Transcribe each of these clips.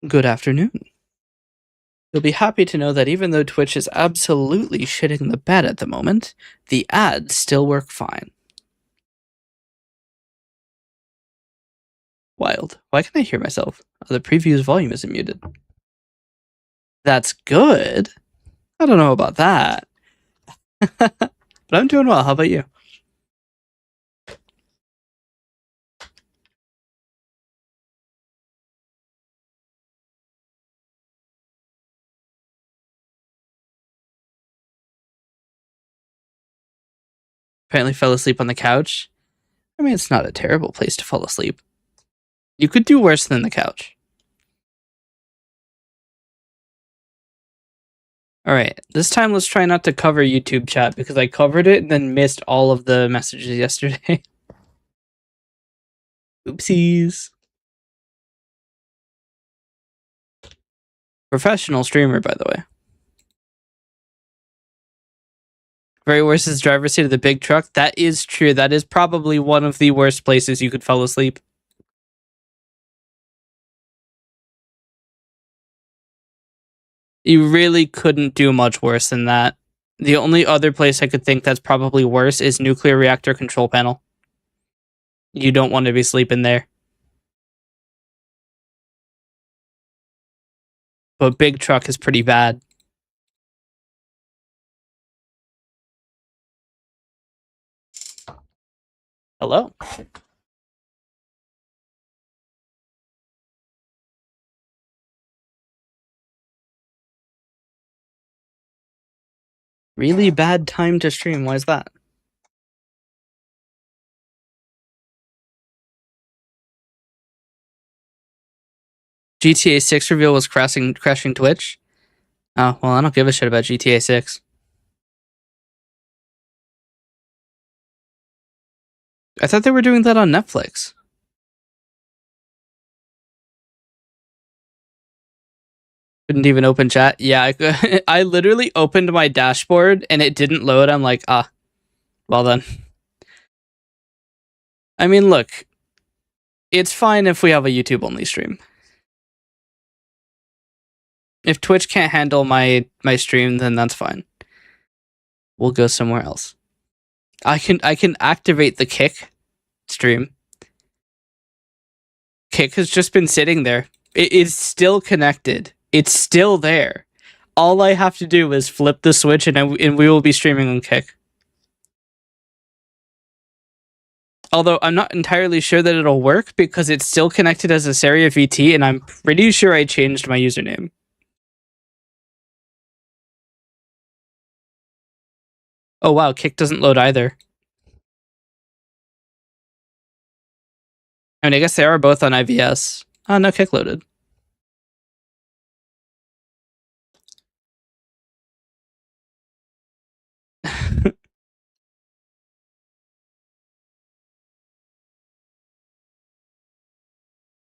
Good afternoon. You'll be happy to know that even though Twitch is absolutely shitting the bed at the moment, the ads still work fine. Wild. Why can't I hear myself? Oh, the preview's volume isn't muted. That's good. I don't know about that. But I'm doing well. How about you? Apparently fell asleep on the couch. I mean, it's not a terrible place to fall asleep. You could do worse than the couch. Alright, this time let's try not to cover YouTube chat because I covered it and then missed all of the messages yesterday. Oopsies. Professional streamer, by the way. Very worst is driver's seat of the big truck. That is true. That is probably one of the worst places you could fall asleep. You really couldn't do much worse than that. The only other place I could think that's probably worse is nuclear reactor control panel. You don't want to be sleeping there. But big truck is pretty bad. Hello? Really bad time to stream. Why is that? GTA 6 reveal was crashing Twitch? Oh, well, I don't give a shit about GTA 6. I thought they were doing that on Netflix. Couldn't even open chat. Yeah, I literally opened my dashboard and it didn't load. I'm like, well then. I mean, look, it's fine if we have a YouTube only stream. If Twitch can't handle my stream, then that's fine. We'll go somewhere else. I can activate the Kick stream. Kick has just been sitting there. It is still connected. It's still there. All I have to do is flip the switch and we will be streaming on Kick. Although I'm not entirely sure that it'll work because it's still connected as a Saria VT and I'm pretty sure I changed my username. Oh wow, Kick doesn't load either. I mean, I guess they are both on IVS. Oh, no, Kick loaded.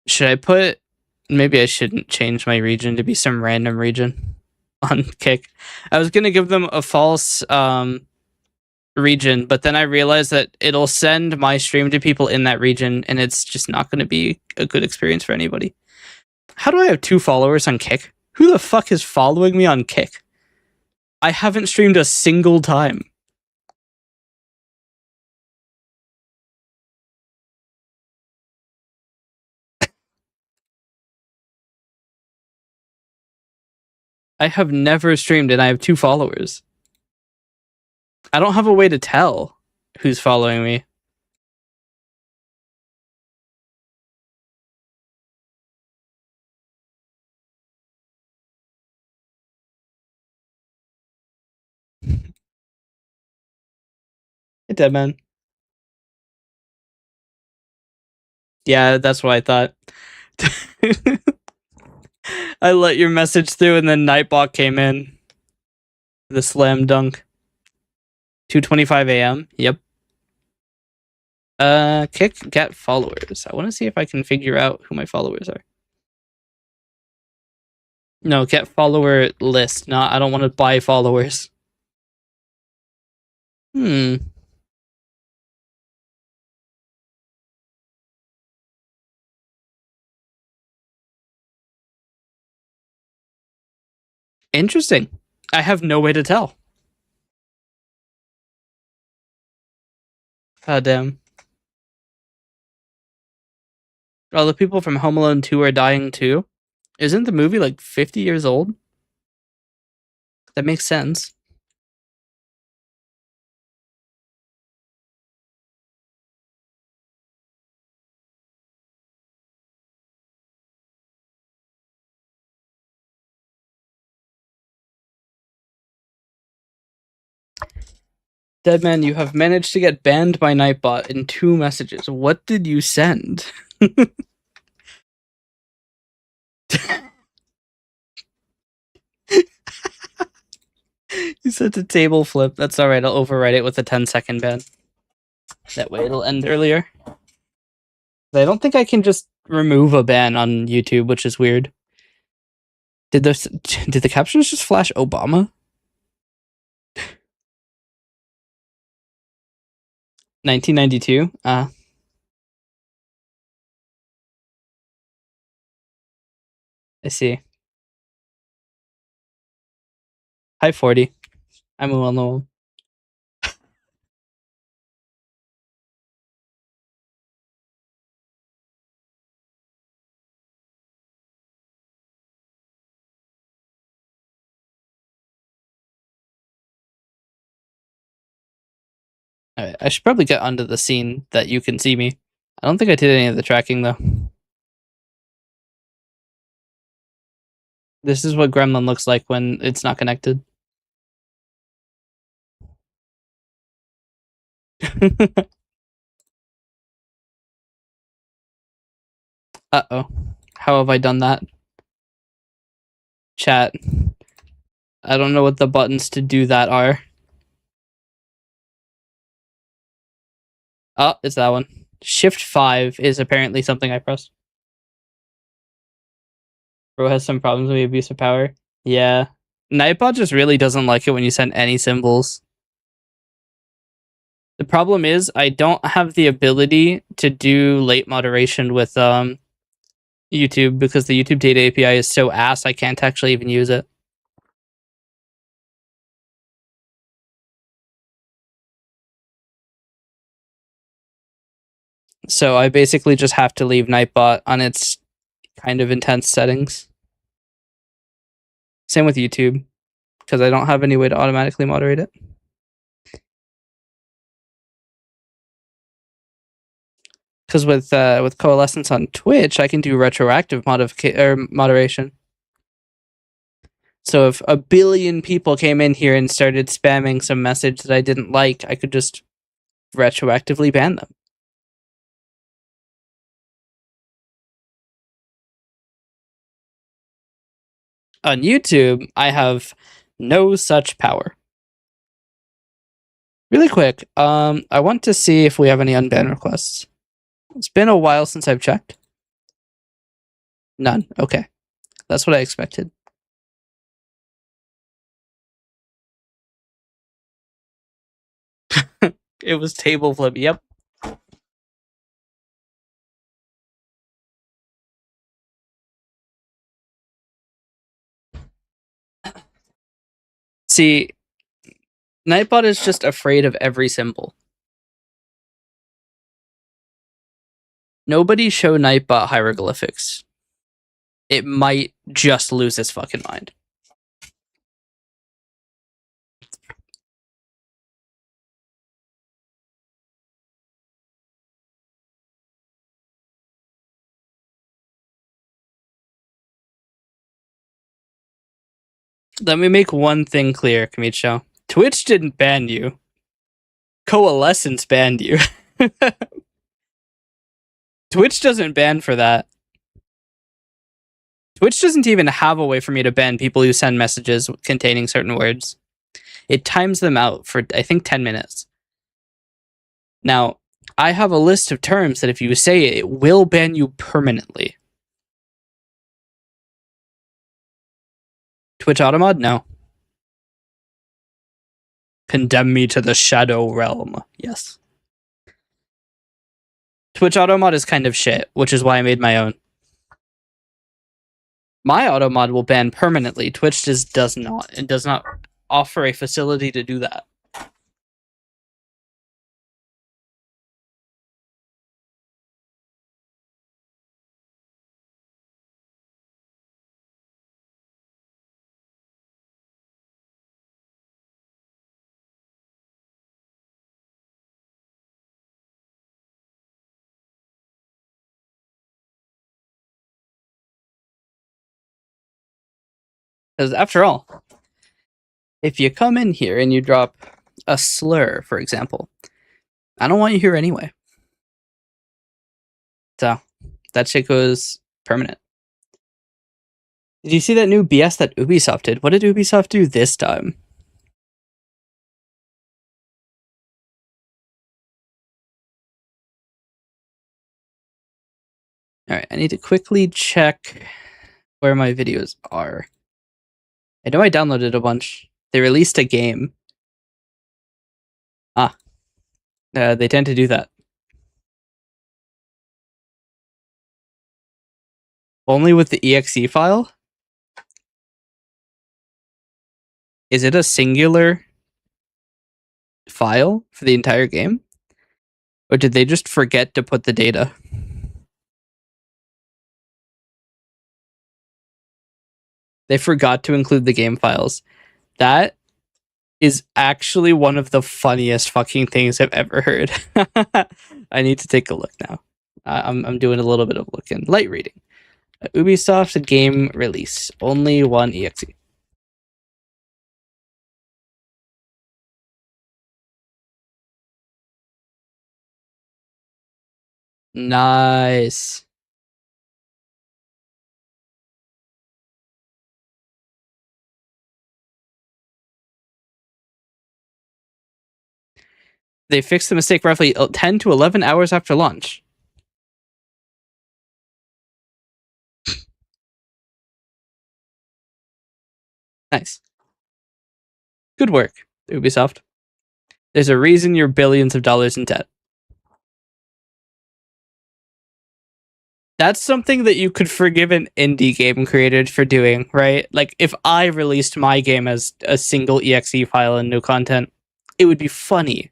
Should I put... Maybe I shouldn't change my region to be some random region on Kick. I was going to give them a false region, but then I realized that it'll send my stream to people in that region, and it's just not going to be a good experience for anybody. How do I have 2 followers on Kick? Who the fuck is following me on Kick? I haven't streamed a single time. I have never streamed and I have 2 followers. I don't have a way to tell who's following me. Hey, Deadman. Yeah, that's what I thought. I let your message through and then Nightbot came in. The slam dunk. 2:25 a.m. Yep. Kick get followers. I want to see if I can figure out who my followers are. No, get follower list. Not, I don't want to buy followers. Interesting. I have no way to tell. God damn. All the people from Home Alone 2 are dying too. Isn't the movie like 50 years old? That makes sense. Deadman, you have managed to get banned by Nightbot in 2 messages. What did you send? You sent a table flip. That's alright, I'll overwrite it with a 10-second ban. That way it'll end earlier. I don't think I can just remove a ban on YouTube, which is weird. Did the captions just flash Obama? 1992? I see. Hi 40. I'm a well-known. Alright, I should probably get onto the scene that you can see me. I don't think I did any of the tracking though. This is what Gremlin looks like when it's not connected. Uh-oh. How have I done that? Chat. I don't know what the buttons to do that are. Oh, it's that one. Shift 5 is apparently something I pressed. Bro has some problems with the abuse of power. Yeah. Nightbot just really doesn't like it when you send any symbols. The problem is I don't have the ability to do late moderation with YouTube because the YouTube data API is so ass I can't actually even use it. So I basically just have to leave Nightbot on its kind of intense settings. Same with YouTube, because I don't have any way to automatically moderate it. Because with Coalescence on Twitch, I can do retroactive moderation. So if a billion people came in here and started spamming some message that I didn't like, I could just retroactively ban them. On YouTube, I have no such power. Really quick, I want to see if we have any unban requests. It's been a while since I've checked. None. Okay. That's what I expected. It was table flip. Yep. See, Nightbot is just afraid of every symbol. Nobody show Nightbot hieroglyphics. It might just lose its fucking mind. Let me make one thing clear, Kamicho. Twitch didn't ban you. Coalescence banned you. Twitch doesn't ban for that. Twitch doesn't even have a way for me to ban people who send messages containing certain words. It times them out for, I think, 10 minutes. Now, I have a list of terms that if you say it, it will ban you permanently. Twitch Automod? No. Condemn me to the shadow realm. Yes. Twitch Automod is kind of shit, which is why I made my own. My auto mod will ban permanently. Twitch just does not. It does not offer a facility to do that. Because after all, if you come in here and you drop a slur, for example, I don't want you here anyway. So that shit goes permanent. Did you see that new BS that Ubisoft did? What did Ubisoft do this time? Alright, I need to quickly check where my videos are. I know I downloaded a bunch. They released a game. They tend to do that. Only with the exe file? Is it a singular file for the entire game? Or did they just forget to put the data? They forgot to include the game files. That is actually one of the funniest fucking things I've ever heard. I need to take a look now. I'm doing a little bit of looking. Light reading. Ubisoft game release. Only one exe. Nice. They fixed the mistake roughly 10 to 11 hours after launch. Nice. Good work, Ubisoft. There's a reason you're billions of dollars in debt. That's something that you could forgive an indie game creator for doing, right? Like, if I released my game as a single exe file and no content, it would be funny.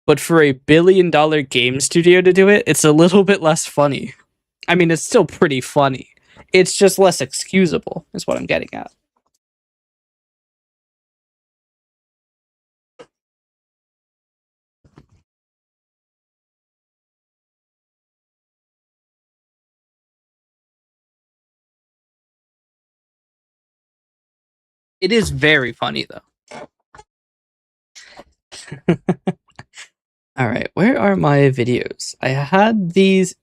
But for a billion-dollar game studio to do it, it's a little bit less funny. I mean, it's still pretty funny. It's just less excusable, is what I'm getting at. It is very funny, though. All right, where are my videos? I had these.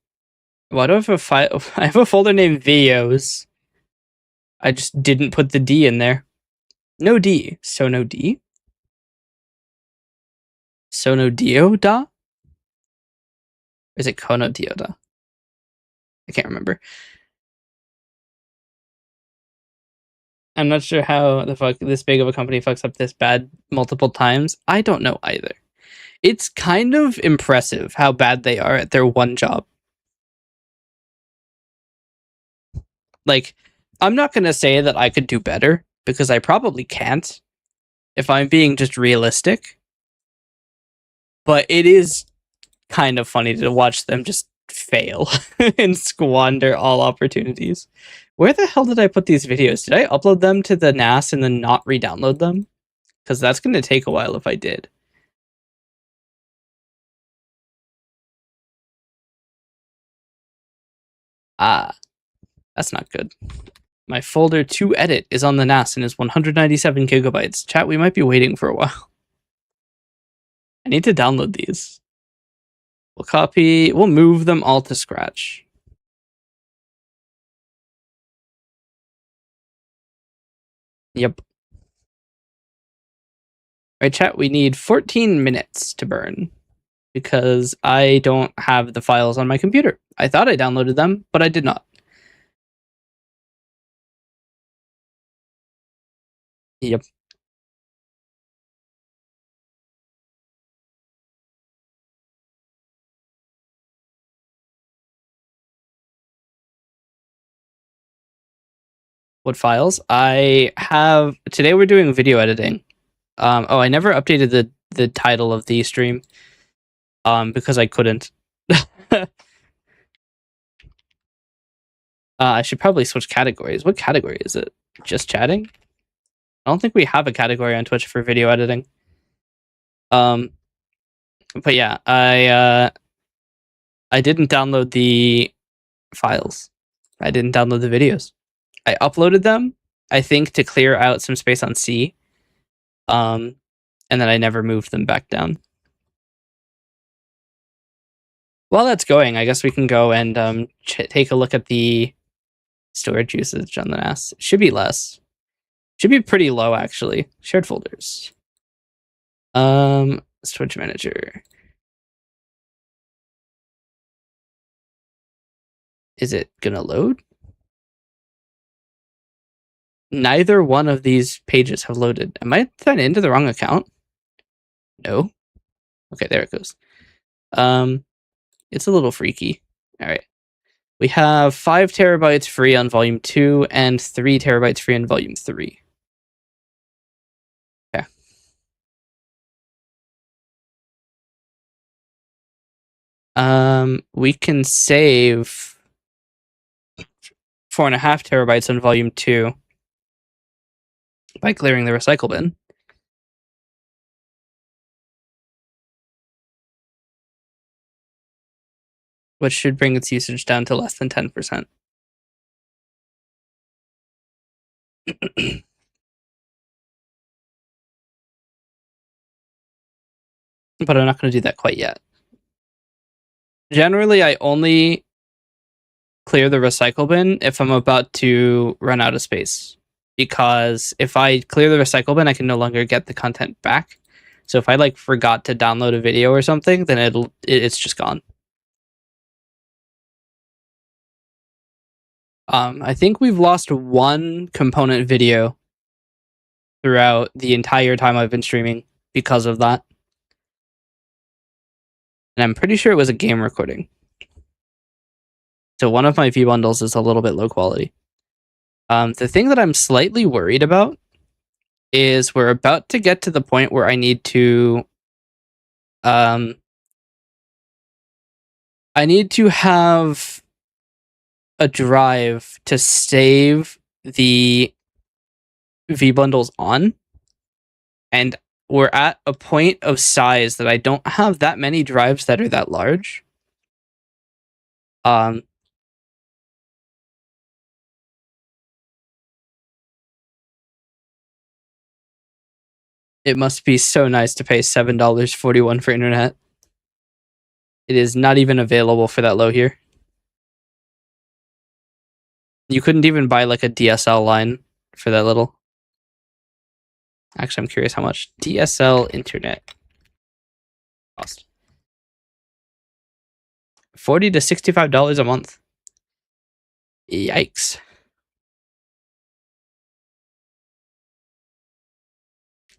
Why do I have a file? I have a folder named videos. I just didn't put the D in there. No D. So no D. Sono Dioda? Or is it Kono Dioda? I can't remember. I'm not sure how the fuck this big of a company fucks up this bad multiple times. I don't know either. It's kind of impressive how bad they are at their one job. Like, I'm not going to say that I could do better, because I probably can't, if I'm being just realistic. But it is kind of funny to watch them just fail and squander all opportunities. Where the hell did I put these videos? Did I upload them to the NAS and then not re-download them? Because that's going to take a while if I did. Ah, that's not good. My folder to edit is on the NAS and is 197 gigabytes. Chat, we might be waiting for a while. I need to download these. We'll move them all to Scratch. Yep. Alright, chat, we need 14 minutes to burn because I don't have the files on my computer. I thought I downloaded them, but I did not. Yep. What files? I have today we're doing video editing. I never updated the title of the stream. Because I couldn't. I should probably switch categories. What category is it? Just chatting? I don't think we have a category on Twitch for video editing. But yeah, I didn't download the files. I didn't download the videos. I uploaded them, I think, to clear out some space on C. And then I never moved them back down. While that's going, I guess we can go and take a look at the storage usage on the NAS. It should be less. Should be pretty low, actually. Shared folders. Storage manager. Is it gonna load? Neither one of these pages have loaded. Am I signed into the wrong account? No. Okay, there it goes. It's a little freaky. All right. We have 5 terabytes free on volume 2 and 3 terabytes free on volume 3. Okay. We can save 4.5 terabytes on volume 2 by clearing the recycle bin. Which should bring its usage down to less than 10%. But I'm not going to do that quite yet. Generally, I only clear the recycle bin if I'm about to run out of space. Because if I clear the recycle bin, I can no longer get the content back. So if I like forgot to download a video or something, then it's just gone. I think we've lost one component video throughout the entire time I've been streaming because of that. And I'm pretty sure it was a game recording. So one of my V bundles is a little bit low quality. The thing that I'm slightly worried about is we're about to get to the point where I need to have a drive to save the V bundles on, and we're at a point of size that I don't have that many drives that are that large. It must be so nice to pay $7.41 for internet. It is not even available for that low here. You couldn't even buy like a DSL line for that little. Actually, I'm curious how much DSL internet cost. $40 to $65 a month. Yikes.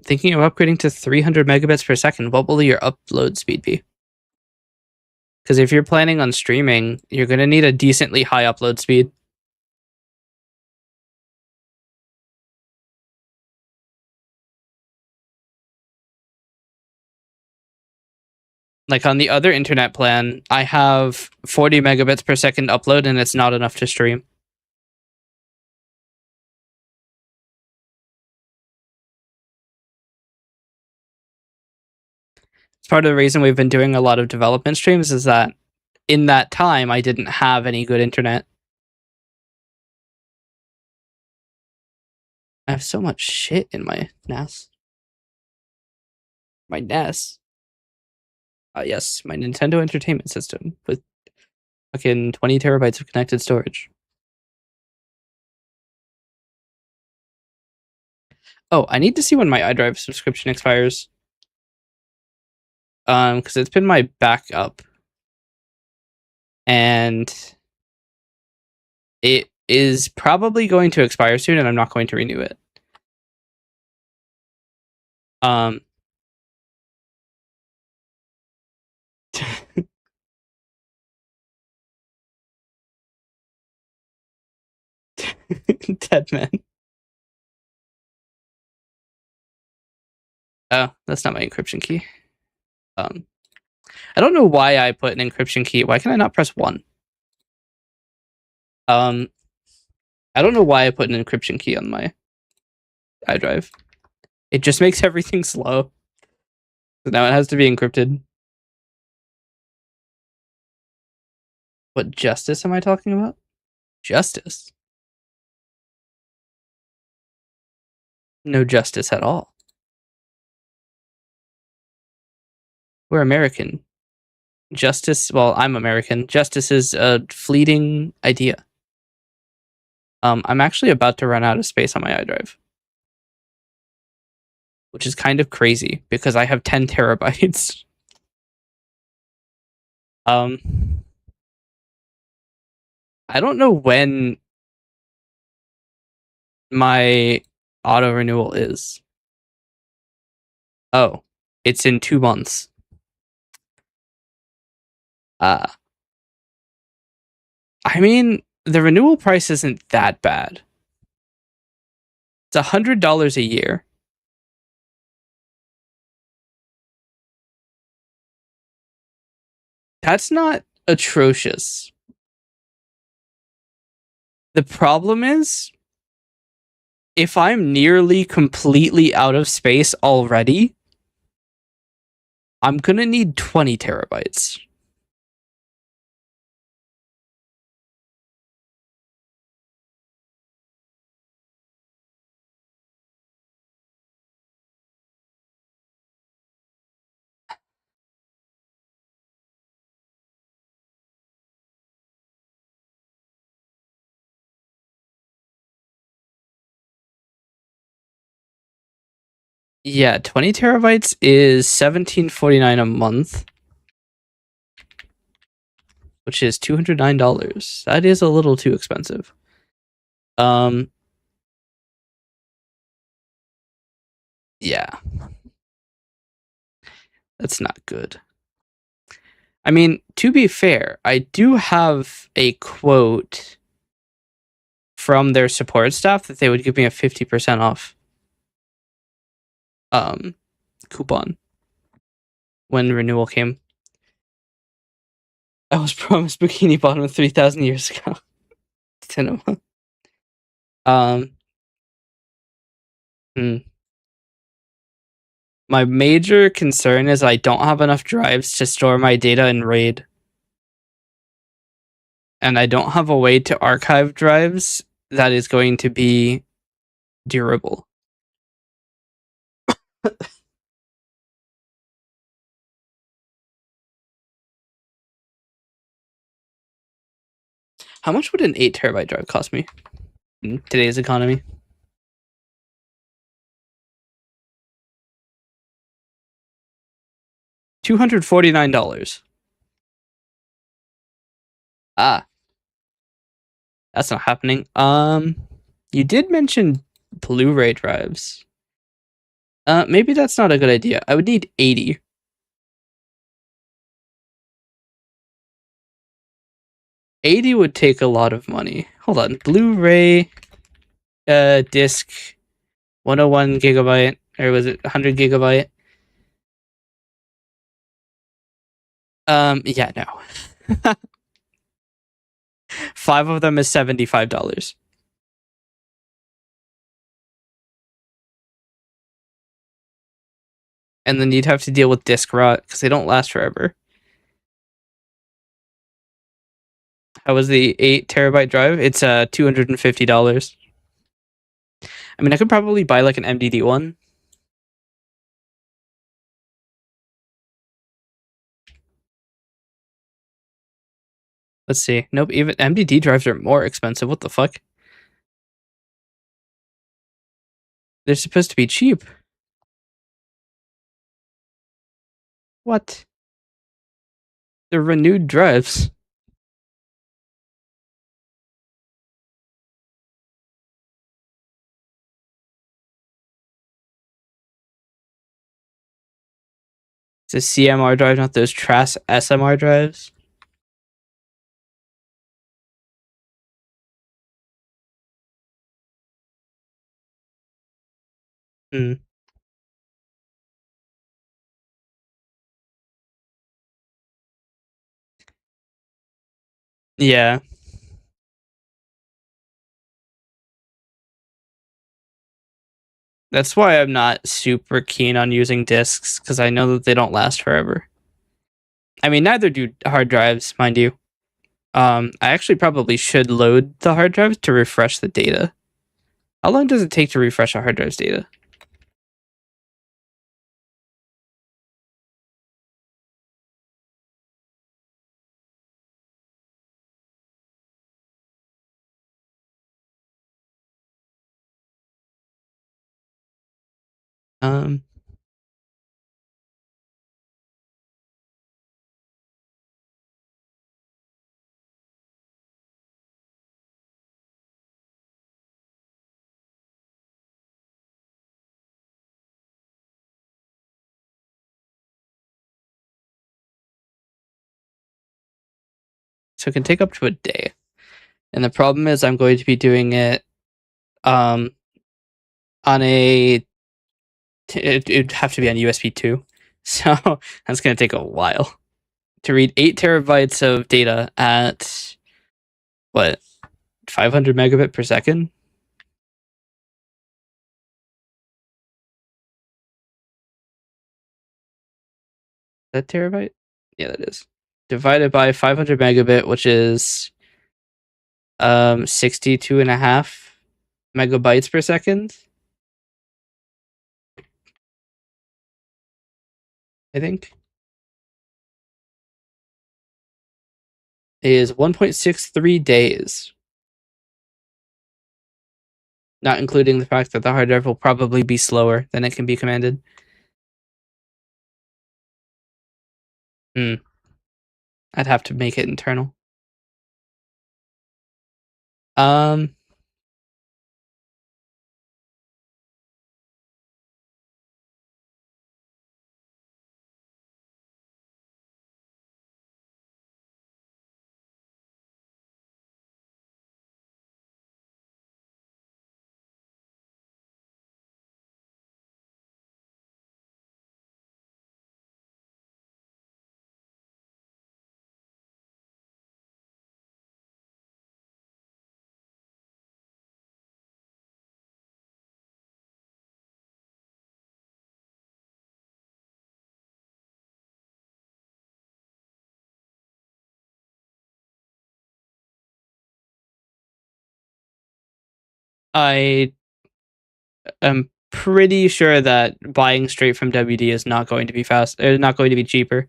Thinking of upgrading to 300 megabits per second, what will your upload speed be? Because if you're planning on streaming, you're going to need a decently high upload speed. Like on the other internet plan, I have 40 megabits per second upload and it's not enough to stream. Part of the reason we've been doing a lot of development streams is that in that time, I didn't have any good internet. I have so much shit in my NAS. My NAS. Yes, my Nintendo Entertainment System with fucking 20 terabytes of connected storage. Oh, I need to see when my iDrive subscription expires. Because it's been my backup. And it is probably going to expire soon, and I'm not going to renew it. Dead man. Oh, that's not my encryption key. I don't know why I put an encryption key. Why can I not press 1? I don't know why I put an encryption key on my iDrive. It just makes everything slow. So now it has to be encrypted. What justice am I talking about? Justice? No justice at all. We're American. Justice, well, I'm American. Justice is a fleeting idea. I'm actually about to run out of space on my iDrive, which is kind of crazy because I have 10 terabytes. I don't know when my auto renewal is. Oh, it's in 2 months. I mean, the renewal price isn't that bad. It's $100 a year. That's not atrocious. The problem is, if I'm nearly completely out of space already, I'm gonna need 20 terabytes. Yeah, 20 terabytes is $17.49 a month, which is $209. That is a little too expensive. Yeah. That's not good. I mean, to be fair, I do have a quote from their support staff that they would give me a 50% off coupon when renewal came. I was promised Bikini Bottom 3,000 years ago. Cinema. My major concern is I don't have enough drives to store my data in RAID. And I don't have a way to archive drives that is going to be durable. How much would an 8 terabyte drive cost me in today's economy? $249. Ah, that's not happening. You did mention Blu-ray drives. Maybe that's not a good idea. I would need 80. 80 would take a lot of money. Hold on. Blu-ray disc 101 gigabyte, or was it 100 gigabyte? Yeah, no. 5 of them is $75. And then you'd have to deal with disk rot because they don't last forever. How was the 8 terabyte drive? It's $250. I mean, I could probably buy like an MDD one. Let's see. Nope, even MDD drives are more expensive. What the fuck? They're supposed to be cheap. What? They're renewed drives. It's a CMR drive, not those trash SMR drives. Hmm. Yeah. That's why I'm not super keen on using disks, because I know that they don't last forever. I mean, neither do hard drives, mind you. I actually probably should load the hard drives to refresh the data. How long does it take to refresh a hard drive's data? Um, so it can take up to a day. And the problem is I'm going to be doing it um on it'd have to be on USB 2. So that's going to take a while to read 8 terabytes of data at what, 500 megabit per second? That terabyte? Yeah, that is. Divided by 500 megabit, which is 62 and a half megabytes per second, I think, is 1.63 days, not including the fact that the hard drive will probably be slower than it can be commanded. Hmm. I'd have to make it internal. Um, I am pretty sure that buying straight from WD is not going to be fast. Not going to be cheaper.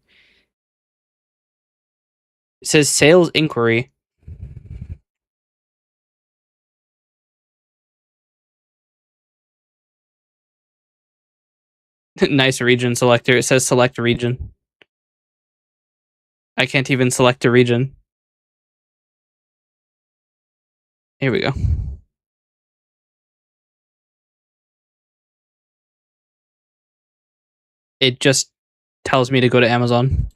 It says sales inquiry. Nice region selector. It says select region. I can't even select a region. Here we go. It just tells me to go to Amazon.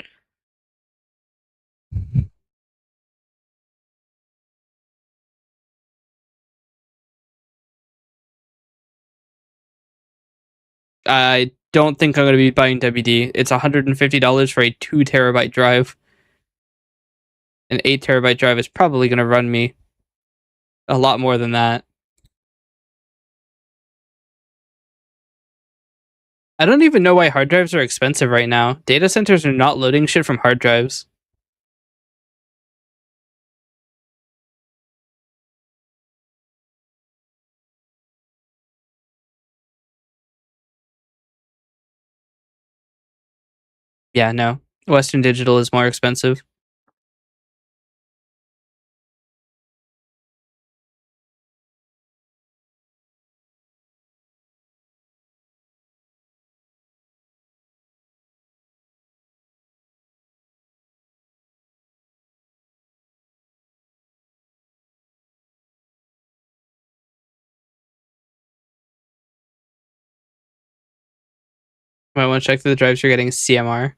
I don't think I'm going to be buying WD. It's $150 for a 2 terabyte drive. An 8 terabyte drive is probably going to run me a lot more than that. I don't even know why hard drives are expensive right now. Data centers are not loading shit from hard drives. Yeah, no. Western Digital is more expensive. Might want to check the drives you're getting CMR.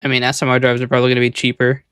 I mean, SMR drives are probably going to be cheaper.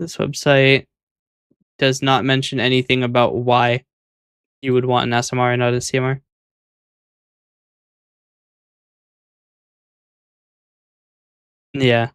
This website does not mention anything about why you would want an SMR and not a CMR. Yeah.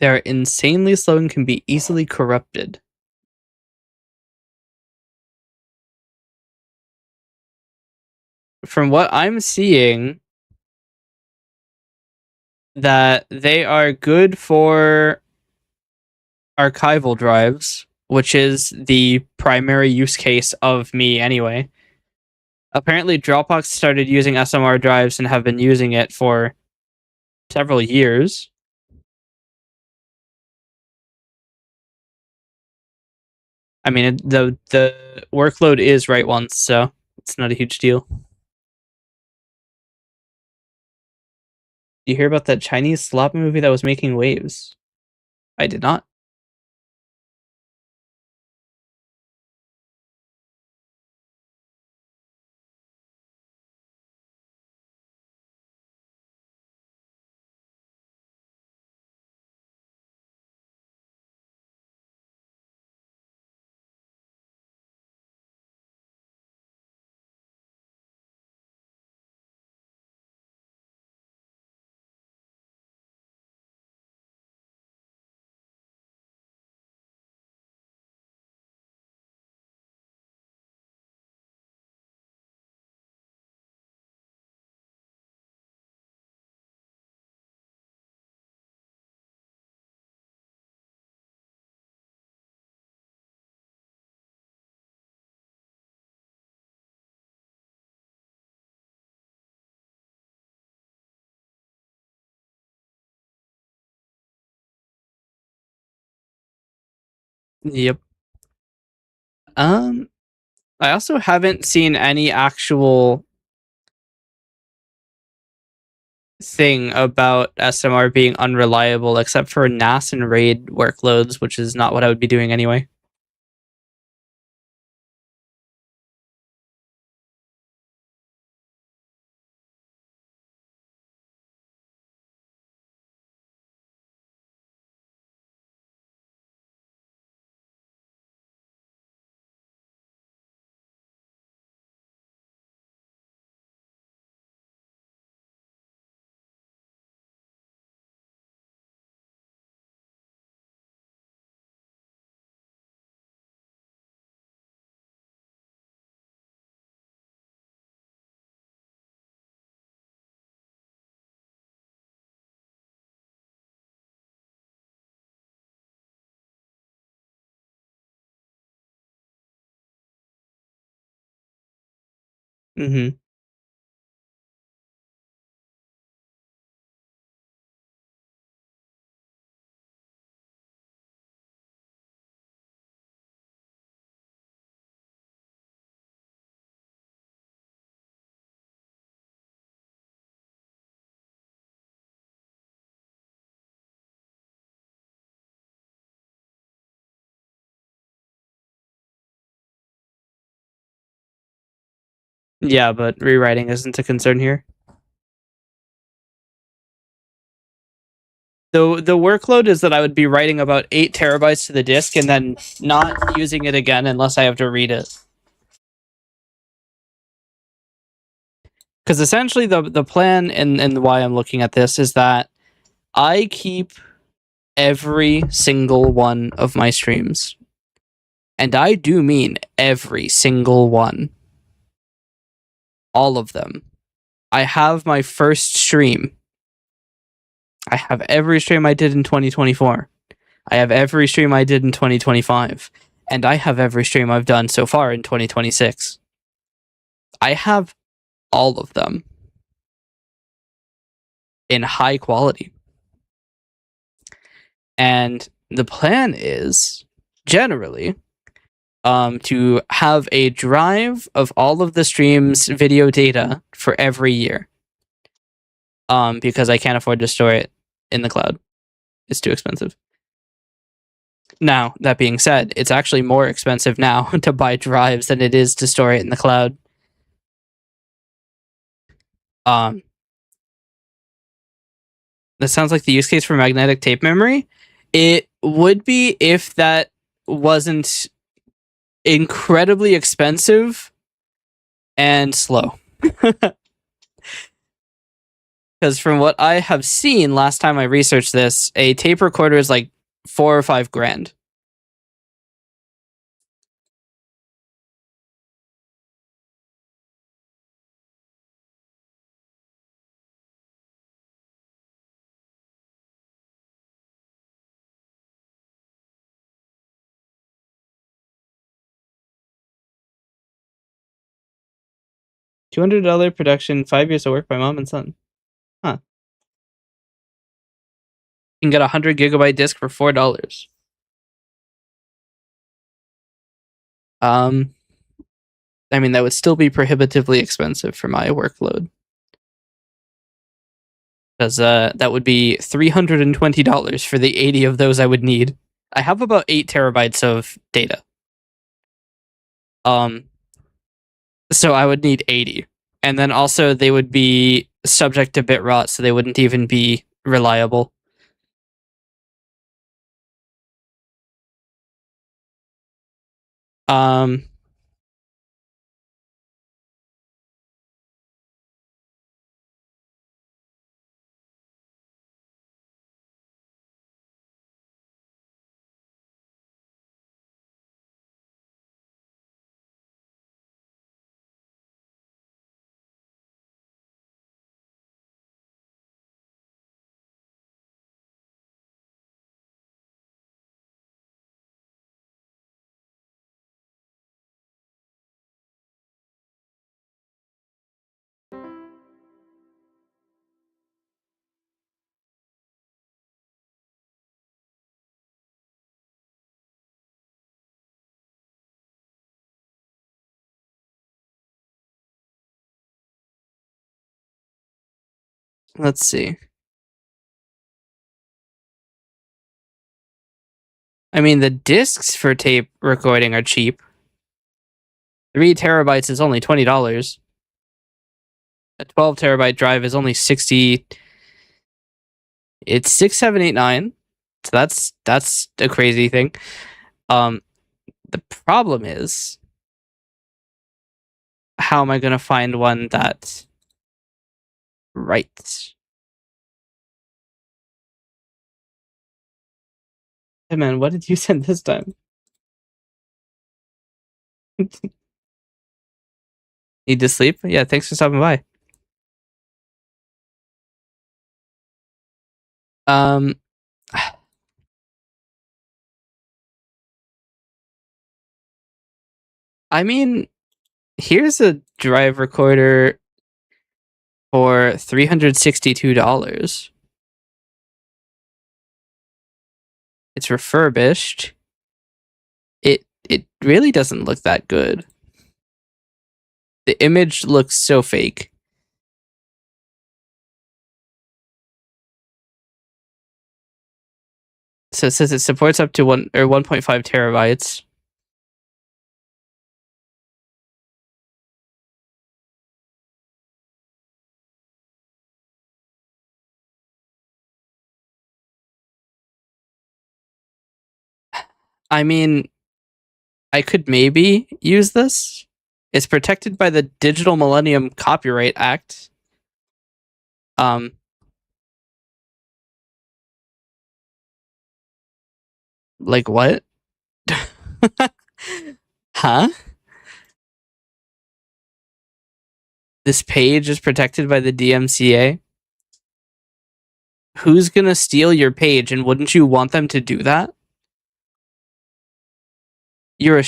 They're insanely slow and can be easily corrupted. From what I'm seeing, that they are good for archival drives, which is the primary use case of me anyway. Apparently, Dropbox started using SMR drives and have been using it for several years. I mean, the workload is write once, so it's not a huge deal. Do you hear about that Chinese slop movie that was making waves? I did not. Yep. Um, I also haven't seen any actual thing about SMR being unreliable except for NAS and RAID workloads, which is not what I would be doing anyway. Mm-hmm. Yeah, but rewriting isn't a concern here. The workload is that I would be writing about 8 terabytes to the disk and then not using it again unless I have to read it. Because essentially the plan and why I'm looking at this is that I keep every single one of my streams. And I do mean every single one. All of them. I have my first stream. I have every stream I did in 2024. I have every stream I did in 2025. And I have every stream I've done so far in 2026. I have all of them in high quality. And the plan is generally to have a drive of all of the stream's video data for every year. Because I can't afford to store it in the cloud. It's too expensive. Now, that being said, it's actually more expensive now to buy drives than it is to store it in the cloud. That sounds like the use case for magnetic tape memory. It would be if that wasn't incredibly expensive and slow. Because from what I have seen last time I researched this, a tape recorder is like $4 or $5 grand. $200 production, 5 years of work by mom and son. Huh. You can get a 100 gigabyte disc for $4. I mean, that would still be prohibitively expensive for my workload. Because that would be $320 for the 80 of those I would need. I have about 8 terabytes of data. So I would need 80. And then also they would be subject to bit rot, so they wouldn't even be reliable. Let's see. I mean, the discs for tape recording are cheap. 3 terabytes is only $20. A 12 terabyte drive is only 60. It's 6789. So that's a crazy thing. The problem is, how am I gonna find one that writes? Hey man, what did you send this time? Need to sleep? Yeah, thanks for stopping by. I mean, here's a drive recorder for $362. It's refurbished. It really doesn't look that good. The image looks so fake. So it says it supports up to 1.5 terabytes. I mean, I could maybe use this. It's protected by the Digital Millennium Copyright Act. Like what? Huh? This page is protected by the DMCA? Who's gonna steal your page, and wouldn't you want them to do that? You're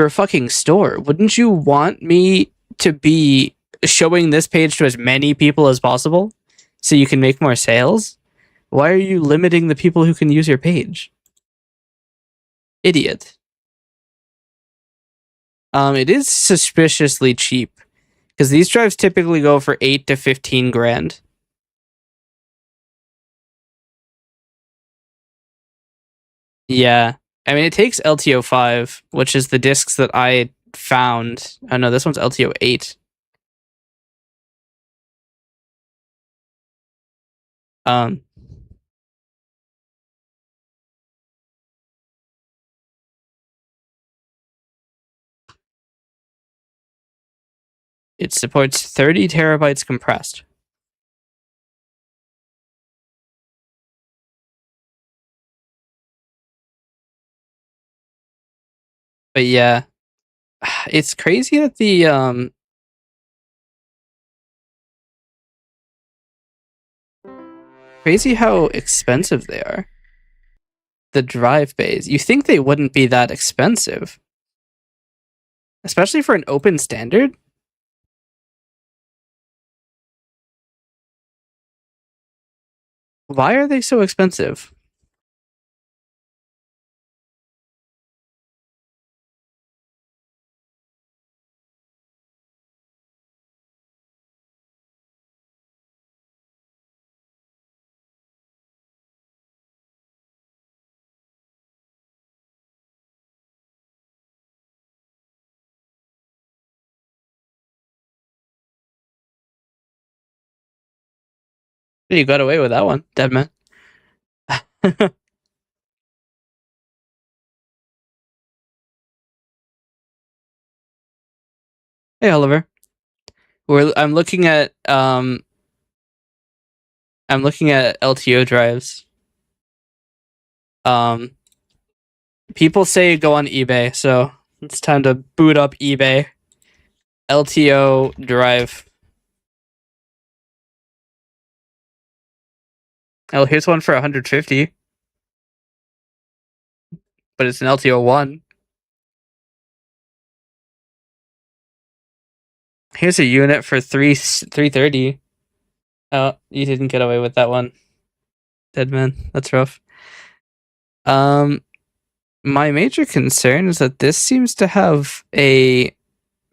a fucking store. Wouldn't you want me to be showing this page to as many people as possible so you can make more sales? Why are you limiting the people who can use your page? Idiot. It is suspiciously cheap because these drives typically go for 8 to 15 grand. Yeah. I mean, it takes LTO5, which is the discs that I found. Oh no, this one's LTO8. Um, it supports 30 terabytes compressed. But yeah, it's crazy that the crazy how expensive they are. The drive bays. You think they wouldn't be that expensive, especially for an open standard? Why are they so expensive? You got away with that one, Deadman. Hey Oliver. I'm looking at LTO drives. People say go on eBay, so it's time to boot up eBay. LTO drive. Oh, here's one for 150. But it's an LTO1. Here's a unit for 330. Oh, you didn't get away with that one. Deadman. That's rough. My major concern is that this seems to have a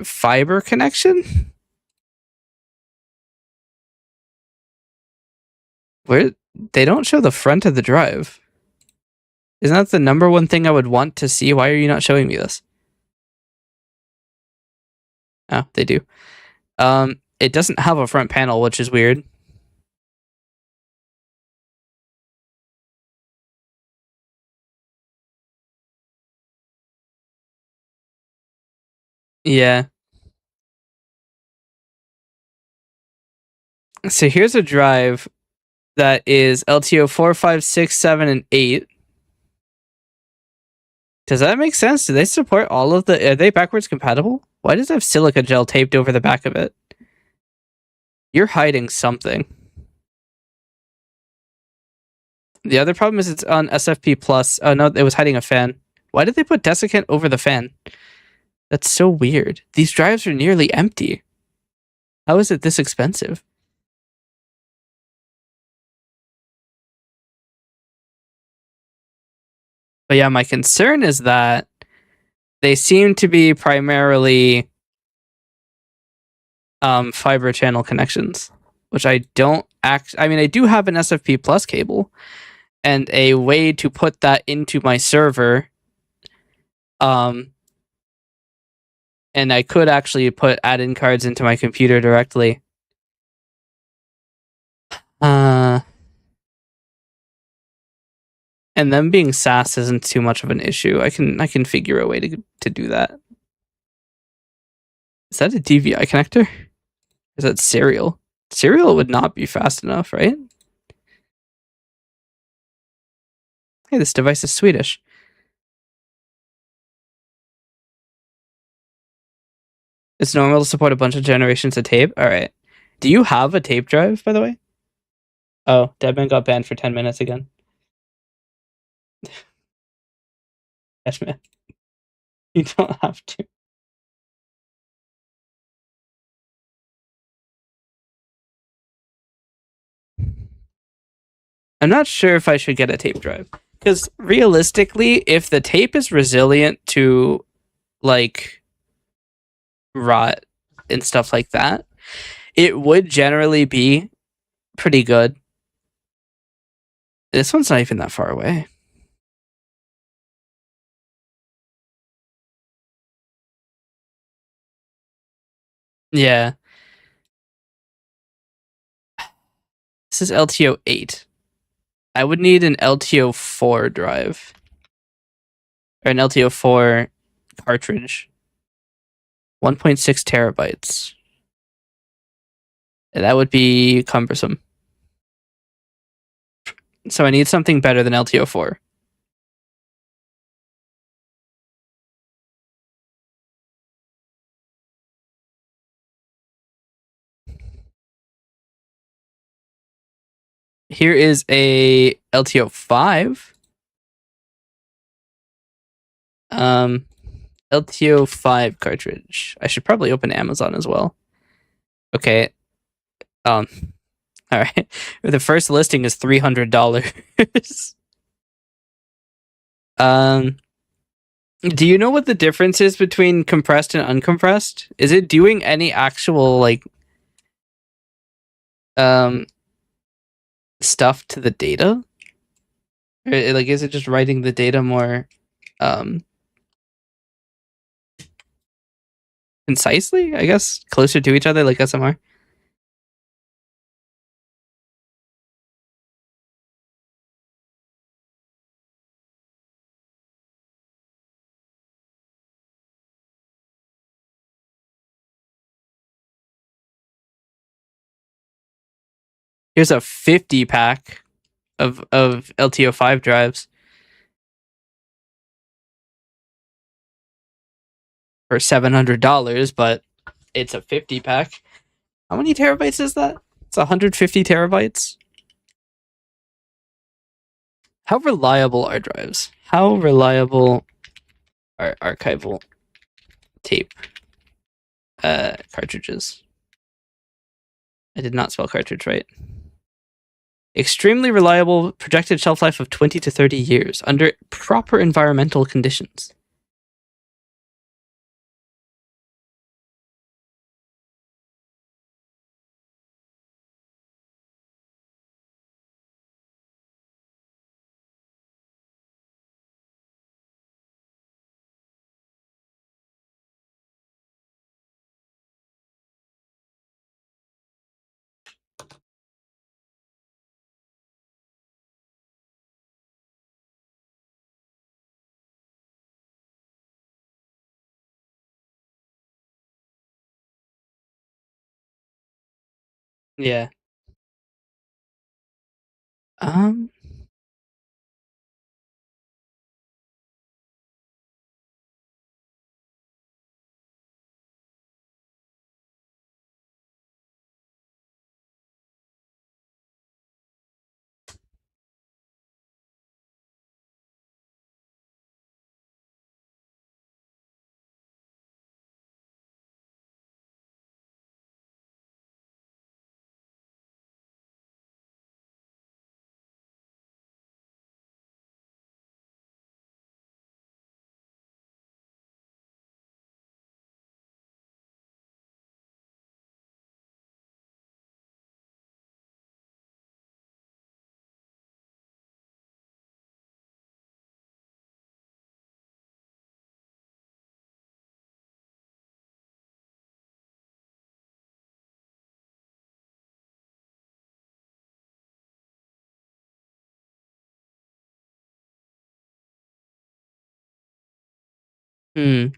fiber connection. Where they don't show the front of the drive. Isn't that the number one thing I would want to see? Why are you not showing me this? Oh, they do. It doesn't have a front panel, which is weird. Yeah. So here's a drive that is LTO 4, 5, 6, 7, and 8. Does that make sense? Do they support all of the... Are they backwards compatible? Why does it have silica gel taped over the back of it? You're hiding something. The other problem is it's on SFP+. Oh no, it was hiding a fan. Why did they put desiccant over the fan? That's so weird. These drives are nearly empty. How is it this expensive? But yeah, my concern is that they seem to be primarily fiber channel connections, which I don't I mean, I do have an SFP Plus cable and a way to put that into my server. And I could actually put add-in cards into my computer directly. And them being SAS isn't too much of an issue. I can figure a way to do that. Is that a DVI connector? Is that serial? Serial would not be fast enough, right? Hey, this device is Swedish. It's normal to support a bunch of generations of tape. All right. Do you have a tape drive, by the way? Oh, Deadman got banned for 10 minutes again. Deadman, you don't have to. I'm not sure if I should get a tape drive. Because realistically, if the tape is resilient to like rot and stuff like that, it would generally be pretty good. This one's not even that far away. Yeah. This is LTO 8. I would need an LTO 4 drive. Or an LTO 4 cartridge. 1.6 terabytes. That would be cumbersome. So I need something better than LTO 4. Here is a LTO 5. LTO 5 cartridge. I should probably open Amazon as well. Okay. All right. The first listing is $300. Do you know what the difference is between compressed and uncompressed? Is it doing any actual like stuff to the data? Or, like, is it just writing the data more concisely? I guess closer to each other, like SMR. Here's a 50 pack of LTO 5 drives for $700, but it's a 50 pack. How many terabytes is that? It's 150 terabytes. How reliable are drives? How reliable are archival tape cartridges? I did not spell cartridge right. Extremely reliable, projected shelf life of 20 to 30 years under proper environmental conditions. Yeah. Um. Hmm.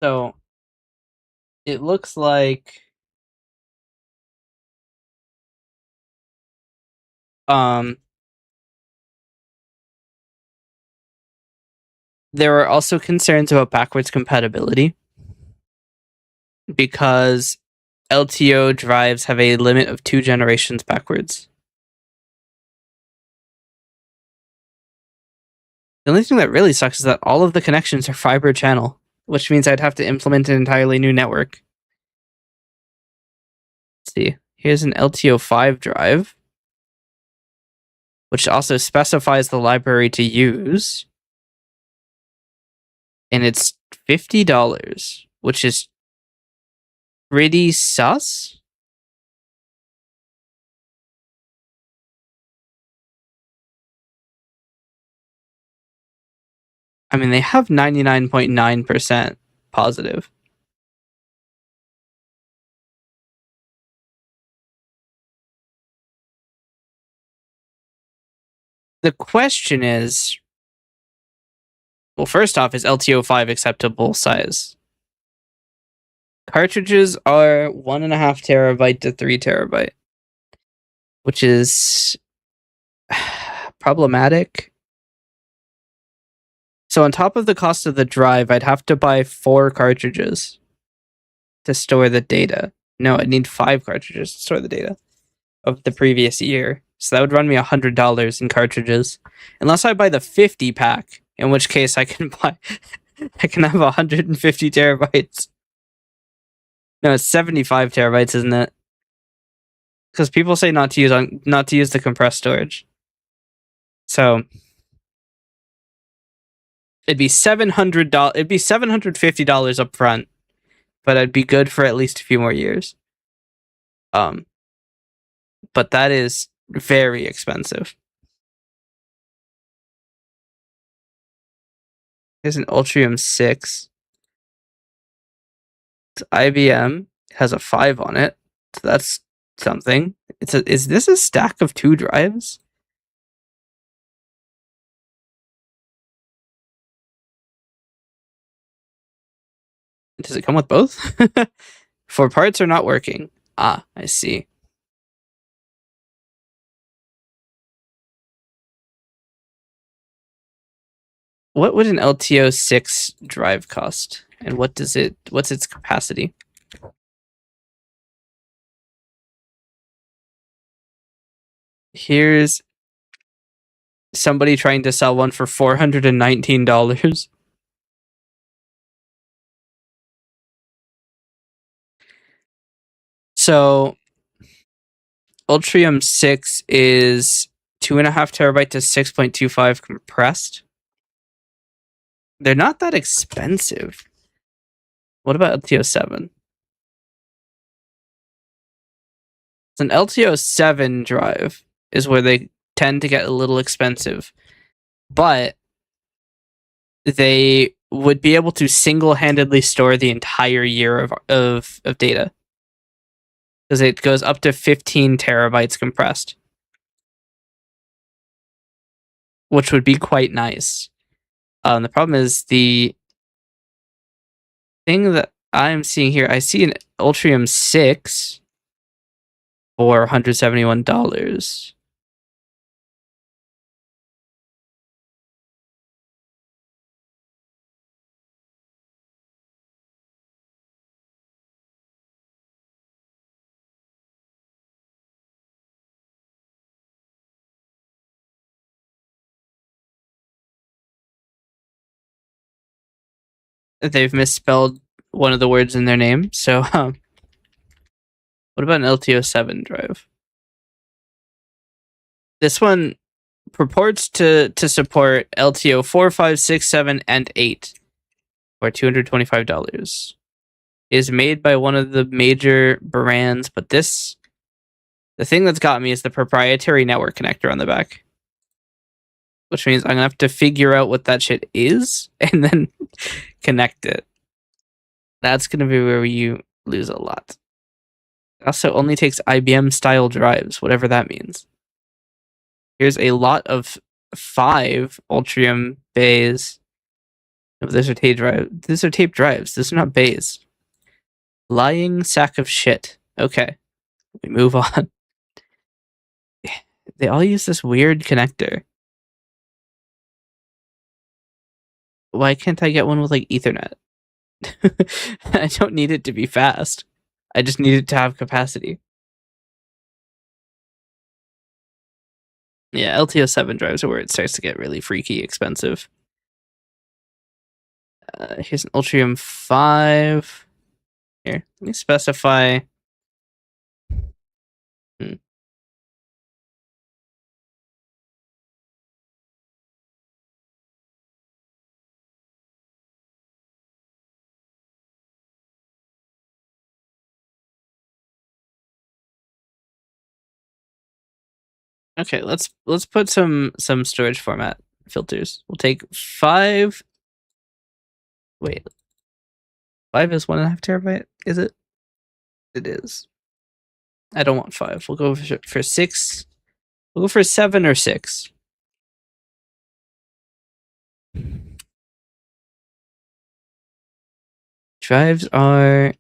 So it looks like um there are also concerns about backwards compatibility because LTO drives have a limit of 2 generations backwards. The only thing that really sucks is that all of the connections are fiber channel, which means I'd have to implement an entirely new network. Let's see. Here's an LTO5 drive, which also specifies the library to use. And it's $50, which is pretty sus. I mean, they have 99.9% positive. The question is, well, first off, is LTO5 acceptable size? Cartridges are 1.5 terabyte to 3 terabyte, which is problematic. So on top of the cost of the drive, I'd have to buy 4 cartridges to store the data. No, I'd need 5 cartridges to store the data of the previous year. So that would run me $100 in cartridges. Unless I buy the 50 pack, in which case I can buy I can have 150 terabytes. No, it's 75 terabytes, isn't it? Because people say not to use the compressed storage. So it'd be $700. It'd be $750 up front, but I'd be good for at least a few more years. But that is very expensive. Here's an Ultrium 6. It's IBM. It has a 5 on it. So that's something. Is this a stack of 2 drives? Does it come with both? 4 parts are not working. Ah, I see. What would an LTO 6 drive cost? And what's its capacity? Here's somebody trying to sell one for $419. So Ultrium 6 is 2.5 terabyte to 6.25 compressed. They're not that expensive. What about LTO 7? It's an LTO 7 drive is where they tend to get a little expensive, but they would be able to single-handedly store the entire year of data because it goes up to 15 terabytes compressed, which would be quite nice. The problem is the thing that I'm seeing here. I see an Ultrium 6 for $171. They've misspelled one of the words in their name. So, what about an LTO 7 drive? This one purports to support LTO 4, 5, 6, 7, and 8 for $225. is made by one of the major brands, but the thing that's got me is the proprietary network connector on the back, which means I'm gonna have to figure out what that shit is and then connect it. That's gonna be where you lose a lot. It also only takes IBM style drives, whatever that means. Here's a lot of 5 Ultrium bays. No, those are tape drives. These are tape drives. These are not bays. Lying sack of shit. Okay, we move on. They all use this weird connector. Why can't I get one with like Ethernet? I don't need it to be fast. I just need it to have capacity. Yeah, LTO7 drives are where it starts to get really freaky expensive. Here's an Ultrium 5. Here, let me specify. Okay, let's put some storage format filters. We'll take 5. Wait, 5 is 1.5 terabyte. Is it? It is. I don't want 5. We'll go for 6. We'll go for 7 or 6. Drives are.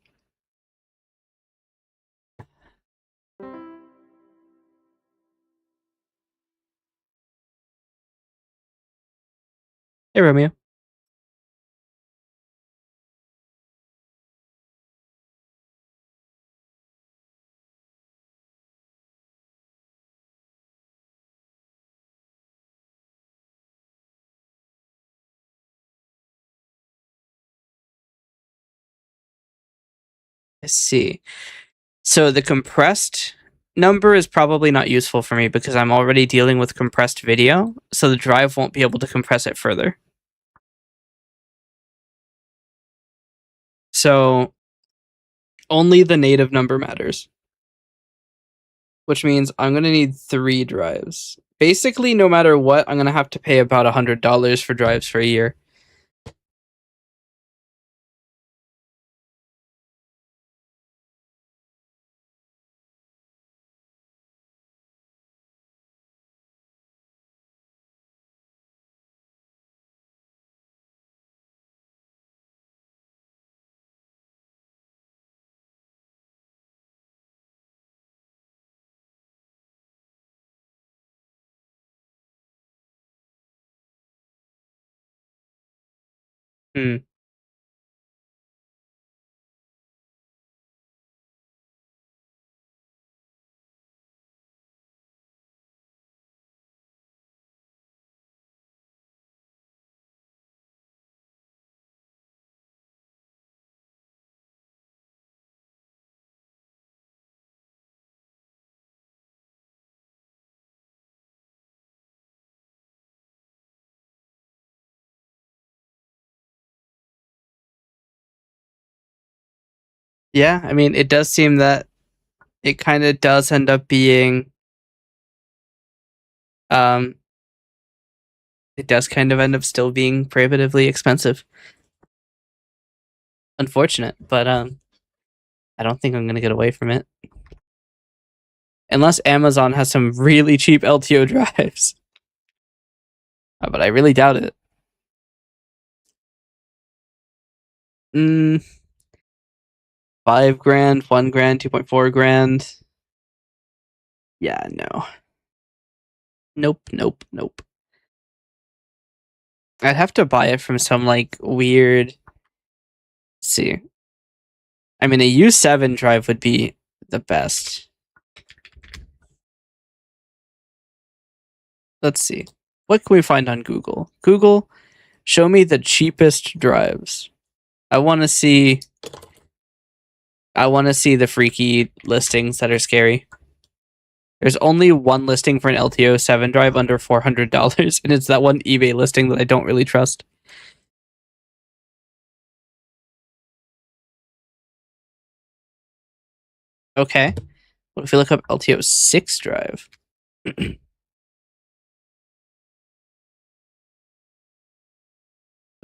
Hey, Romeo. Let's see. So the compressed number is probably not useful for me because I'm already dealing with compressed video, so the drive won't be able to compress it further. So only the native number matters, which means I'm going to need 3 drives. Basically, no matter what, I'm going to have to pay about $100 for drives for a year. Hmm. Yeah, I mean, it does seem that it kind of does end up being it does kind of end up still being prohibitively expensive. Unfortunate, but I don't think I'm gonna get away from it. Unless Amazon has some really cheap LTO drives. But I really doubt it. $5 grand, $1 grand, 2.4 grand. Yeah, no. Nope, nope, nope. I'd have to buy it from some like weird. Let's see. I mean, a U7 drive would be the best. Let's see. What can we find on Google? Google, show me the cheapest drives. I want to see the freaky listings that are scary. There's only one listing for an LTO 7 drive under $400, and it's that one eBay listing that I don't really trust. Okay. What if we look up LTO6 drive?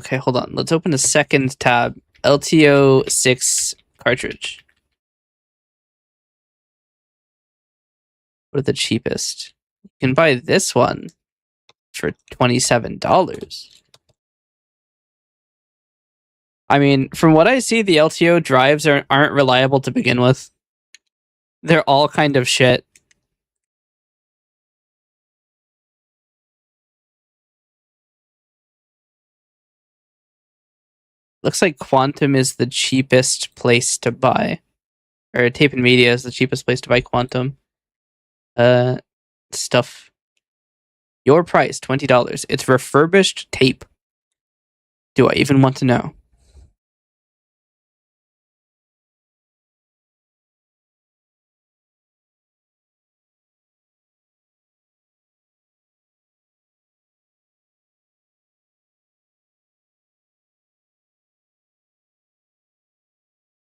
Okay, hold on. Let's open a second tab. LTO6 cartridge. What are the cheapest? You can buy this one for $27. I mean, from what I see, the LTO drives aren't reliable to begin with. They're all kind of shit. Looks like Quantum is the cheapest place to buy. Or Tape and Media is the cheapest place to buy Quantum. Stuff. Your price, $20. It's refurbished tape. Do I even want to know?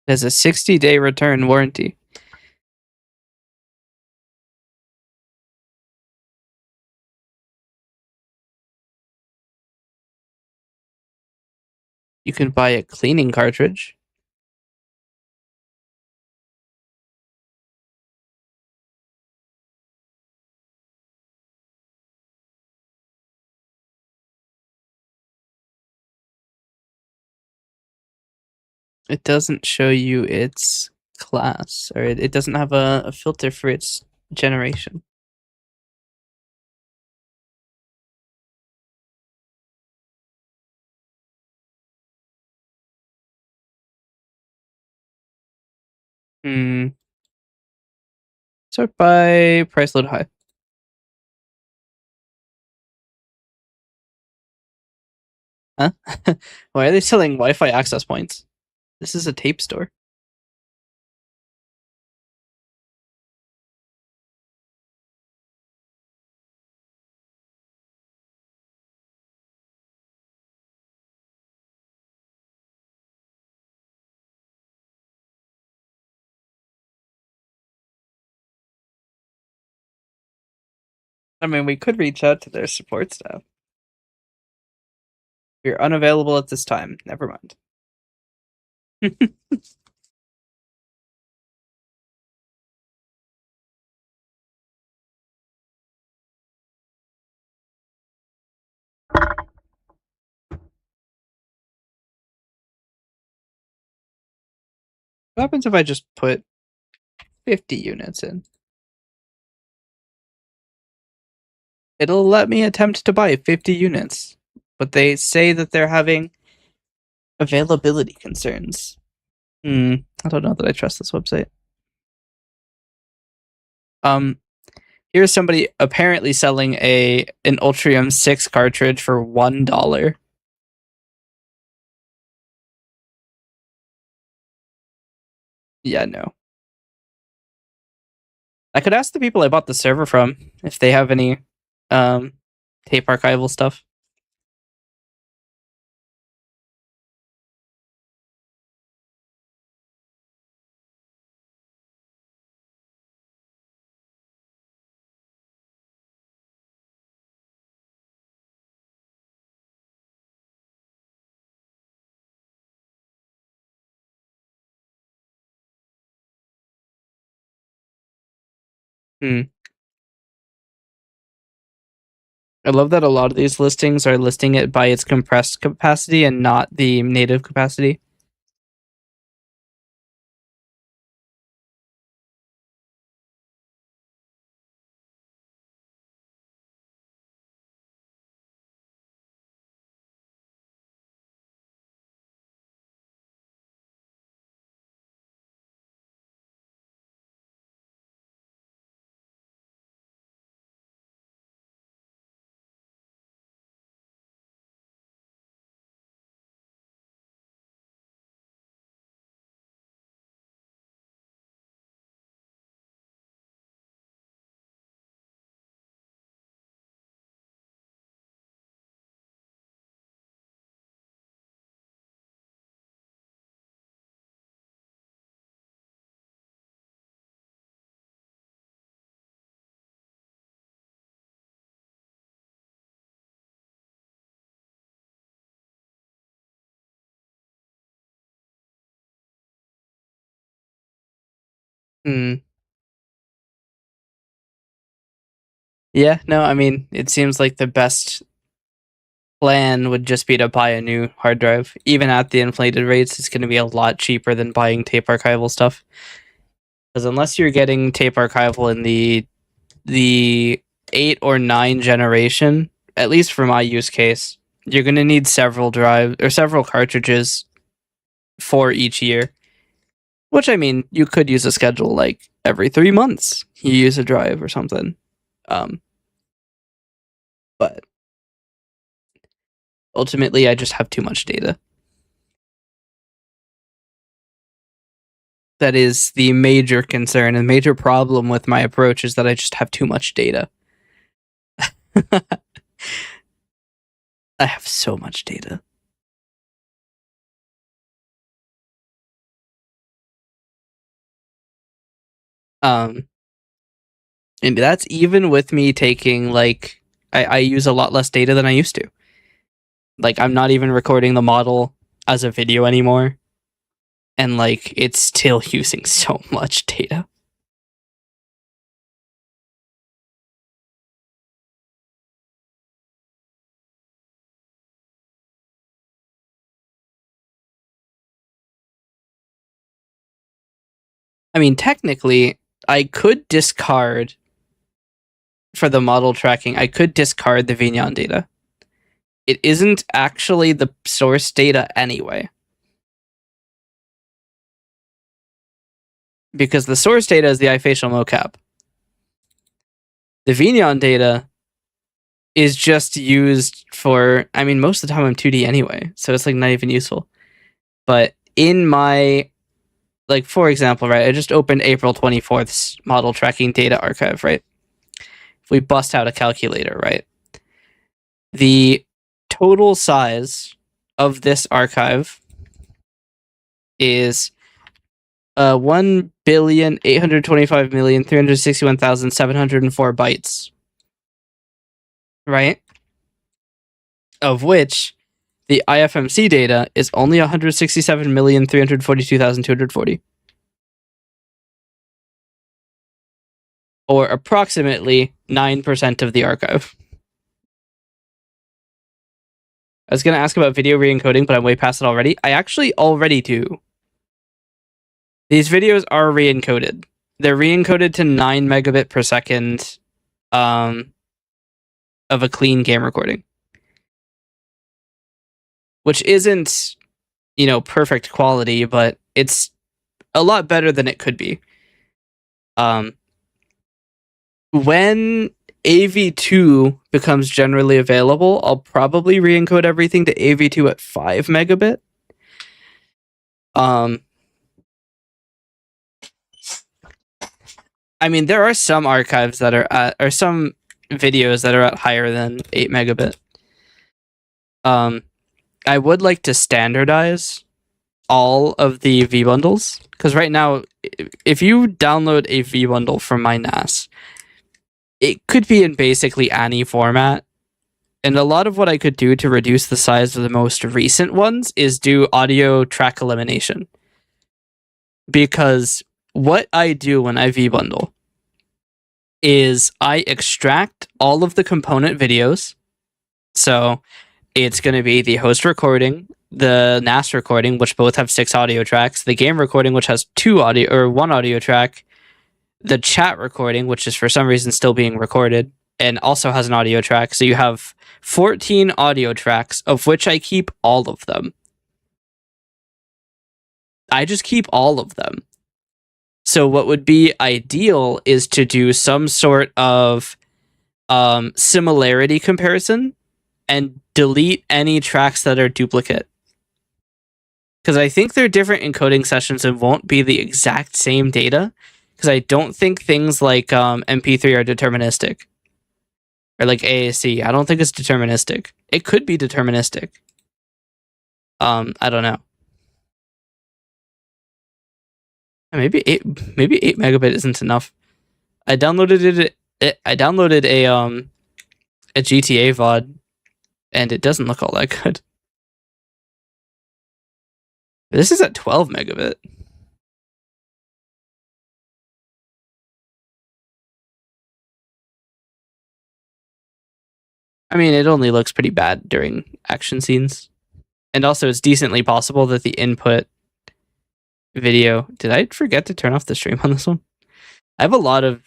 It has a 60-day return warranty. You can buy a cleaning cartridge. It doesn't show you its class, or it doesn't have a filter for its generation. Sort by price load high. Huh? Why are they selling Wi-Fi access points? This is a tape store. I mean, we could reach out to their support staff. You're unavailable at this time. Never mind. What happens if I just put 50 units in? It'll let me attempt to buy 50 units, but they say that they're having availability concerns. I don't know that I trust this website. Here's somebody apparently selling an Ultrium 6 cartridge for $1. Yeah, no. I could ask the people I bought the server from if they have any tape archival stuff. I love that a lot of these listings are listing it by its compressed capacity and not the native capacity. Hmm. Yeah, no, I mean, it seems like the best plan would just be to buy a new hard drive. Even at the inflated rates, it's going to be a lot cheaper than buying tape archival stuff. Because unless you're getting tape archival in the 8 or 9 generation, at least for my use case, you're going to need several drives or several cartridges for each year. Which, I mean, you could use a schedule like every 3 months you use a drive or something. But ultimately, I just have too much data. That is the major concern and major problem with my approach is that I just have too much data. I have so much data. And that's even with me taking like I use a lot less data than I used to. Like I'm not even recording the model as a video anymore. And like it's still using so much data. I mean, technically, I could discard for the model tracking, I could discard the Vignon data. It isn't actually the source data anyway. Because the source data is the iFacial mocap. The Vignon data is just used for, I mean, most of the time I'm 2D anyway, so it's like not even useful. But in my, like, for example, right, I just opened April 24th's model tracking data archive, right? If we bust out a calculator, right? The total size of this archive is 1,825,361,704 bytes, right? Of which the IFMC data is only 167,342,240. Or approximately 9% of the archive. I was going to ask about video re-encoding, but I'm way past it already. I actually already do. These videos are re-encoded. They're re-encoded to 9 megabit per second of a clean game recording. Which isn't, you know, perfect quality, but it's a lot better than it could be. When AV2 becomes generally available, I'll probably re-encode everything to AV2 at 5 megabit. I mean, there are some archives that are at, or some videos that are at higher than 8 megabit. I would like to standardize all of the V bundles, because right now, if you download a V bundle from my NAS, it could be in basically any format. And a lot of what I could do to reduce the size of the most recent ones is do audio track elimination. Because what I do when I V-bundle is I extract all of the component videos. So it's going to be the host recording, the NAS recording, which both have 6 audio tracks, the game recording, which has 1 audio track, the chat recording, which is for some reason still being recorded and also has an audio track. So you have 14 audio tracks, of which I keep all of them. I just keep all of them. So what would be ideal is to do some sort of similarity comparison and delete any tracks that are duplicate. Because I think they're different encoding sessions and won't be the exact same data. Because I don't think things like MP3 are deterministic. Or like AAC. I don't think it's deterministic. It could be deterministic. I don't know. Maybe 8 megabit isn't enough. I downloaded I downloaded a GTA VOD and it doesn't look all that good. This is at 12 megabit. I mean, it only looks pretty bad during action scenes. And also, it's decently possible that the input video... Did I forget to turn off the stream on this one? I have a lot of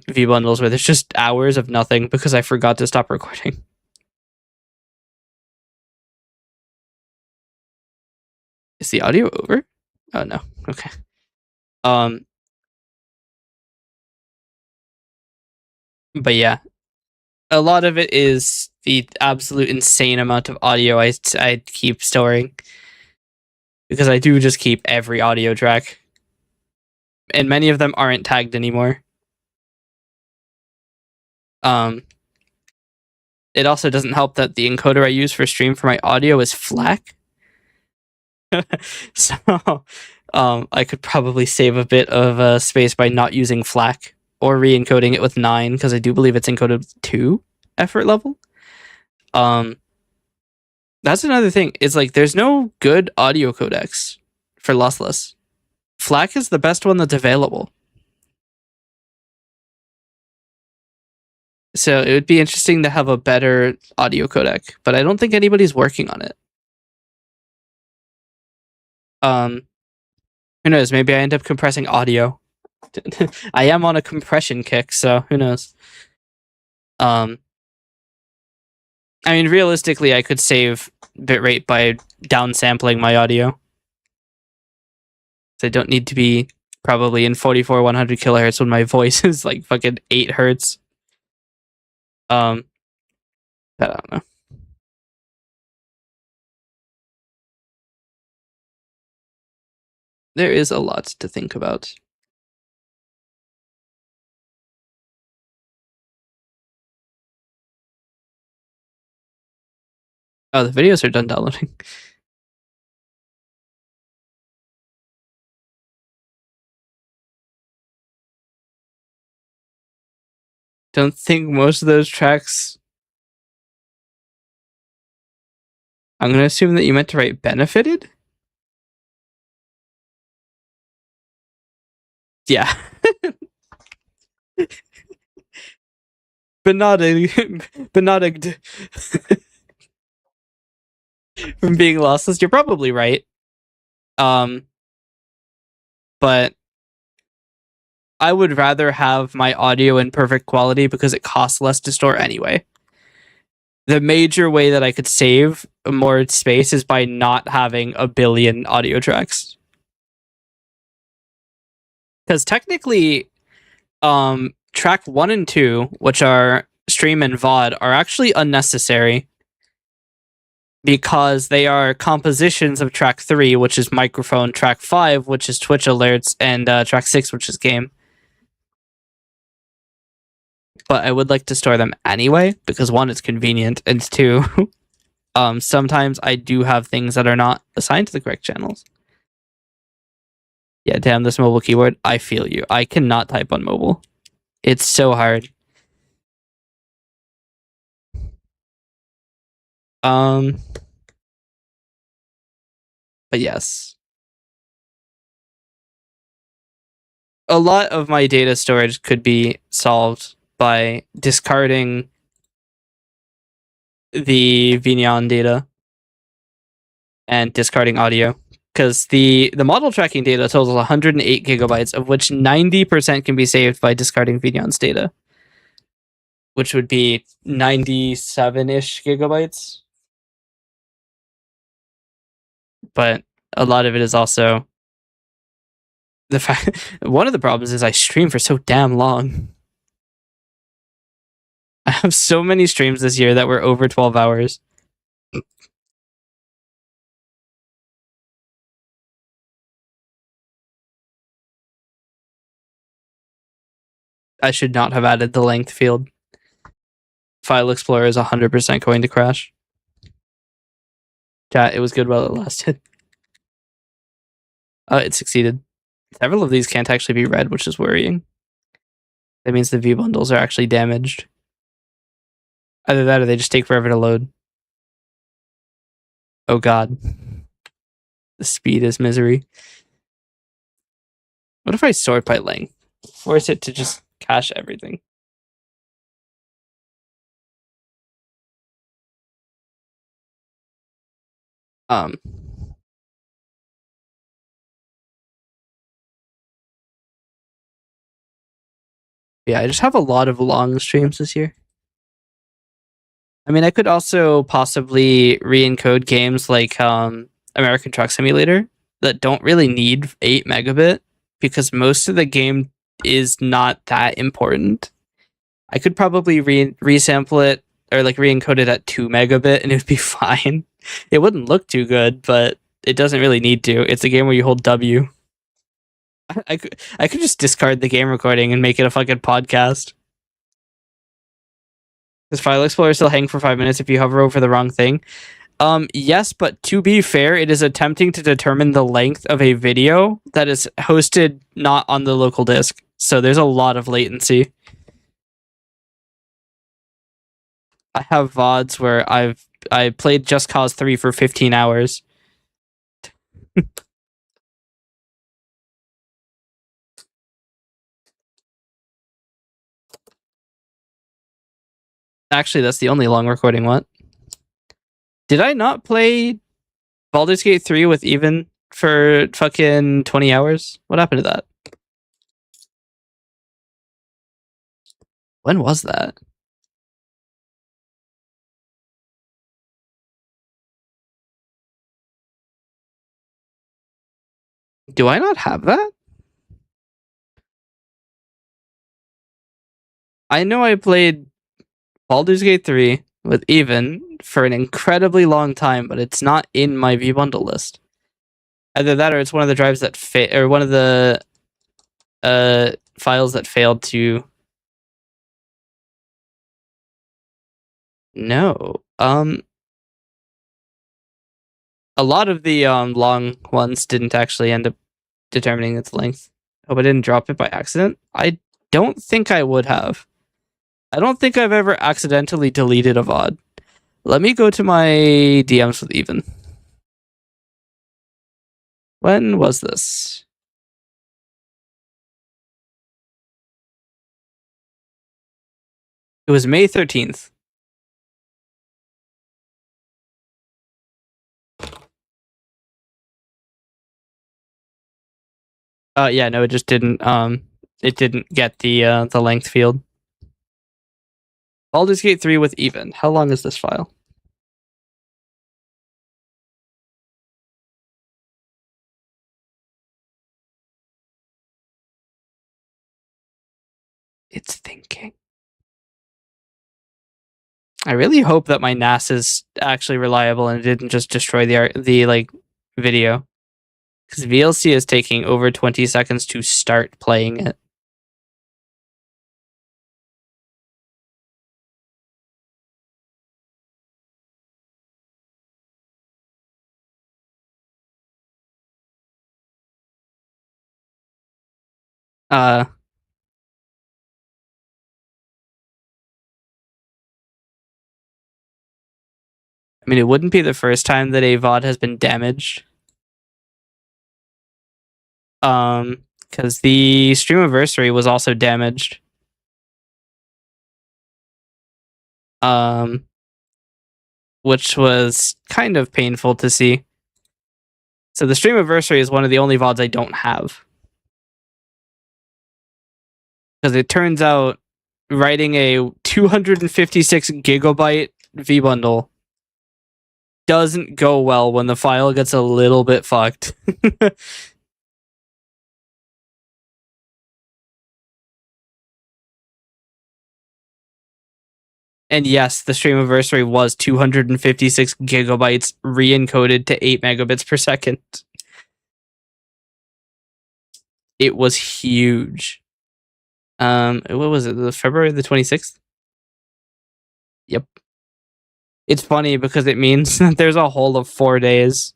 V bundles where there's just hours of nothing because I forgot to stop recording. Is the audio over? Oh, no. Okay. But yeah, a lot of it is the absolute insane amount of audio I keep storing, because I do just keep every audio track, and many of them aren't tagged anymore. It also doesn't help that the encoder I use for stream for my audio is FLAC. So I could probably save a bit of space by not using FLAC or re-encoding it with 9, because I do believe it's encoded with 2 effort level. That's another thing. It's like there's no good audio codecs for lossless. FLAC is the best one that's available. So it would be interesting to have a better audio codec, but I don't think anybody's working on it. Who knows? Maybe I end up compressing audio. I am on a compression kick, so who knows? I mean, realistically, I could save bitrate by downsampling my audio. So I don't need to be probably in 44 100 kilohertz when my voice is like fucking 8 hertz. I don't know. There is a lot to think about. Oh, the videos are done downloading. Don't think most of those tracks... I'm going to assume that you meant to write benefited? Yeah. Benodigged from being lossless. You're probably right. But I would rather have my audio in perfect quality because it costs less to store anyway. The major way that I could save more space is by not having a billion audio tracks. Because technically, track 1 and 2, which are stream and VOD, are actually unnecessary, because they are compositions of track 3, which is microphone, track 5, which is Twitch alerts, and track 6, which is game. But I would like to store them anyway, because 1, it's convenient, and 2, sometimes I do have things that are not assigned to the correct channels. Yeah, damn, this mobile keyboard, I feel you. I cannot type on mobile. It's so hard. But yes. A lot of my data storage could be solved by discarding the Vignon data and discarding audio, because the model tracking data totals 108 gigabytes, of which 90% can be saved by discarding Vignon's data, which would be 97-ish gigabytes. But a lot of it is also the fact... One of the problems is I stream for so damn long. I have so many streams this year that were over 12 hours. I should not have added the length field. File Explorer is 100% going to crash. Chat, it was good while it lasted. It succeeded. Several of these can't actually be read, which is worrying. That means the V bundles are actually damaged. Either that or they just take forever to load. Oh god. The speed is misery. What if I sort by length? Force it to just cache everything. Um, yeah, I just have a lot of long streams this year. I mean, I could also possibly re-encode games like American Truck Simulator that don't really need 8 megabit because most of the game is not that important. I could probably resample it or like re-encode it at 2 megabit and it would be fine. It wouldn't look too good, but it doesn't really need to. It's a game where you hold W. I could just discard the game recording and make it a fucking podcast. Does File Explorer still hang for 5 minutes if you hover over the wrong thing? Yes, but to be fair, it is attempting to determine the length of a video that is hosted not on the local disk. So there's a lot of latency. I have VODs where I played Just Cause 3 for 15 hours. Actually, that's the only long recording one. Did I not play Baldur's Gate 3 with Even for fucking 20 hours? What happened to that? When was that? Do I not have that? I know I played Baldur's Gate 3 with Even for an incredibly long time, but it's not in my vBundle list. Either that or it's one of the drives that or one of the files that failed to. No. A lot of the long ones didn't actually end up determining its length. Hope I didn't drop it by accident. I don't think I would have. I don't think I've ever accidentally deleted a VOD. Let me go to my DMs with Even. When was this? It was May 13th. Yeah, no, it just didn't get the length field. Baldur's Gate 3 with Even. How long is this file? It's thinking. I really hope that my NAS is actually reliable and it didn't just destroy the like video. Because VLC is taking over 20 seconds to start playing it. I mean, it wouldn't be the first time that a VOD has been damaged. Because the Streamiversary was also damaged. Which was kind of painful to see. So the Streamiversary is one of the only VODs I don't have. Because it turns out writing a 256 gigabyte vBundle doesn't go well when the file gets a little bit fucked. And yes, the Streamiversary was 256 gigabytes re-encoded to 8 megabits per second. It was huge. What was it? February the 26th? Yep. It's funny because it means that there's a whole of 4 days.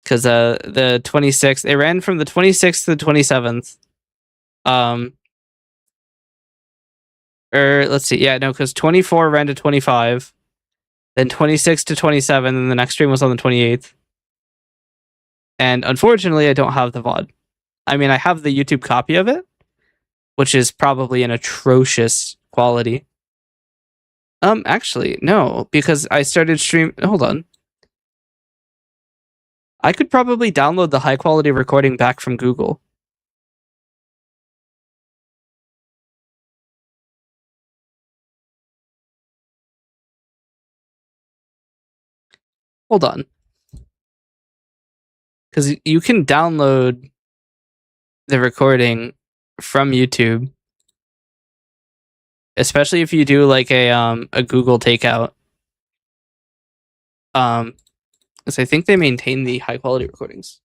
Because the 26th, it ran from the 26th to the 27th. Let's see. Yeah, no, because 24 ran to 25. Then 26 to 27, and the next stream was on the 28th. And unfortunately, I don't have the VOD. I mean, I have the YouTube copy of it, which is probably an atrocious quality. Actually, no, because I started hold on. I could probably download the high quality recording back from Google. Hold on. Because you can download the recording from YouTube, especially if you do like a Google takeout. Because I think they maintain the high quality recordings.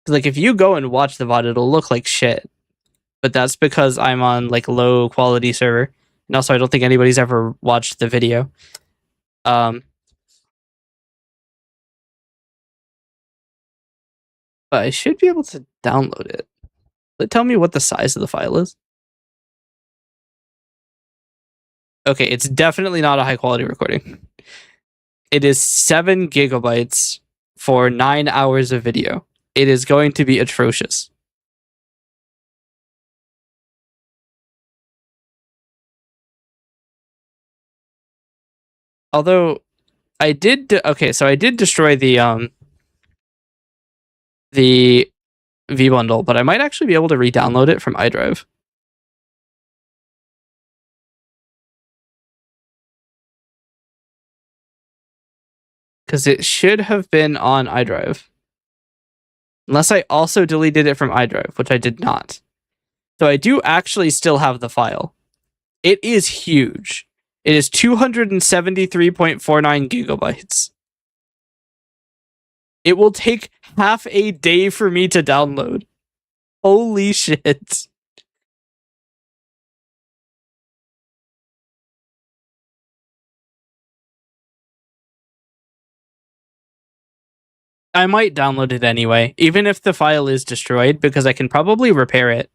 Like if you go and watch the VOD, it'll look like shit. But that's because I'm on like low quality server. And also I don't think anybody's ever watched the video. But I should be able to download it. Tell me what the size of the file is. Okay, it's definitely not a high quality recording. It is 7 gigabytes for 9 hours of video. It is going to be atrocious. Although I did so I did destroy the vBundle, but I might actually be able to re-download it from iDrive. Because it should have been on iDrive. Unless I also deleted it from iDrive, which I did not. So I do actually still have the file. It is huge. It is 273.49 gigabytes. It will take half a day for me to download. Holy shit. I might download it anyway, even if the file is destroyed, because I can probably repair it.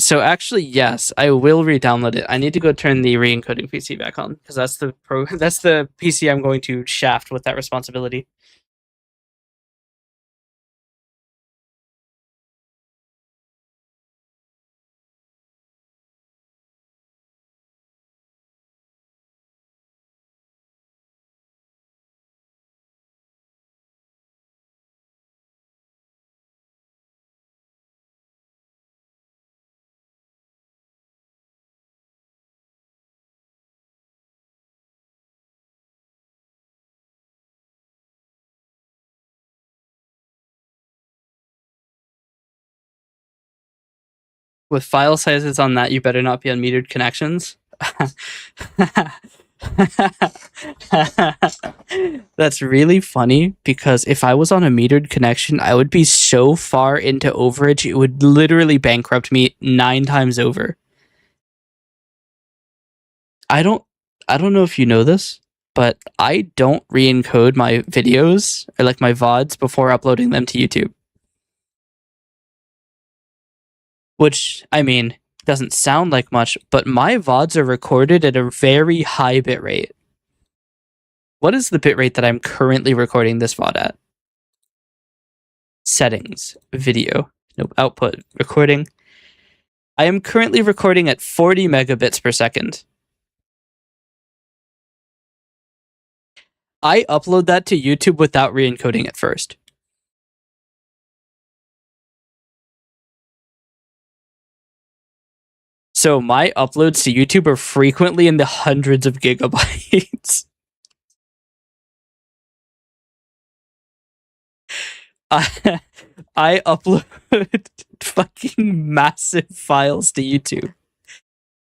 So actually, yes, I will re-download it. I need to go turn the re-encoding PC back on, because that's the PC I'm going to shaft with that responsibility. With file sizes on that, you better not be on metered connections. That's really funny, because if I was on a metered connection, I would be so far into overage, it would literally bankrupt me 9 times over. I don't know if you know this, but I don't re-encode my videos, or like my VODs, before uploading them to YouTube. Which, I mean, doesn't sound like much, but my VODs are recorded at a very high bitrate. What is the bitrate that I'm currently recording this VOD at? Settings, video, nope, output, recording. I am currently recording at 40 megabits per second. I upload that to YouTube without re-encoding it first. So my uploads to YouTube are frequently in the hundreds of gigabytes. I upload fucking massive files to YouTube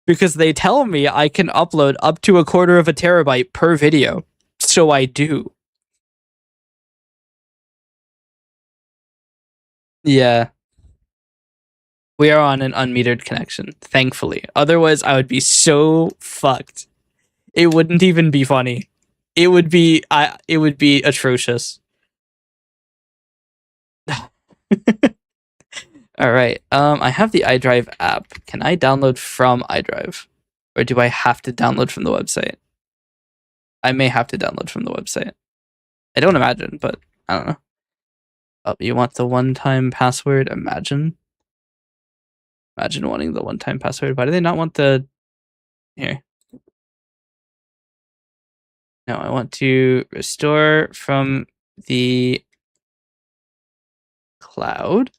because they tell me I can upload up to 1/4 of a terabyte per video. So I do. Yeah. We are on an unmetered connection, thankfully. Otherwise, I would be so fucked. It wouldn't even be funny. It would be atrocious. All right. I have the iDrive app. Can I download from iDrive, or do I have to download from the website? I may have to download from the website. I don't imagine, but I don't know. Oh, you want the one-time password? Imagine wanting the one-time password. Why do they not want the... Here. No, I want to restore from the cloud.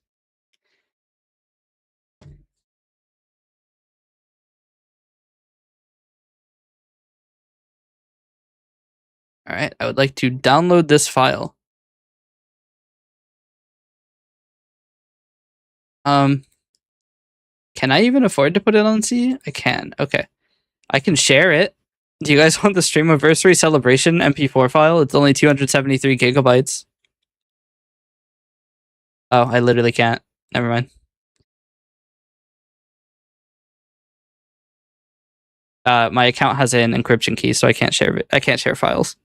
All right, I would like to download this file. Can I even afford to put it on C? I can. Okay. I can share it. Do you guys want the Streamiversary Celebration MP4 file? It's only 273 gigabytes. Oh, I literally can't. Never mind. My account has an encryption key, so I can't share it. I can't share files.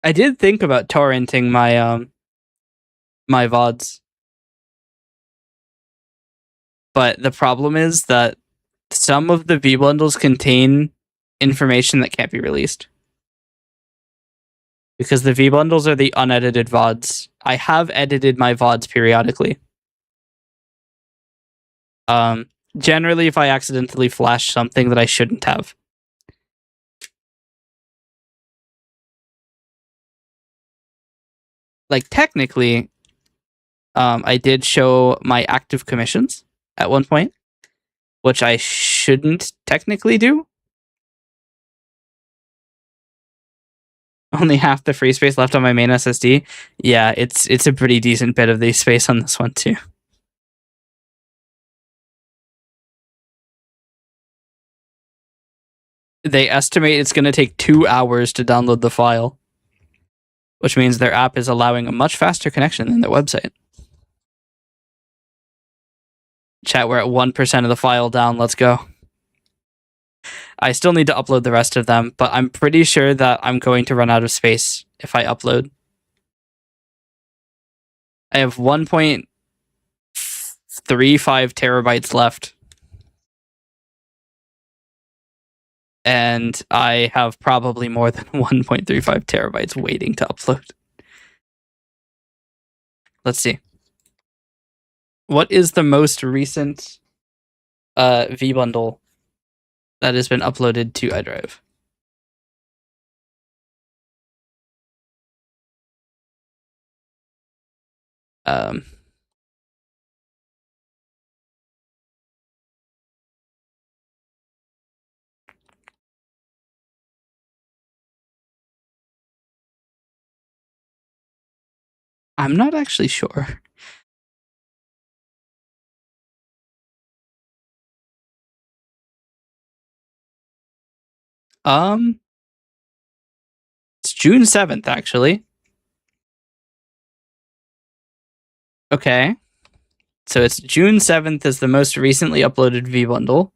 I did think about torrenting my my VODs. But the problem is that some of the V bundles contain information that can't be released. Because the V bundles are the unedited VODs. I have edited my VODs periodically. Generally, if I accidentally flash something that I shouldn't have. Like, technically, I did show my active commissions at one point, which I shouldn't technically do. Only half the free space left on my main SSD. Yeah, it's a pretty decent bit of the space on this one too. They estimate it's going to take 2 hours to download the file, which means their app is allowing a much faster connection than their website. Chat, we're at 1% of the file down. Let's go. I still need to upload the rest of them, but I'm pretty sure that I'm going to run out of space if I upload. I have 1.35 terabytes left. And I have probably more than 1.35 terabytes waiting to upload. Let's see. What is the most recent vBundle that has been uploaded to iDrive? I'm not actually sure. It's June 7th, actually. Okay. So it's June 7th is the most recently uploaded vBundle.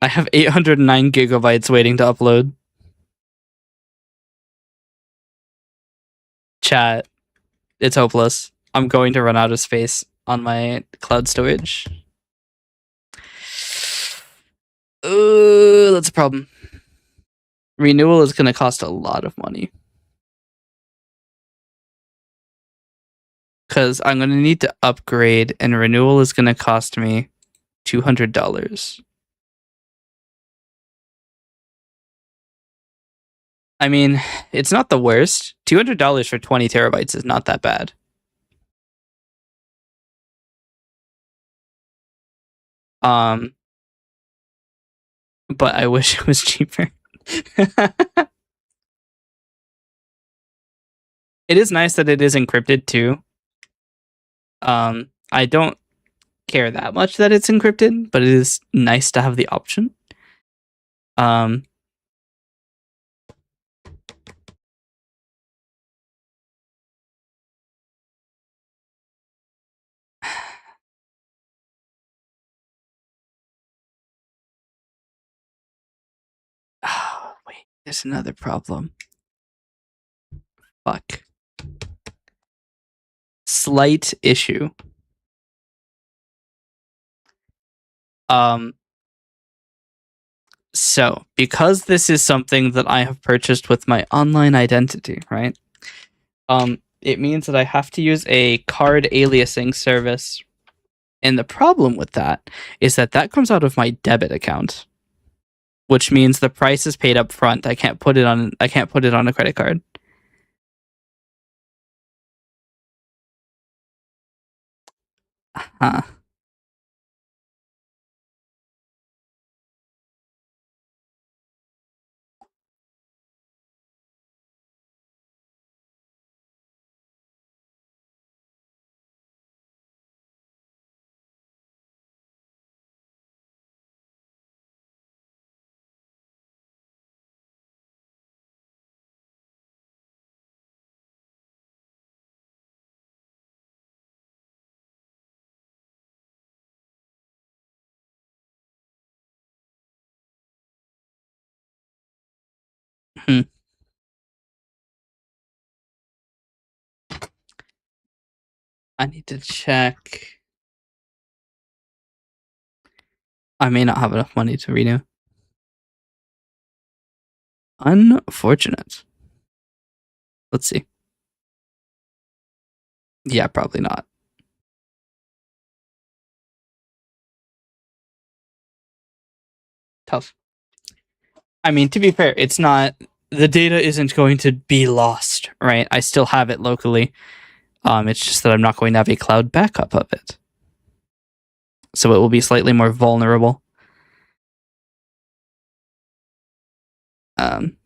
I have 809 gigabytes waiting to upload. Chat, it's hopeless. I'm going to run out of space on my cloud storage. That's a problem. Renewal is going to cost a lot of money. Because I'm going to need to upgrade, and renewal is going to cost me $200. I mean, it's not the worst. $200 for 20 terabytes is not that bad. But I wish it was cheaper. It is nice that it is encrypted too. I don't care that much that it's encrypted, but it is nice to have the option. Oh, wait, there's another problem. Fuck. Slight issue. Um, so because this is something that I have purchased with my online identity, right? It means that I have to use a card aliasing service. And the problem with that is that that comes out of my debit account, which means the price is paid up front. I can't put it on a credit card. Huh. Hmm. I need to check. I may not have enough money to renew. Unfortunate. Let's see. Yeah, probably not. Tough. I mean, to be fair, it's not, the data isn't going to be lost, right? I still have it locally. It's just that I'm not going to have a cloud backup of it. So it will be slightly more vulnerable. Um,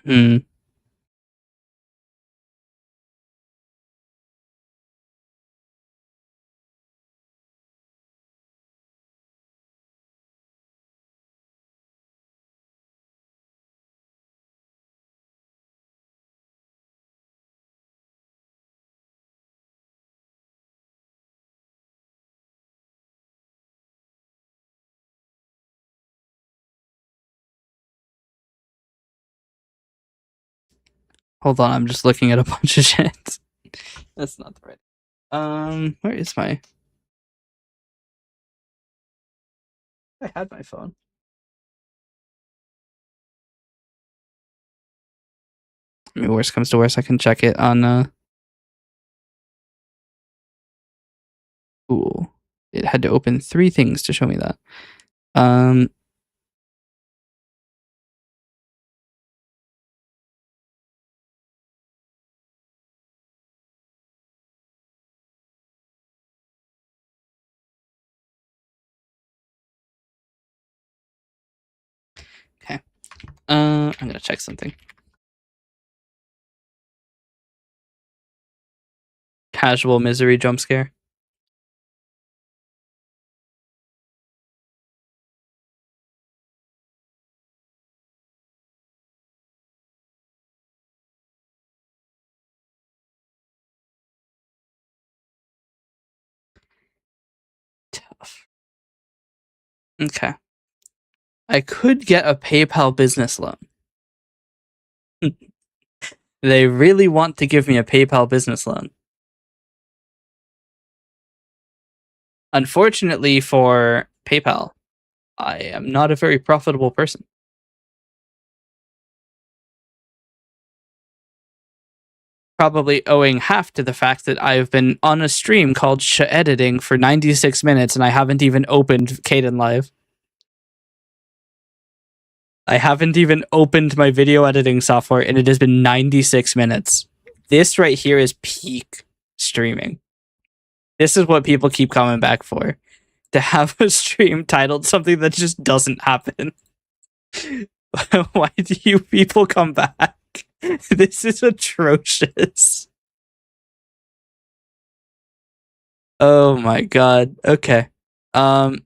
hmm. Hold on, I'm just looking at a bunch of shit. That's not the right. Where is my? I had my phone. I mean, worst comes to worst, I can check it on. Ooh, it had to open 3 things to show me that. Um. Okay. I'm gonna check something. Casual misery jump scare. Tough. Okay. I could get a PayPal business loan. They really want to give me a PayPal business loan. Unfortunately for PayPal, I am not a very profitable person. Probably owing half to the fact that I've been on a stream called Editing for 96 minutes and I haven't even opened Kden Live. I haven't even opened my video editing software and it has been 96 minutes. This right here is peak streaming. This is what people keep coming back for. To have a stream titled something that just doesn't happen. Why do you people come back? This is atrocious. Oh my god. Okay. I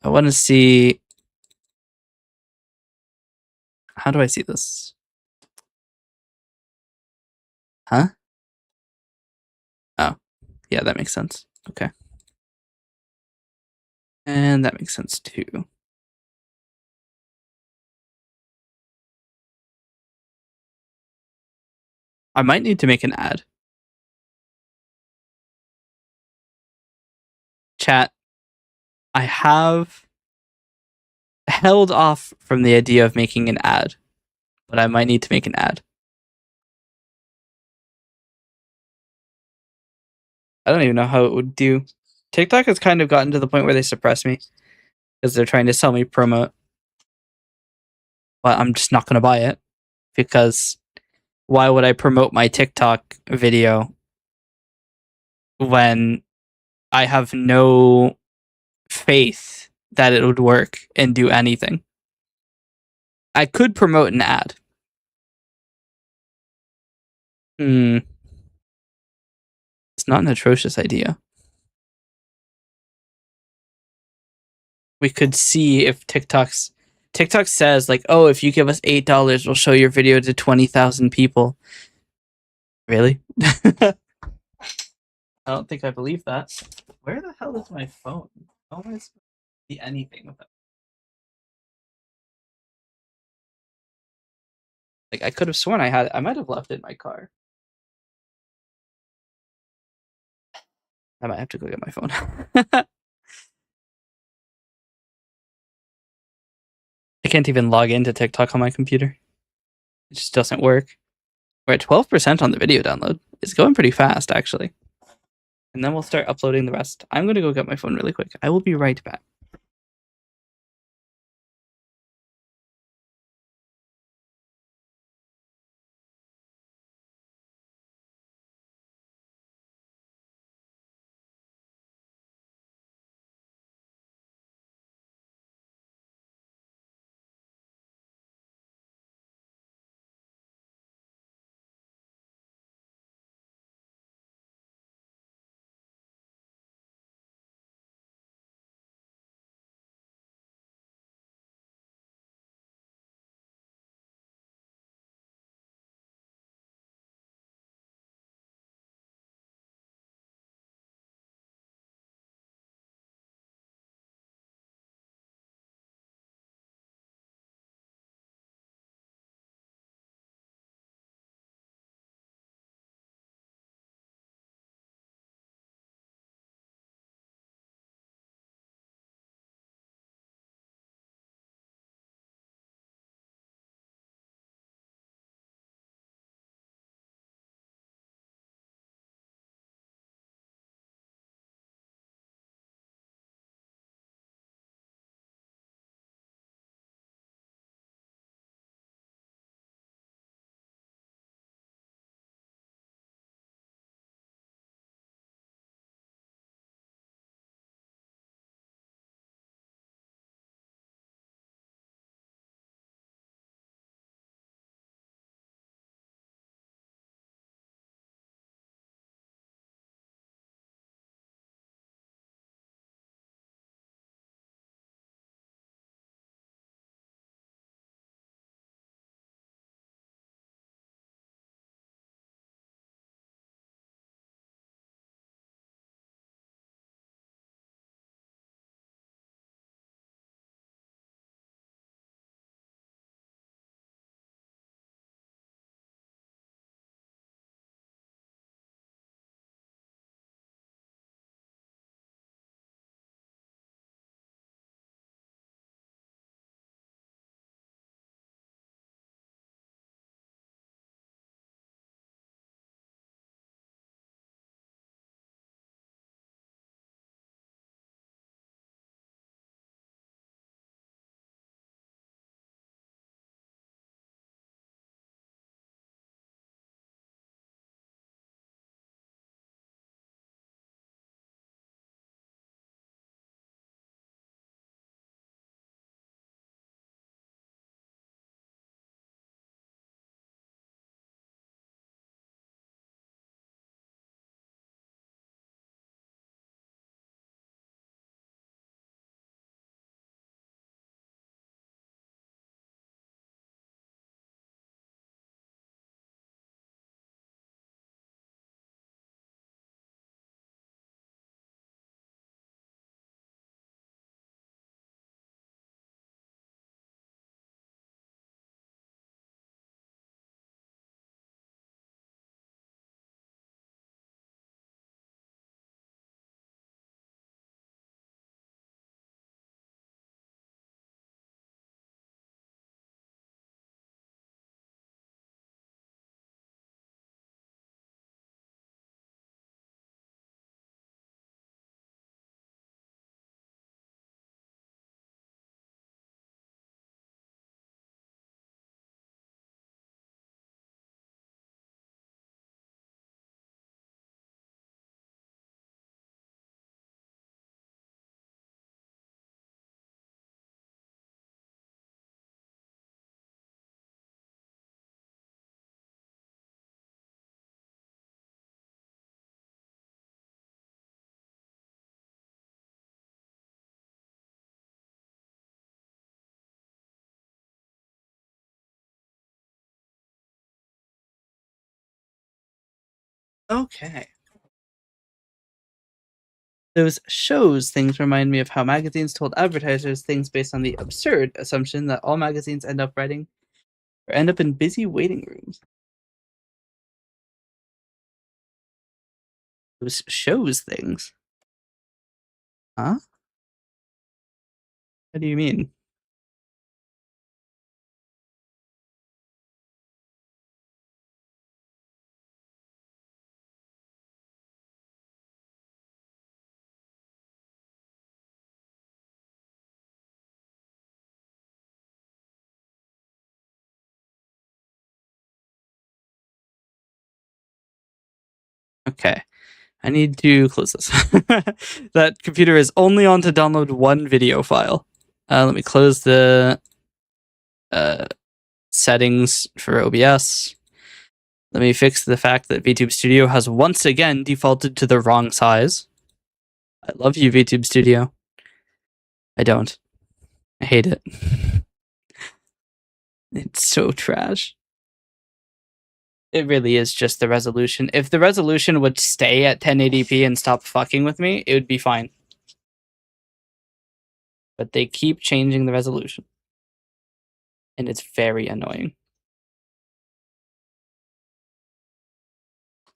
want to see. How do I see this? Huh? Oh, yeah, that makes sense. Okay. And that makes sense too. I might need to make an ad. chat, I have held off from the idea of making an ad, but I might need to make an ad. I don't even know how it would do. TikTok has kind of gotten to the point where they suppress me because they're trying to sell me promo, but I'm just not going to buy it because why would I promote my TikTok video when I have no faith that it would work and do anything? I could promote an ad. It's not an atrocious idea. We could see if TikTok says like, oh, if you give us $8, we'll show your video to 20,000 people. Really? I don't think I believe that. Where the hell is my phone? How am I supposed to see anything with it? Like I could have sworn I might have left it in my car. I might have to go get my phone. I can't even log into TikTok on my computer. It just doesn't work. We're at 12% on the video download. It's going pretty fast, actually. And then we'll start uploading the rest. I'm going to go get my phone really quick. I will be right back. Okay. Those shows things remind me of how magazines told advertisers things based on the absurd assumption that all magazines end up writing or end up in busy waiting rooms. Those shows things. Huh? What do you mean? Okay. I need to close this. That computer is only on to download one video file. Let me close the settings for OBS. Let me fix the fact that VTube Studio has once again defaulted to the wrong size. I love you, VTube Studio. I don't. I hate it. It's so trash. It really is just the resolution. If the resolution would stay at 1080p and stop fucking with me, it would be fine. But they keep changing the resolution. And it's very annoying.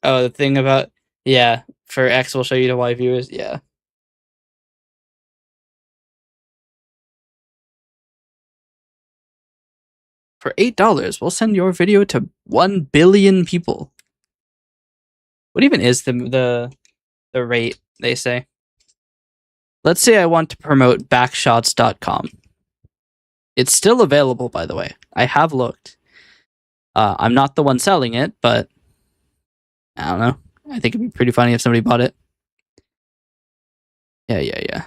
Oh, the thing about... Yeah, for X will show you to Y viewers. Yeah. For $8, we'll send your video to 1 billion people. What even is the rate, they say? Let's say I want to promote backshots.com. It's still available, by the way. I have looked. I'm not the one selling it, but I don't know. I think it'd be pretty funny if somebody bought it. Yeah.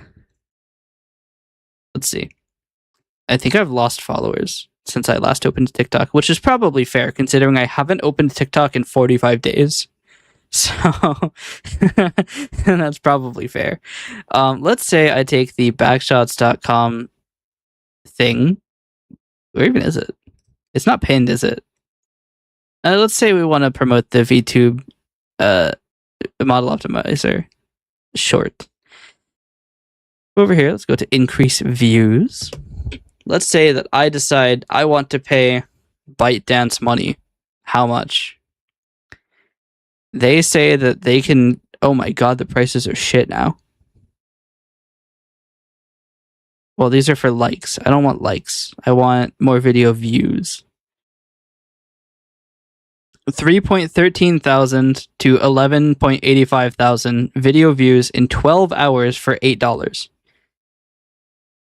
Let's see. I think I've lost followers since I last opened TikTok, which is probably fair considering I haven't opened TikTok in 45 days. So that's probably fair. Let's say I take the backshots.com thing. Where even is it? It's not pinned, is it? Let's say we want to promote the VTube model optimizer short. Over here, let's go to increase views. Let's say that I decide I want to pay ByteDance money. How much? They say that they can... Oh my god, the prices are shit now. Well, these are for likes. I don't want likes. I want more video views. 3.13 thousand to 11.85 thousand video views in 12 hours for $8.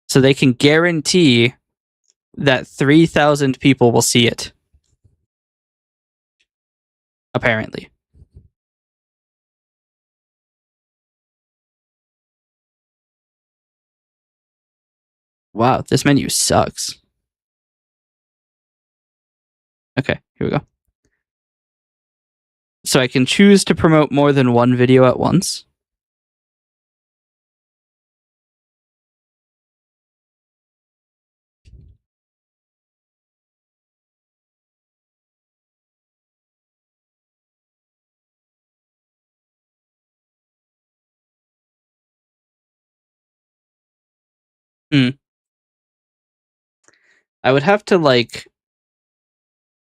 So they can guarantee that 3,000 people will see it. Apparently. Wow, this menu sucks. Okay, here we go. So I can choose to promote more than one video at once. I would have to, like,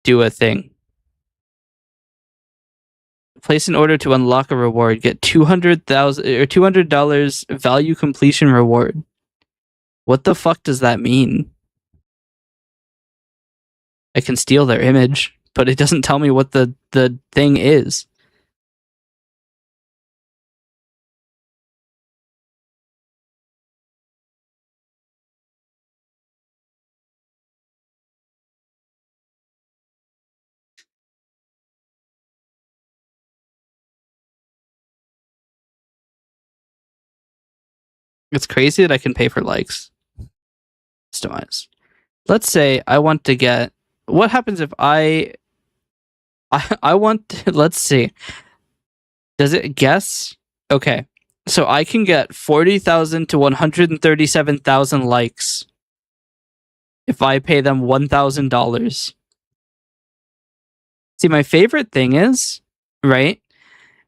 do a thing. Place an order to unlock a reward. Get $200 value completion reward. What the fuck does that mean? I can steal their image, but it doesn't tell me what the thing is. It's crazy that I can pay for likes. Customize. Let's say I want to get... What happens if I want to... Let's see. Does it guess? Okay. So I can get 40,000 to 137,000 likes if I pay them $1,000. See, my favorite thing is, right?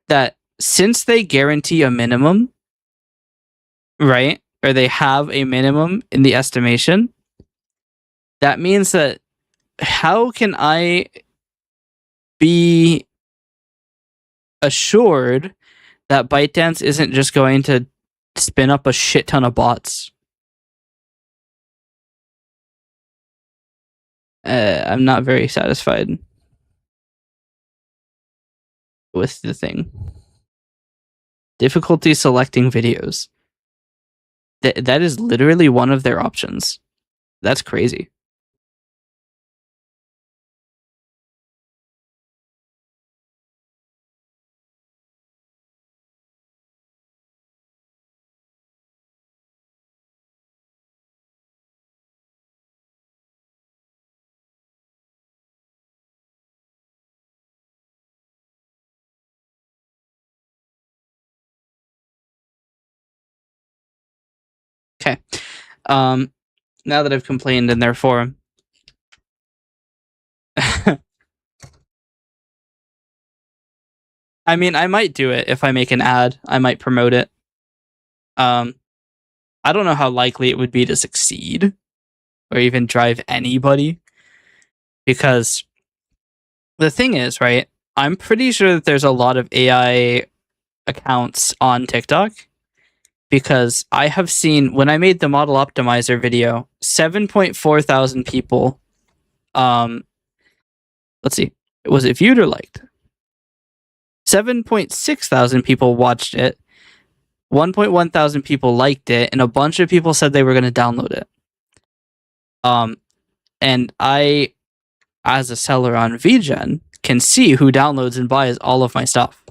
that since they guarantee a minimum, right? Or they have a minimum in the estimation, that means that how can I be assured that ByteDance isn't just going to spin up a shit ton of bots? I'm not very satisfied with the thing. Difficulty selecting videos. That is literally one of their options. That's crazy. Okay. Now that I've complained in their forum, I mean, I might do it if I make an ad. I might promote it. I don't know how likely it would be to succeed or even drive anybody, because the thing is, right? I'm pretty sure that there's a lot of AI accounts on TikTok, because I have seen, when I made the model optimizer video, 7.4 thousand people, let's see, was it viewed or liked? 7.6 thousand people watched it, 1.1 thousand people liked it, and a bunch of people said they were going to download it. And I, as a seller on VGen, can see who downloads and buys all of my stuff.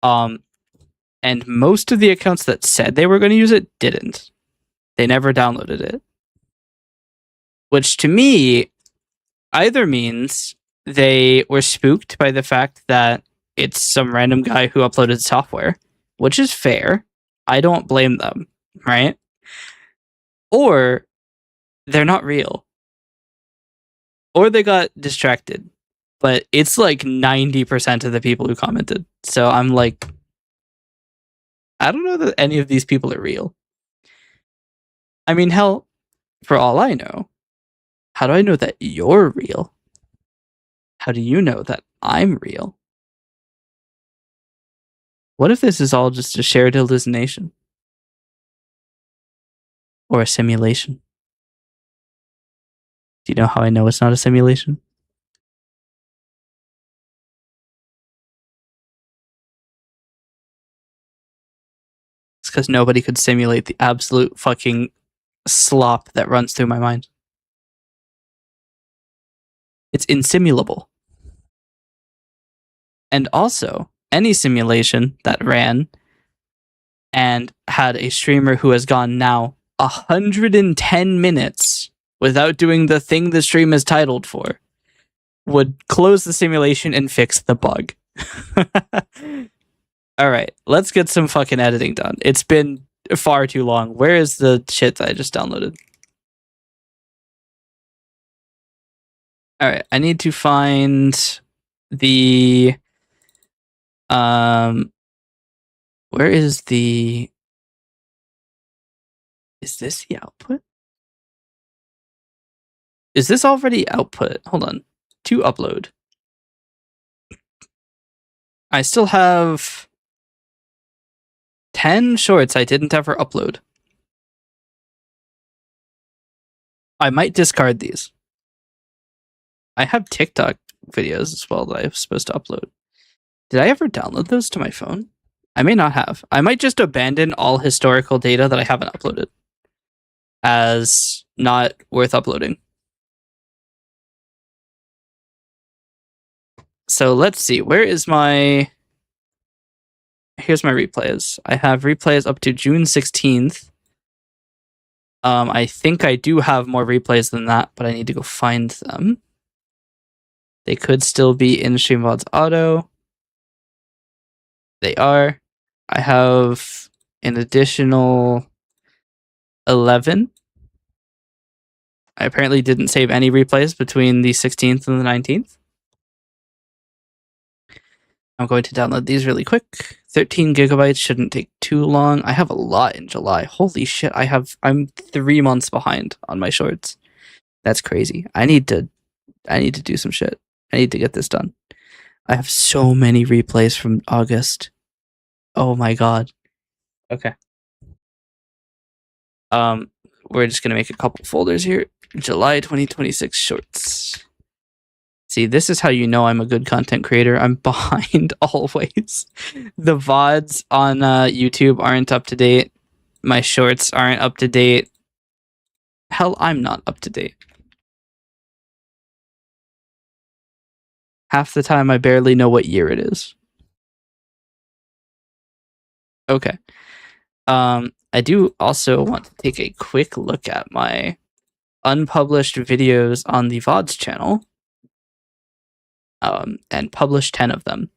And most of the accounts that said they were going to use it didn't. They never downloaded it. Which to me either means they were spooked by the fact that it's some random guy who uploaded software, which is fair. I don't blame them, right? Or they're not real. Or they got distracted. But it's like 90% of the people who commented. So I'm like, I don't know that any of these people are real. I mean, hell, for all I know, how do I know that you're real? How do you know that I'm real? What if this is all just a shared hallucination? Or a simulation? Do you know how I know it's not a simulation? It's because nobody could simulate the absolute fucking slop that runs through my mind. It's insimulable. And also, any simulation that ran and had a streamer who has gone now 110 minutes without doing the thing the stream is titled for would close the simulation and fix the bug. All right, let's get some fucking editing done. It's been far too long. Where is the shit that I just downloaded? All right, I need to find the where is the, is this the output? Is this already output? Hold on. To upload. I still have 10 shorts I didn't ever upload. I might discard these. I have TikTok videos as well that I was supposed to upload. Did I ever download those to my phone? I may not have. I might just abandon all historical data that I haven't uploaded as not worth uploading. So let's see. Where is my... Here's my replays. I have replays up to June 16th. I think I do have more replays than that, but I need to go find them. They could still be in StreamVods Auto. They are. I have an additional 11. I apparently didn't save any replays between the 16th and the 19th. I'm going to download these really quick. 13 gigabytes shouldn't take too long. I have a lot in July. Holy shit, I'm 3 months behind on my shorts. That's crazy. I need to do some shit. I need to get this done. I have so many replays from August. Oh my god. Okay. We're just gonna make a couple folders here. July 2026 shorts. See, this is how you know I'm a good content creator. I'm behind always. The VODs on YouTube aren't up to date. My shorts aren't up to date. Hell, I'm not up to date. Half the time, I barely know what year it is. Okay. I do also want to take a quick look at my unpublished videos on the VODs channel. And publish 10 of them.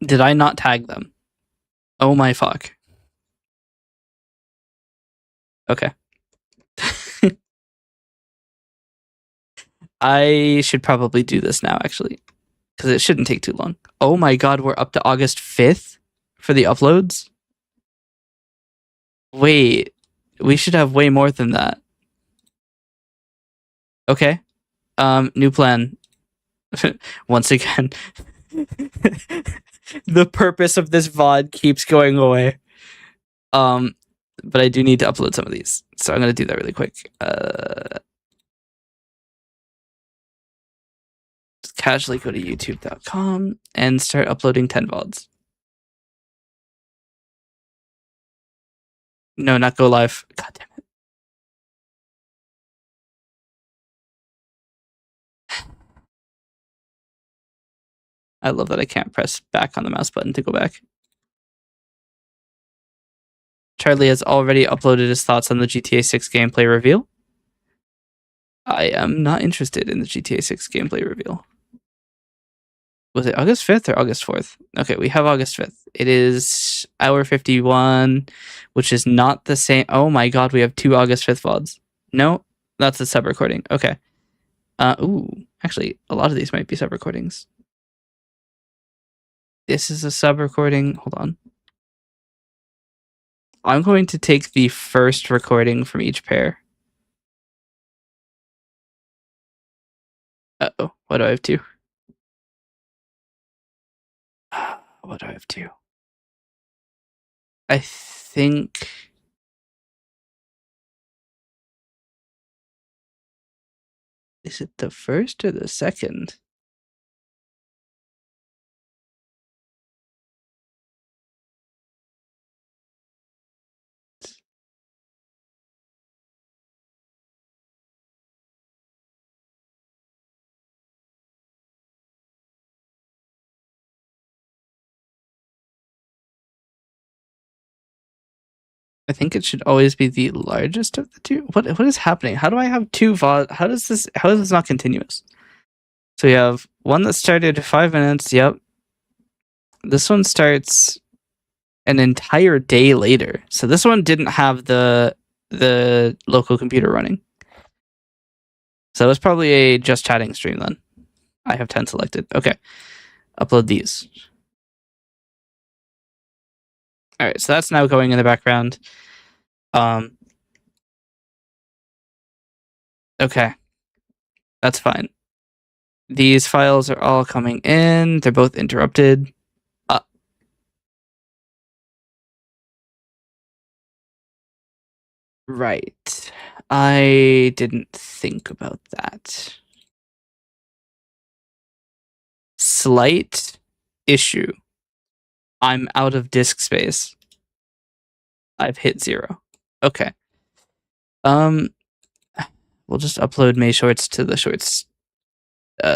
Did I not tag them? Oh my fuck. Okay. I should probably do this now, actually, because it shouldn't take too long. Oh my god, we're up to August 5th for the uploads? Wait, we should have way more than that. Okay. New plan. Once again, the purpose of this VOD keeps going away. But I do need to upload some of these, so I'm gonna do that really quick. Just casually go to youtube.com and start uploading 10 VODs. No, not go live. God damn it. I love that I can't press back on the mouse button to go back. Charlie has already uploaded his thoughts on the GTA 6 gameplay reveal. I am not interested in the GTA 6 gameplay reveal. Was it August 5th or August 4th? Okay, we have August 5th. It is hour 51, which is not the same. Oh my god, we have 2 August 5th VODs. No, that's a sub recording. Okay. Ooh, actually, a lot of these might be sub recordings. This is a sub recording. Hold on. I'm going to take the first recording from each pair. Uh-oh, what do I have to? What do I have to? I think... Is it the first or the second? I think it should always be the largest of the two. What is happening? How do I have 2 VOD? How is this not continuous? So we have one that started 5 minutes. Yep. This one starts an entire day later. So this one didn't have the local computer running. So it was probably a just chatting stream then. I have 10 selected. Okay. Upload these. All right, so that's now going in the background. Okay. That's fine. These files are all coming in. They're both interrupted. Right. I didn't think about that. Slight issue. I'm out of disk space. I've hit 0. Okay. We'll just upload May Shorts to the Shorts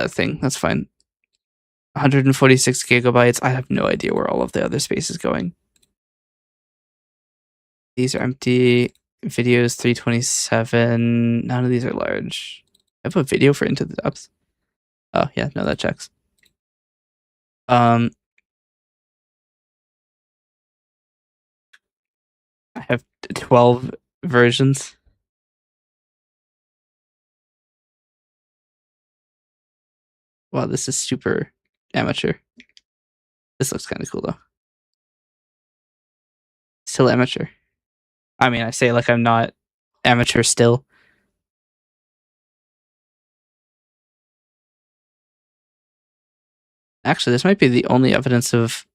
thing. That's fine. 146 gigabytes. I have no idea where all of the other space is going. These are empty. Videos 327. None of these are large. I have a video for Into the Depths. Oh yeah, no, that checks. I have 12 versions. Wow, this is super amateur. This looks kind of cool though. Still amateur. I mean, I say like I'm not amateur still. Actually, this might be the only evidence of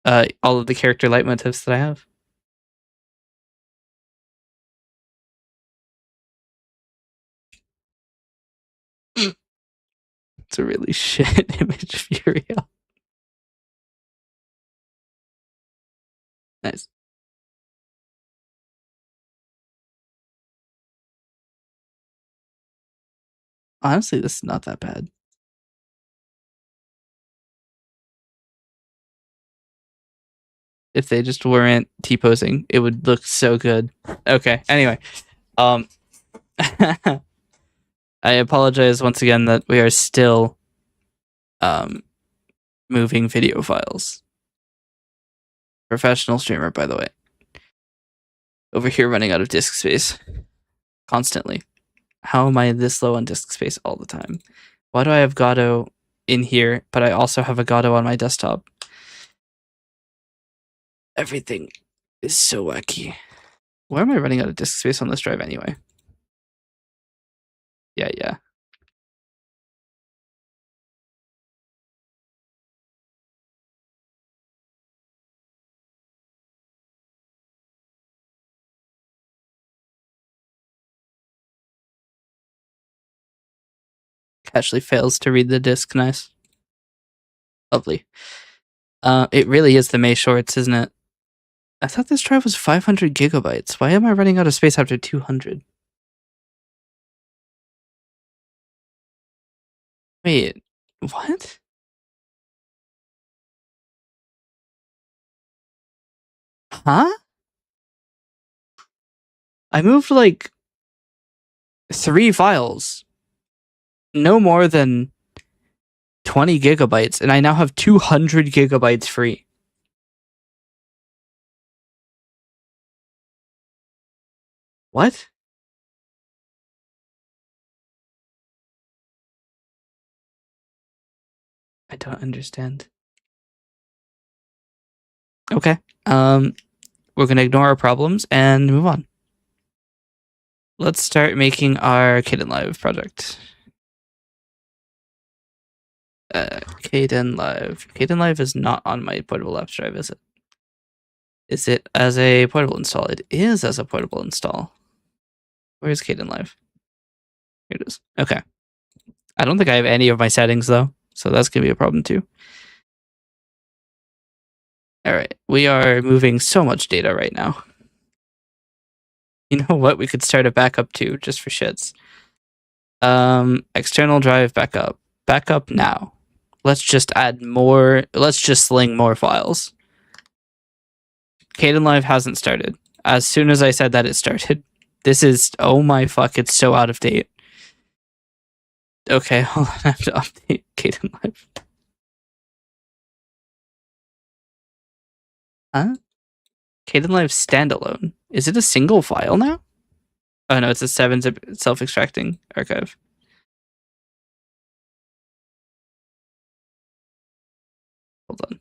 all of the character leitmotifs that I have. It's a really shit image of Uriel. Nice. Honestly, this is not that bad. If they just weren't T-posing, it would look so good. Okay, anyway. I apologize once again that we are still moving video files. Professional streamer, by the way. Over here running out of disk space. Constantly. How am I this low on disk space all the time? Why do I have Godot in here, but I also have a Godot on my desktop? Everything is so wacky. Why am I running out of disk space on this drive anyway? Yeah. Actually fails to read the disk. Nice. Lovely. It really is the May shorts, isn't it? I thought this drive was 500 gigabytes. Why am I running out of space after 200? Wait, what? Huh? I moved like 3 files. No more than 20 gigabytes, and I now have 200 gigabytes free. What? I don't understand. Okay. We're gonna ignore our problems and move on. Let's start making our Kdenlive project. Kdenlive. Kdenlive is not on my portable apps drive, is it? Is it as a portable install? It is as a portable install. Where's Kdenlive? Here it is. Okay. I don't think I have any of my settings though, so that's gonna be a problem too. All right, we are moving so much data right now. You know what? We could start a backup too, just for shits. External drive backup. Backup now. Let's just add more. Let's just sling more files. Kdenlive hasn't started. As soon as I said that, it started. This is, oh my fuck, it's so out of date. Okay, hold on, I have to update Kdenlive. Huh? Kdenlive standalone. Is it a single file now? Oh no, it's a 7-zip self-extracting archive. Hold on.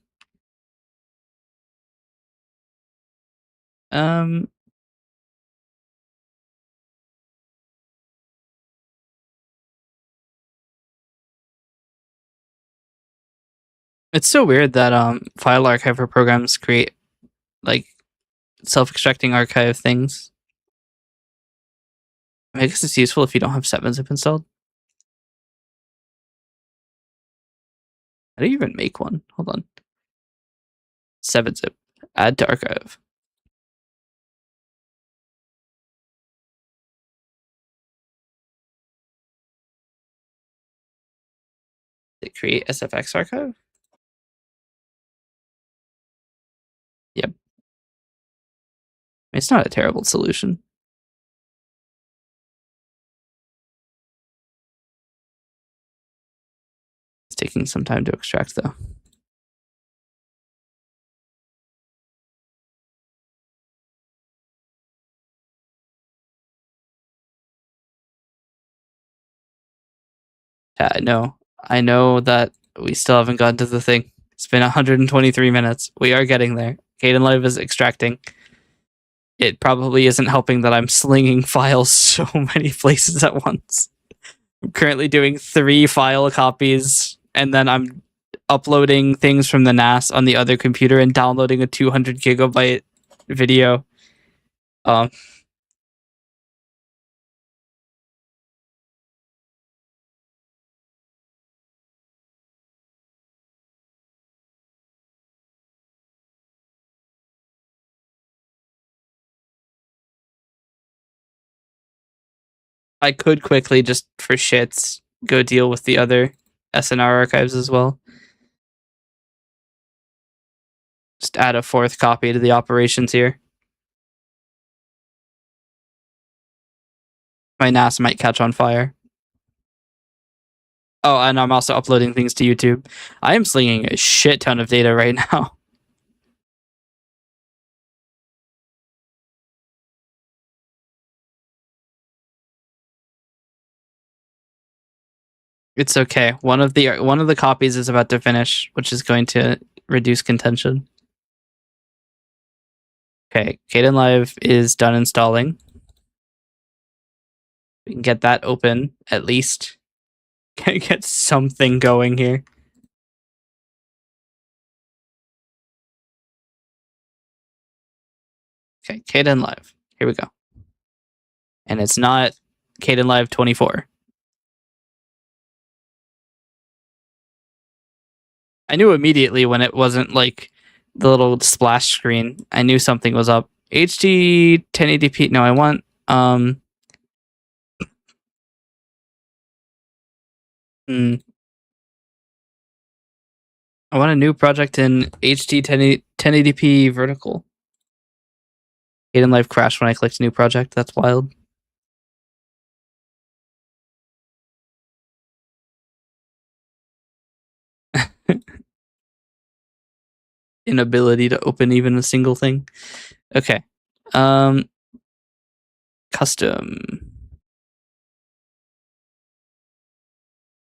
It's so weird that file archiver programs create like self-extracting archive things. I guess it's useful if you don't have 7-zip installed. How do you even make one? Hold on. 7-zip. Add to archive. Did it create SFX archive? Yep. It's not a terrible solution. It's taking some time to extract though. No, I know that we still haven't gotten to the thing. It's been 123 minutes. We are getting there. Kdenlive is extracting. It probably isn't helping that I'm slinging files so many places at once. I'm currently doing 3 file copies, and then I'm uploading things from the NAS on the other computer and downloading a 200 gigabyte video. I could quickly, just for shits, go deal with the other SNR archives as well. Just add a 4th copy to the operations here. My NAS might catch on fire. Oh, and I'm also uploading things to YouTube. I am slinging a shit ton of data right now. It's okay. One of the copies is about to finish, which is going to reduce contention. Okay, Kdenlive is done installing. We can get that open at least. Can get something going here. Okay, Kdenlive. Here we go. And it's not Kdenlive 24. I knew immediately when it wasn't like the little splash screen. I knew something was up. HD 1080p. No, I want I want a new project in HD 1080p vertical. Kdenlive crashed when I clicked new project. That's wild. Inability to open even a single thing. Okay. Custom.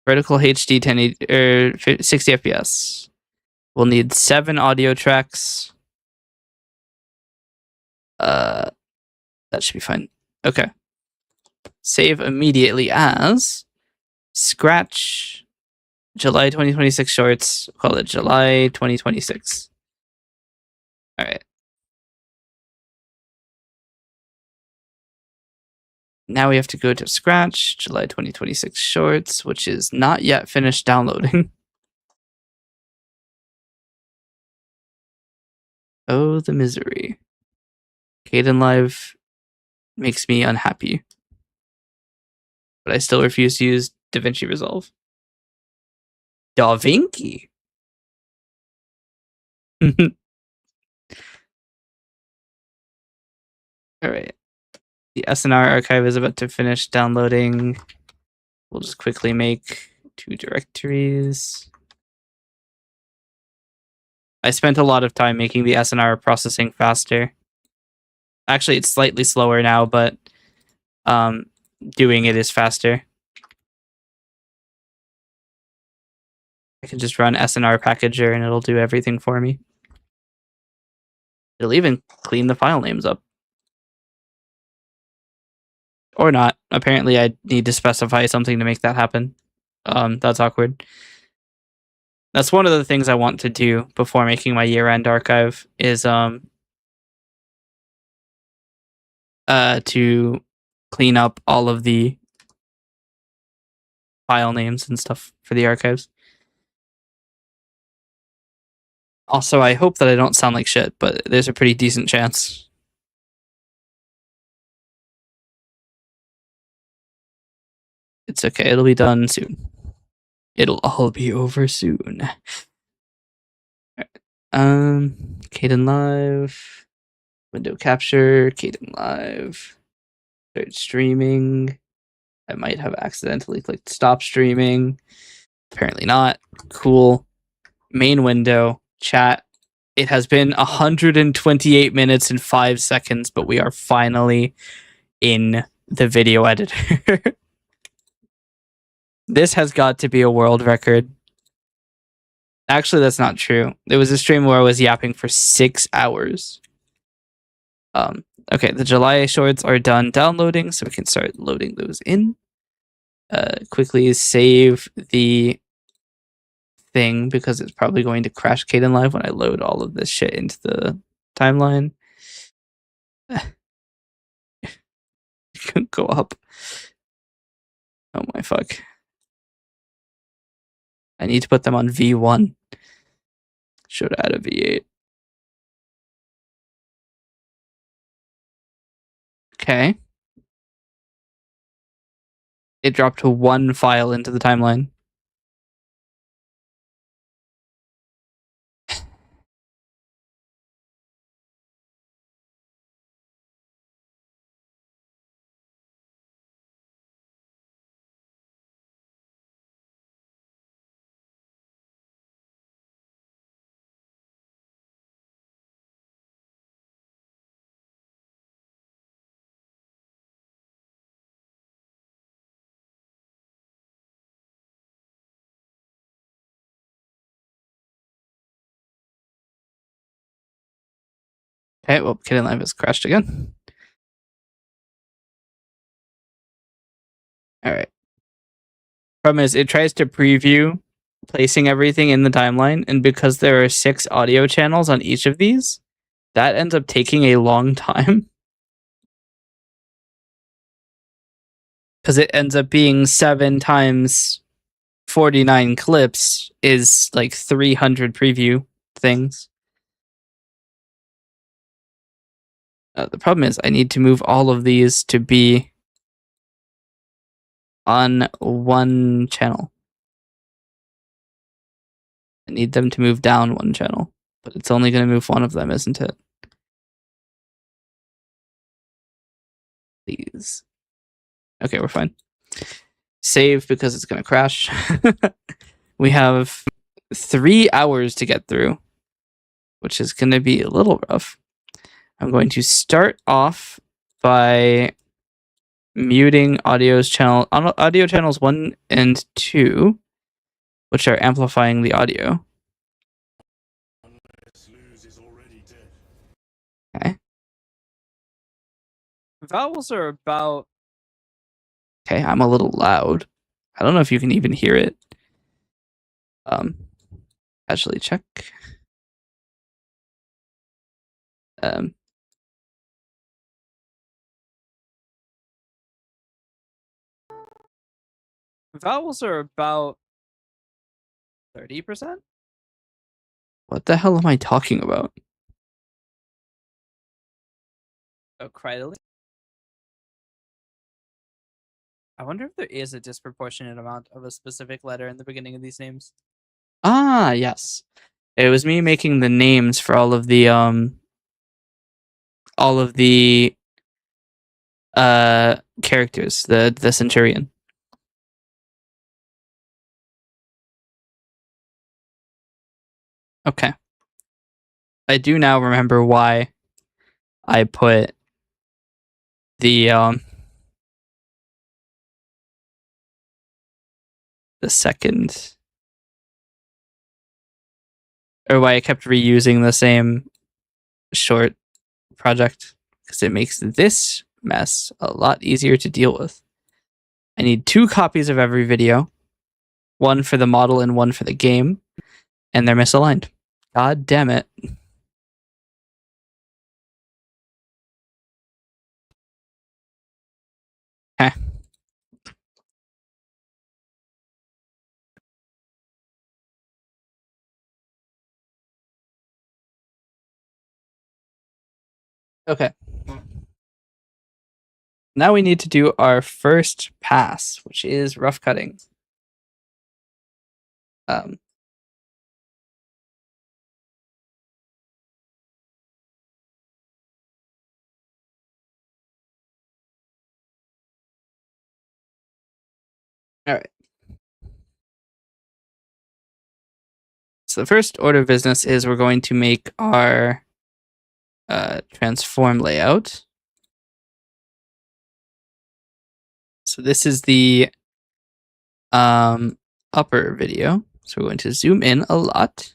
Vertical HD 1080 60 FPS. We'll need 7 audio tracks. That should be fine. Okay. Save immediately as Scratch July 2026 shorts. Call it July 2026. All right. Now we have to go to Scratch July 2026 shorts, which is not yet finished downloading. Oh, the misery. Kdenlive makes me unhappy. But I still refuse to use DaVinci Resolve. DaVinci? Alright. The SNR archive is about to finish downloading. We'll just quickly make 2 directories. I spent a lot of time making the SNR processing faster. Actually, it's slightly slower now, but doing it is faster. I can just run SNR packager and it'll do everything for me. It'll even clean the file names up. Or not. Apparently I need to specify something to make that happen. That's awkward. That's one of the things I want to do before making my year-end archive is to clean up all of the file names and stuff for the archives. Also, I hope that I don't sound like shit, but there's a pretty decent chance. It's okay, it'll be done soon. It'll all be over soon. Kdenlive, window capture, Kdenlive, start streaming. I might have accidentally clicked stop streaming. Apparently not. Cool. Main window, chat. It has been 128 minutes and 5 seconds, but we are finally in the video editor. This has got to be a world record. Actually, that's not true. There was a stream where I was yapping for 6 hours. Okay, the July shorts are done downloading, so we can start loading those in. Quickly save the thing because it's probably going to crash Kdenlive when I load all of this shit into the timeline. Go up. Oh my fuck. I need to put them on V1. Should add a V8. Okay. It dropped one file into the timeline. Okay, well, Kdenlive has crashed again. All right. Problem is, it tries to preview placing everything in the timeline, and because there are 6 audio channels on each of these, that ends up taking a long time. Because it ends up being 7 times 49 clips is like 300 preview things. The problem is I need to move all of these to be on one channel. I need them to move down one channel, but it's only going to move one of them, isn't it? Please. Okay, we're fine. Save because it's going to crash. We have 3 hours to get through, which is going to be a little rough. I'm going to start off by muting audio channels 1 and 2, which are amplifying the audio. Okay. Vowels are about... Okay, I'm a little loud. I don't know if you can even hear it. Actually check. Vowels are about 30%? What the hell am I talking about? Oh, credit. I wonder if there is a disproportionate amount of a specific letter in the beginning of these names. Ah, yes. It was me making the names for all of the characters, the centurion. Okay. I do now remember why I put the second, or why I kept reusing the same short project, because it makes this mess a lot easier to deal with. I need 2 copies of every video, 1 for the model and 1 for the game, and they're misaligned. God damn it. Okay. Okay. Now we need to do our first pass, which is rough cutting. All right. So the first order of business is we're going to make our transform layout. So this is the upper video. So we're going to zoom in a lot.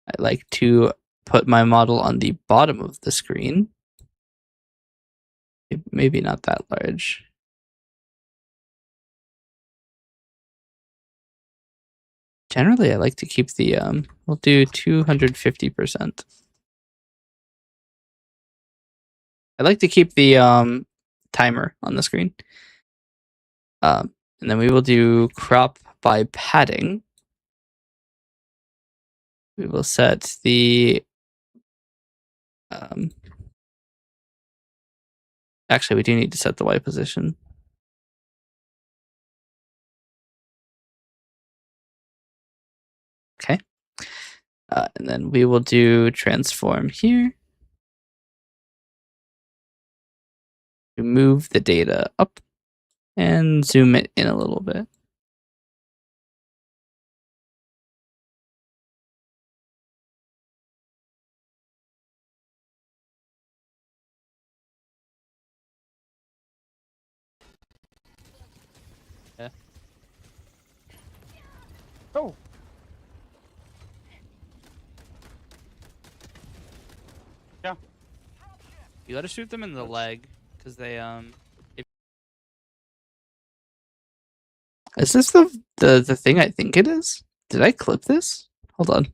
I like to put my model on the bottom of the screen. Maybe not that large. Generally, I like to keep the, we'll do 250%. I like to keep the timer on the screen. And then we will do crop by padding. We will set the, actually, we do need to set the Y position. Okay. And then we will do transform here. Move the data up and zoom it in a little bit. Yeah. Oh. Yeah. You gotta shoot them in the leg, because they Is this the thing I think it is? Did I clip this? Hold on.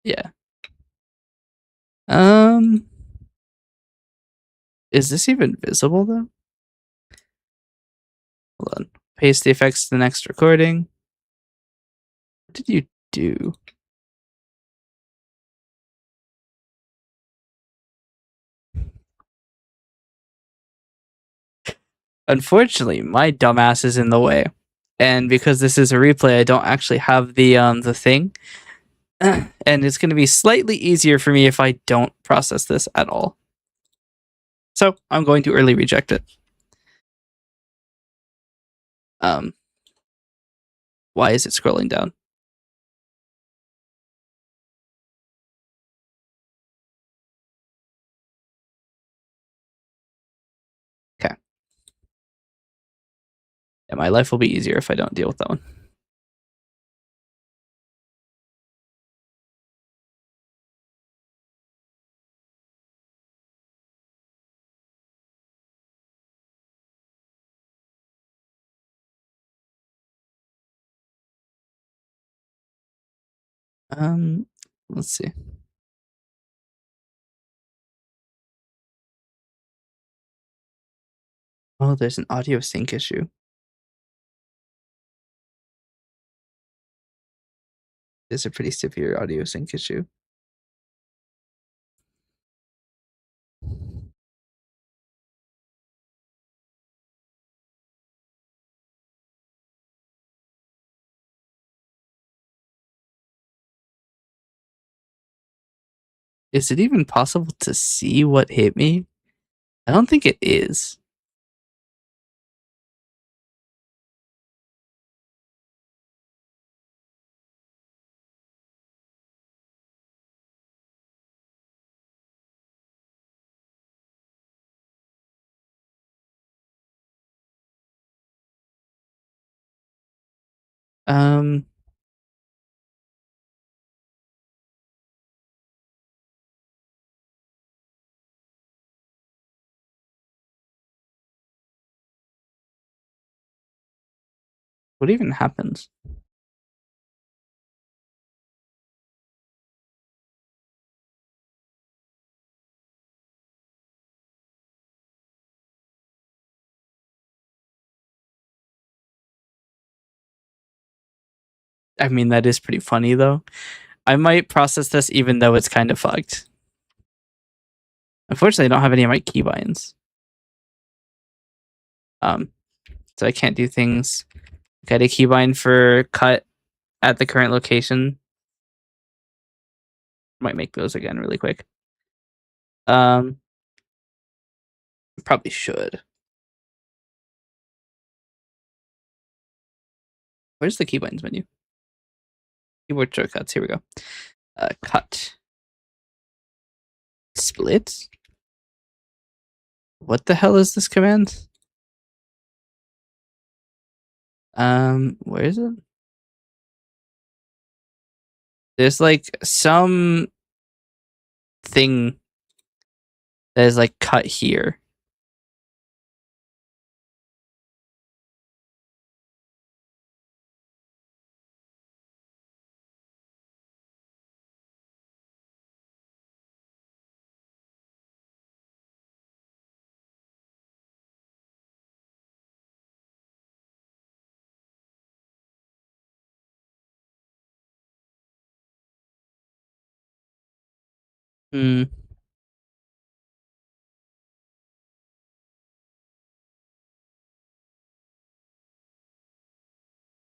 Yeah. Is this even visible though? Hold on. Paste the effects to the next recording. What did you do? Unfortunately, my dumbass is in the way. And because this is a replay, I don't actually have the thing. And it's gonna be slightly easier for me if I don't process this at all. So I'm going to early reject it. Why is it scrolling down? Okay. Yeah, my life will be easier if I don't deal with that one. Let's see. Oh, there's an audio sync issue. There's a pretty severe audio sync issue. Is it even possible to see what hit me? I don't think it is. Um, what even happens? I mean, that is pretty funny though. I might process this even though it's kind of fucked. Unfortunately, I don't have any of my keybinds. So I can't do things. Get a keybind for cut at the current location. Might make those again really quick. Probably should. Where's the keybinds menu? Keyboard shortcuts. Here we go. Cut. Split. What the hell is this command? Where is it? There's like some thing that is like cut here. Hmm.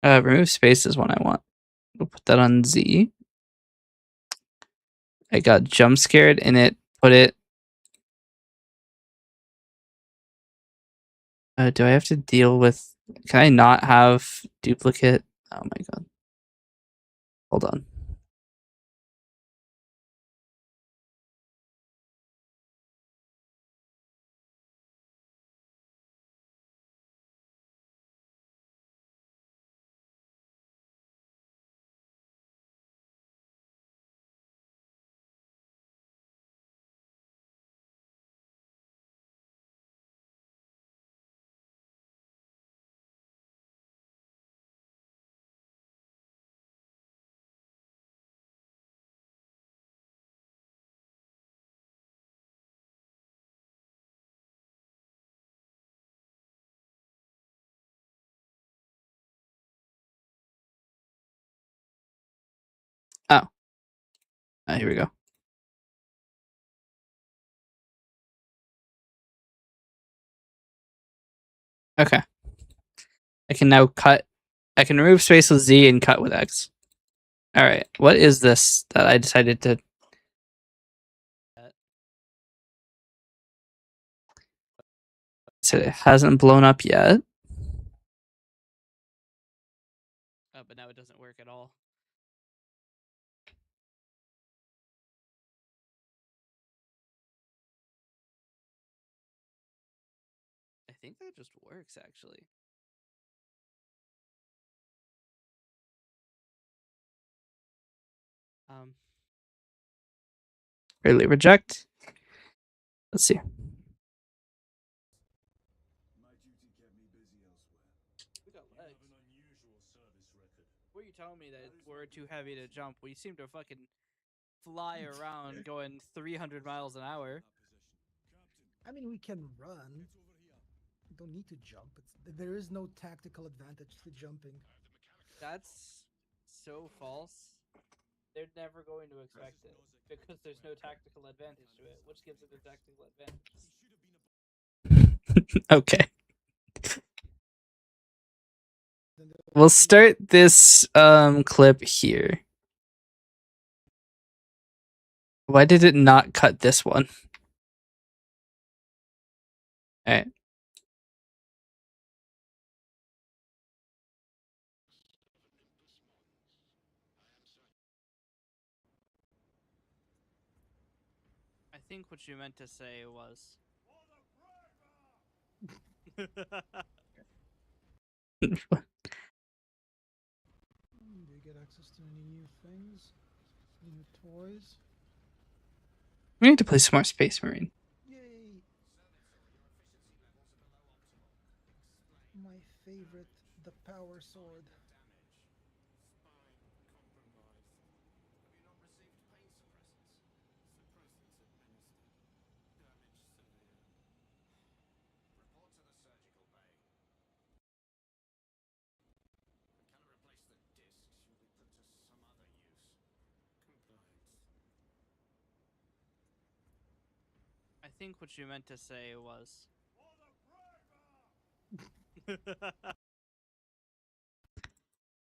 Remove space is one I want. We'll put that on Z. I got jump scared and it put it. Do I have to deal with? Can I not have duplicate? Oh my god. Hold on. Oh. Here we go. Okay. I can now cut. I can remove space with Z and cut with X. All right. What is this that I decided to? So it hasn't blown up yet. Oh, but now it doesn't work at all. I think that just works actually. Really reject. Let's see. Were you telling me that we're too heavy to jump? We seem to fucking fly around going 300 miles an hour. I mean, we can run. We don't need to jump. There is no tactical advantage to jumping. That's so false. They're never going to expect it because there's no tactical advantage to it, which gives it a tactical advantage. Okay. We'll start this clip here. Why did it not cut this one? All right. I think what you meant to say was. Do you get access to any new things? New toys? We need to play some more Space Marine. Yay! My favorite, the power sword. think what you meant to say was.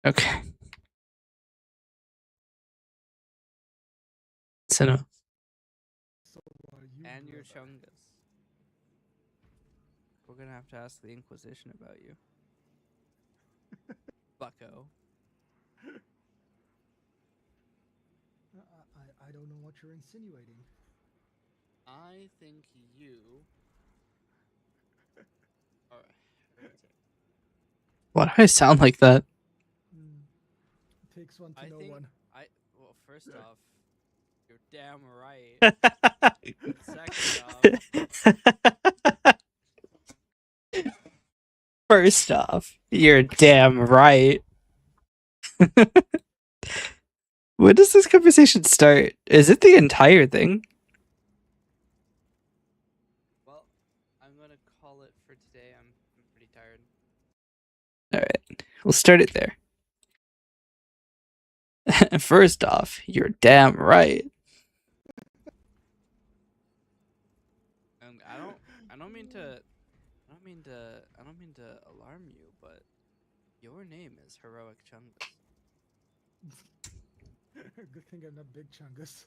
Okay. Cinema. So you And your brother. chungus. We're gonna have to ask the Inquisition about you. Bucko. I don't know what you're insinuating. I think you are a heretic. Why do I sound like that? Takes one to I know think one. well, first off, you're damn right. Second off, first off, you're damn right. When does this conversation start? Is it the entire thing? Well, I'm gonna call it for today. I'm pretty tired. Alright, we'll start it there. First off, you're damn right. I don't mean to alarm you, but your name is Heroic Chungus. Good thing I'm not big chungus.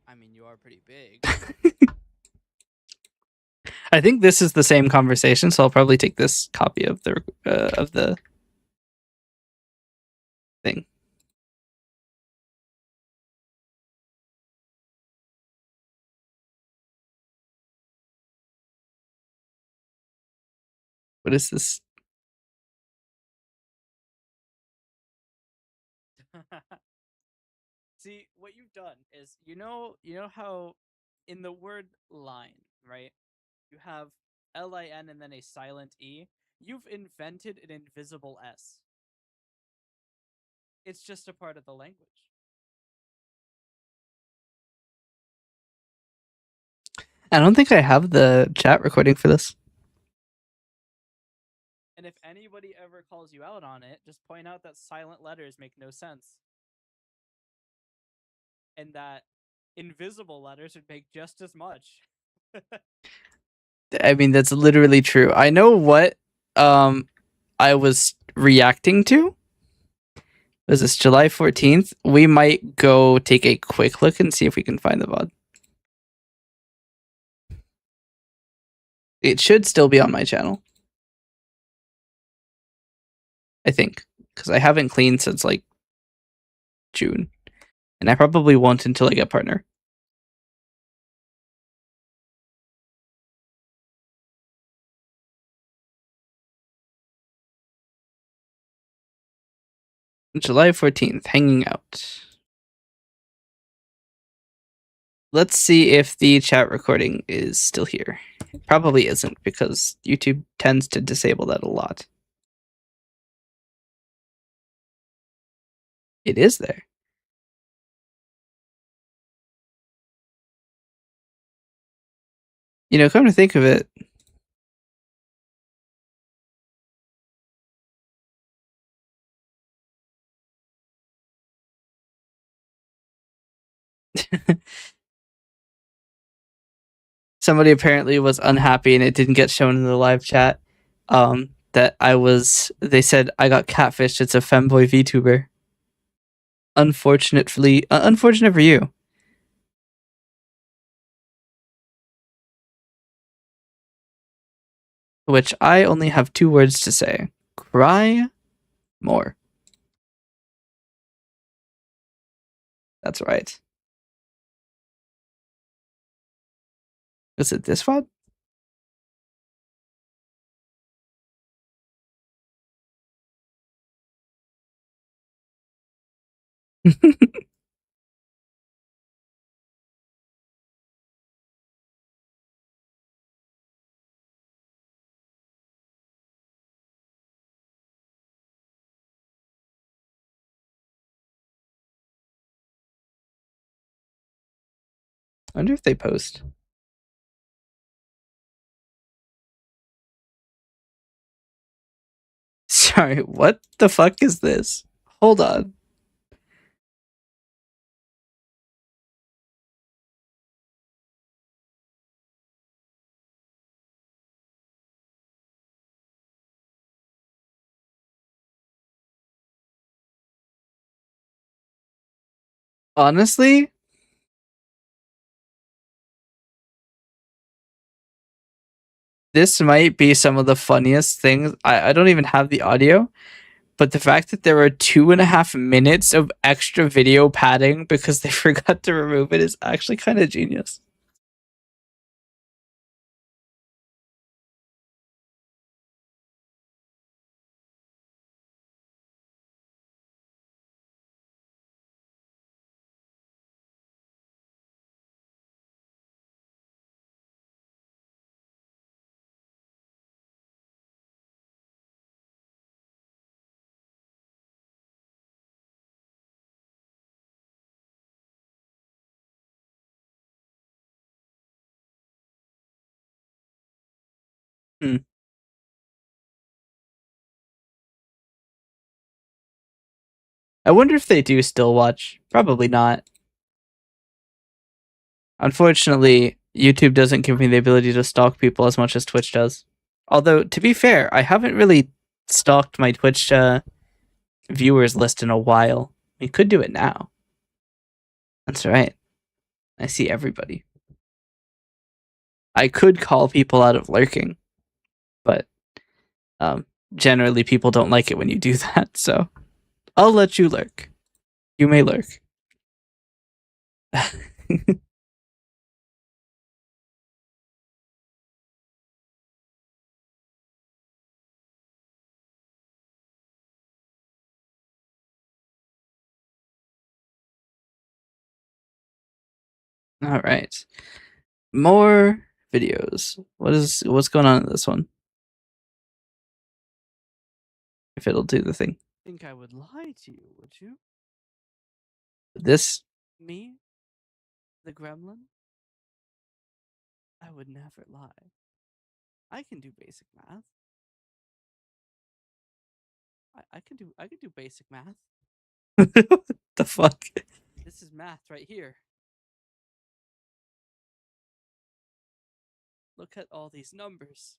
I mean, you are pretty big. I think this is the same conversation, so I'll probably take this copy of the thing. What is this? See, what you've done is you know how in the word line, right? You have LIN and then a silent E. You've invented an invisible S. It's just a part of the language. I don't think I have the chat recording for this. And if anybody ever calls you out on it, just point out that silent letters make no sense. And that invisible letters would make just as much. I mean, that's literally true. I know what I was reacting to. Was this July 14th? We might go take a quick look and see if we can find the VOD. It should still be on my channel. I think. Because I haven't cleaned since like June. And I probably won't until I get partner. July 14th, hanging out. Let's see if the chat recording is still here. It probably isn't because YouTube tends to disable that a lot. It is there. You know, come to think of it, somebody apparently was unhappy and it didn't get shown in the live chat. They said I got catfished. It's a femboy VTuber. Unfortunate for you. Which I only have 2 words to say. Cry more. That's right. Is it this VOD? I wonder if they post. Sorry, what the fuck is this? Hold on. Honestly, this might be some of the funniest things. I don't even have the audio, but the fact that there are 2.5 minutes of extra video padding because they forgot to remove it is actually kind of genius. Hmm. I wonder if they do still watch. Probably not. Unfortunately, YouTube doesn't give me the ability to stalk people as much as Twitch does. Although, to be fair, I haven't really stalked my Twitch viewers list in a while. We could do it now. That's right. I see everybody. I could call people out of lurking, but generally people don't like it when you do that, so I'll let you lurk. You may lurk. All right. More videos. What's going on in this one? If it'll do the thing. Think I would lie to you, would you? This me? The gremlin? I would never lie. I can do basic math. I can do basic math. What the fuck? This is math right here. Look at all these numbers.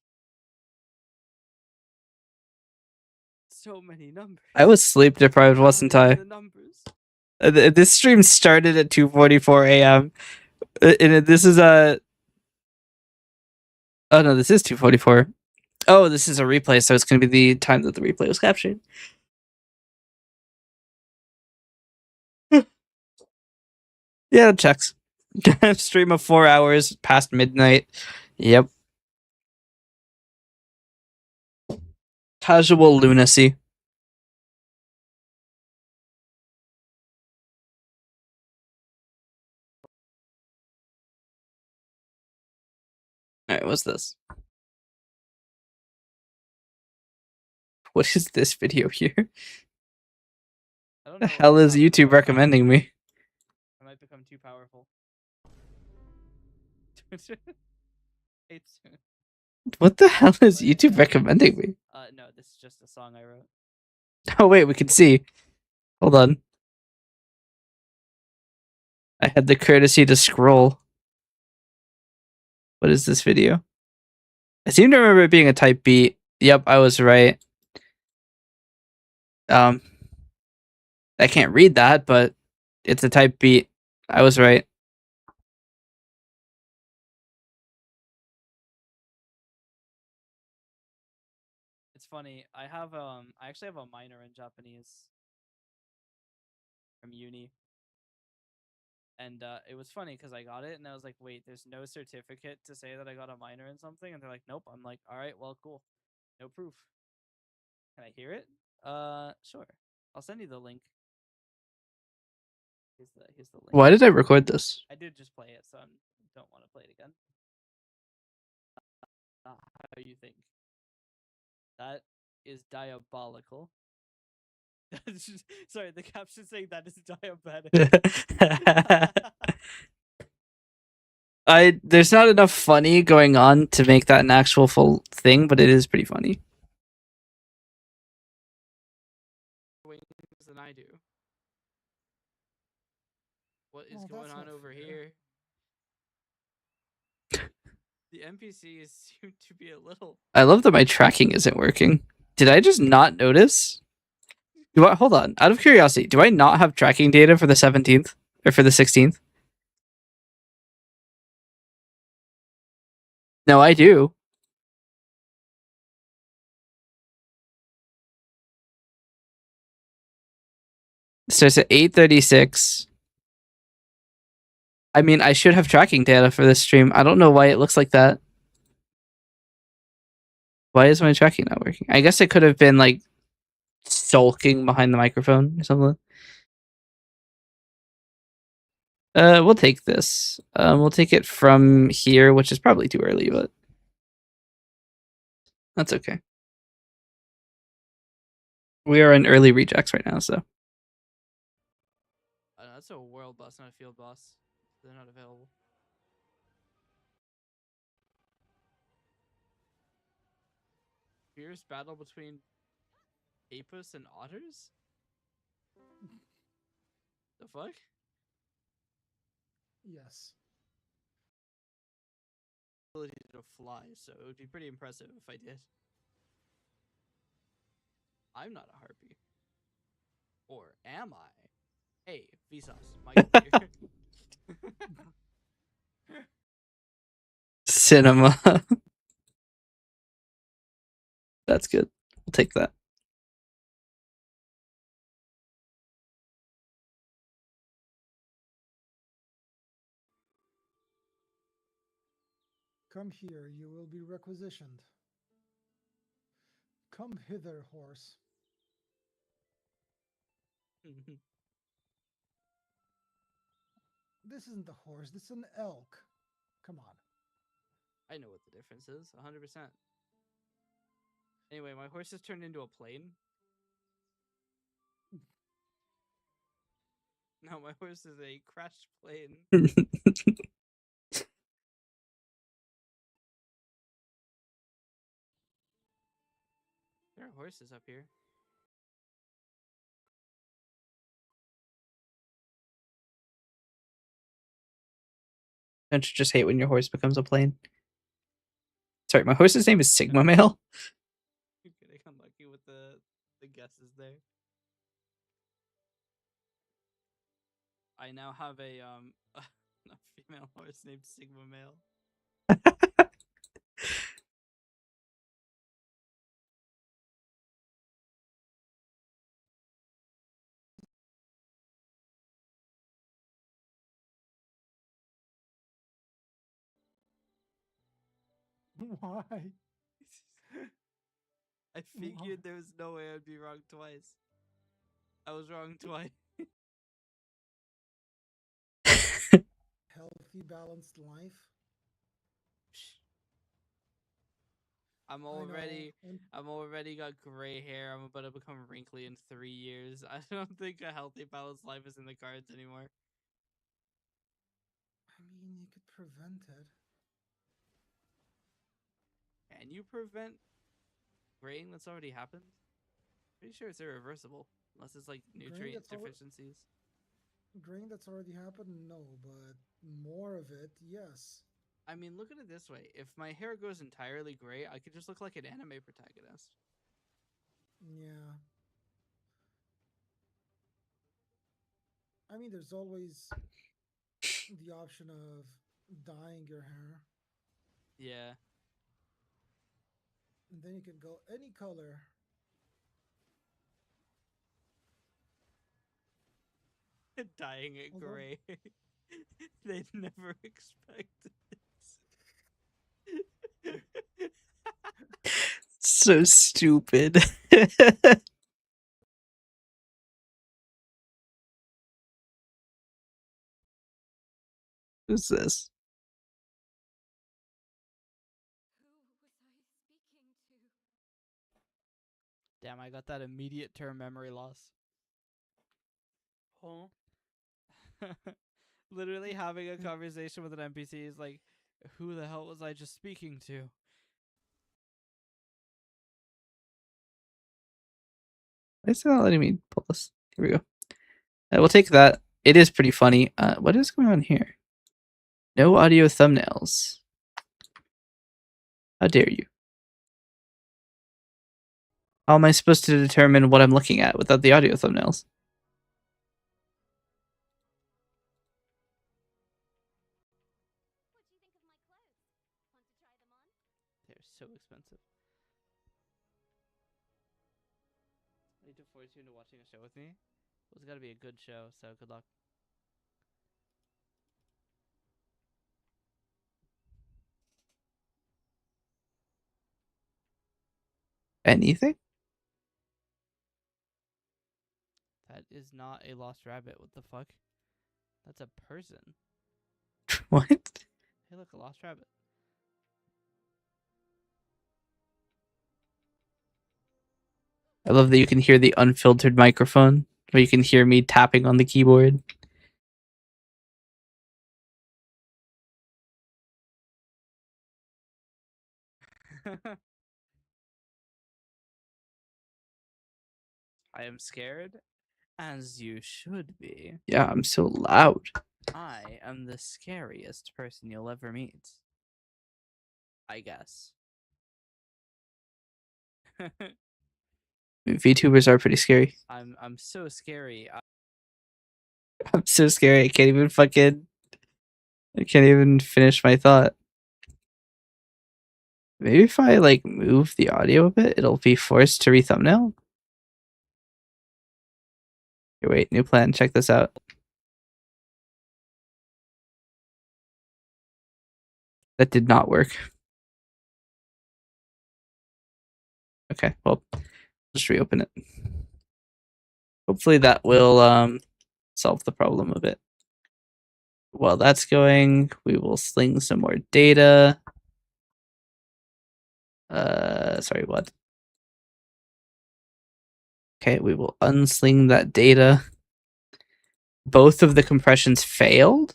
So many numbers. I was sleep deprived, wasn't I? The numbers. This stream started at 2:44 a.m. And this is a. Oh no, this is 2:44. Oh, this is a replay, so it's going to be the time that the replay was captured. Yeah, it checks. Stream of 4 hours past midnight. Yep. Casual lunacy. Alright, what's this? What is this video here? What the hell is YouTube recommending me? I might become too powerful. What the hell is YouTube recommending me? No, this is just a song I wrote. Oh wait, we can see. Hold on. I had the courtesy to scroll. What is this video? I seem to remember it being a type beat. Yep, I was right. I can't read that, but it's a type beat. I was right. It's funny. I actually have a minor in Japanese from uni. And it was funny because I got it and I was like, wait, there's no certificate to say that I got a minor in something? And they're like, nope. I'm like, all right, well, cool. No proof. Can I hear it? Sure. I'll send you the link. Here's the link. Why did I record this? I did just play it, so I don't want to play it again. How do you think? That is diabolical. Sorry, the caption saying that is diabetic. There's not enough funny going on to make that an actual full thing, but it is pretty funny. Wings than I do. What is going on over here? The NPCs seem to be a little. I love that my tracking isn't working. Did I just not notice? Hold on. Out of curiosity, do I not have tracking data for the 17th? or for the 16th? No, I do. Starts at 8:36. I mean, I should have tracking data for this stream. I don't know why it looks like that. Why is my tracking not working? I guess it could have been like sulking behind the microphone or something. We'll take this. We'll take it from here, which is probably too early, but that's okay. We are in early rejects right now, so. That's a world boss, not a field boss. They're not available. Fierce battle between Apus and otters? The fuck? Yes. Ability to fly, so it would be pretty impressive if I did. I'm not a harpy. Or am I? Hey, Vsauce, Michael here. Cinema. That's good. I'll take that. Come here, you will be requisitioned. Come hither, horse. This isn't a horse, this is an elk. Come on. I know what the difference is, 100%. Anyway, my horse has turned into a plane. No, my horse is a crashed plane. There are horses up here. Don't you just hate when your horse becomes a plane? Sorry, my horse's name is Sigma Male. You're getting unlucky with the guesses there. I now have a female horse named Sigma Male. Why? I figured there was no way I'd be wrong twice. I was wrong twice. Healthy, balanced life. I'm already got gray hair. I'm about to become wrinkly in 3 years. I don't think a healthy, balanced life is in the cards anymore. I mean, you could prevent it. Can you prevent graying that's already happened? Pretty sure it's irreversible, unless it's like nutrient deficiencies. Graying that's already happened, no, but more of it, yes. I mean, look at it this way. If my hair goes entirely gray, I could just look like an anime protagonist. Yeah. I mean, there's always the option of dyeing your hair. Yeah. And then you can go any color. Dyeing it gray. They'd never expect this. So stupid. Who's this? Damn, I got that immediate term memory loss. Huh? Literally having a conversation with an NPC is like, who the hell was I just speaking to? Why is it not letting me pull this? Here we go. We'll take that. It is pretty funny. What is going on here? No audio thumbnails. How dare you? How am I supposed to determine what I'm looking at without the audio thumbnails? so expensive. I need to force you into watching a show with me. Well, it's got to be a good show, so good luck. Anything? That is not a lost rabbit. What the fuck? That's a person. What? Hey, look, a lost rabbit. I love that you can hear the unfiltered microphone, or you can hear me tapping on the keyboard. I am scared, as you should be. Yeah, I'm so loud. I am the scariest person you'll ever meet. I guess. VTubers are pretty scary. I'm so scary. I'm so scary. I can't even finish my thought. Maybe if I like move the audio a bit, it'll be forced to re-thumbnail. Okay, wait, new plan. Check this out. That did not work. Okay, well, just reopen it. Hopefully that will solve the problem a bit. While that's going, we will sling some more data. Sorry, what? Okay, we will unsling that data. Both of the compressions failed.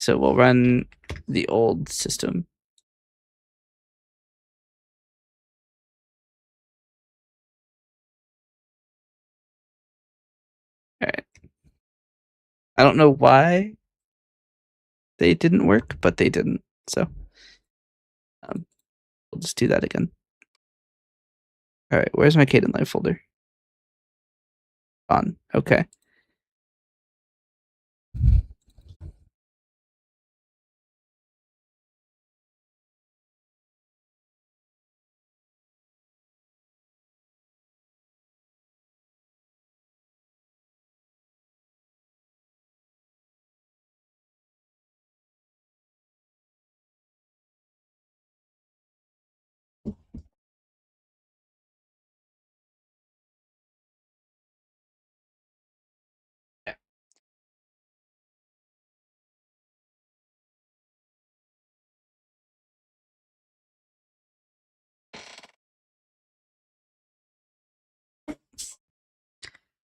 So we'll run the old system. All right. I don't know why they didn't work, but they didn't. So we'll just do that again. All right, where's my Kdenlive folder? On. Okay.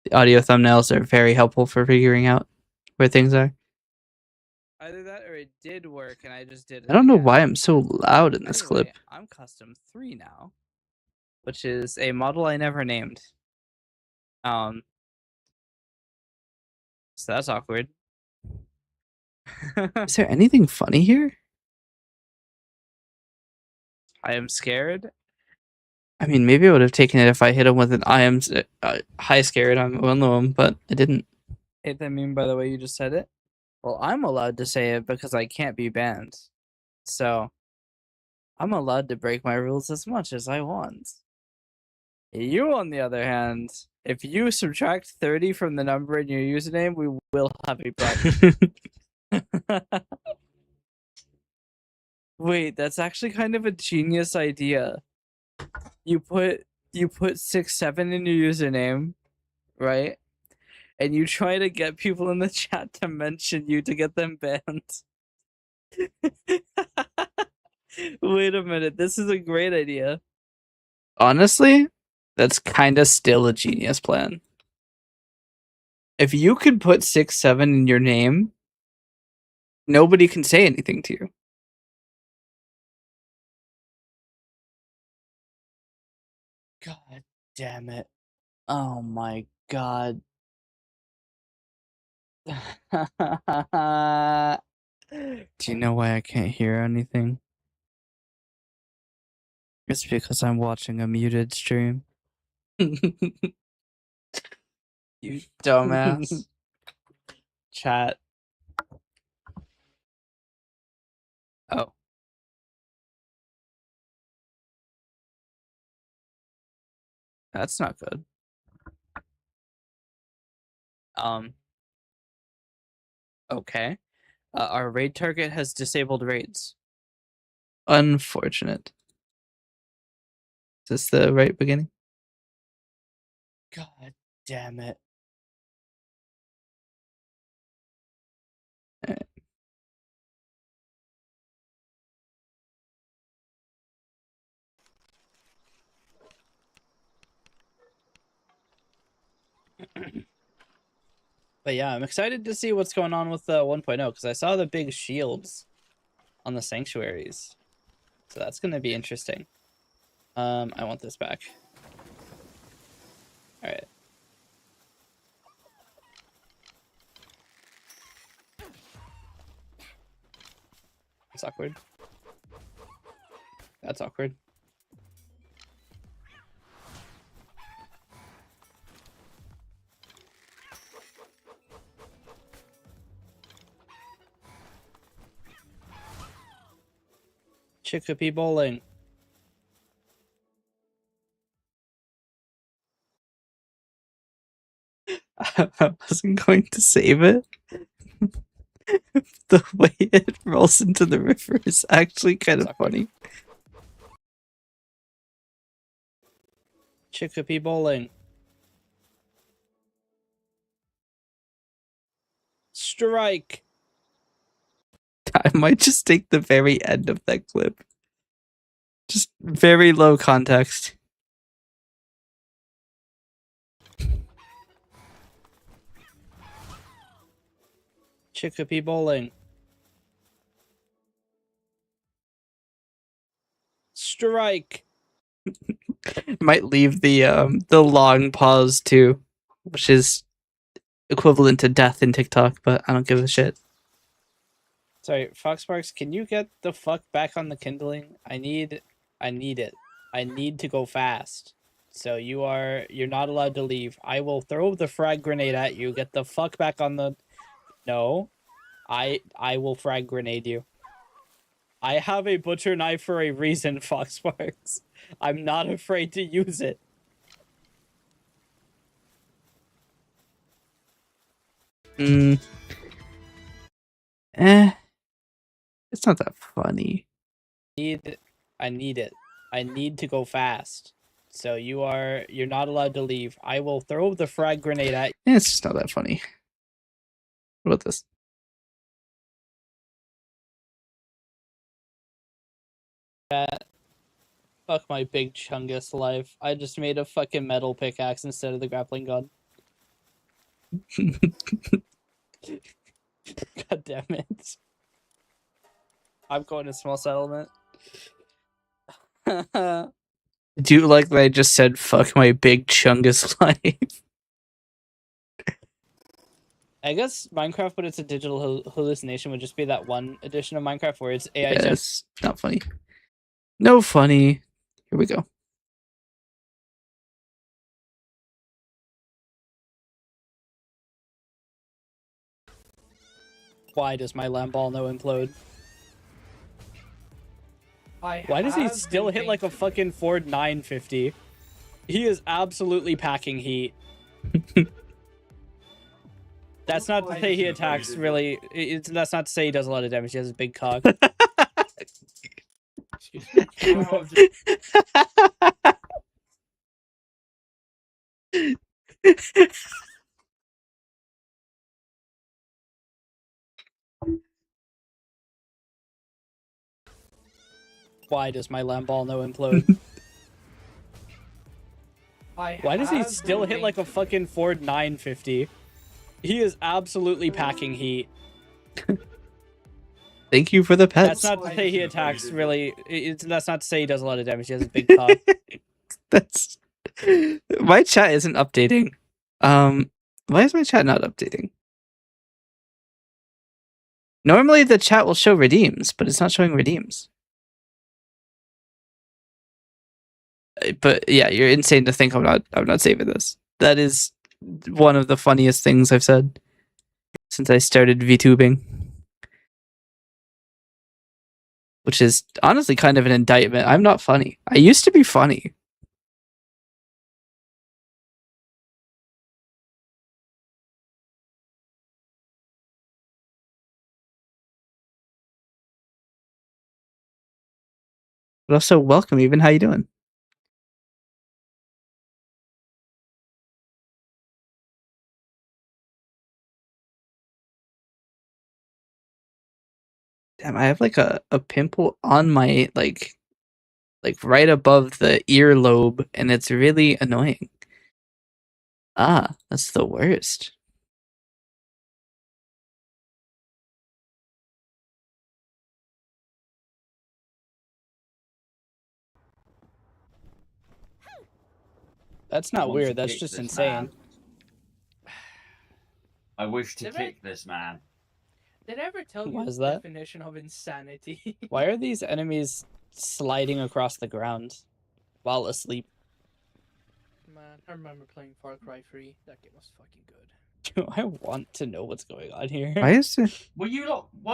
The audio thumbnails are very helpful for figuring out where things are. Either that or it did work and I just did it. I don't know why I'm so loud in this clip. I'm custom 3 now, which is a model I never named. So that's awkward. Is there anything funny here? I am scared. I mean, maybe I would have taken it if I hit him with an I am high scared. I'm one of them, but I didn't. Hate that meme by the way you just said it. Well, I'm allowed to say it because I can't be banned. So I'm allowed to break my rules as much as I want. You, on the other hand, if you subtract 30 from the number in your username, we will have a problem. Wait, that's actually kind of a genius idea. You put 67 in your username, right? And you try to get people in the chat to mention you to get them banned. Wait a minute, this is a great idea. Honestly, that's kind of still a genius plan. If you can put 67 in your name, nobody can say anything to you. God damn it. Oh my god. Do you know why I can't hear anything? It's because I'm watching a muted stream. You dumbass. Chat. Oh. That's not good. Okay. Our raid target has disabled raids. Unfortunate. Is this the right beginning? God damn it. Alright. But yeah, I'm excited to see what's going on with 1.0 because I saw the big shields on the sanctuaries. So that's going to be interesting. I want this back. All right. That's awkward. That's awkward. Chicopee bowling. I wasn't going to save it. The way it rolls into the river is actually kind of funny. Chicopee bowling. Strike. I might just take the very end of that clip. Just very low context. Chicopee bowling. Strike. Might leave the long pause too, which is equivalent to death in TikTok, but I don't give a shit. Sorry, Foxparks, can you get the fuck back on the kindling? I need it. I need to go fast. So you're not allowed to leave. I will throw the frag grenade at you. Get the fuck back on the. No, I will frag grenade you. I have a butcher knife for a reason, Foxparks. I'm not afraid to use it. It's not that funny. I need it. I need to go fast. So you're not allowed to leave. I will throw the frag grenade at you. It's just not that funny. What about this? Fuck my big chungus life. I just made a fucking metal pickaxe instead of the grappling gun. God damn it. I'm going to small settlement. Do you like that I just said fuck my big chungus life? I guess Minecraft, but it's a digital hallucination, would just be that one edition of Minecraft where it's AI. Yes, not funny. No funny. Here we go. Why does my Lamball no implode? Why does he still hit like a fucking Ford 950? He is absolutely packing heat. That's not to say he attacks really. That's not to say he does a lot of damage. He has a big cock. Why does my Lamball no implode? Why does he still hit like a fucking Ford 950? He is absolutely packing heat. Thank you for the pets. That's not to say he attacks really. That's not to say he does a lot of damage. He has a big cock. That's my chat isn't updating. Why is my chat not updating? Normally the chat will show redeems, but it's not showing redeems. But yeah, you're insane to think I'm not saving this. That is one of the funniest things I've said since I started VTubing. which is honestly kind of an indictment. I'm not funny. I used to be funny. But also, welcome, even. How you doing? Damn, I have like a pimple on my like right above the earlobe, and it's really annoying. Ah, that's the worst. That's not want weird. to That's kick just this insane. man. I wish to Did kick this man. Did I ever tell Why you is the that? definition of insanity? Why are these enemies sliding across the ground while asleep? Man, I remember playing Far Cry 3. That game was fucking good. I want to know what's going on here. Why is there Why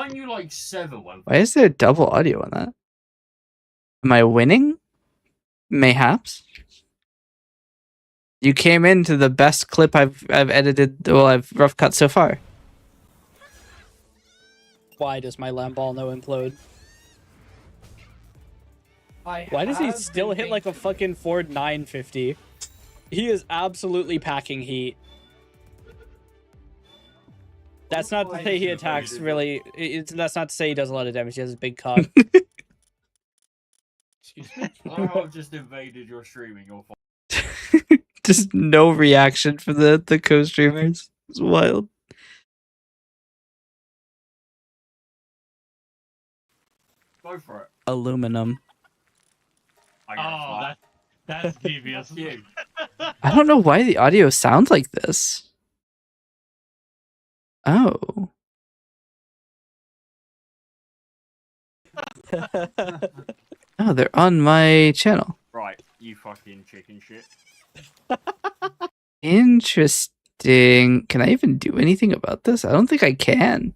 don't you like sever one? why is there double audio on that? Am I winning? Mayhaps. You came into the best clip I've edited. Well, I've rough cut so far. Why does my lamb ball no implode? I Why does he have still been hit like a thinking- fucking Ford 950? He is absolutely packing heat. That's not to say he attacks really. That's not to say he does a lot of damage. He has a big cock. Excuse me. I've just invaded your streaming. Your fault. Just no reaction from the co-streamers. It's wild. Go for it. Aluminum. I got Oh, flat. that's devious. Fuck you. I don't know why the audio sounds like this. Oh. Oh, they're on my channel. Right, you fucking chicken shit. Interesting. Can I even do anything about this? I don't think I can.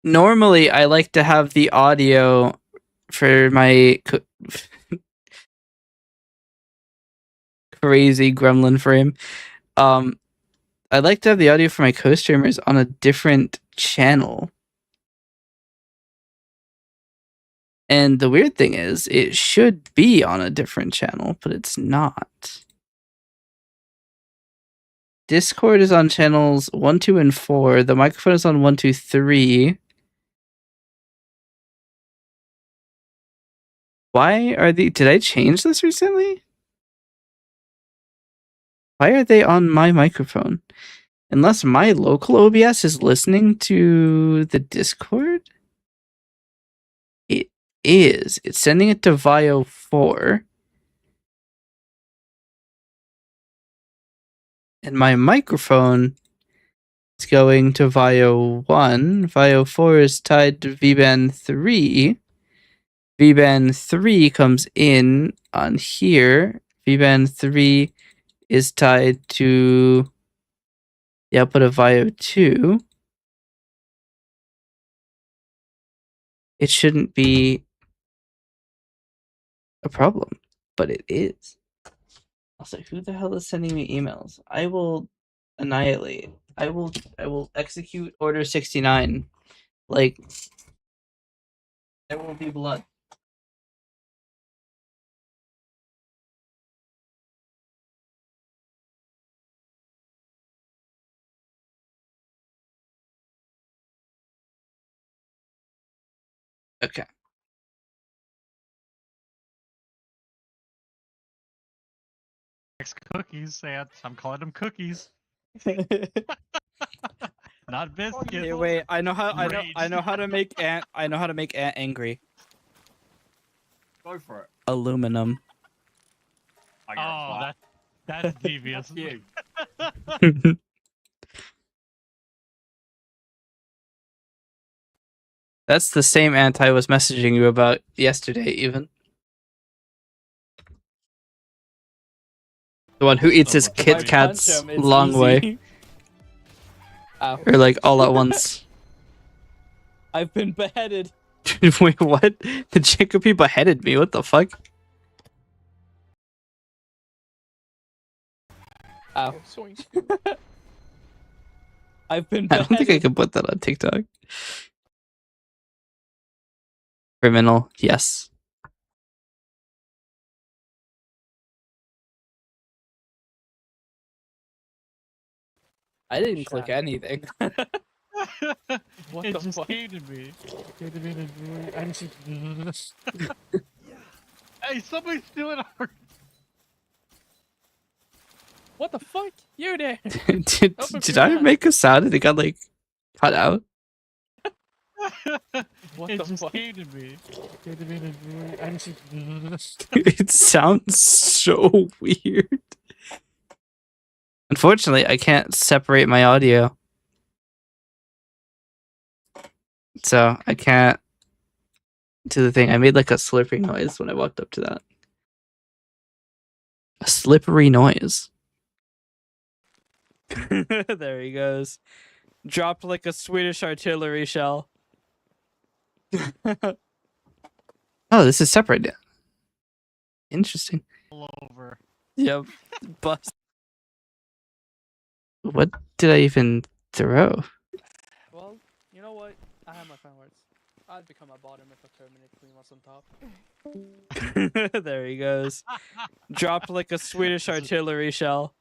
Normally, I like to have the audio for my crazy gremlin frame. I like to have the audio for my co-streamers on a different channel. And the weird thing is, it should be on a different channel, but it's not. Discord is on channels 1, 2, and 4. The microphone is on 1, 2, 3. Why are the... Did I change this recently? Why are they on my microphone? Unless my local OBS is listening to the Discord? It is. It's sending it to Vio 4. And my microphone is going to Vio 1. Vio 4 is tied to VBAN 3. VBAN 3 comes in on here. VBAN 3 is tied to the output of Vio 2. It shouldn't be a problem, but it is. Also, who the hell is sending me emails? I will annihilate. I will execute Order 69. Like, there will be blood. Okay. Cookies. I'm calling them cookies, not biscuits. Hey, wait, I know how to make Ant angry. Go for it. Aluminum. I got Oh, flat. that's devious. Fuck you. That's the same Ant I was messaging you about yesterday, even. The one who eats his If I Kit punch Kats Punch him, it's long way. easy. Ow. Or like all at once. I've been beheaded. Wait, what? The Chickpea beheaded me. What the fuck? Ow. Oh, swings. I've been I don't think I can put that on TikTok. Criminal, yes. I didn't click Shut. anything. What it the just fuck? came to me. Hey, somebody's stealing our. What the fuck? You there? did Open did your I hand. make a sound and it got like cut out? What it the just fuck? came to me. It sounds so weird. Unfortunately, I can't separate my audio. So I can't do the thing. I made like a slippery noise when I walked up to that. A slippery noise. There he goes. Dropped like a Swedish artillery shell. Oh, this is separate. Interesting. All over. Yep. Bust. What did I even throw? Well, you know what? I have my final words. I'd become a bottom if a Terminator Queen was on top. There he goes. Dropped like a Swedish artillery shell.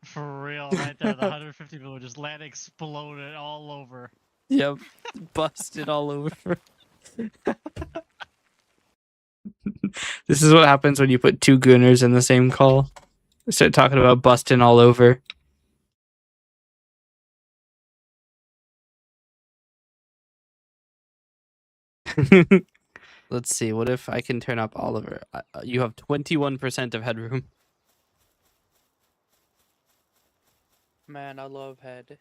For real, right there. The 150 people just land exploded all over. Yep. Busted all over. This is what happens when you put two gooners in the same call. They start talking about busting all over. Let's see. What if I can turn up Oliver? You have 21% of headroom. Man, I love head.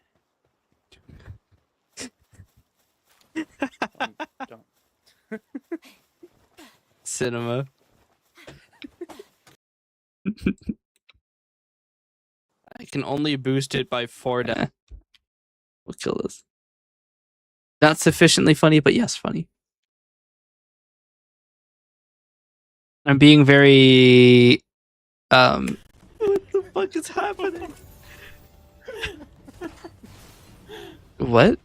Don't. Cinema. I can only boost it by 4 da. We'll kill this. Not sufficiently funny, but yes, funny. I'm being very what the fuck is happening? What?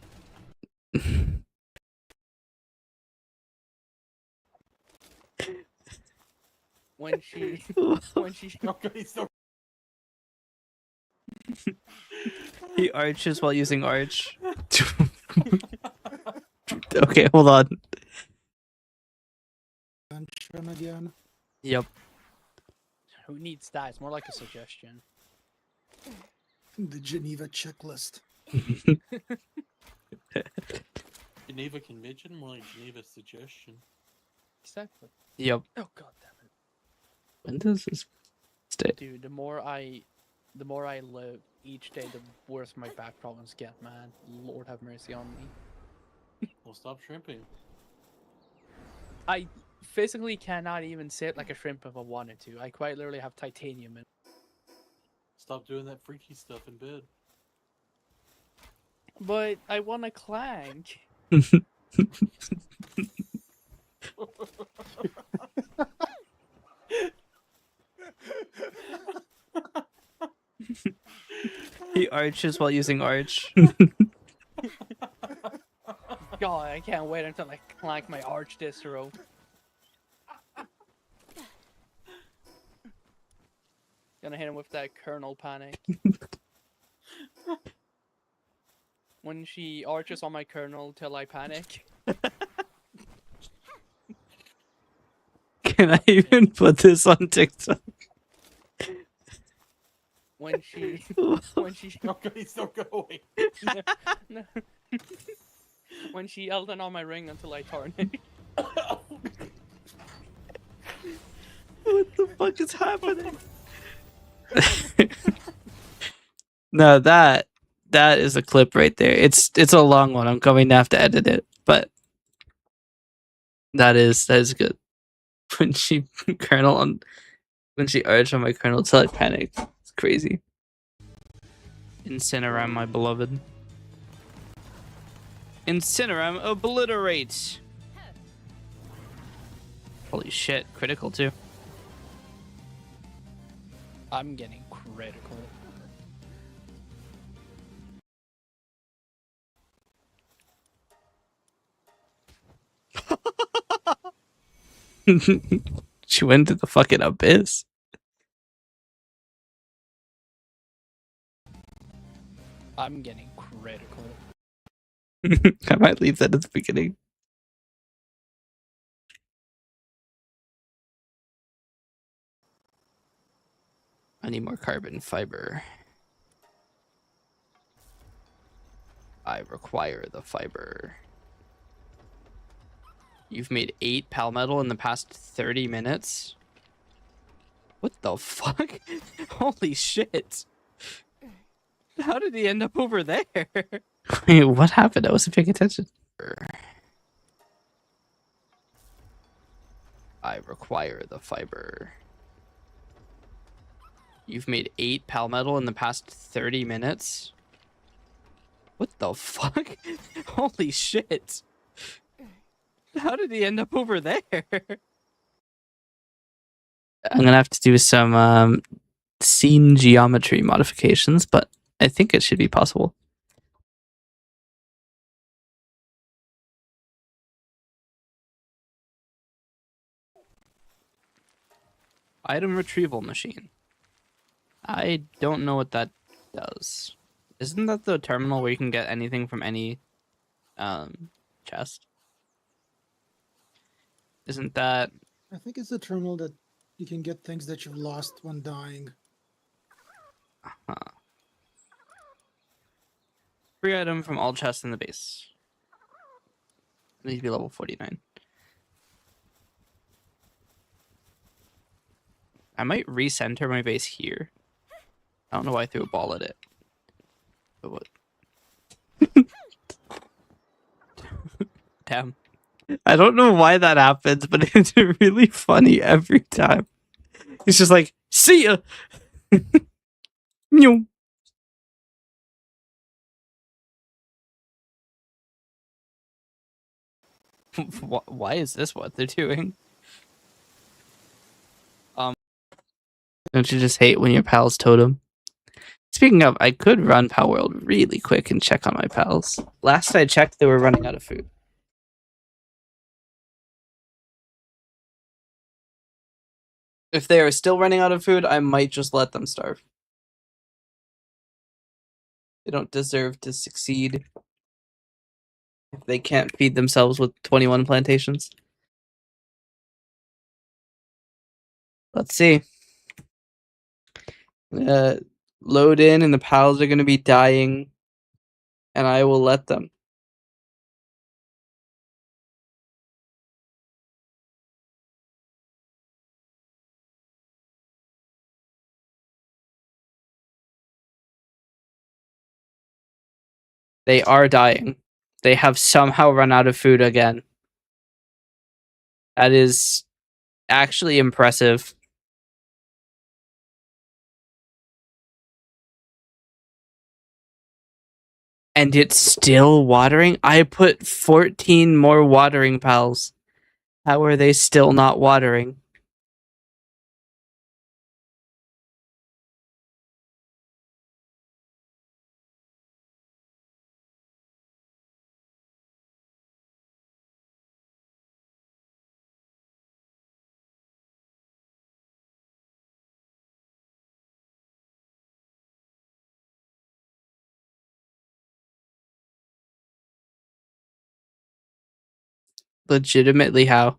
When she He arches while using arch. Okay, hold on. Again. Yep. Who needs that? It's more like a suggestion. The Geneva checklist. Geneva Convention, more like Geneva Suggestion. Exactly. Yep. Oh god damn When does this stay? it. Dude, the more I live each day, the worse my back problems get, man. Lord have mercy on me. Well, stop shrimping. I physically cannot even sit like a shrimp if I wanted to. I quite literally have titanium in. Stop doing that freaky stuff in bed. But I want to clank. He arches while using arch. God, I can't wait until I clank my arch distro. Gonna hit him with that kernel panic. When she arches on my kernel till I panic. Can I even put this on TikTok? When she No, please don't go away. no. When she Elden on my ring until I tarnish. What the fuck is happening? No, that is a clip right there. It's a long one. I'm going to have to edit it, but that is good. When she urged on my kernel till I panicked. It's crazy. Incinerate my beloved. Incineram obliterate. Holy shit, critical too. I'm getting critical. She went to the fucking abyss. I'm getting critical. I might leave that at the beginning. I need more carbon fiber. I require the fiber. You've made 8 palmetto in the past 30 minutes? What the fuck? Holy shit. How did he end up over there? Wait, what happened? I wasn't paying attention. I require the fiber. You've made 8 palmetto in the past 30 minutes? What the fuck? Holy shit. How did he end up over there? I'm gonna have to do some scene geometry modifications, but I think it should be possible. Item retrieval machine. I don't know what that does. Isn't that the terminal where you can get anything from any chest? Isn't that... I think it's a terminal that you can get things that you've lost when dying. Free item from all chests in the base. It needs to be level 49. I might recenter my base here. I don't know why I threw a ball at it. But what? Damn. I don't know why that happens, but it's really funny every time. He's just like, see ya! Meow. Why is this what they're doing? Don't you just hate when your pals totem? Speaking of, I could run Pal World really quick and check on my pals. Last I checked, they were running out of food. If they are still running out of food, I might just let them starve. They don't deserve to succeed if they can't feed themselves with 21 plantations. Let's see. Load in and the pals are going to be dying, and I will let them. They are dying. They have somehow run out of food again. That is actually impressive. And it's still watering? I put 14 more watering pals. How are they still not watering? Legitimately, how?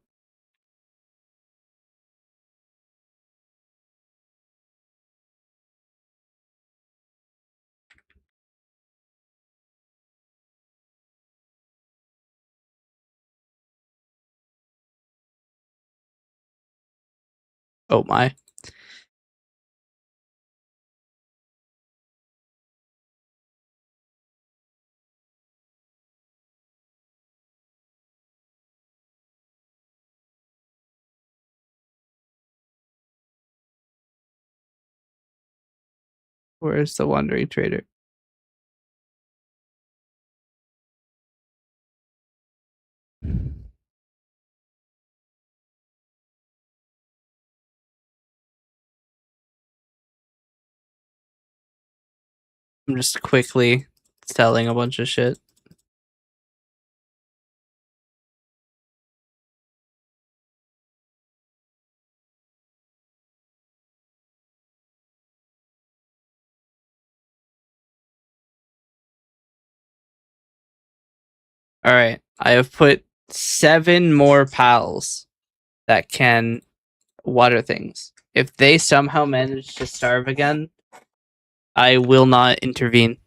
Oh my. Where's the wandering trader? I'm just quickly selling a bunch of shit. All right, I have put 7 more pals that can water things. If they somehow manage to starve again, I will not intervene.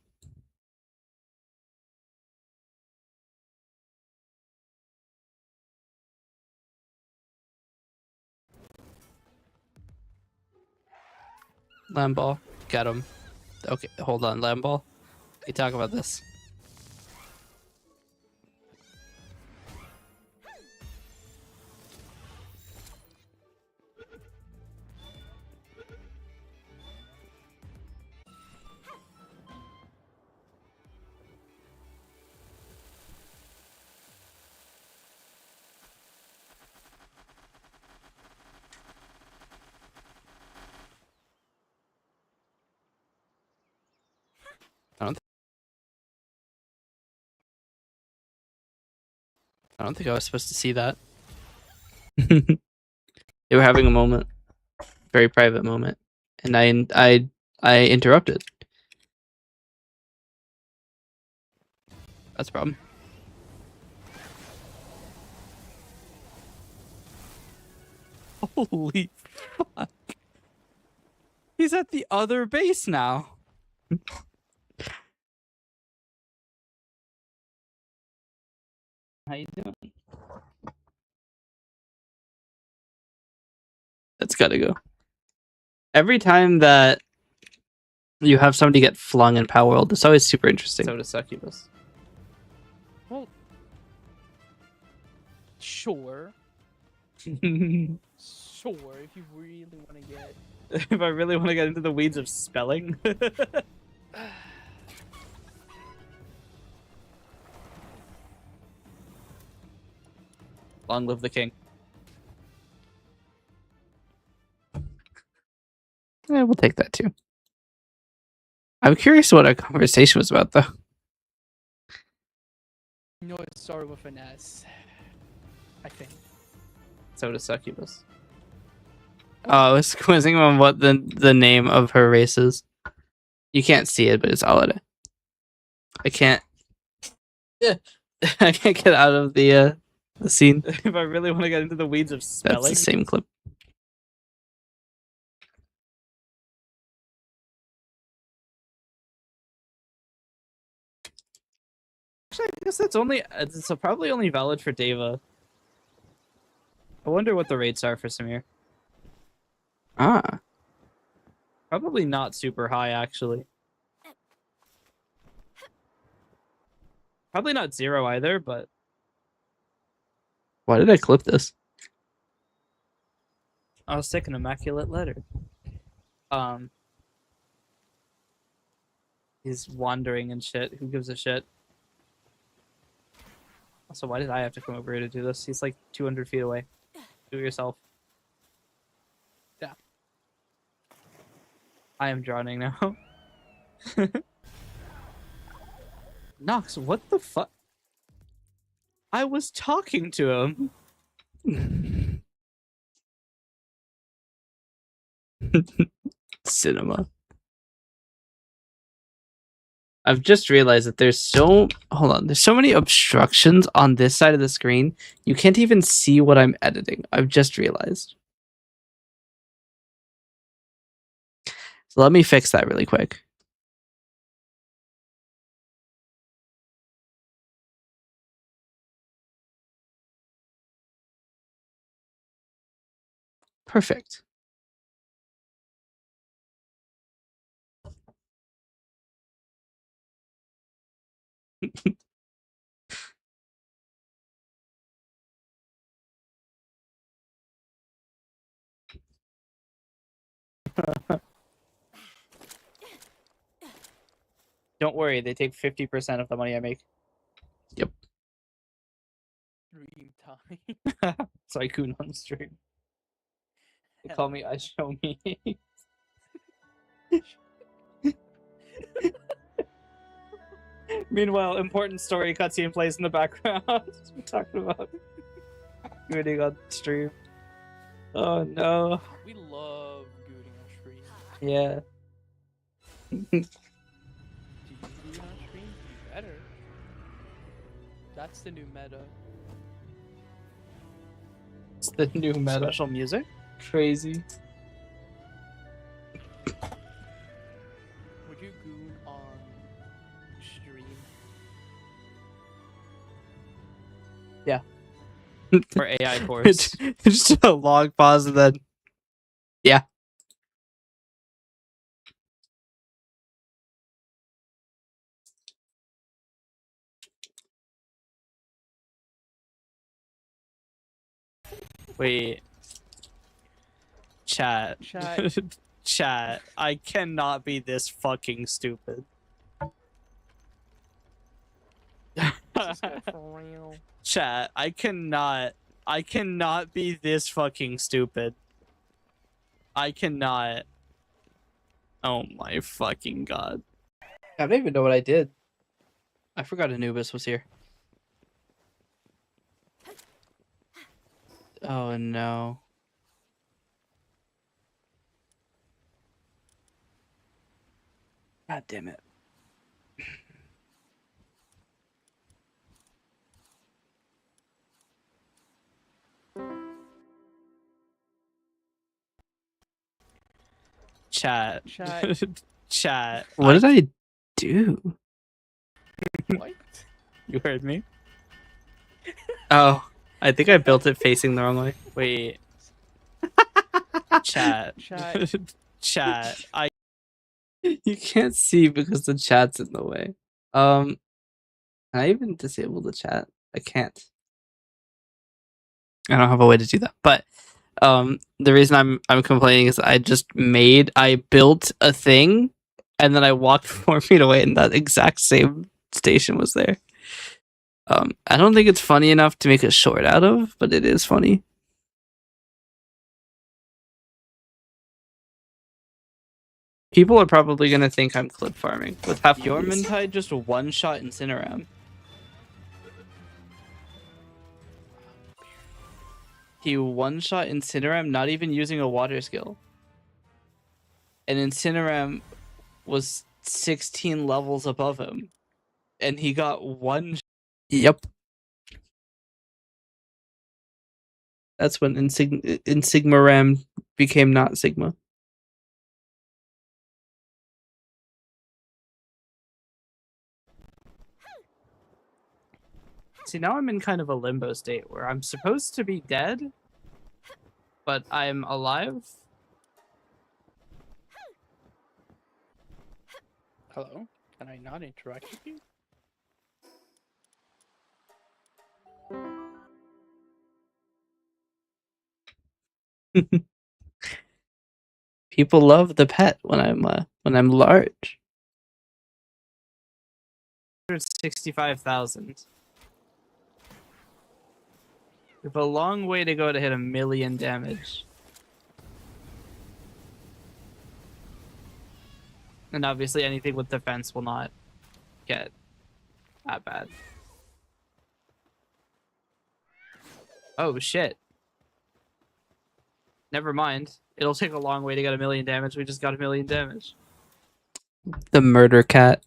Lamball, got him. Okay, hold on, Lamball. We talk about this. I don't think I was supposed to see that. They were having a moment, very private moment, and I interrupted. That's a problem. Holy fuck! He's at the other base now. How you doing? That's gotta go. Every time that you have somebody get flung in Power World, it's always super interesting. So does Succubus. Well, sure. Sure, if you really want to get. If I really want to get into the weeds of spelling. Long live the king. Yeah, we'll take that too. I'm curious what our conversation was about, though. No, it started with an S. I think. So does Succubus. Oh, I was quizzing on what the name of her race is. You can't see it, but it's Alida. I can't. I can't get out of the scene. If I really want to get into the weeds of spelling. That's the same clip. Actually, I guess it's probably only valid for Deva. I wonder what the rates are for Samir. Ah. Probably not super high, actually. Probably not 0 either, but... Why did I clip this? I was sick an immaculate letter. He's wandering and shit. Who gives a shit? Also, why did I have to come over here to do this? He's like 200 feet away. Do it yourself. Yeah. I am drowning now. Nox, what the fuck? I was talking to him. Cinema. I've just realized that there's so many obstructions on this side of the screen. You can't even see what I'm editing. I've just realized. So let me fix that really quick. Perfect. Don't worry, they take 50% of the money I make. Yep. Dream time. Tycoon on stream. They call me I Show Me. Meanwhile, important story cutscene plays in the background. We're talking about gooning on stream. Oh no. We love gooting on stream. Yeah. Do you goot on stream? You better. That's the new meta. It's the new meta. Special music? Crazy. Would you goon on stream? For AI cores. It's just a long pause and then. Yeah. Wait. Chat. Chat. Chat. I cannot be this fucking stupid. For real. Chat. I cannot be this fucking stupid. I cannot. Oh my fucking god. I don't even know what I did. I forgot Anubis was here. Oh no. God damn it. Chat. Chat. Chat. What did I do? What? You heard me? Oh, I think I built it facing the wrong way. Wait. Chat. Chat. Chat. You can't see because the chat's in the way. Can I even disable the chat? I can't. I don't have a way to do that. But the reason I'm complaining is I built a thing and then I walked 4 feet away and that exact same station was there. I don't think it's funny enough to make a short out of, but it is funny. People are probably gonna think I'm clip farming with half Yormantide just one shot Incineram. He one shot Incineram, not even using a water skill. And Incineram was 16 levels above him. And he got one. Yep. That's when Insigmaram became not Sigma. See, now I'm in kind of a limbo state where I'm supposed to be dead, but I'm alive. Hello? Can I not interact with you? People love the pet when I'm large. 165,000. We have a long way to go to hit 1 million damage. And obviously anything with defense will not get that bad. Oh shit. Never mind. It'll take a long way to get 1 million damage. We just got 1 million damage. The murder cat.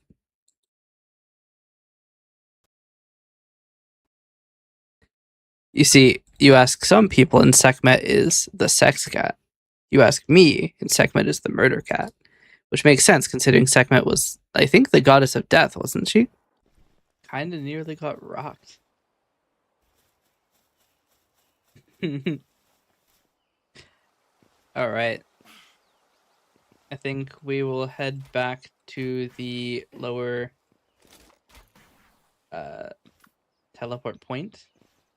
You see, you ask some people and Sekhmet is the sex cat. You ask me and Sekhmet is the murder cat. Which makes sense considering Sekhmet was, I think, the goddess of death, wasn't she? Kinda nearly got rocked. Alright. I think we will head back to the lower teleport point.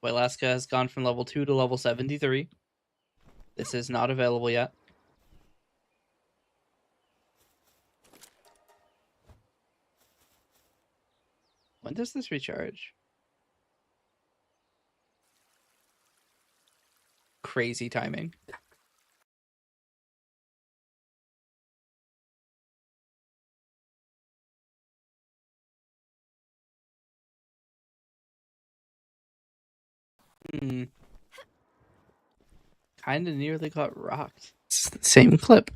Wailaska has gone from level 2 to level 73. This is not available yet. When does this recharge? Crazy timing. Hmm. Kind of nearly got rocked. It's the same clip.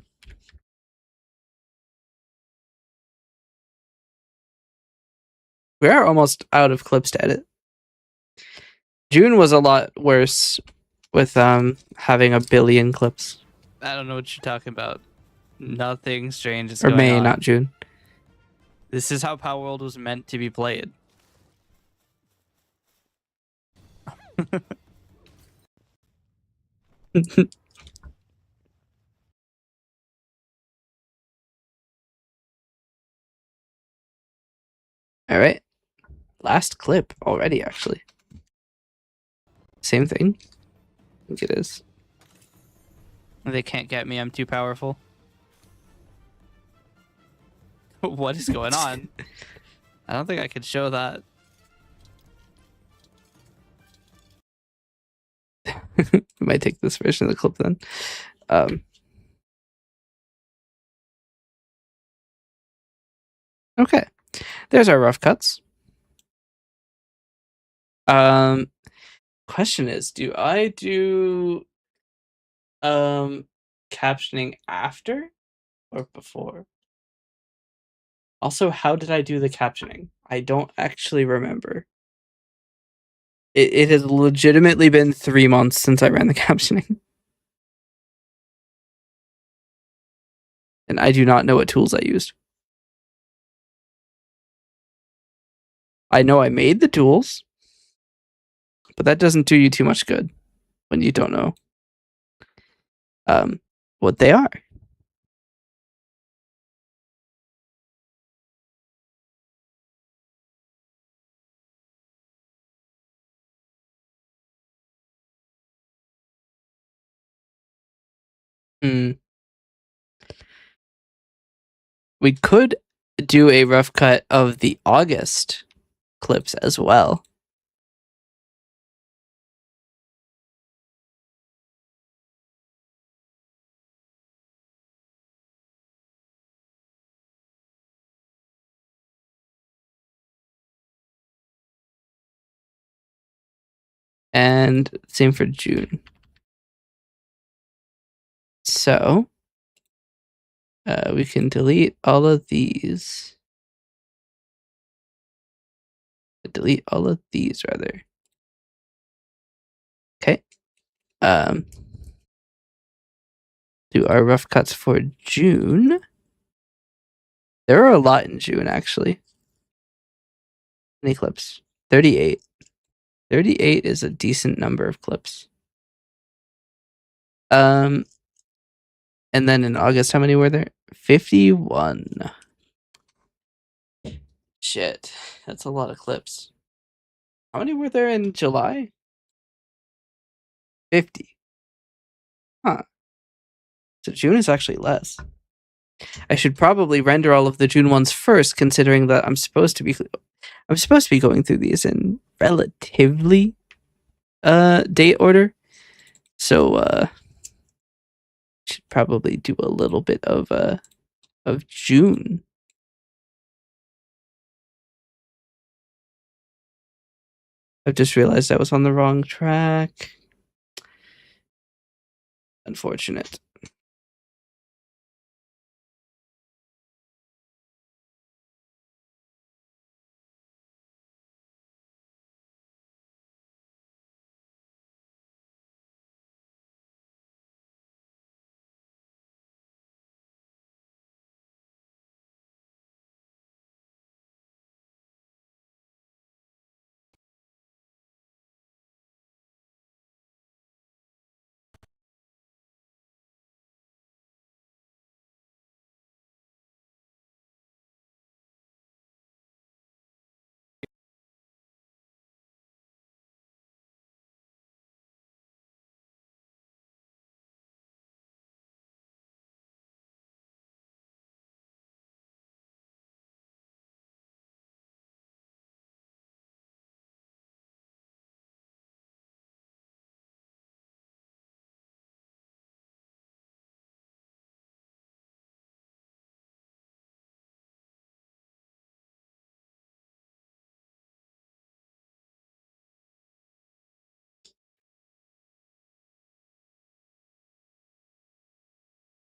We are almost out of clips to edit. June was a lot worse with having a billion clips. I don't know what you're talking about. Nothing strange is Or going May, on. not June. This is how Power World was meant to be played. All right. Last clip already, actually. Same thing. I think it is. They can't get me. I'm too powerful. What is going on? I don't think I could show that. We might take this version of the clip then. Okay. There's our rough cuts. Question is, do I do captioning after or before? Also, how did I do the captioning? I don't actually remember. It has legitimately been 3 months since I ran the captioning. And I do not know what tools I used. I know I made the tools, but that doesn't do you too much good when you don't know what they are. We could do a rough cut of the August clips as well. And same for June. So we can delete all of these. Delete all of these rather. Okay. Do our rough cuts for June. There are a lot in June actually. How many clips? 38. 38 is a decent number of clips. And then in August, how many were there? 51. Shit, that's a lot of clips. How many were there in July? 50. Huh. So June is actually less. I should probably render all of the June ones first, considering that I'm supposed to be going through these in relatively date order. So should probably do a little bit of June. I've just realized I was on the wrong track. Unfortunate.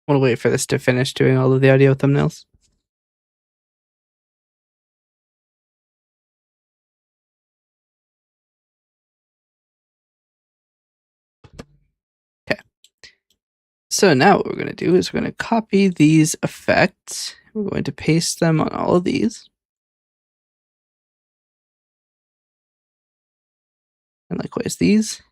We'll wait for this to finish doing all of the audio thumbnails. Okay. So now what we're going to do is we're going to copy these effects. We're going to paste them on all of these. And likewise these.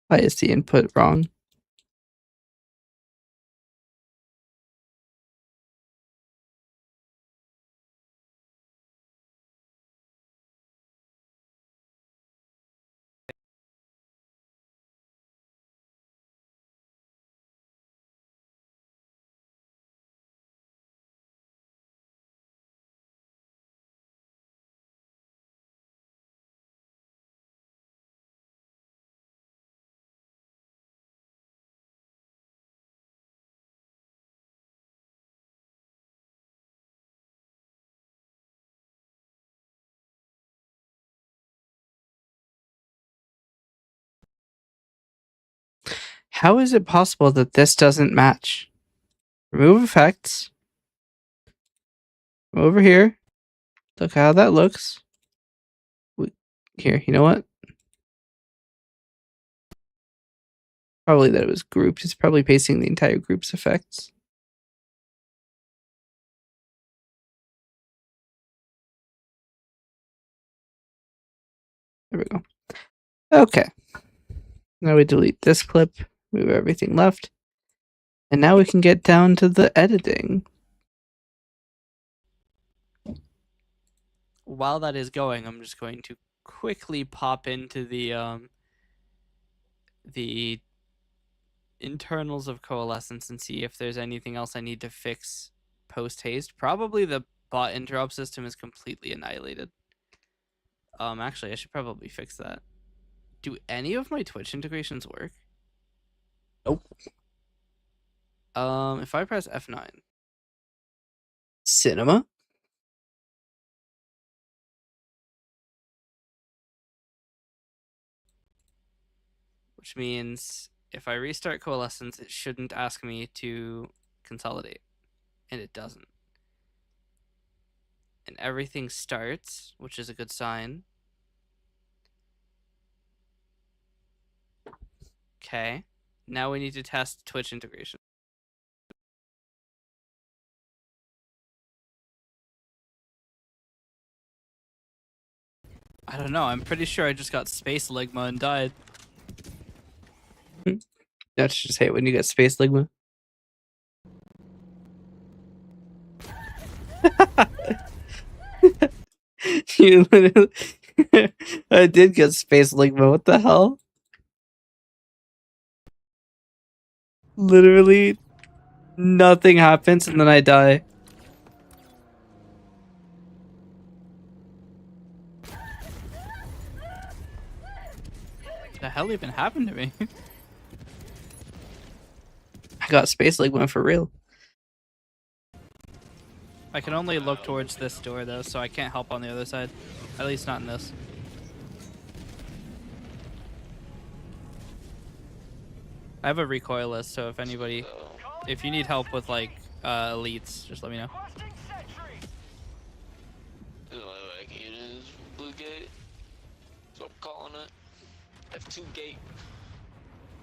Why is the input wrong? How is it possible that this doesn't match? Remove effects. Come over here. Look how that looks. Here, you know what? Probably that it was grouped. It's probably pasting the entire group's effects. There we go. Okay. Now we delete this clip, move everything left. And now we can get down to the editing. While that is going, I'm just going to quickly pop into the internals of Coalescence and see if there's anything else I need to fix post haste. Probably the bot interrupt system is completely annihilated. Actually, I should probably fix that. Do any of my Twitch integrations work? Nope. If I press F9. Cinema? Which means if I restart Coalescence, it shouldn't ask me to consolidate. And it doesn't. And everything starts, which is a good sign. Okay. Now we need to test Twitch integration. I don't know. I'm pretty sure I just got Space Ligma and died. That's just hate when you get Space Ligma. You literally I did get Space Ligma, what the hell? Literally nothing happens and then I die. What the hell even happened to me? I got Space Ligma for real. I can only look towards this door though, so I can't help on the other side. At least not in this. I have a recoil list, so if anybody, if you need help with like elites, just let me know. Like it is Blue Gate. So I'm calling it. F2 gate.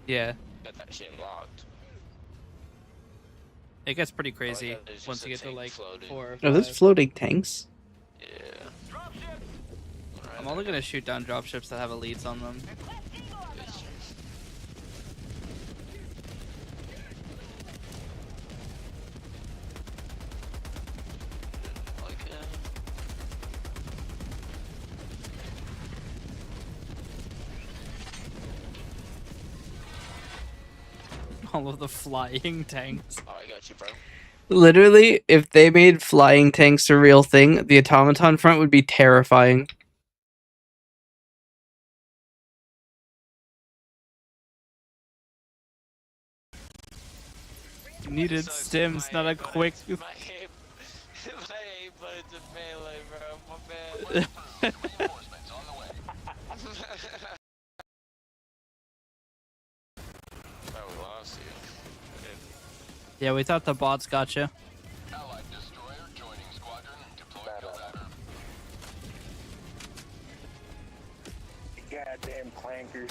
Yeah, Got that shit locked. it gets pretty crazy there's once just you a get to tank like floating. 4 or 5. Are those floating tanks? Yeah. I'm only gonna shoot down dropships that have elites on them. Okay. All of the flying tanks. Oh, I got you, bro. Literally, if they made flying tanks a real thing, the automaton front would be terrifying. You needed So stims, not a quick. My aim button's a melee, bro. My bad. Bro, we lost you. Yeah, we thought the bots got you. Goddamn clankers.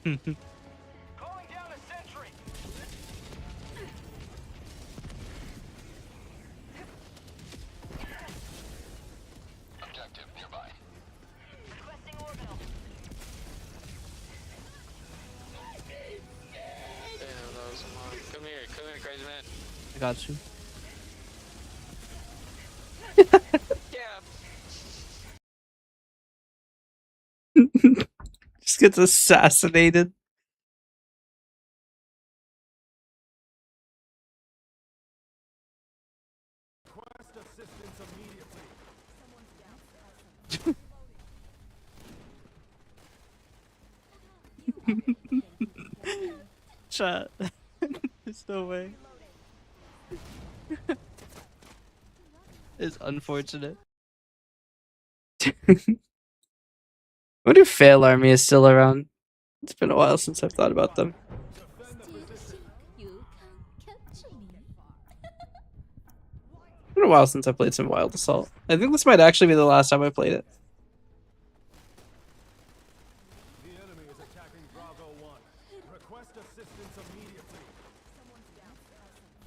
Calling down a sentry. Objective nearby. Requesting orbital. Damn, that was a lot. Come here, crazy man. I got you. Yeah. Just gets assassinated. Chat. There's no way. It's unfortunate. I wonder if Fail Army is still around. It's been a while since I've thought about them. It's been a while since I played some Wild Assault. I think this might actually be the last time I played it. The enemy is attacking Bravo 1. Request assistance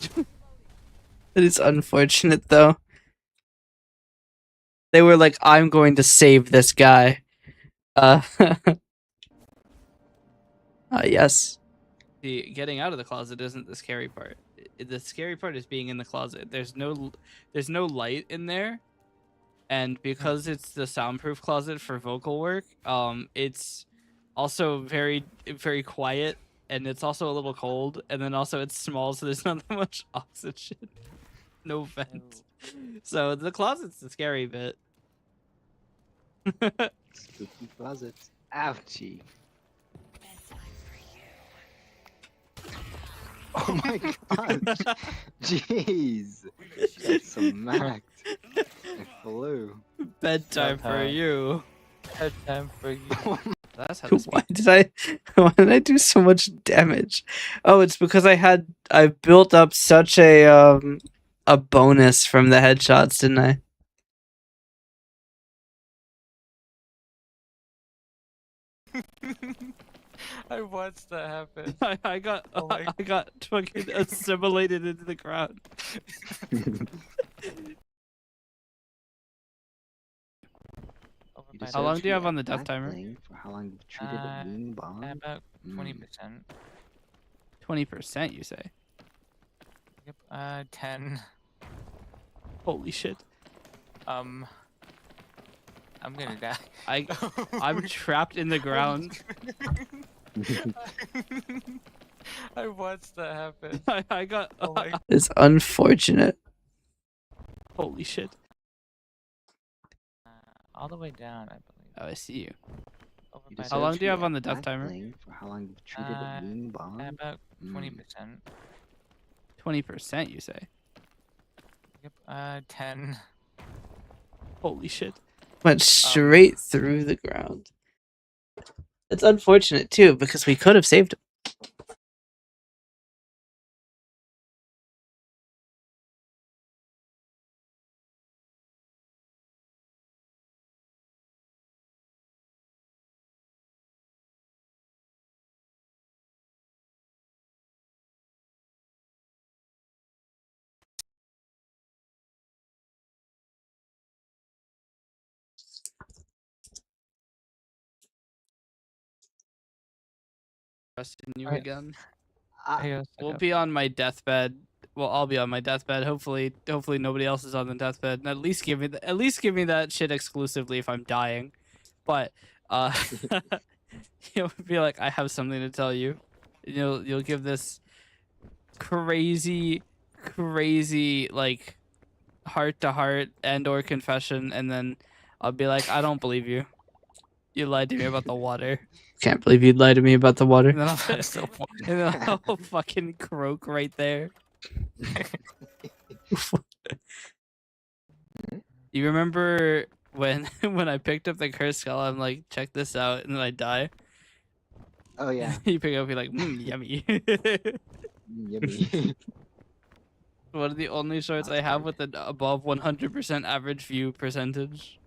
immediately. It is unfortunate though. They were like, I'm going to save this guy. Yes. The getting out of the closet isn't the scary part. The scary part is being in the closet. There's no light in there, and because it's the soundproof closet for vocal work, it's also very quiet, and it's also a little cold, and then also it's small, so there's not that much oxygen. No vent. So the closet's the scary bit. Spooky closet. Ouchie. Oh my god. Jeez. That's smacked. I flew. Bedtime for you. Bedtime for you. That's how. Why did I do so much damage? Oh, it's because I built up such a bonus from the headshots, didn't I? I watched that happen. I got Oh my- I got fucking assimilated into the ground. How long do you have on the death timer? For how long you've treated a being bomb? About 20%. 20%, you say? Yep. 10. Holy shit! I'm gonna die. I'm trapped in the ground. I watched that happen. I got. Oh my- It's unfortunate. Holy shit! All the way down, I believe. Oh, I see you. Over You by deserve How long to do you be have a on the death back timer? bling For how long you've treated a being bomb? About 20%. 20%, you say? Yep. 10. Holy shit! Went straight through the ground. It's unfortunate too because we could have saved him. trusting you I- again. I, We'll be on my deathbed. Well, I'll be on my deathbed. Hopefully nobody else is on the deathbed. And at least give me that shit exclusively if I'm dying. But you'll be like, I have something to tell you. You'll give this crazy like heart to heart and or confession, and then I'll be like, I don't believe you. You lied to me about the water. Can't believe you'd lie to me about the water. And then I'll fucking croak right there. You remember when I picked up the cursed skull? I'm like, check this out, and then I die. oh yeah, You pick it up, you're like, yummy. yummy. One of the only shorts I have with an above 100% average view percentage.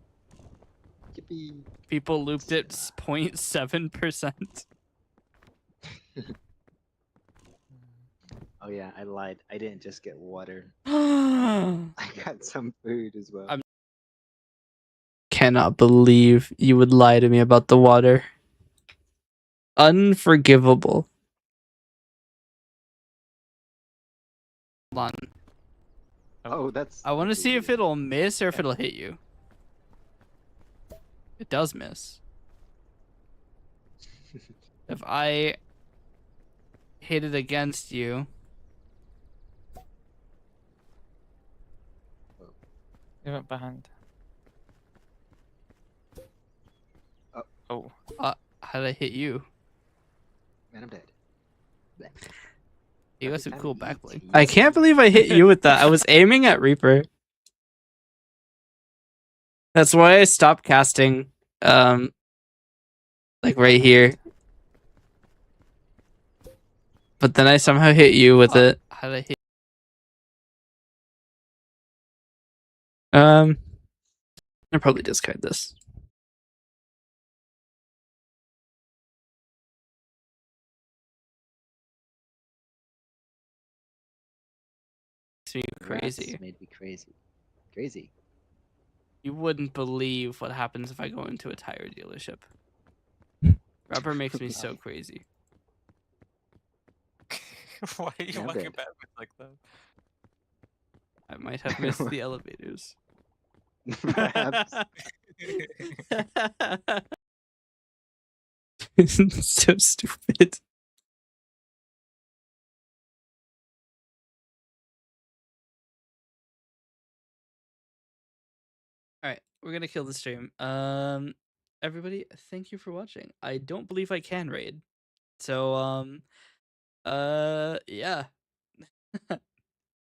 Yippee. People looped it 0.7%. Oh yeah, I lied. I didn't just get water. I I got some food as well. I'm- Cannot believe you would lie to me about the water. Unforgivable. Hold on. Oh, that's. I want to see if it'll miss or if it'll hit you. It does miss. If I hit it against you, You went behind. Oh. how did I hit you? Man, I'm dead. You got some Every cool time you backbling. eat, I can't believe I hit you with that. I was aiming at Reaper. That's why I stopped casting. Like right here. But then I somehow hit you with it. How did I hit? I'll probably discard this. Makes me crazy. Rats made me crazy. Crazy. You wouldn't believe what happens if I go into a tire dealership. Rubber makes me so crazy. Why are you Yeah, walking bad. backwards like that? I might have missed the elevators. Perhaps. So stupid. All right, we're gonna kill the stream. Everybody, thank you for watching. I don't believe I can raid, so yeah,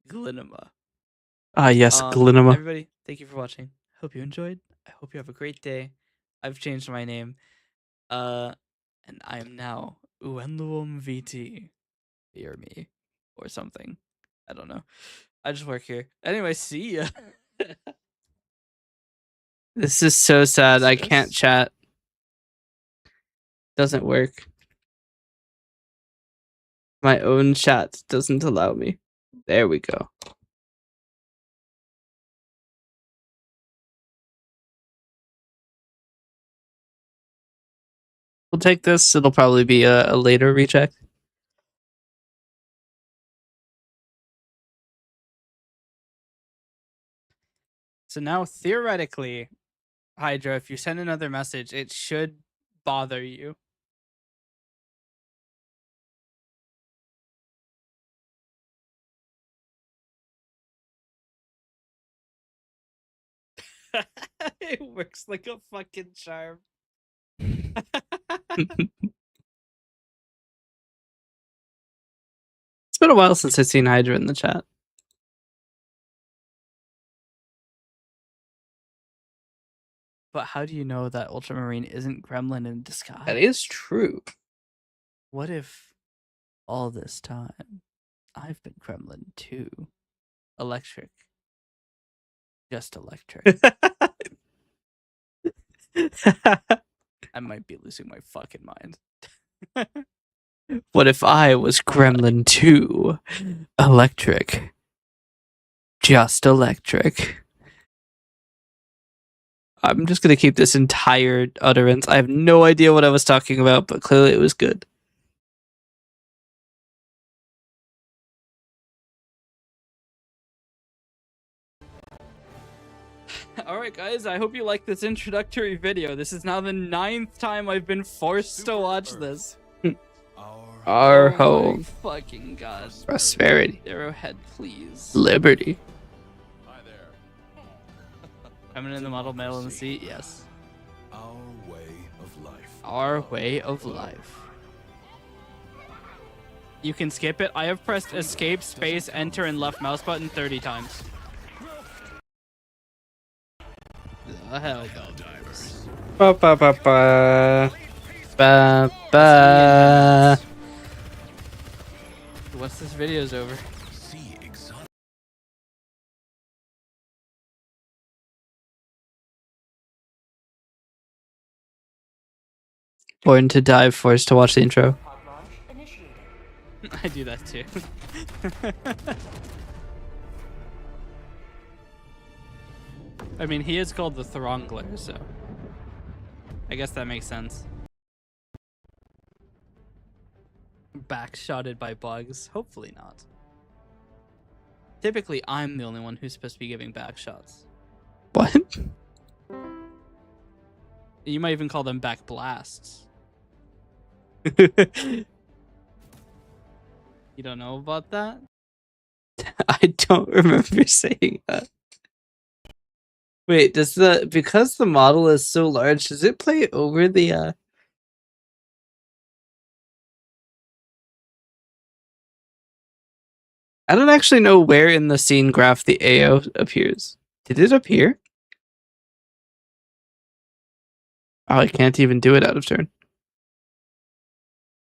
Glinema. Ah, yes, Glinema. Everybody, thank you for watching. Hope you enjoyed. I hope you have a great day. I've changed my name, and I am now Uenluum VT. Fear me, or something. I don't know. I just work here. Anyway, see ya. This is so sad. I So can't chat. Doesn't work. My own chat doesn't allow me. There we go. We'll take this. It'll probably be a later recheck. So now, theoretically, Hydra, if you send another message, it should bother you. It works like a fucking charm. It's been a while since I've seen Hydra in the chat. But how do you know that Ultramarine isn't Gremlin in disguise? That is true. What if all this time I've been Gremlin too? Electric. Just electric. I might be losing my fucking mind. What if I was Gremlin 2? Electric. Just electric. I'm just gonna keep this entire utterance. I have no idea what I was talking about, but clearly it was good. Alright guys, I hope you like this introductory video. This is now the 9th time I've been forced to watch this. Our Oh my home. fucking god. Prosperity. Arrowhead, please. Liberty. Hi there. Coming in the model mail in the seat, yes. Our way of life. Our way of life. You can skip it. I have pressed escape, space, enter, and left mouse button 30 times. The hell, Ba ba ba ba. Ba ba. once this video's over. See exotic. Born to dive, forced to watch the intro. I do that too. I mean, he is called the Throngler, so I guess that makes sense. Backshotted by bugs? Hopefully not. Typically, I'm the only one who's supposed to be giving back shots. What? You might even call them back blasts. You don't know about that? I don't remember saying that. Wait, does because the model is so large, does it play over the I don't actually know where in the scene graph the AO appears. Did it appear? Oh, I can't even do it out of turn.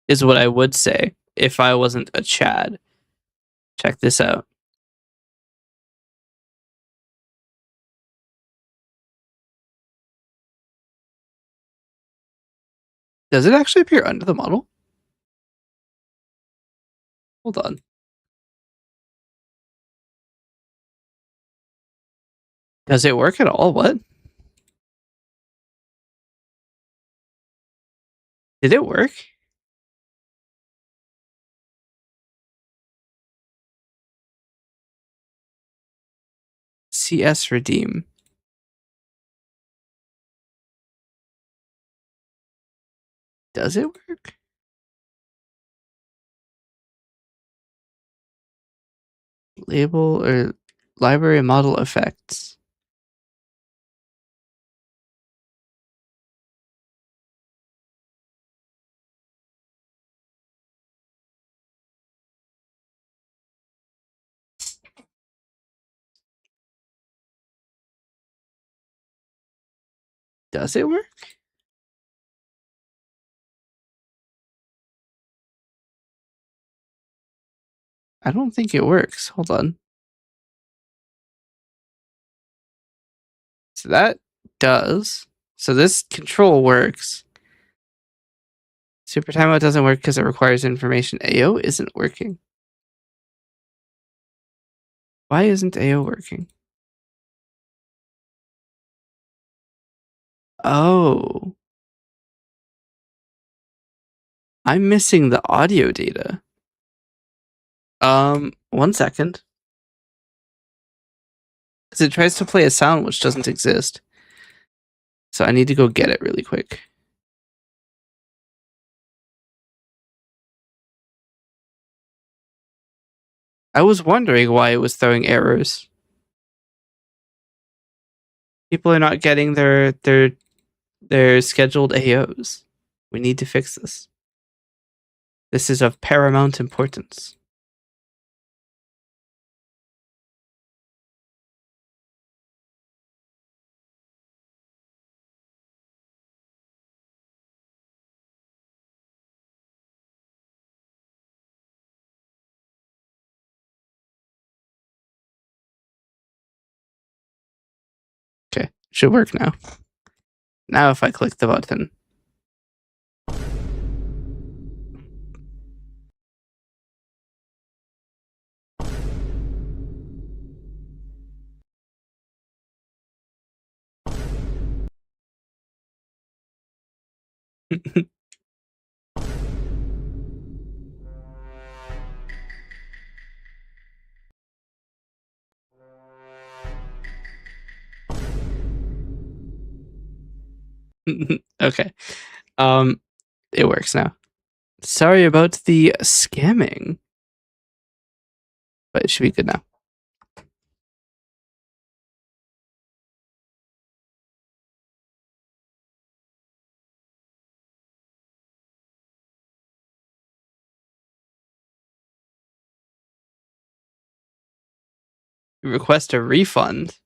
Is what I would say if I wasn't a Chad. Check this out. Does it actually appear under the model? Hold on. Does it work at all? What? Did it work? CS redeem. Does it work? Label or library model effects. Does it work? I don't think it works. Hold on. So that does. So this control works. Super timeout doesn't work because it requires information. AO isn't working. Why isn't AO working? Oh. I'm missing the audio data. 1 second. Because it tries to play a sound which doesn't exist. So I need to go get it really quick. I was wondering why it was throwing errors. People are not getting their scheduled AOs. We need to fix this. This is of paramount importance. Okay, should work now. Now if I click the button. Okay. It works now. Sorry about the scamming. But it should be good now. Request a refund.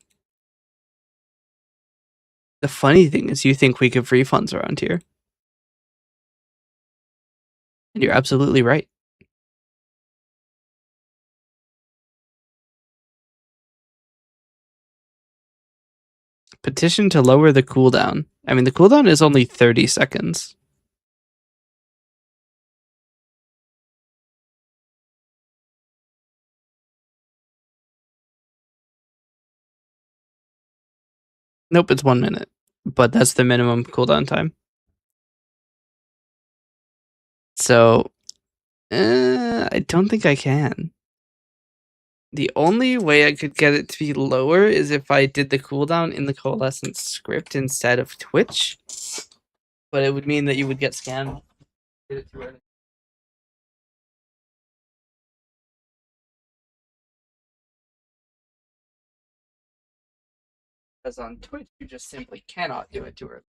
The funny thing is you think we give refunds around here. And you're absolutely right. Petition to lower the cooldown. I mean, the cooldown is only 30 seconds. Nope, it's 1 minute. But that's the minimum cooldown time. So, I don't think I can. The only way I could get it to be lower is if I did the cooldown in the Coalescent script instead of Twitch. But it would mean that you would get scanned. Did it too early. Because on Twitch, you just simply cannot do it too early.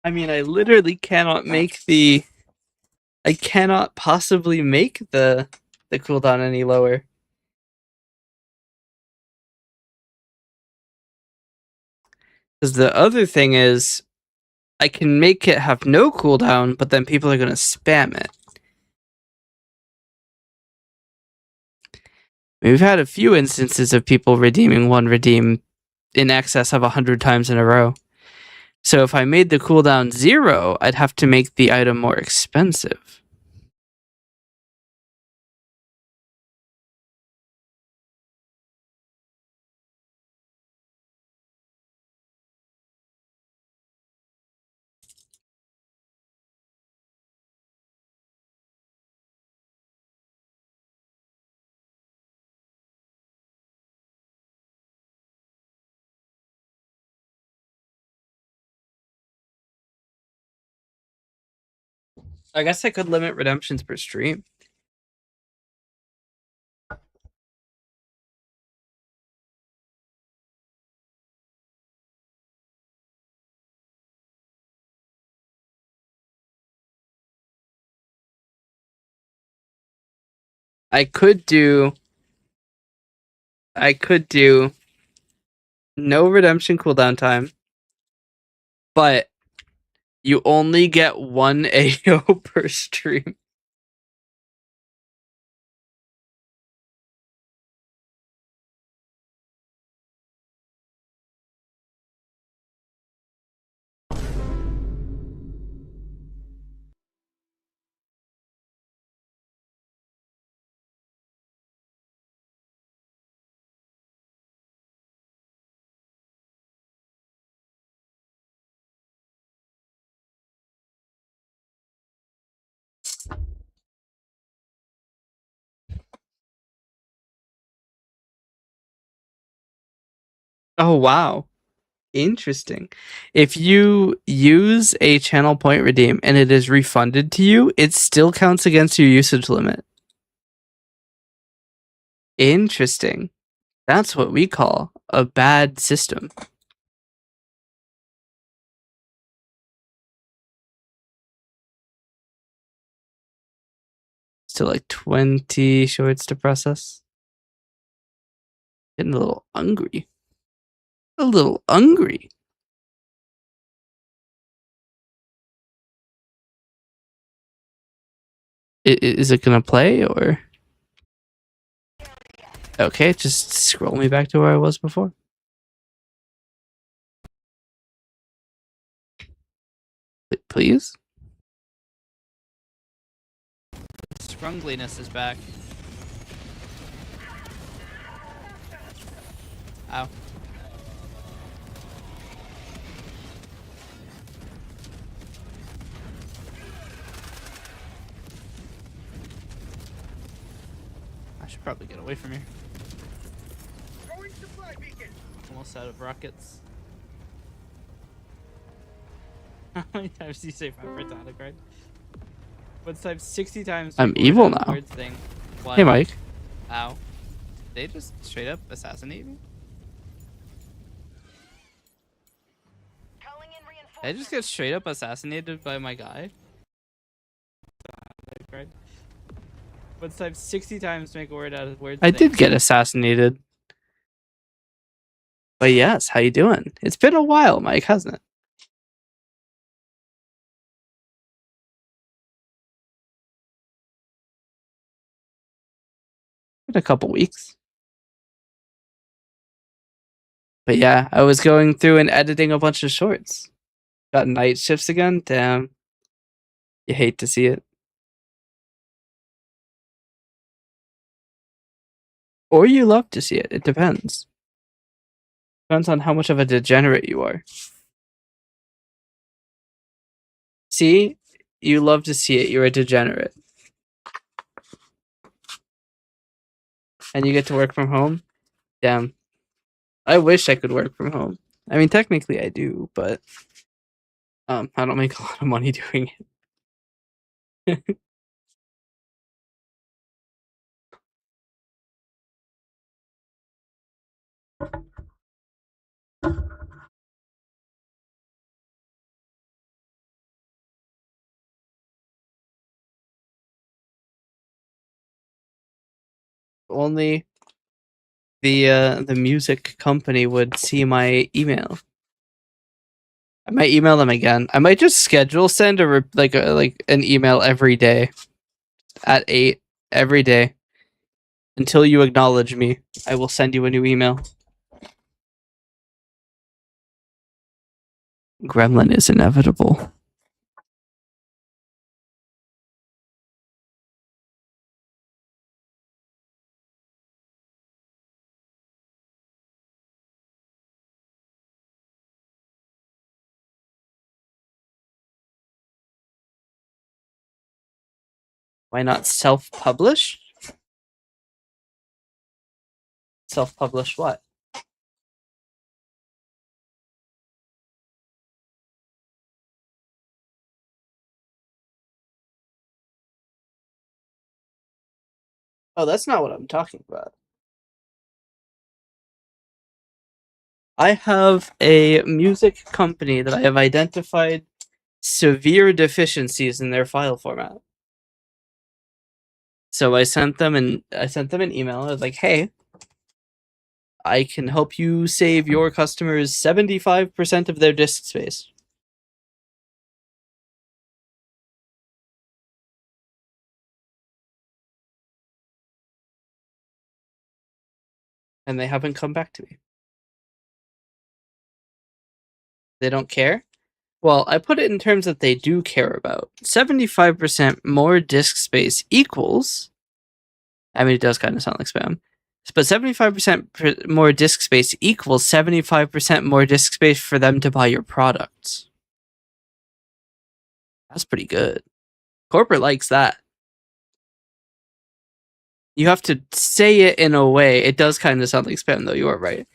I mean, I literally cannot make the... I cannot possibly make the cooldown any lower. Because the other thing is, I can make it have no cooldown, but then people are going to spam it. We've had a few instances of people redeeming one redeem in excess of 100 times in a row. So if I made the cooldown 0, I'd have to make the item more expensive. I guess I could limit redemptions per stream. I could do no redemption cooldown time, but you only get 1 AO per stream. Oh, wow. Interesting. If you use a channel point redeem and it is refunded to you, it still counts against your usage limit. Interesting. That's what we call a bad system. Still like 20 shorts to process. Getting a little hungry. A little hungry. Is it gonna play or? Okay, just scroll me back to where I was before. Please? Scrungliness is back. Ow. I should probably get away from here. Almost out of rockets. How many times do you say Fraternic, right? What's type 60 times? I'm before evil that now. word Thing. What? Hey, Mike. Ow. Did they just straight up assassinate me? Did I just get straight up assassinated by my guy? Right. What's type 60 times to make a word out of word I thing? did get assassinated. But yes, how you doing? It's been a while, Mike, hasn't it? Been a couple weeks. But yeah, I was going through and editing a bunch of shorts. Got night shifts again? Damn. You hate to see it. Or you love to see it. It depends. Depends on how much of a degenerate you are. See? You love to see it. You're a degenerate. And you get to work from home? Damn. I wish I could work from home. I mean, technically I do, but I don't make a lot of money doing it. Only the music company would see my email. I might email them again. I might just schedule send like an email every day at 8 every day until you acknowledge me. I will send you a new email. Gremlin is inevitable. Why not self-publish? Self-publish what? Oh, that's not what I'm talking about. I have a music company that I have identified severe deficiencies in their file format. So I sent them an email. I was like, "Hey, I can help you save your customers 75% of their disk space." And they haven't come back to me. They don't care? Well, I put it in terms that they do care about. 75% more disk space equals... I mean, it does kind of sound like spam. But 75% more disk space equals 75% more disk space for them to buy your products. That's pretty good. Corporate likes that. You have to say it in a way. It does kind of sound like spam, though. You are right.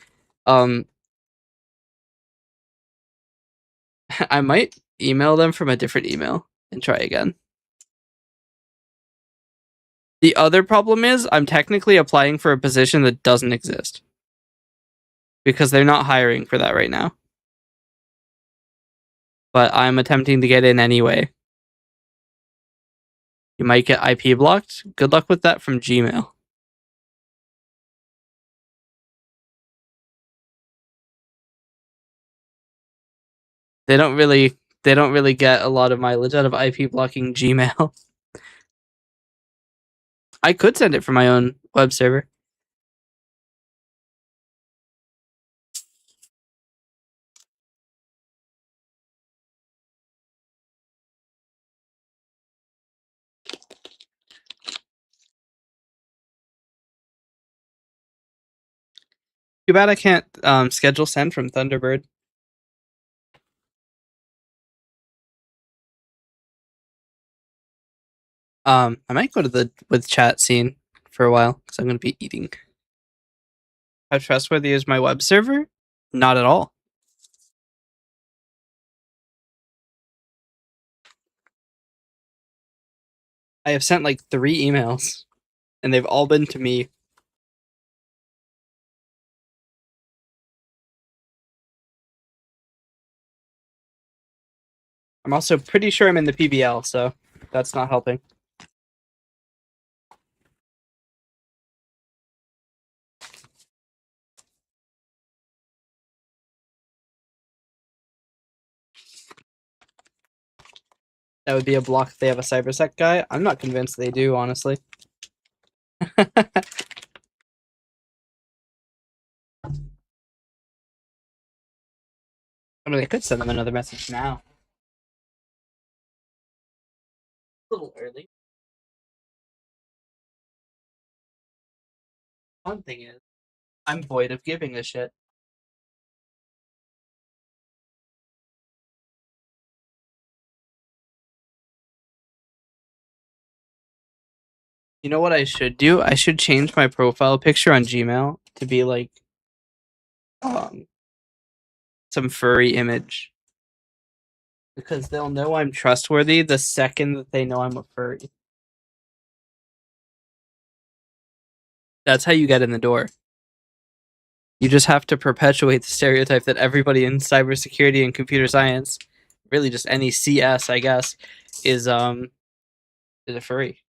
I might email them from a different email and try again. The other problem is I'm technically applying for a position that doesn't exist. Because they're not hiring for that right now. But I'm attempting to get in anyway. You might get IP blocked. Good luck with that from Gmail. They don't really get a lot of mileage out of IP blocking Gmail. I could send it from my own web server. Too bad I can't schedule send from Thunderbird. I might go to the with chat scene for a while because I'm going to be eating. How trustworthy is my web server? Not at all. I have sent like 3 emails, and they've all been to me. I'm also pretty sure I'm in the PBL, so that's not helping. That would be a block if they have a cybersec guy. I'm not convinced they do, honestly. I mean, I could send them another message now. A little early. One thing is, I'm void of giving a shit. You know what I should do? I should change my profile picture on Gmail to be like some furry image. Because they'll know I'm trustworthy the second that they know I'm a furry. That's how you get in the door. You just have to perpetuate the stereotype that everybody in cybersecurity and computer science, really just any CS, I guess, is a furry.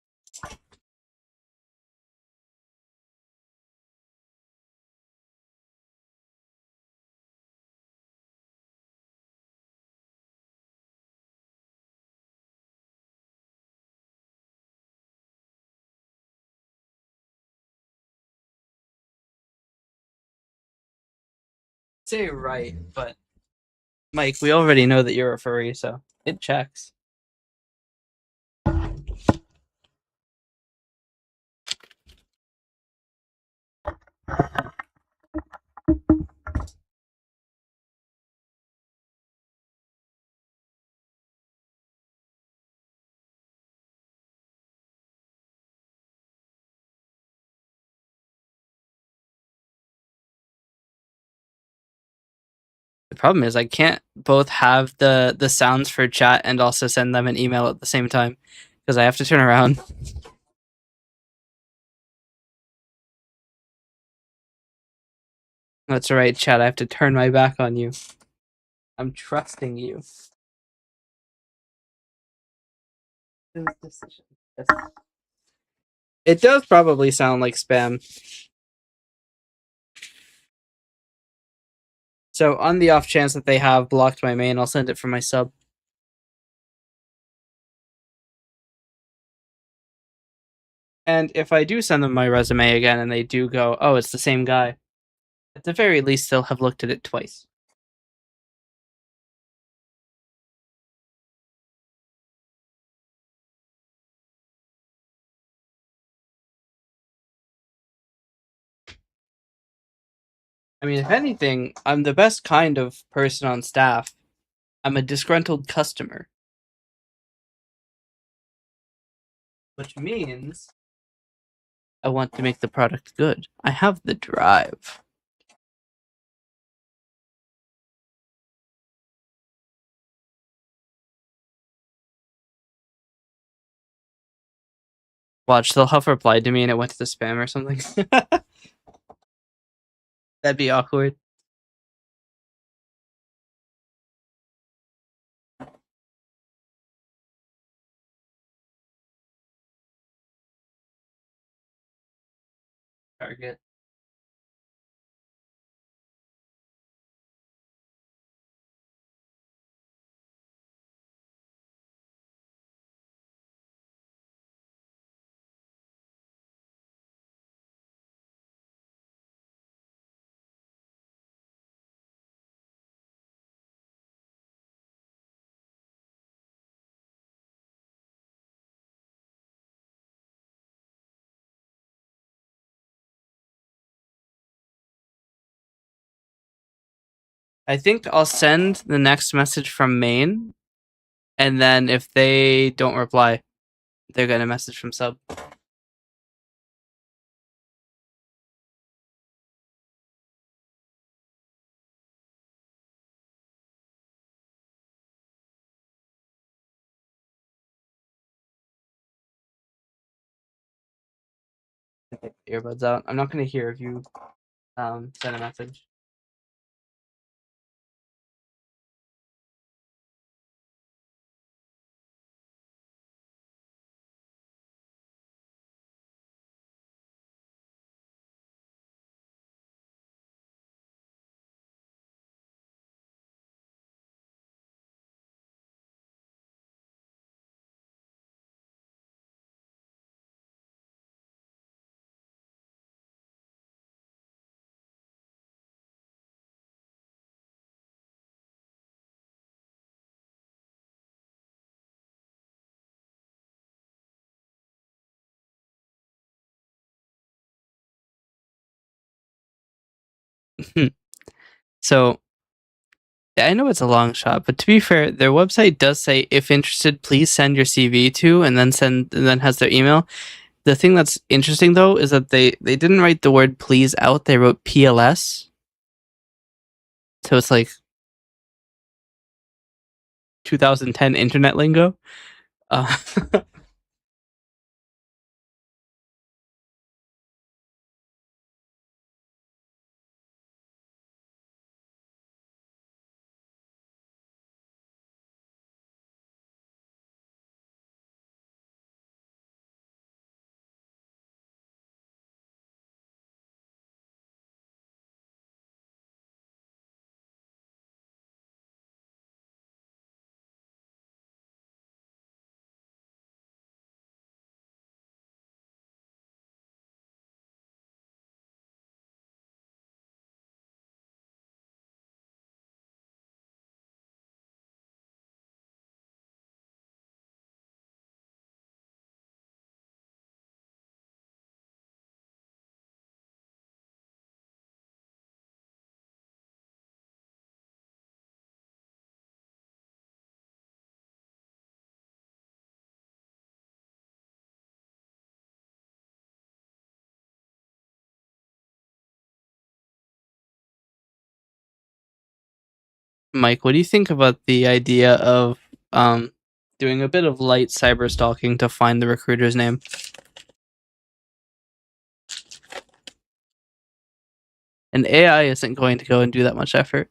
Say right, but Mike, we already know that you're a furry, so it checks. The problem is I can't both have the sounds for chat and also send them an email at the same time because I have to turn around. That's right, chat. I have to turn my back on you. I'm trusting you. It does probably sound like spam. So on the off chance that they have blocked my main, I'll send it from my sub. And if I do send them my resume again and they do go, oh, it's the same guy, at the very least, they'll have looked at it twice. I mean, if anything, I'm the best kind of person on staff. I'm a disgruntled customer. Which means I want to make the product good. I have the drive. Watch, they'll have replied to me and it went to the spam or something. That'd be awkward. target. I think I'll send the next message from main, and then if they don't reply, they're gonna message from sub. Earbuds out. I'm not gonna hear if you send a message. So I know it's a long shot, but to be fair, their website does say if interested, please send your CV to, and then has their email. The thing that's interesting though is that they didn't write the word please out, they wrote PLS. So it's like 2010 internet lingo. Mike, what do you think about the idea of doing a bit of light cyber stalking to find the recruiter's name? And AI isn't going to go and do that much effort.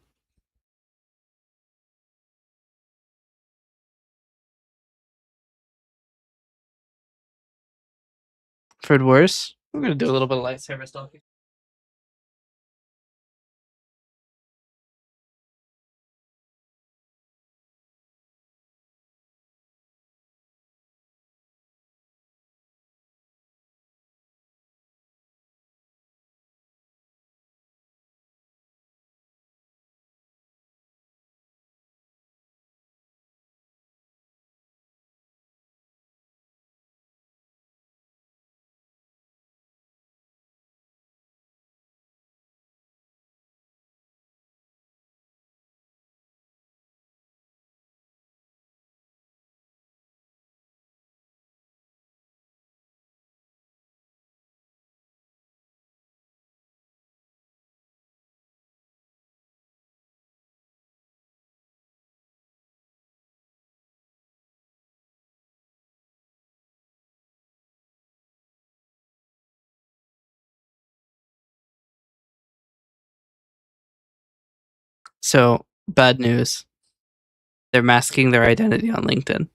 For worse, we're gonna do a little bit of light cyber stalking. So, bad news. They're masking their identity on LinkedIn.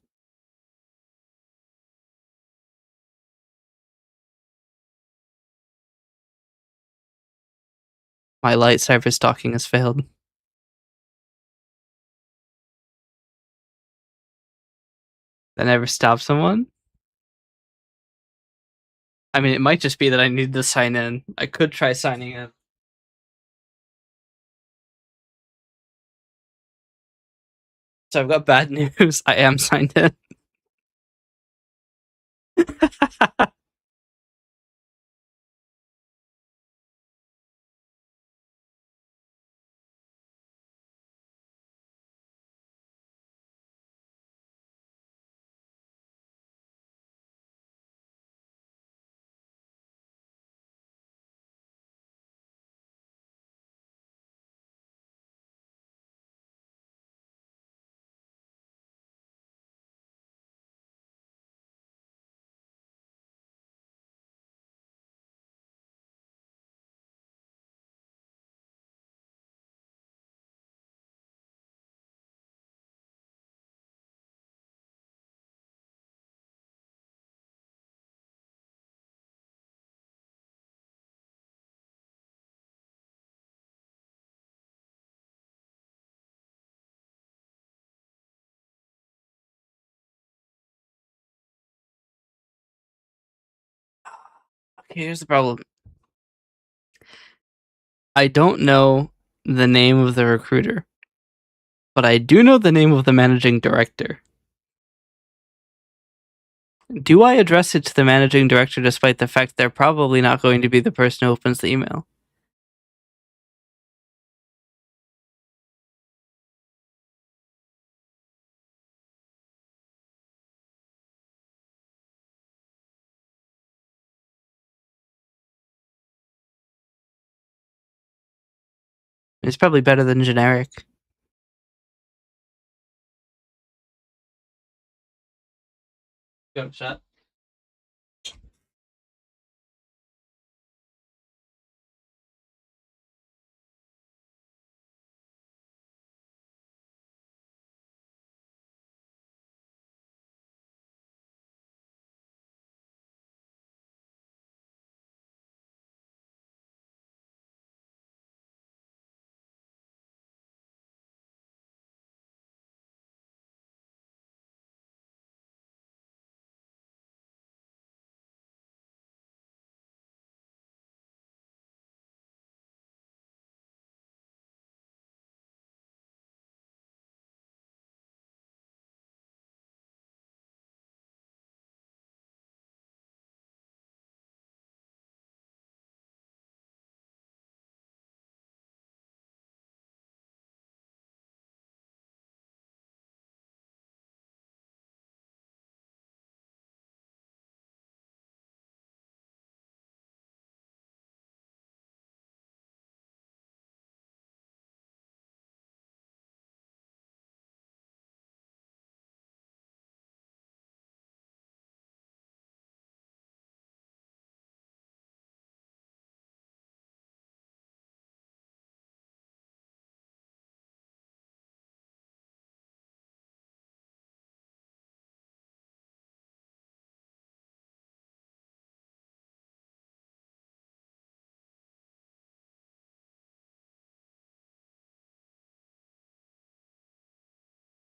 My light cyber stalking has failed. That never stop someone? I mean, it might just be that I need to sign in. I could try signing in. So I've got bad news. I am signed in. Okay, here's the problem. I don't know the name of the recruiter, but I do know the name of the managing director. Do I address it to the managing director despite the fact they're probably not going to be the person who opens the email? It's probably better than generic. Go shot.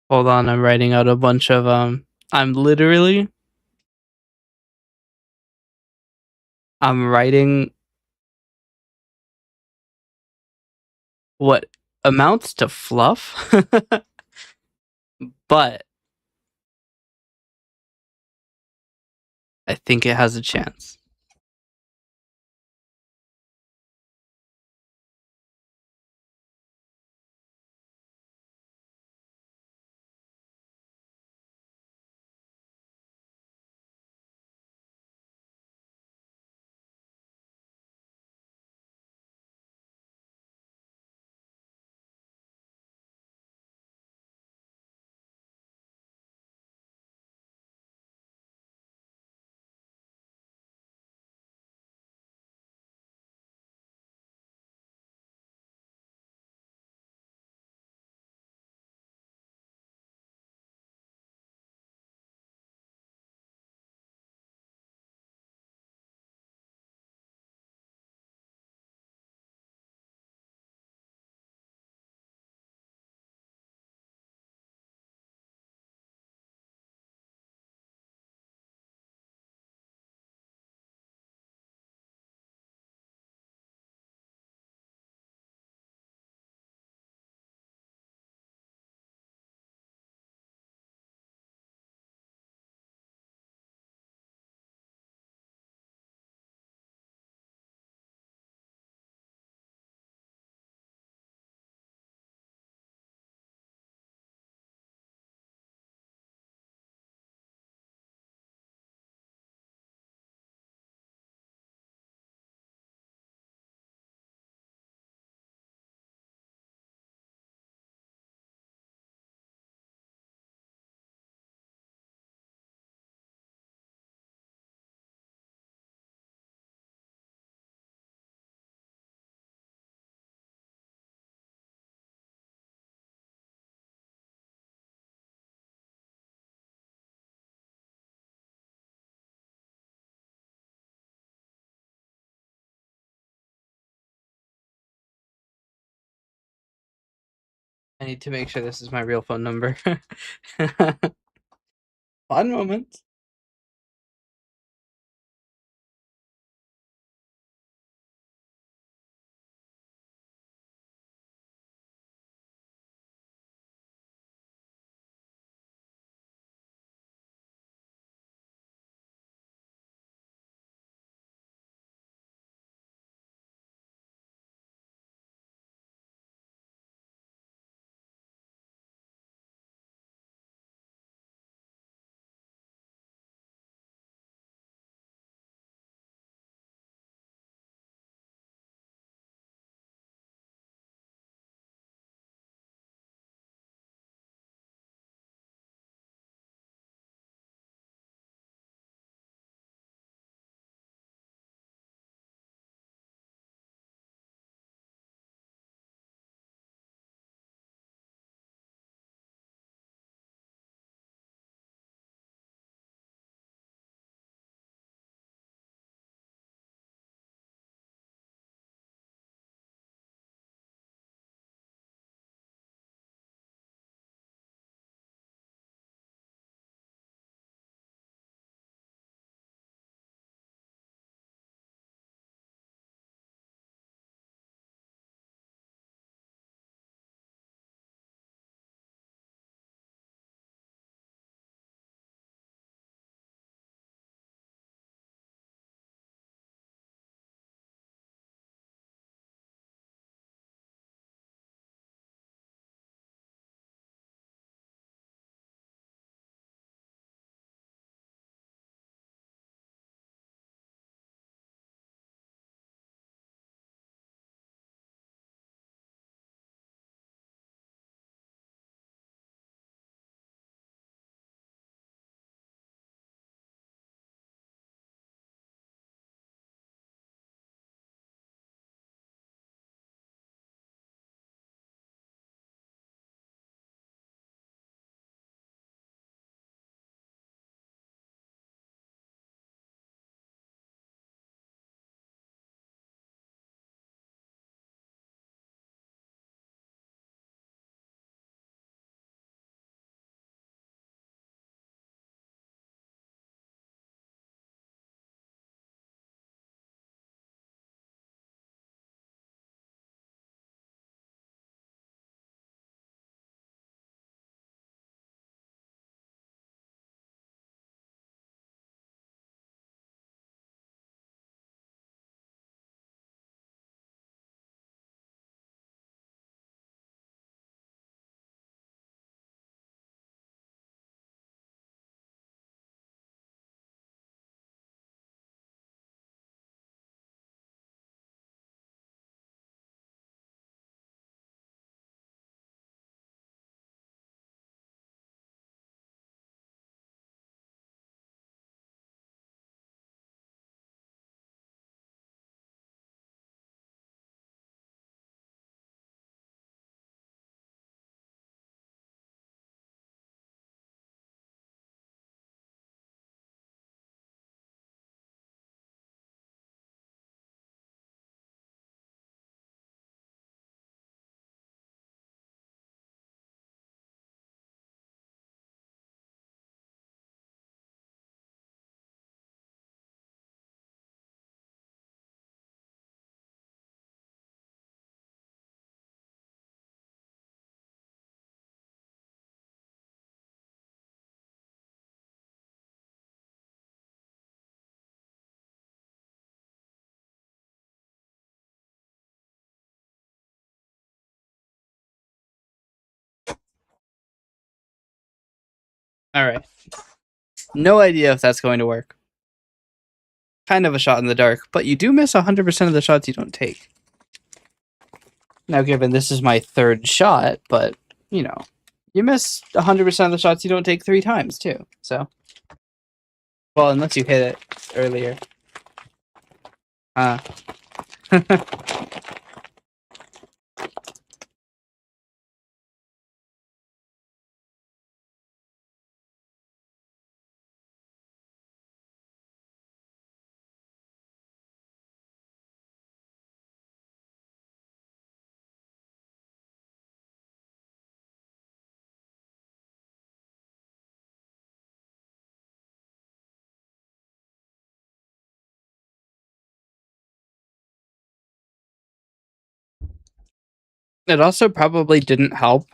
Hold on, I'm writing out a bunch of I'm writing what amounts to fluff, but I think it has a chance. I need to make sure this is my real phone number. One moment. All right. No idea if that's going to work. Kind of a shot in the dark, but you do miss 100% of the shots you don't take. Now, given this is my third shot, but, you know, you miss 100% of the shots you don't take 3 times, too. So, well, unless you hit it earlier. It also probably didn't help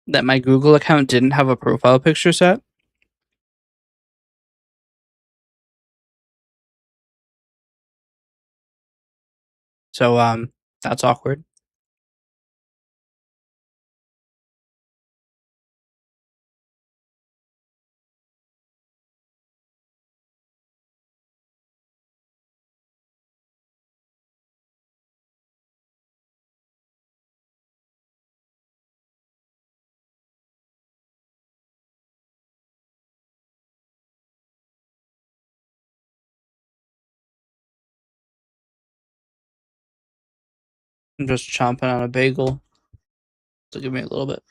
that my Google account didn't have a profile picture set. So that's awkward. I'm just chomping on a bagel. So give me a little bit.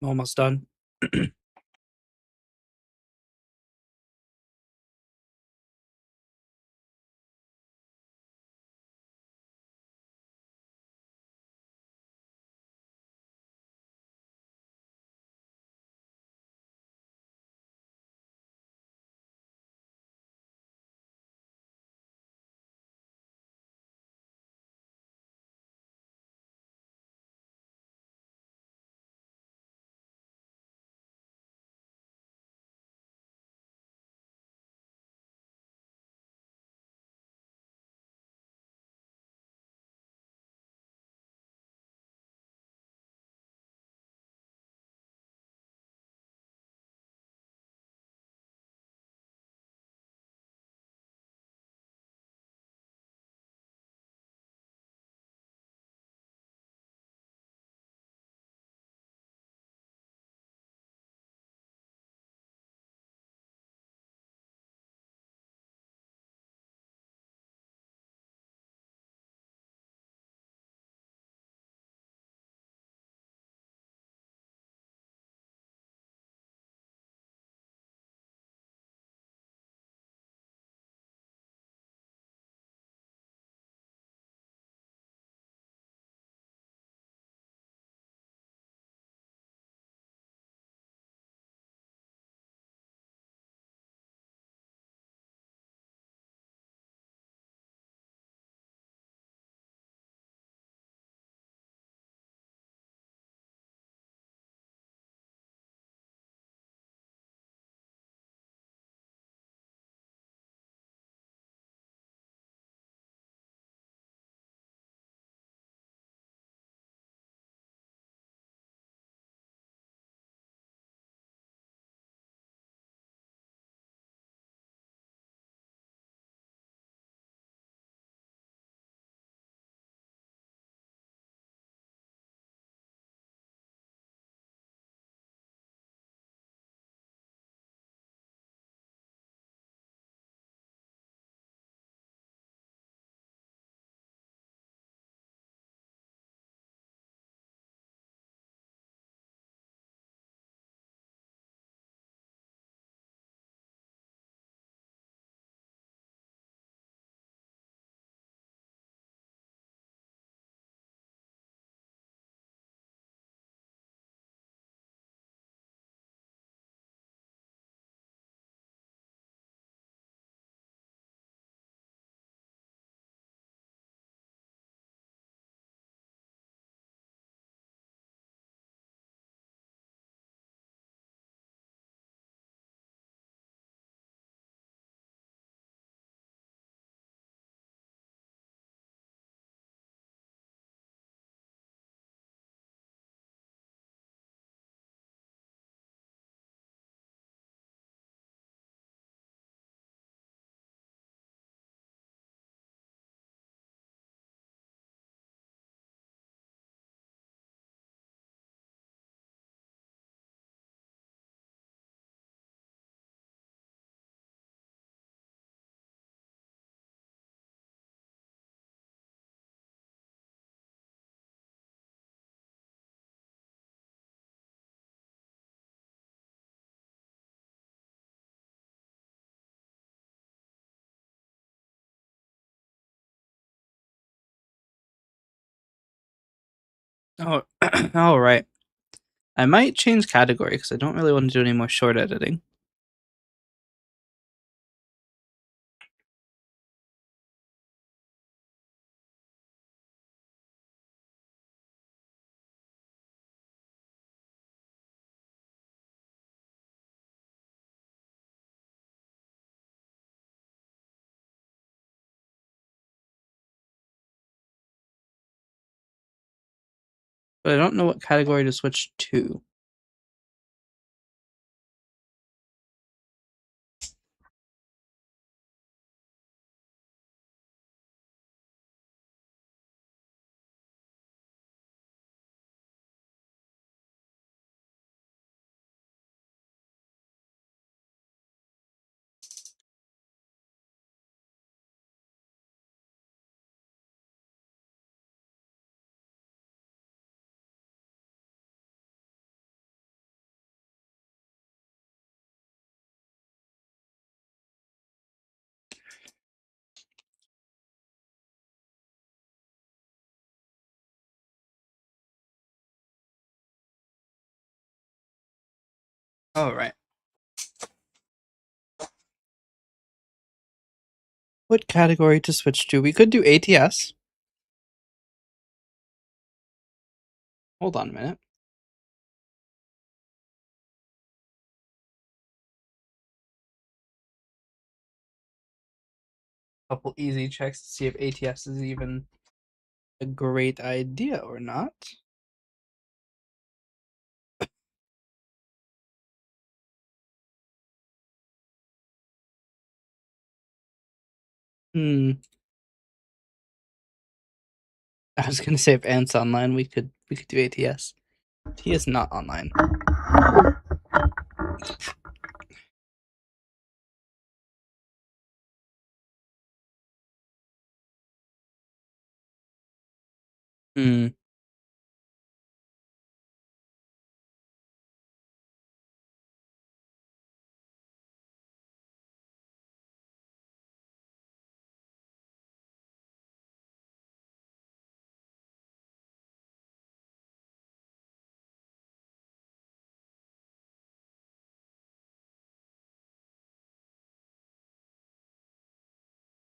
Almost done. Oh, all right. I might change category because I don't really want to do any more short editing. But I don't know what category to switch to. All right. What category to switch to? We could do ATS. Hold on a minute. Couple easy checks to see if ATS is even a great idea or not. I was gonna say if Ant's online, we could do ATS. He is not online. Hmm.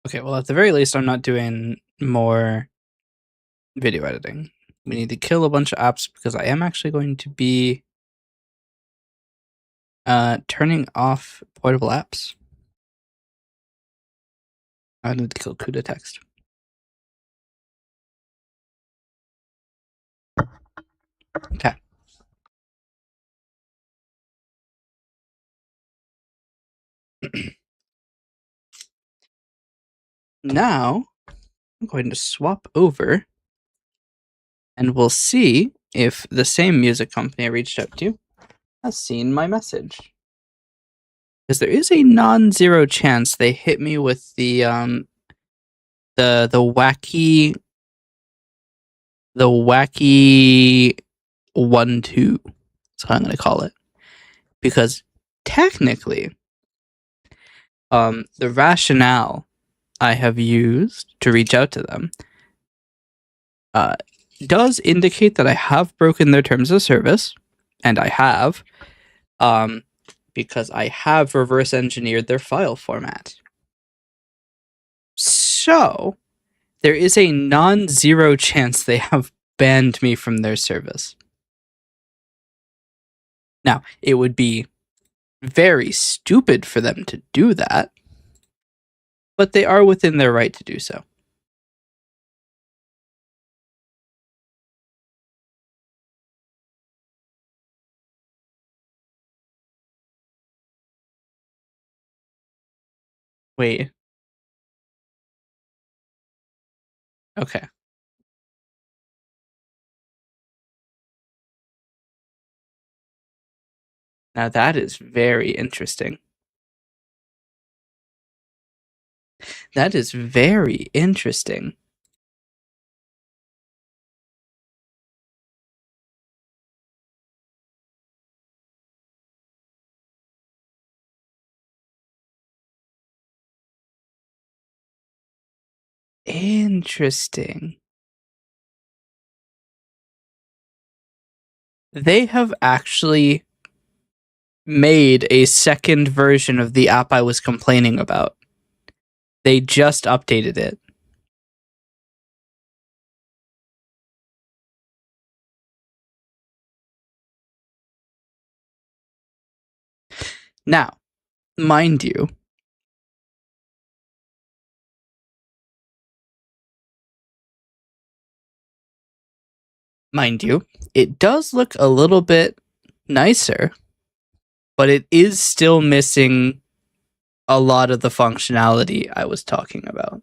Okay, well, at the very least, I'm not doing more video editing. We need to kill a bunch of apps because I am actually going to be turning off portable apps. I need to kill CUDA text. Okay. Now, I'm going to swap over and we'll see if the same music company I reached out to has seen my message. Because there is a non-zero chance they hit me with the wacky 1-2. That's what I'm gonna call it. Because technically, the rationale I have used to reach out to them does indicate that I have broken their terms of service, and I have, because I have reverse engineered their file format. So, there is a non-zero chance they have banned me from their service. Now, it would be very stupid for them to do that, but they are within their right to do so. Wait. Okay. Now that is very interesting. That is very interesting. Interesting. They have actually made a second version of the app I was complaining about. They just updated it. Now, mind you, it does look a little bit nicer, but it is still missing a lot of the functionality I was talking about.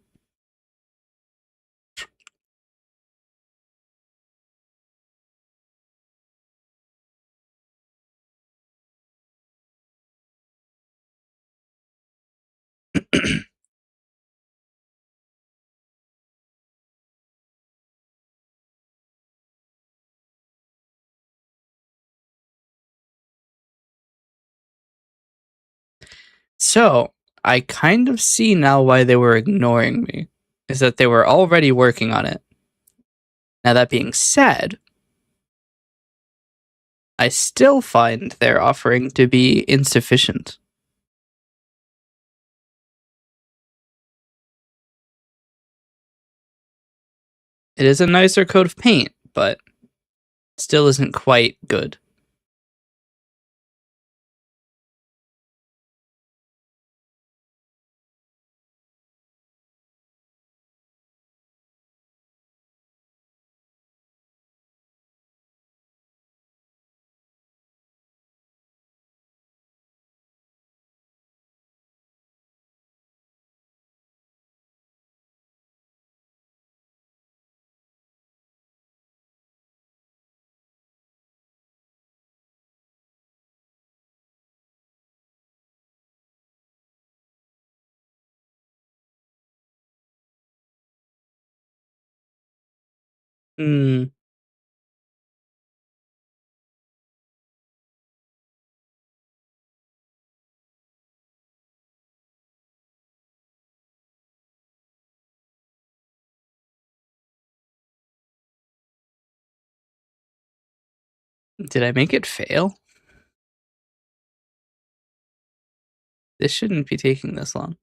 So, I kind of see now why they were ignoring me, is that they were already working on it. Now, that being said, I still find their offering to be insufficient. It is a nicer coat of paint, but still isn't quite good. Hmm. Did I make it fail? This shouldn't be taking this long.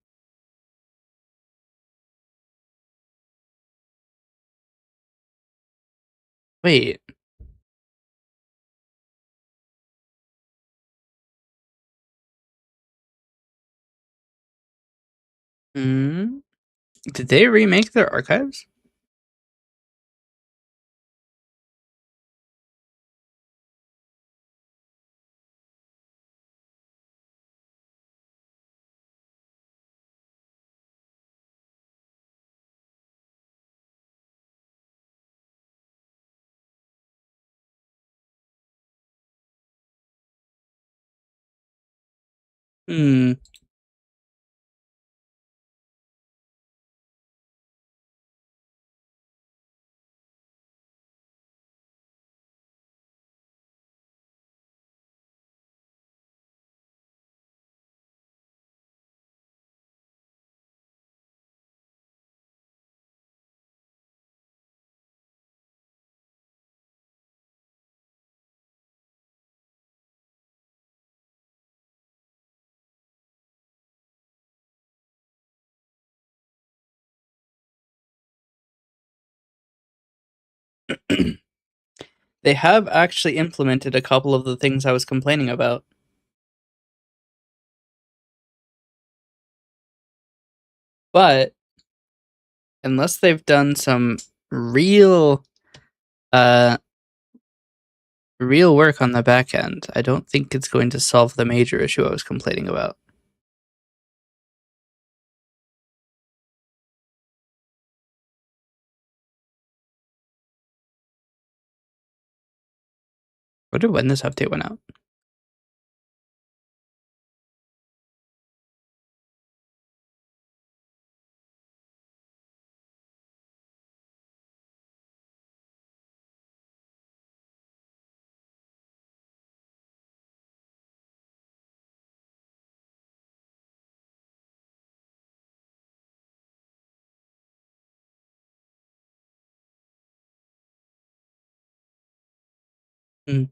Wait. Hmm? Did they remake their archives? Hmm. They have actually implemented a couple of the things I was complaining about. But unless they've done some real real work on the back end, I don't think it's going to solve the major issue I was complaining about. I wonder when this update went out. Hmm.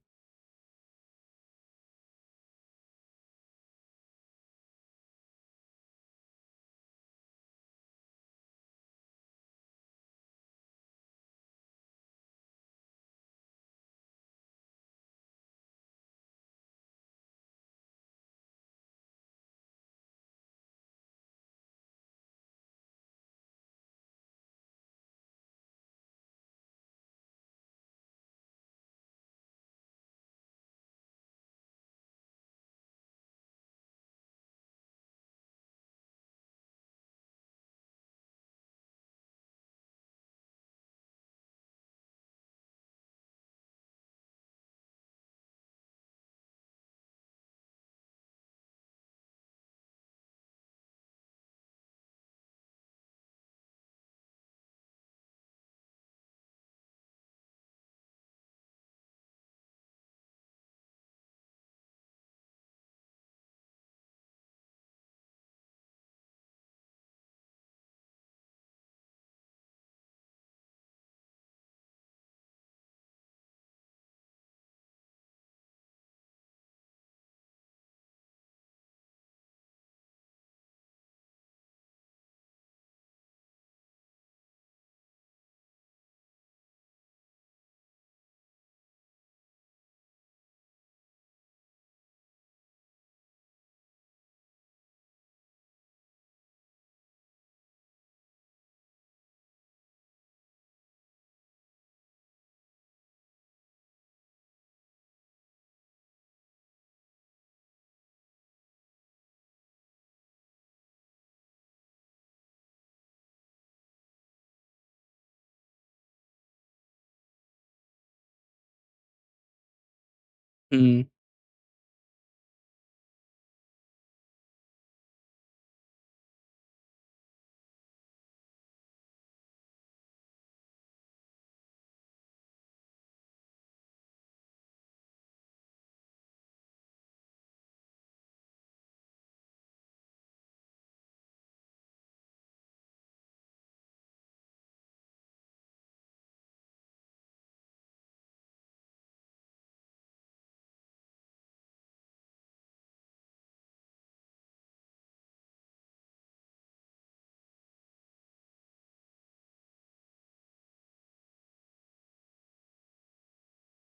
Mm.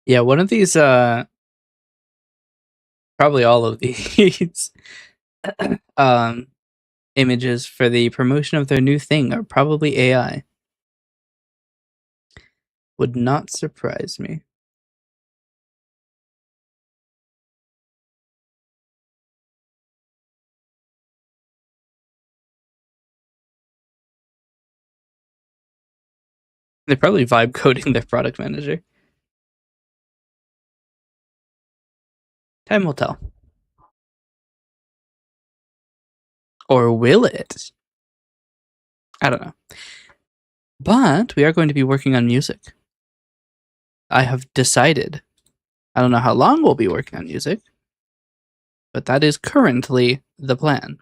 Yeah, one of these, probably all of these, images for the promotion of their new thing are probably AI. Would not surprise me. They're probably vibe coding their product manager. Time will tell. Or will it? I don't know. But we are going to be working on music. I have decided. I don't know how long we'll be working on music, but that is currently the plan.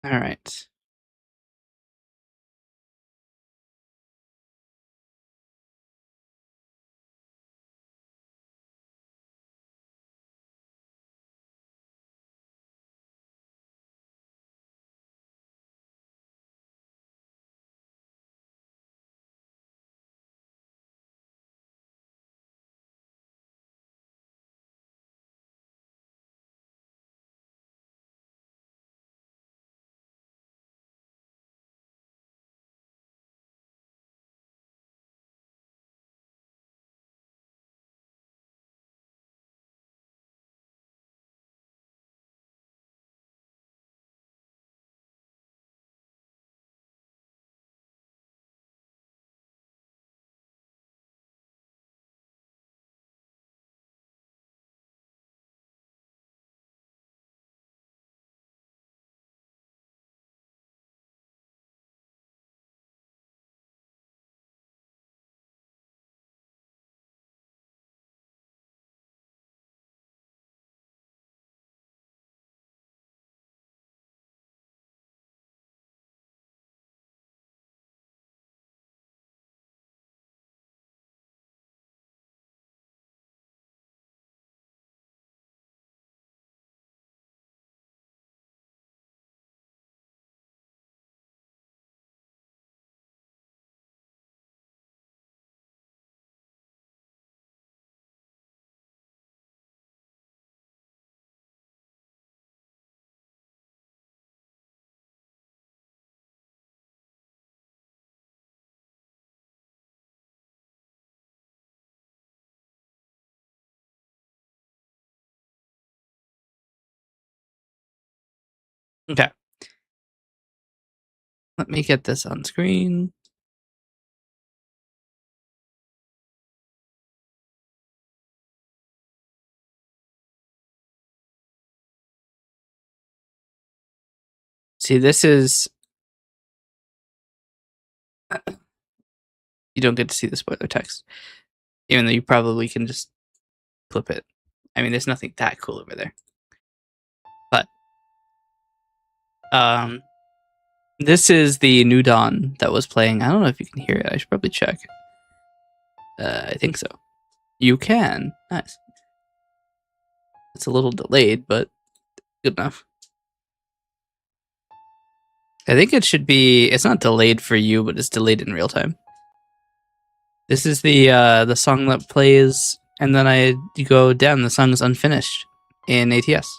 All right. Okay. Let me get this on screen. See, this is... You don't get to see the spoiler text. Even though you probably can just flip it. I mean, there's nothing that cool over there. But, this is the New Dawn that was playing. I don't know if you can hear it. I should probably check. I think so. You can. Nice. It's a little delayed, but good enough. I think it should be... It's not delayed for you, but it's delayed in real time. This is the song that plays, and then you go down. The song is unfinished in ATS.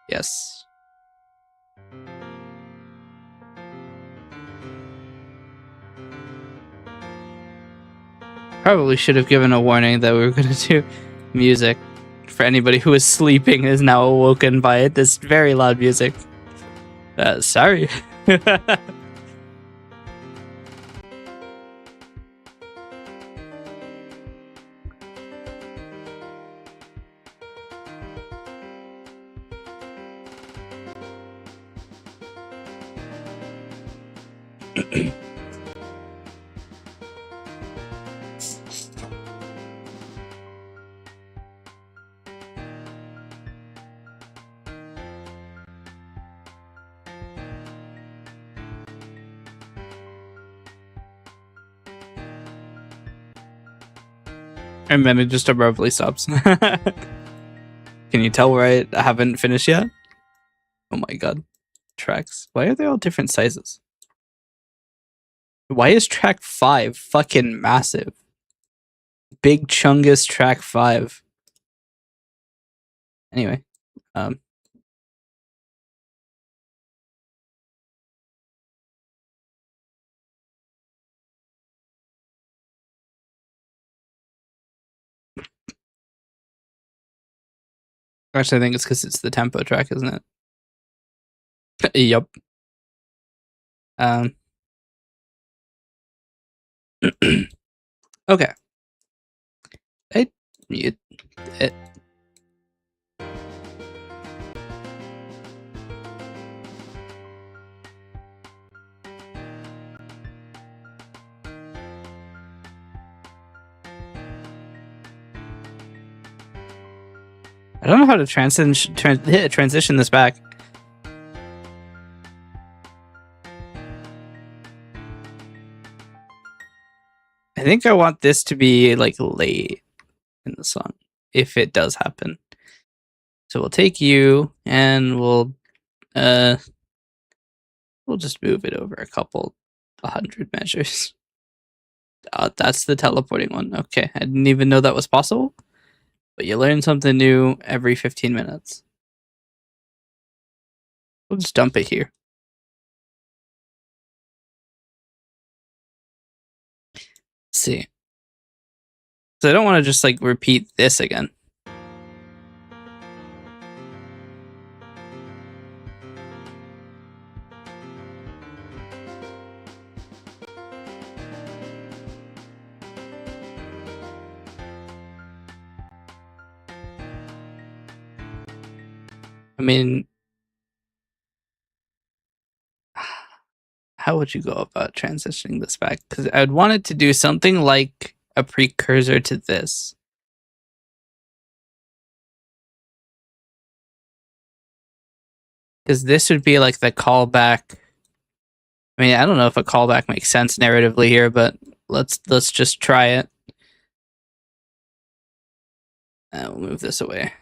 Yes. Probably should have given a warning that we were going to do music. For anybody who is sleeping is now awoken by it. This very loud music. Sorry. And then it just abruptly stops. Can you tell where I haven't finished yet? Oh my god. Tracks. Why are they all different sizes? Why is track 5 fucking massive? Big Chungus track 5. Anyway. Actually, I think it's because it's the tempo track, isn't it? Yup. Okay. Mute it. I don't know how to transition this back. I think I want this to be like late in the song, if it does happen. So we'll take you and we'll just move it over 100 measures. That's the teleporting one. Okay, I didn't even know that was possible. But you learn something new every 15 minutes. We'll just dump it here. Let's see. So I don't want to just like repeat this again. I mean, how would you go about transitioning this back? Because I'd want it to do something like a precursor to this. Because this would be like the callback. I mean, I don't know if a callback makes sense narratively here, but let's just try it. We'll move this away.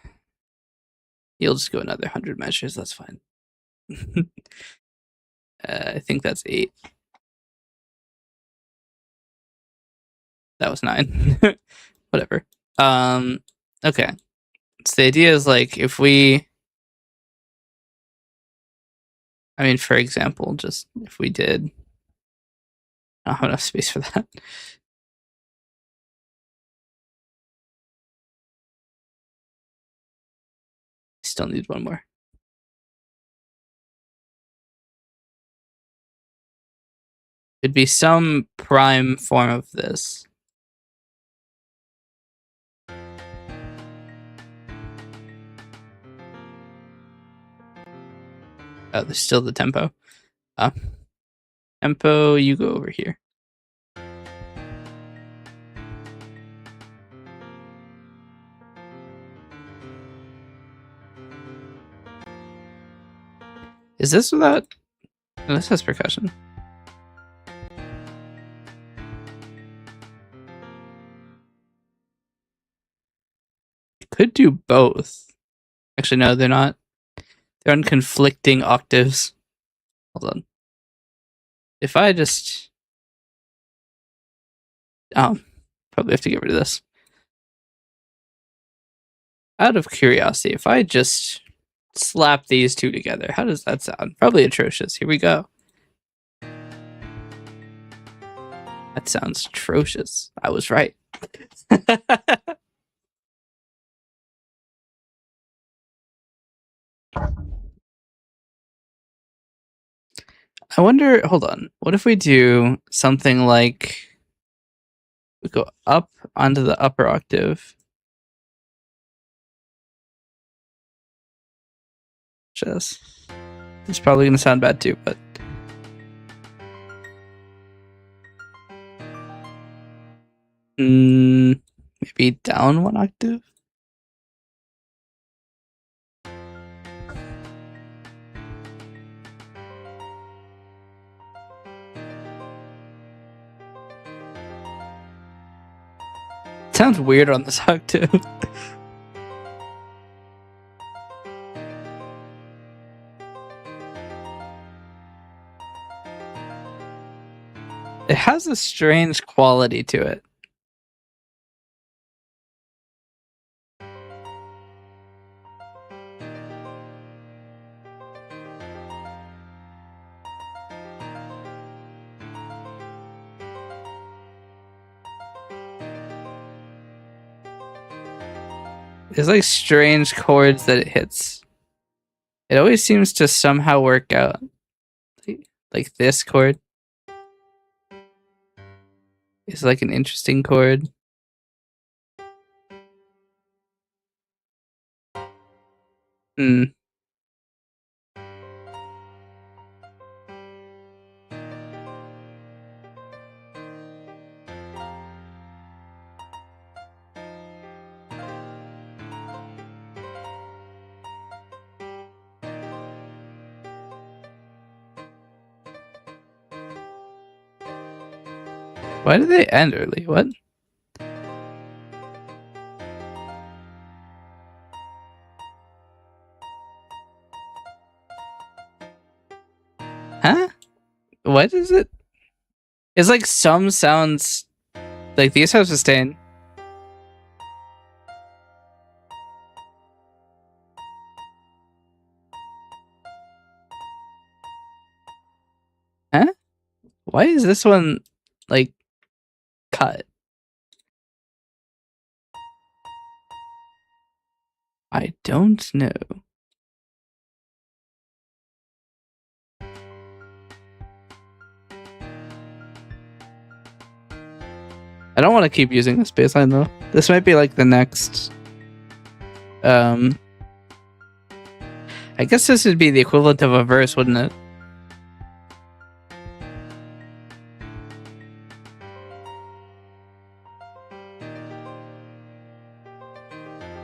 You'll just go another 100 measures. That's fine. I think that's 8. That was 9. Whatever. Okay. So the idea is like if we, I mean, for example, just if we did, I don't have enough space for that. Still need one more. It'd be some prime form of this. Oh, there's still the tempo. Tempo, you go over here. Is this without? No, this has percussion. Could do both. Actually, no, they're not. They're on conflicting octaves. Hold on. If I just... probably have to get rid of this. Out of curiosity, if I just slap these two together, how does that sound? Probably atrocious. Here we go. That sounds atrocious. I was right. I wonder, hold on. What if we do something like we go up onto the upper octave? Just it's probably gonna sound bad too, but maybe down one octave. Sounds weird on this octave. It has a strange quality to it. There's like strange chords that it hits. It always seems to somehow work out. Like this chord is like an interesting chord. Why did they end early? What? Huh? What is it? It's like some sounds like these have sustain. Huh? Why is this one like cut? I don't know. I don't want to keep using this baseline though. This might be like the next. I guess this would be the equivalent of a verse, wouldn't it?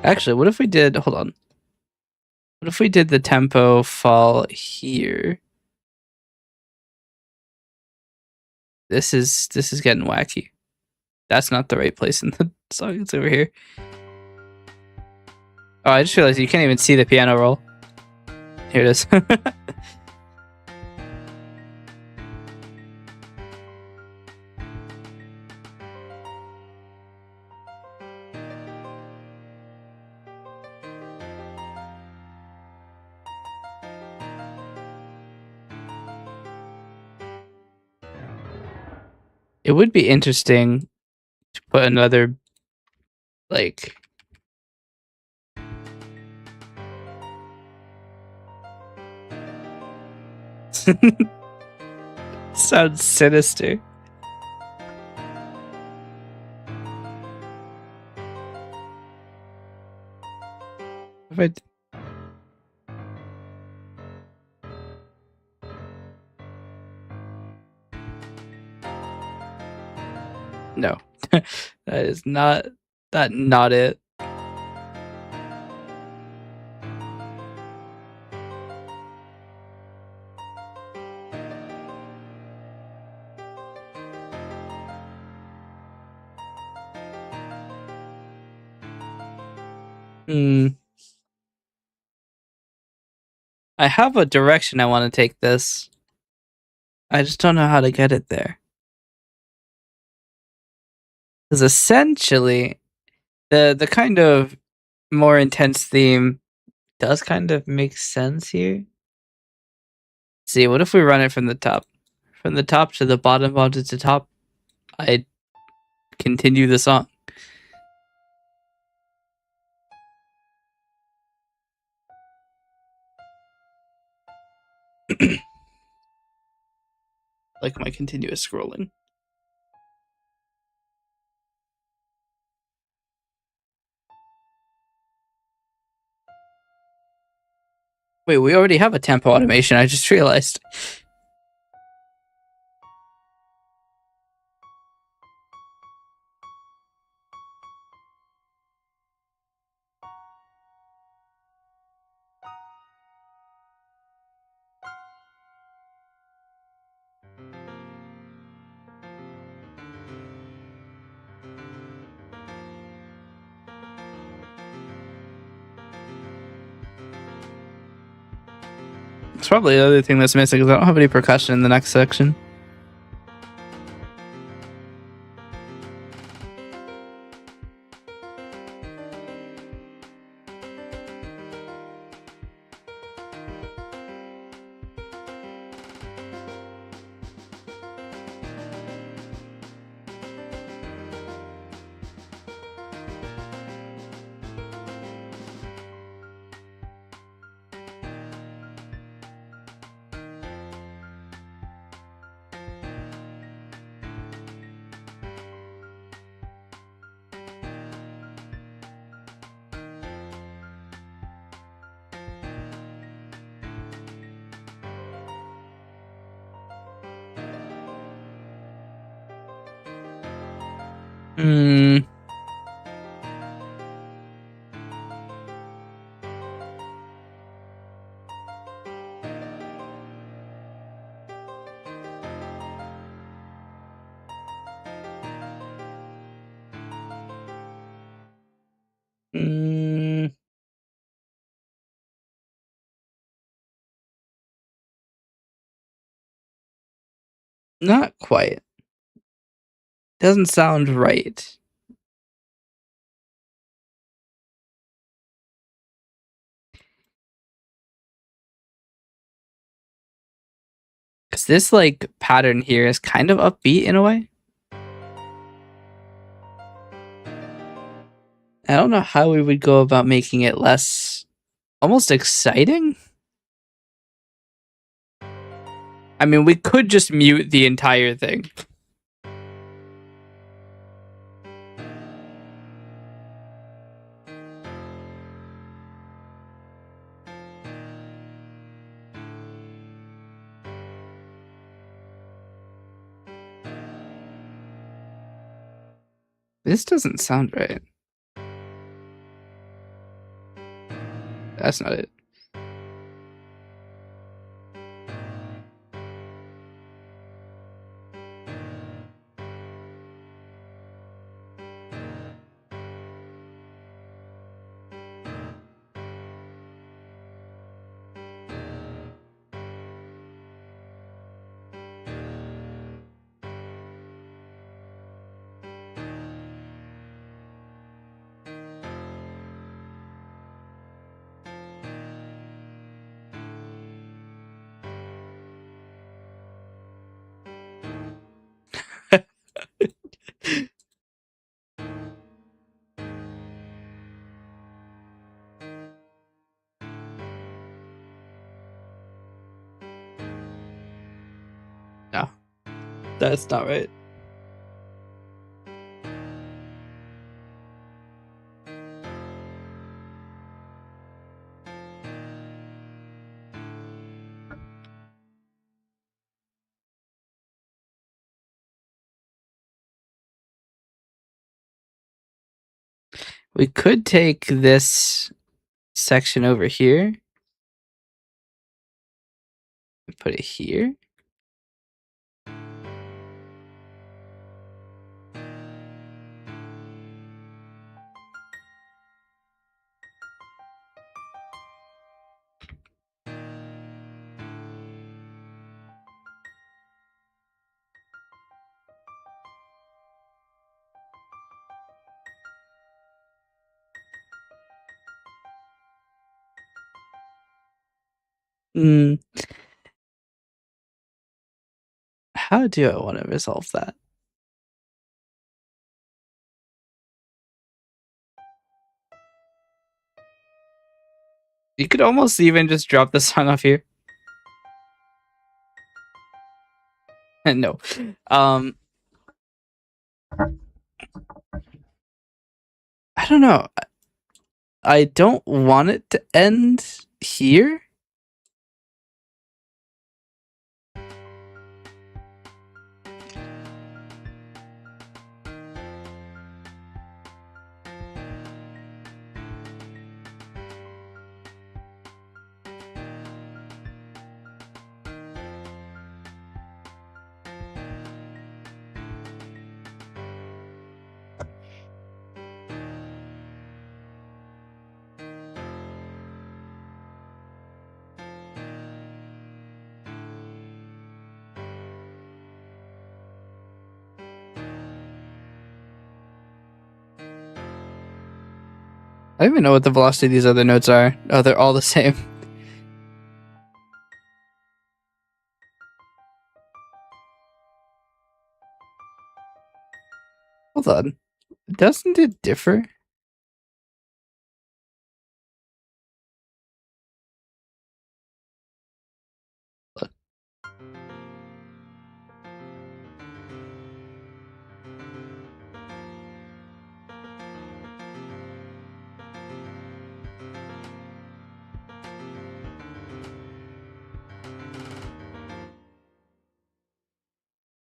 Actually, what if we did, hold on. What if we did the tempo fall here? This is getting wacky. That's not the right place in the song. It's over here. Oh, I just realized you can't even see the piano roll. Here it is. It would be interesting to put another, like, sounds sinister. If I no, that is not it. I have a direction I want to take this. I just don't know how to get it there. Because essentially, the kind of more intense theme does kind of make sense here. Let's see, what if we run it from the top? From the top to the bottom, bottom to top, I continue the song. Like my continuous scrolling. Wait, we already have a tempo automation. I just realized. It's probably the other thing that's missing because I don't have any percussion in the next section. Hmm. Mm. Not quite. Doesn't sound right. Because this like pattern here is kind of upbeat in a way. I don't know how we would go about making it less almost exciting. I mean, we could just mute the entire thing. This doesn't sound right. That's not it. No, that's not right. We could take this section over here and put it here. Hmm. How do I want to resolve that? You could almost even just drop the song off here. No. I don't know. I don't want it to end here. I don't even know what the velocity of these other notes are. Oh, they're all the same. Hold on. Doesn't it differ? Look.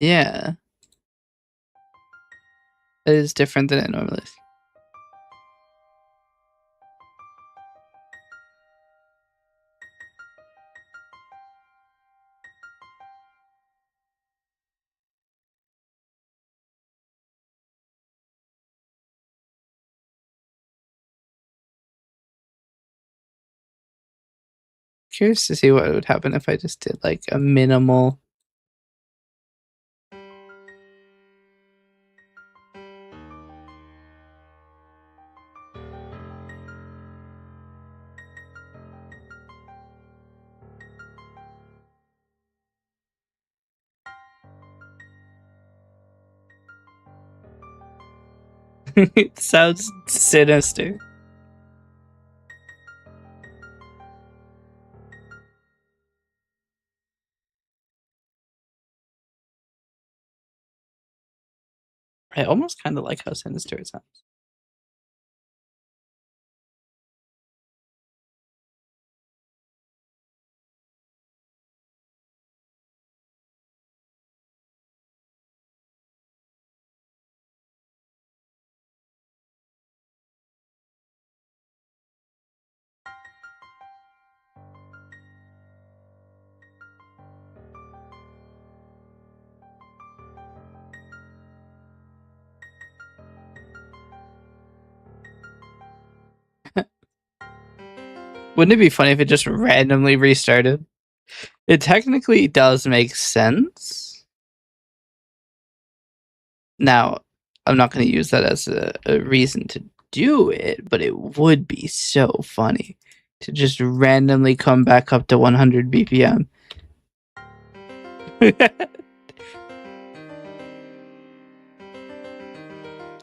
Yeah. It is different than it normally is. Curious to see what would happen if I just did like a minimal. It sounds sinister. I almost kind of like how sinister it sounds. Wouldn't it be funny if it just randomly restarted? It technically does make sense. Now, I'm not going to use that as a reason to do it, but it would be so funny to just randomly come back up to 100 BPM.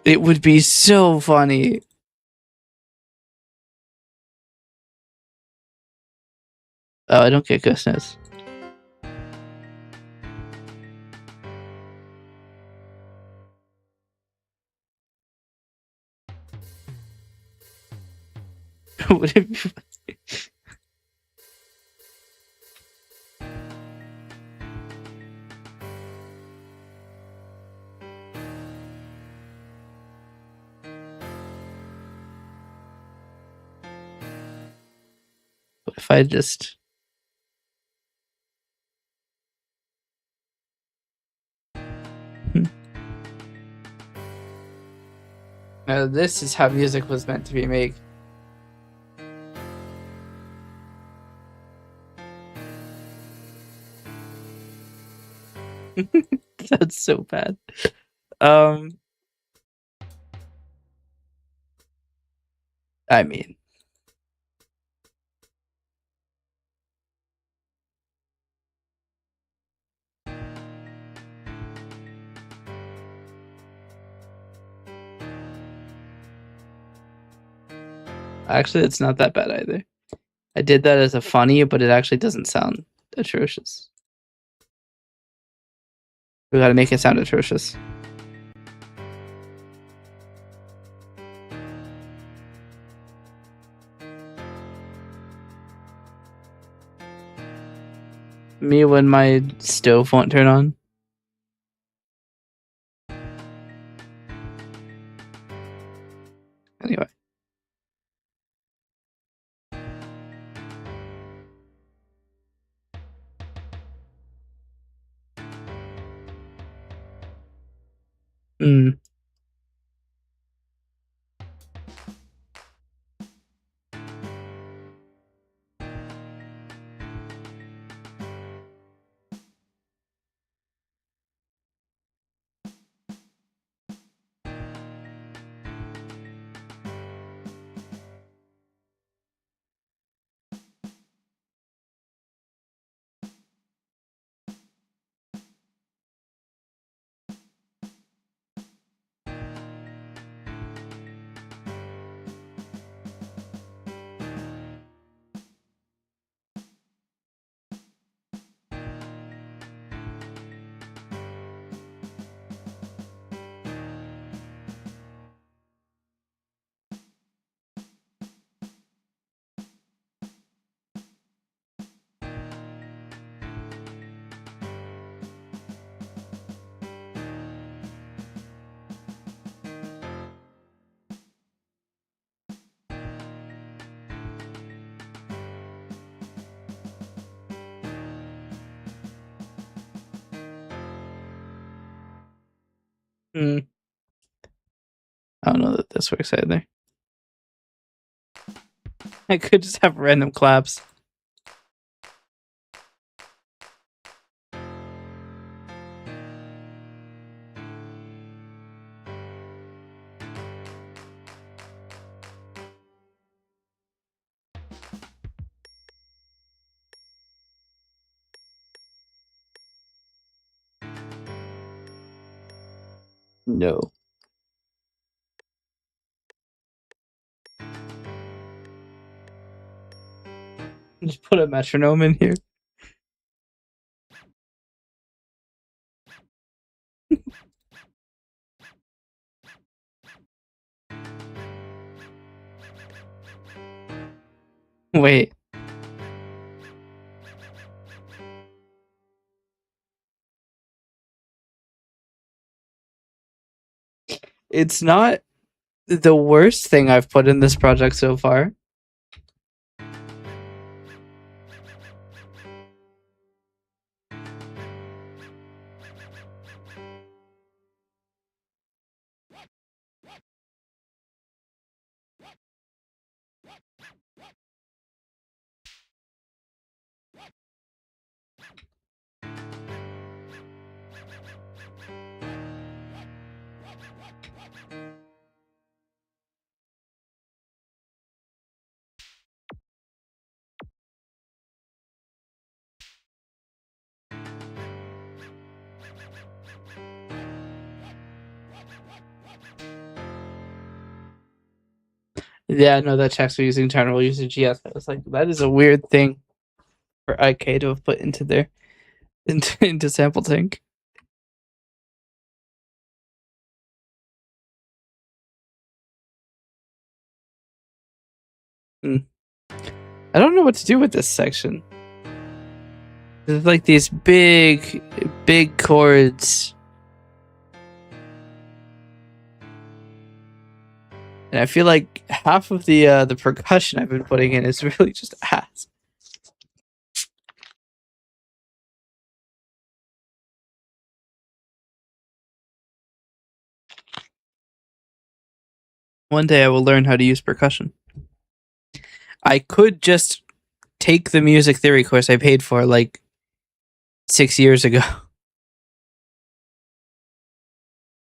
It would be so funny. Oh, I don't get ghost notes. Would it be funny? What if I just... this is how music was meant to be made. That's so bad. I mean, actually, it's not that bad either. I did that as a funny, but it actually doesn't sound atrocious. We gotta make it sound atrocious. Me when my stove won't turn on. Anyway. Hmm. Hmm. I don't know that this works either. I could just have random claps. No. Just put a metronome in here. Wait. It's not the worst thing I've put in this project so far. Yeah, no, that checks for using terminal usage. Yes, I was like, that is a weird thing for IK to have put into there, into sample tank. I don't know what to do with this section. There's like these big chords. And I feel like half of the percussion I've been putting in is really just ass. One day I will learn how to use percussion. I could just take the music theory course I paid for like 6 years ago.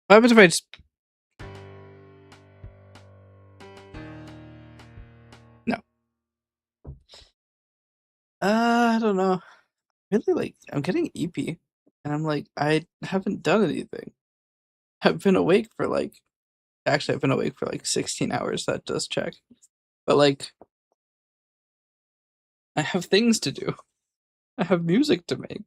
What happens if I just... No. I don't know. Really, like, I'm getting EP, and I'm like, I haven't done anything. I've been awake for like... Actually, I've been awake for like 16 hours. That does check. But like... I have things to do. I have music to make.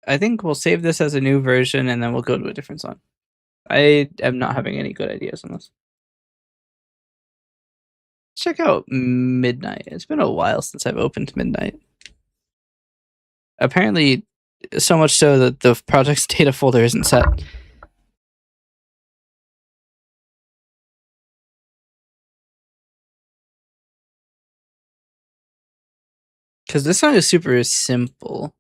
I think we'll save this as a new version and then we'll go to a different song. I am not having any good ideas on this. Check out Midnight. It's been a while since I've opened Midnight. Apparently, so much so that the project's data folder isn't set. Because this song is super simple.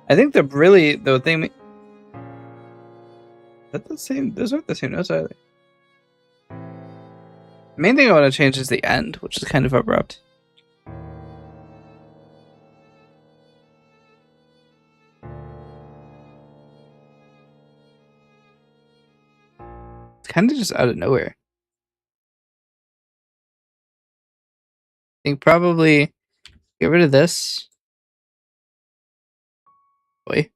I think the thing. That's the same. Those aren't the same notes, are they? The main thing I want to change is the end, which is kind of abrupt. It's kind of just out of nowhere. I think probably get rid of this. Boy.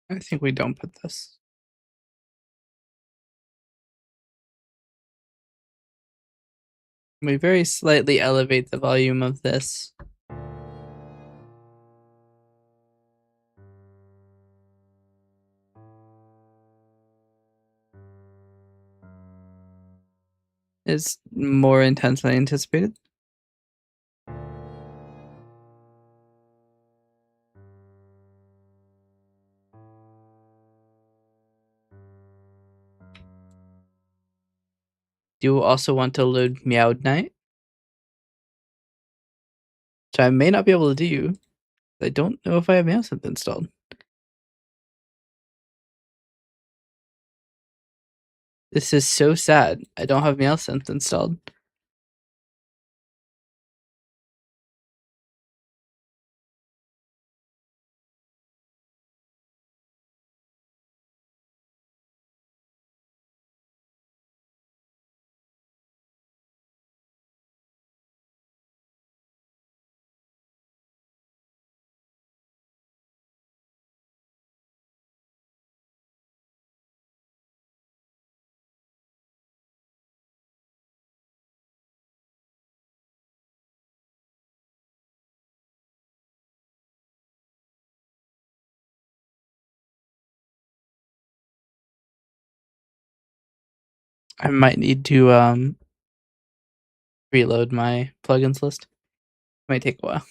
I think we don't put this. We very slightly elevate the volume of this. It's more intense than I anticipated. Do you also want to load Meowed Night? Which I may not be able to do. I don't know if I have Meowsynth installed. This is so sad. I don't have Meowsynth installed. I might need to reload my plugins list. Might take a while.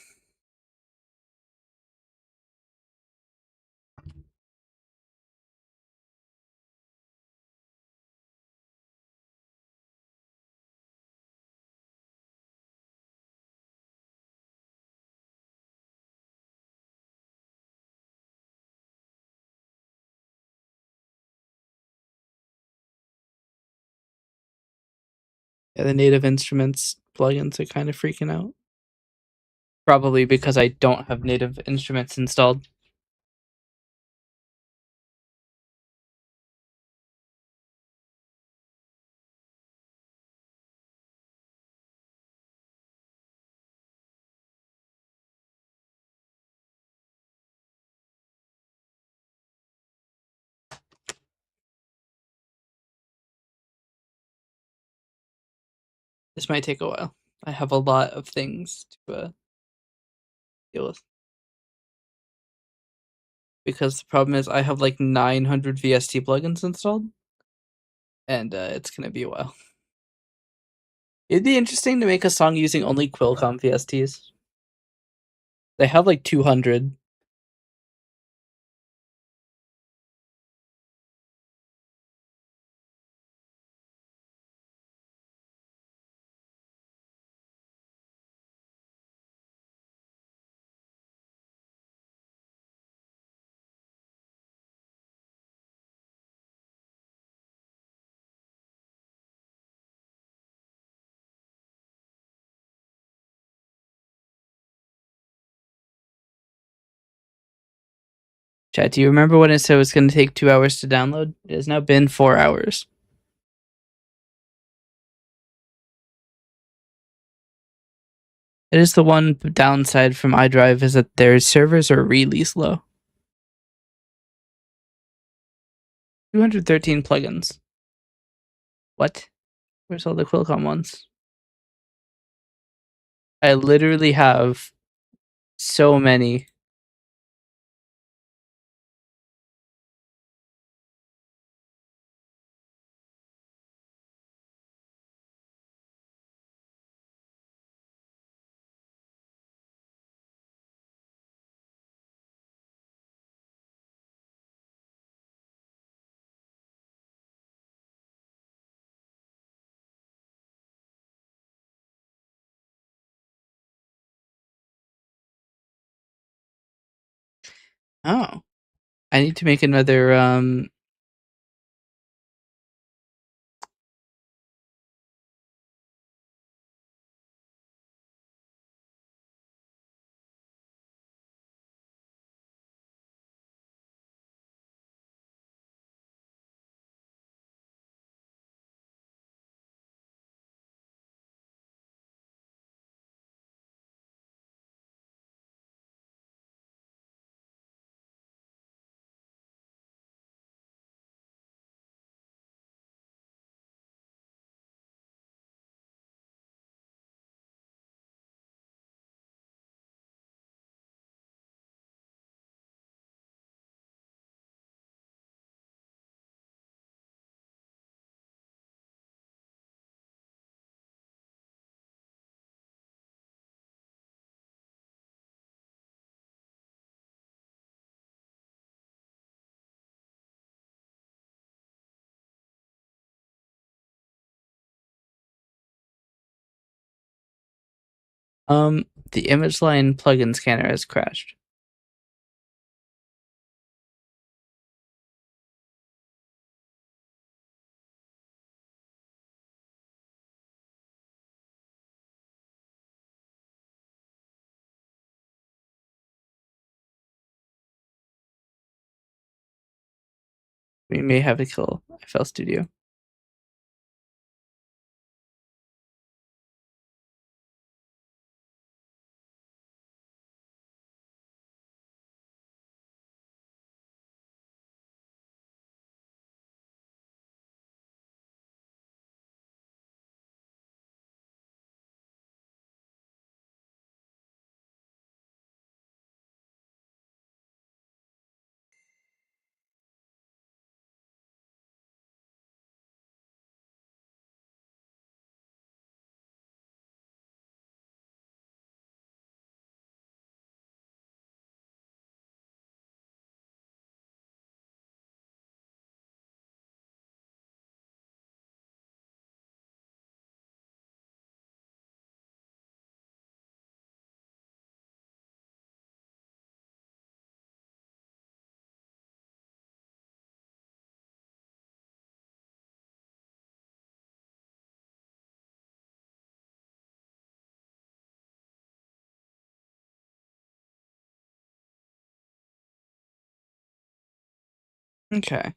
Yeah, the Native Instruments plugins are kind of freaking out. Probably because I don't have Native Instruments installed. This might take a while. I have a lot of things to deal with. Because the problem is I have like 900 VST plugins installed. And it's going to be a while. It'd be interesting to make a song using only Quilcomm VSTs. They have like 200. Chat, do you remember when it said it was going to take 2 hours to download? It has now been 4 hours. It is the one downside from iDrive is that their servers are really slow. 213 plugins. What? Where's all the Quilcomm ones? I literally have so many. Oh. I need to make another the image line plugin scanner has crashed. We may have to kill FL Studio. Okay.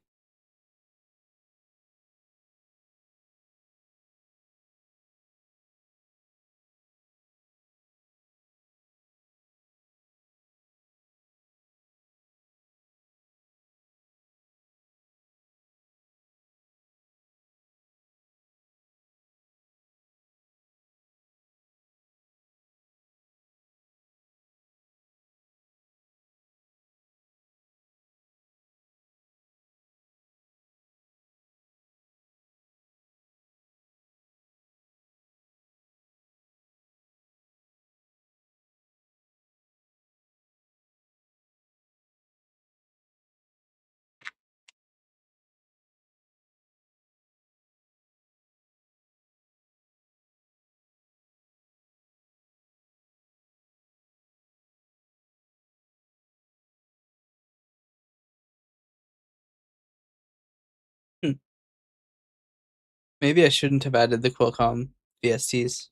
Maybe I shouldn't have added the Qualcomm VSTs.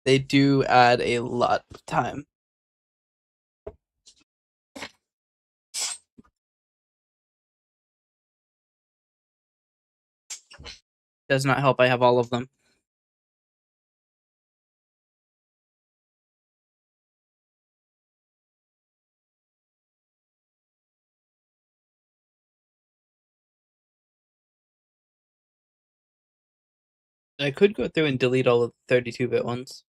They do add a lot of time. Does not help I have all of them. I could go through and delete all of the 32-bit ones.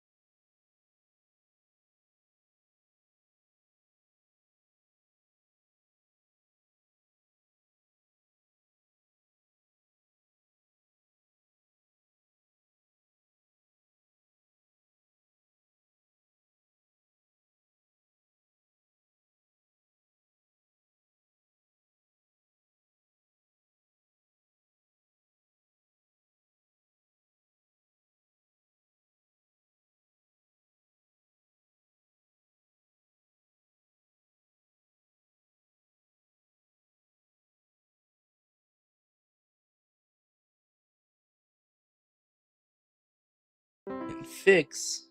And fix.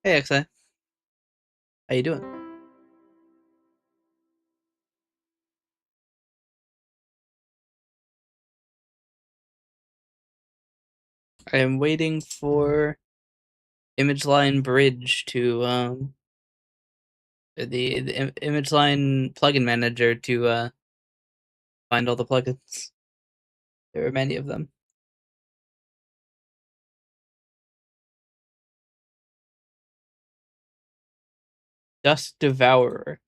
Hey, XI. How you doing? I am waiting for ImageLine Bridge to the ImageLine plugin manager to find all the plugins. There are many of them. Dust Devourer.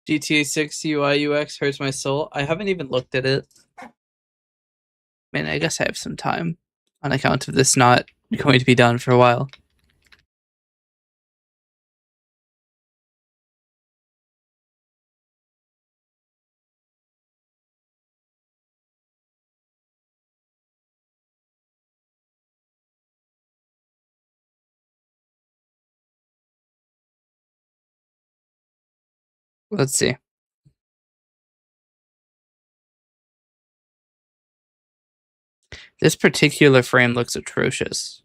GTA 6 UI UX hurts my soul. I haven't even looked at it. Man, I guess I have some time on account of this not going to be done for a while. Let's see. This particular frame looks atrocious.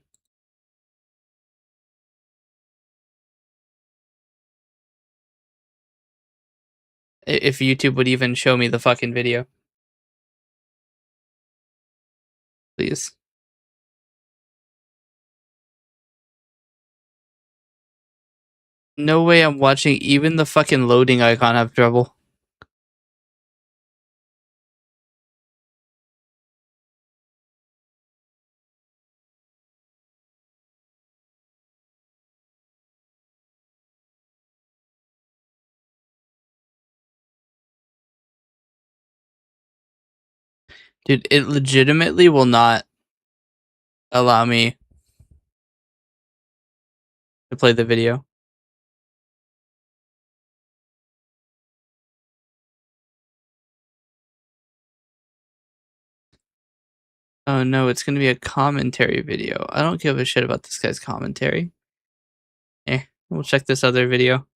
If YouTube would even show me the fucking video. Please. No way I'm watching even the fucking loading icon have trouble. Dude, it legitimately will not allow me to play the video. Oh no, it's gonna be a commentary video. I don't give a shit about this guy's commentary. Eh, we'll check this other video.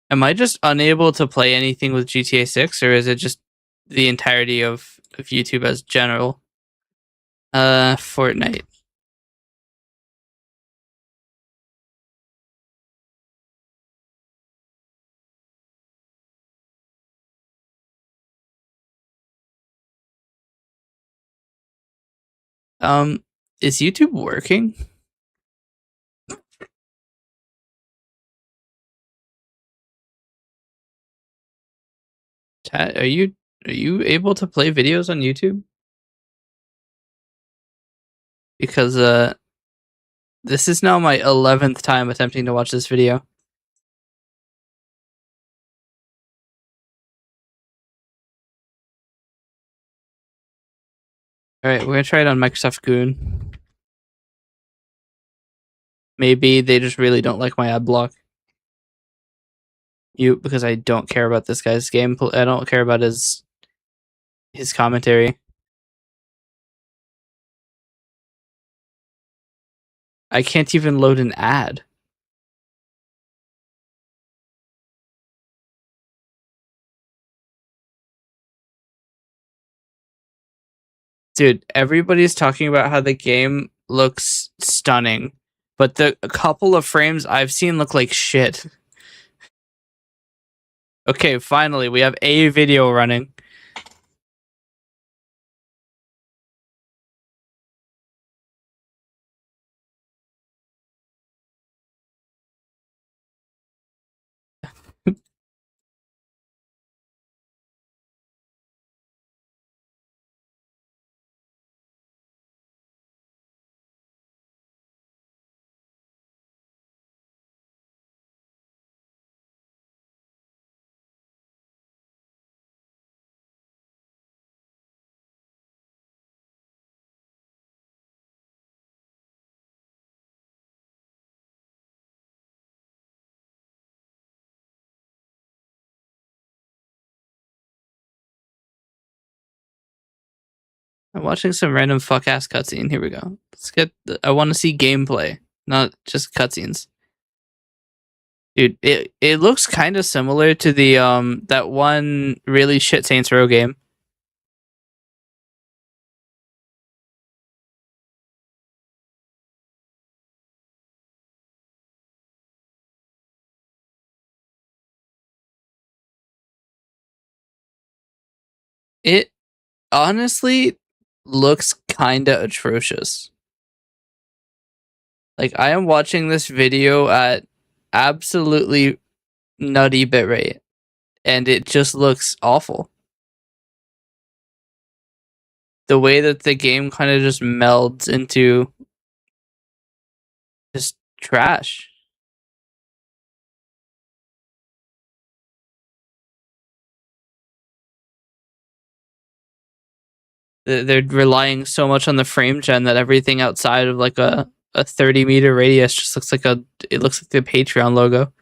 Am I just unable to play anything with GTA 6, or is it just the entirety of YouTube as general? Fortnite. Is YouTube working? Chat, are you able to play videos on YouTube? Because this is now my 11th time attempting to watch this video. Alright, we're gonna try it on Microsoft Goon. Maybe they just really don't like my ad block. Because I don't care about this guy's gameplay. I don't care about his commentary. I can't even load an ad. Dude, everybody's talking about how the game looks stunning, but the couple of frames I've seen look like shit. Okay, finally, we have a video running. I'm watching some random fuck ass cutscene. Here we go. Let's get. I want to see gameplay, not just cutscenes. Dude, it looks kind of similar to the that one really shit Saints Row game. It honestly looks kind of atrocious. Like, I am watching this video at absolutely nutty bitrate, and it just looks awful. The way that the game kind of just melds into just trash. They're relying so much on the frame gen that everything outside of like a 30-meter radius just looks like it looks like the Patreon logo.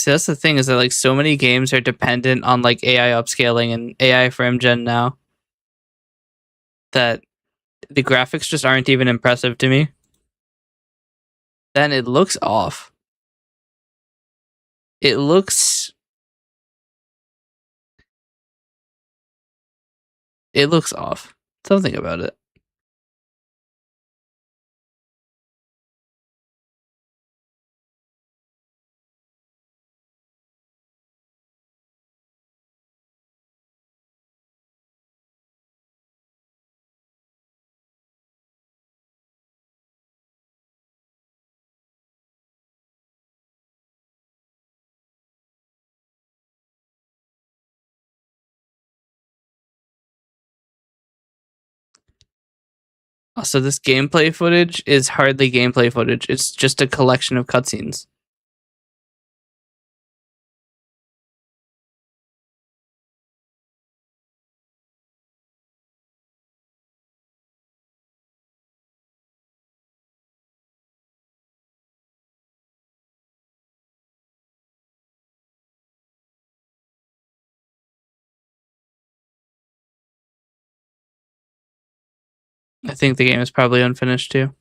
See, that's the thing, is that like so many games are dependent on like AI upscaling and AI frame gen now that the graphics just aren't even impressive to me. Then it looks off. It looks off. Something about it. Also, this gameplay footage is hardly gameplay footage. It's just a collection of cutscenes. I think the game is probably unfinished too.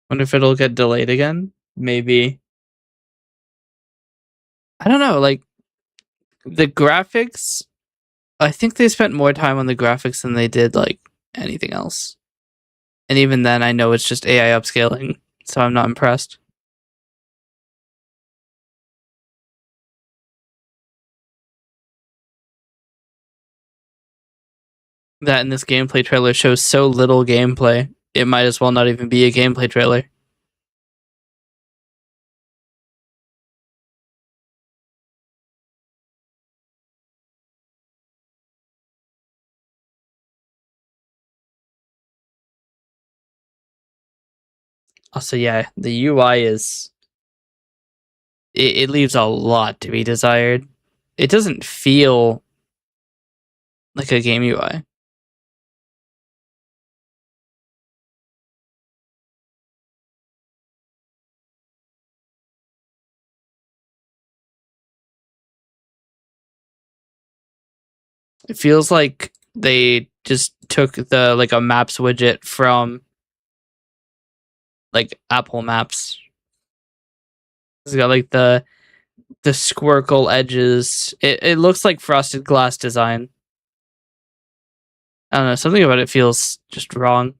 Wonder if it'll get delayed again. Maybe. I don't know. Like the graphics, I think they spent more time on the graphics than they did like anything else. And even then, I know it's just AI upscaling, so I'm not impressed. That in this gameplay trailer shows so little gameplay, it might as well not even be a gameplay trailer. Also, yeah, the UI is... It leaves a lot to be desired. It doesn't feel like a game UI. It feels like they just took the like a maps widget from like Apple Maps. It's got like the squircle edges. It looks like frosted glass design. I don't know, something about it feels just wrong.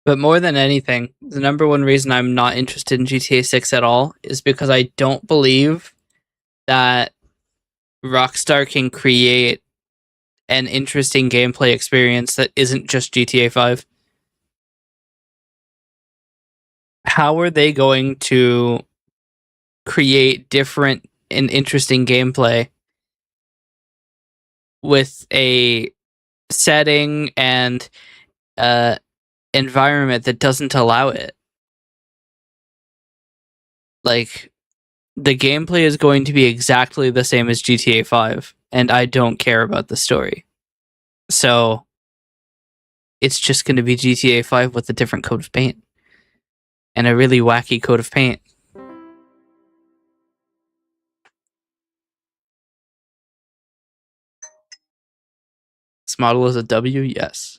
But more than anything, the number one reason I'm not interested in GTA 6 at all is because I don't believe that Rockstar can create an interesting gameplay experience that isn't just GTA 5. How are they going to create different and interesting gameplay with a setting and environment that doesn't allow it? Like, the gameplay is going to be exactly the same as GTA 5, and I don't care about the story. So, it's just going to be GTA 5 with a different coat of paint. And a really wacky coat of paint. This model is a W? Yes.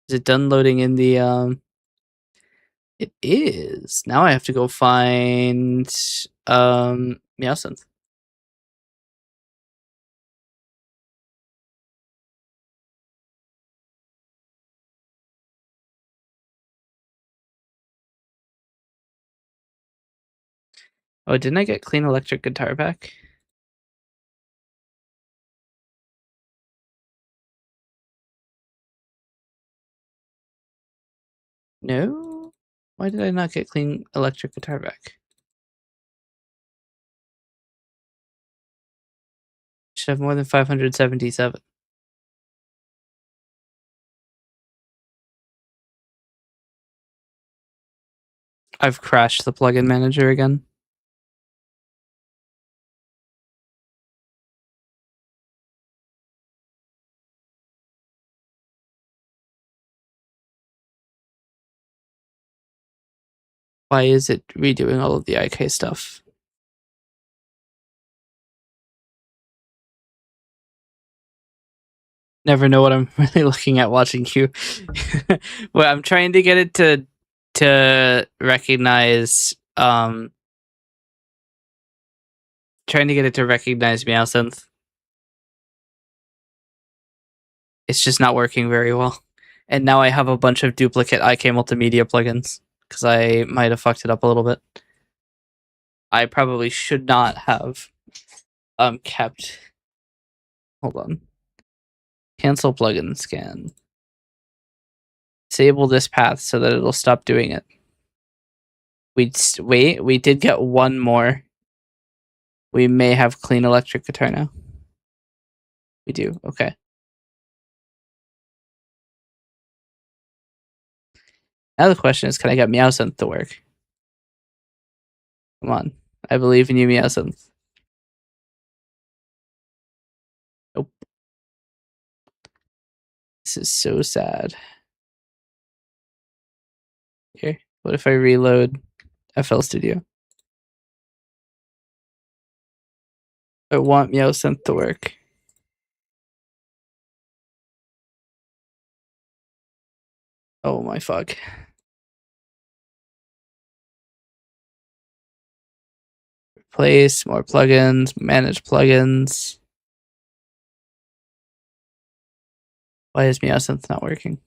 Is it done loading in the, It is. Now I have to go find, Meowsynth. Oh, didn't I get clean electric guitar back? No? Why did I not get clean electric guitar back? Should have more than 577. I've crashed the plugin manager again. Why is it redoing all of the IK stuff? Never know what I'm really looking at watching you. Well, I'm trying to get it to recognize trying to get it to recognize Meowsynth. It's just not working very well. And now I have a bunch of duplicate IK Multimedia plugins because I might have fucked it up a little bit. I probably should not have kept. Hold on. Cancel plugin scan. Disable this path so that it'll stop doing it. Wait, we did get one more. We may have clean electric guitar now. We do, okay. Now the question is, can I get Meowsynth to work? Come on. I believe in you, Meowsynth. Nope. This is so sad. Here, what if I reload FL Studio? I want Meowsynth to work. Oh my fuck. Replace, more plugins, manage plugins. Why is Meowsynth not working?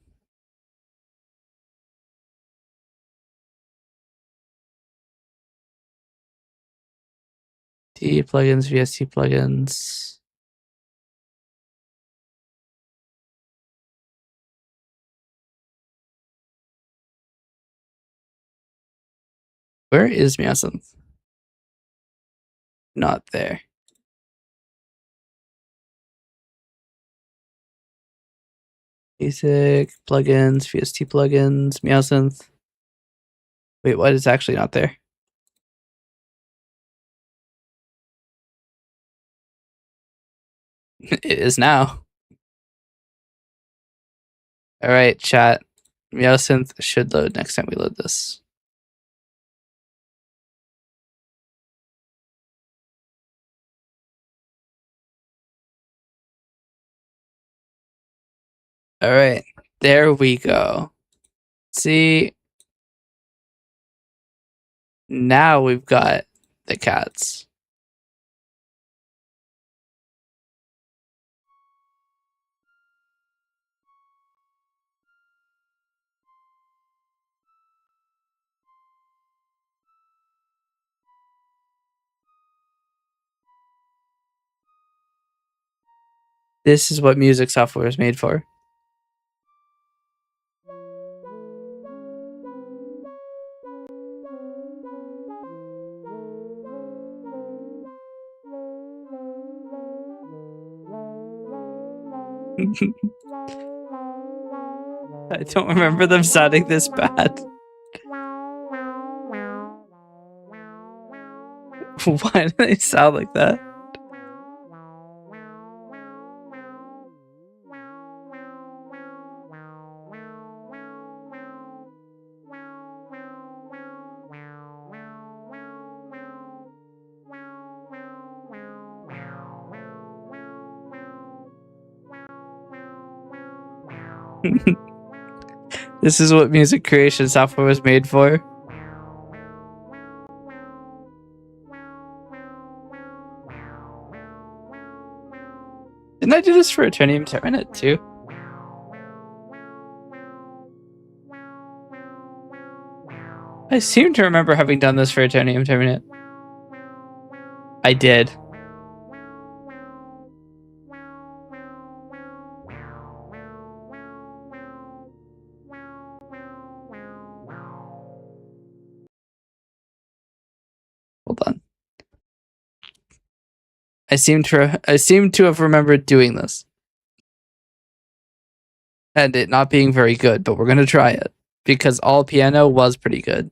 T plugins, VST plugins. Where is Meowsynth? Not there. Basic plugins, VST plugins, Meowsynth. Wait, what is actually not there? It is now. All right, chat. Meowsynth should load next time we load this. All right, there we go. See, now we've got the cats. This is what music software is made for. I don't remember them sounding this bad. Why do they sound like that? This is what music creation software was made for. Didn't I do this for Eternium Terminate too? I seem to remember having done this for Eternium Terminate. I did. Hold on. I seem to have remembered doing this. And it not being very good, but we're gonna try it. Because all piano was pretty good.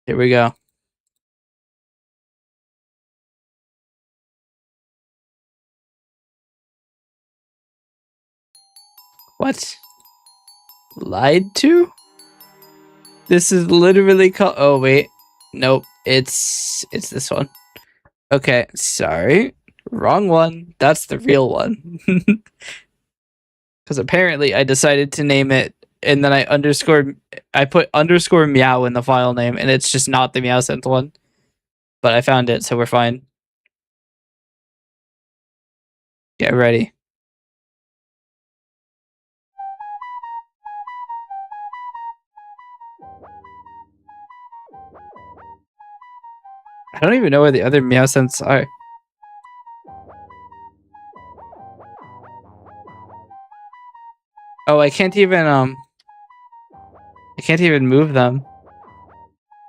Here we go. What? Lied to? This is literally called. Oh wait, nope. It's this one. Okay, sorry, wrong one. That's the real one. Because apparently I decided to name it and then I put underscore meow in the file name, and it's just not the Meowsense one. But I found it, so we're fine. Get ready. I don't even know where the other Meowsense are. Oh, I can't even move them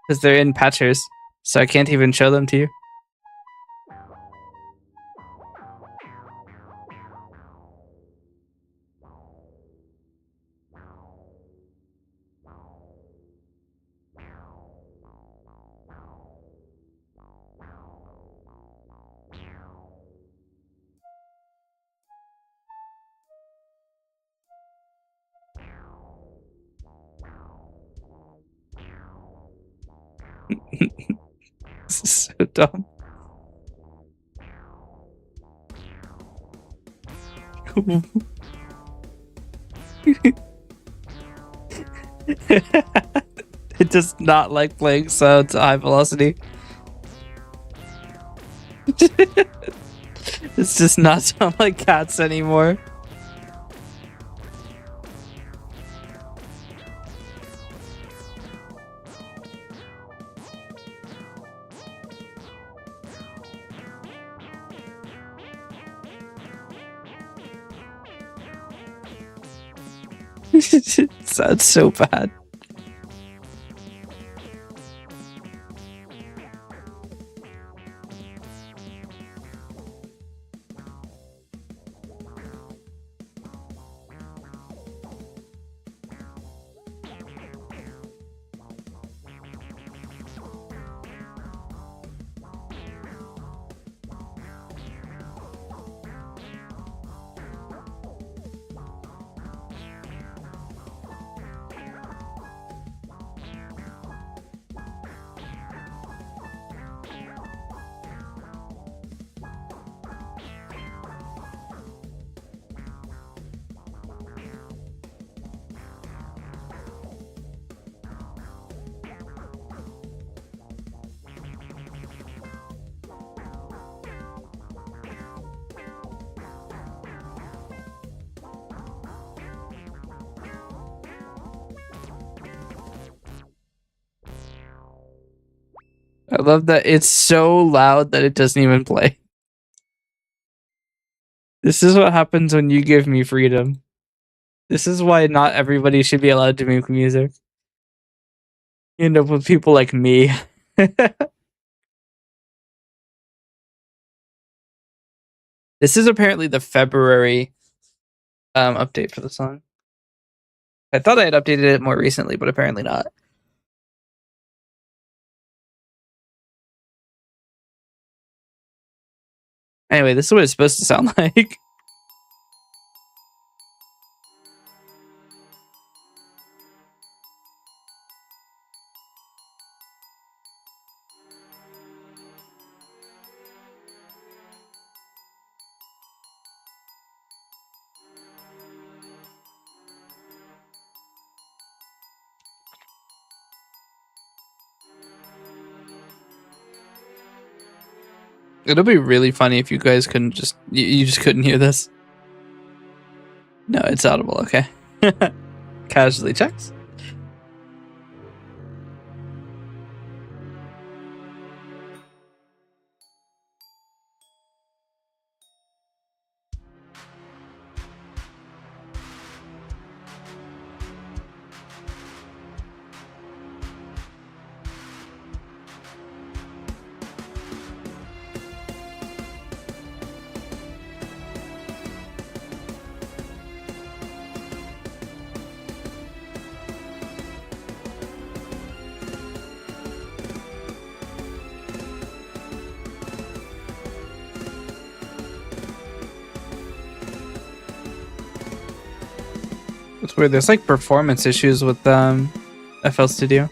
because they're in patchers, so I can't even show them to you. This is so dumb. It does not like playing sounds at high velocity. It's just not sound like cats anymore. It sounds so bad. I love that it's so loud that it doesn't even play. This is what happens when you give me freedom. This is why not everybody should be allowed to make music. You end up with people like me. This is apparently the February update for the song. I thought I had updated it more recently, but apparently not. Anyway, this is what it's supposed to sound like. It'll be really funny if you guys couldn't just you just couldn't hear this. No, it's audible, okay. Casually checks. It's weird. There's like performance issues with FL Studio.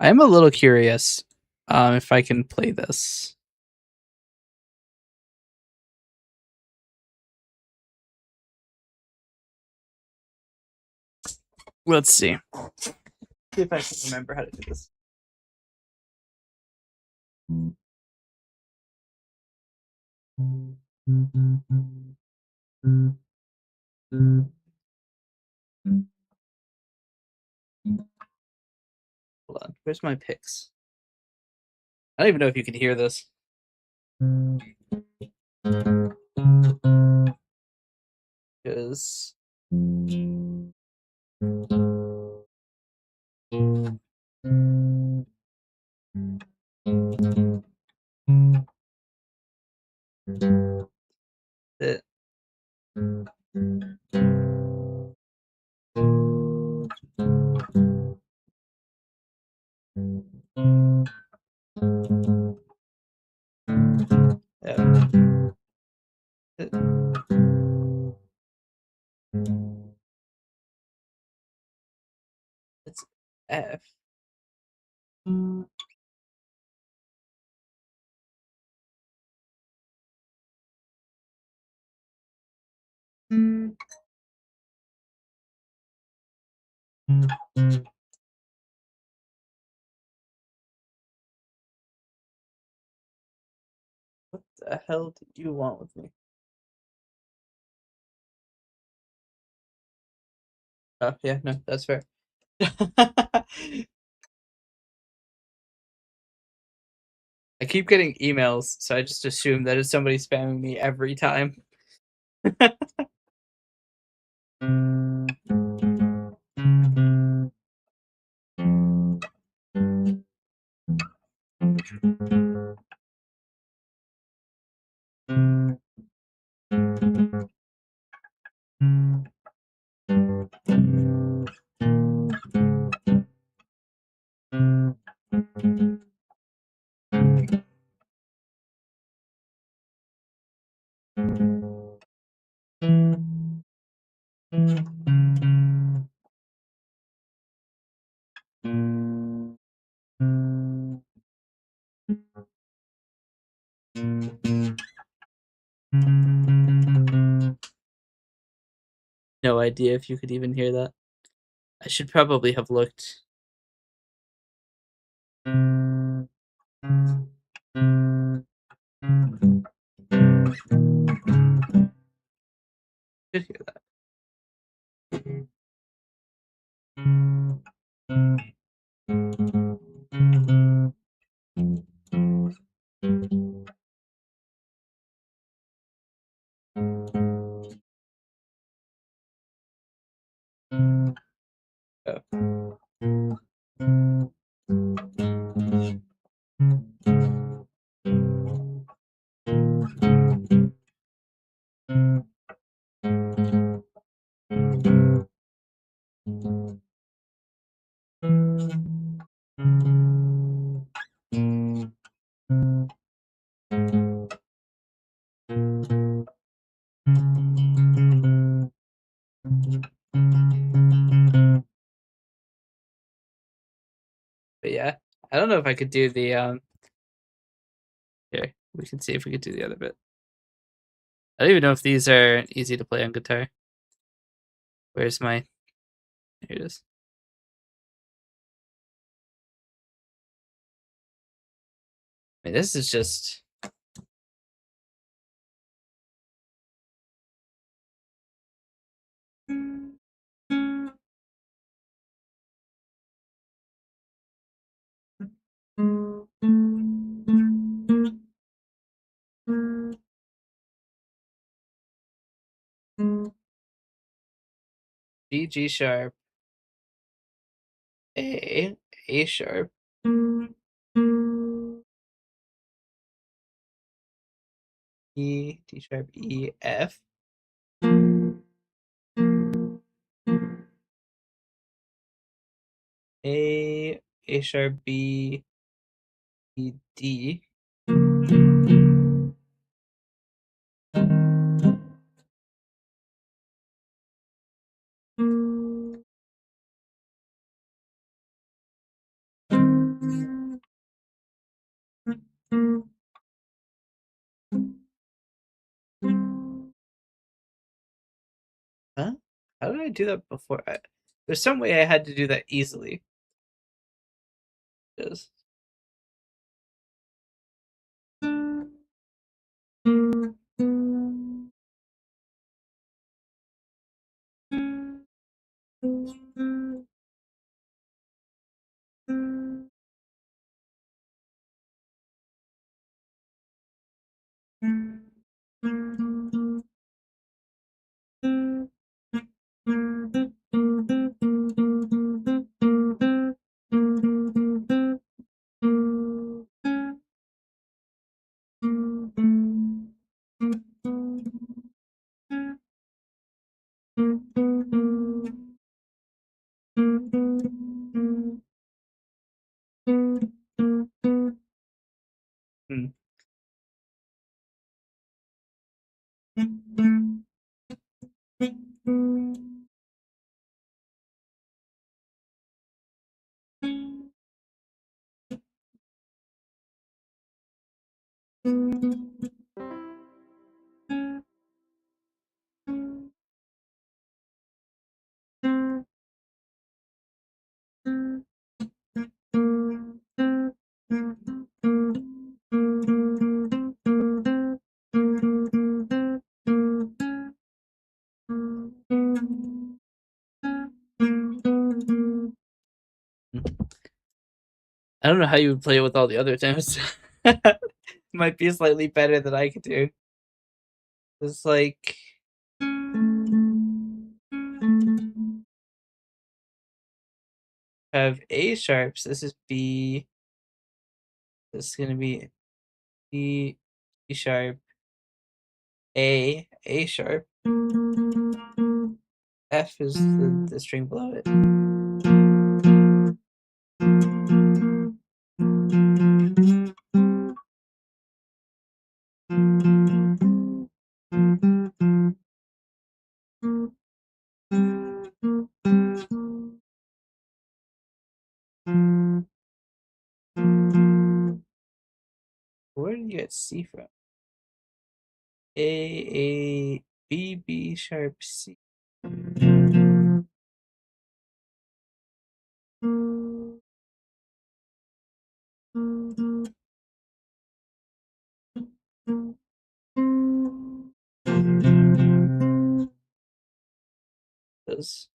I am a little curious if I can play this. Let's see. See if I can remember how to do this. Hold on. Where's my picks? I don't even know if you can hear this. Because it. Yeah. It's F. What the hell did you want with me? Oh, yeah, no, that's fair. I keep getting emails, so I just assume that it's somebody spamming me every time. No idea if you could even hear that. I should probably have looked. Should hear that. But yeah, I don't know if I could do the here, we can see if we could do the other bit. I don't even know if these are easy to play on guitar. Where's my here it is. I mean, this is just G sharp, A sharp, E, D sharp, E, F, A sharp, B, E, D. Huh? How did I do that before? There's some way I had to do that easily. Yes. Hmm. I don't know how you would play it with all the other teams. Might be slightly better than I could do. It's like have A sharps. This is B. This is gonna be B, B sharp, A sharp. F is the string below it. Where did you get C from? A, B, B sharp, C. Those.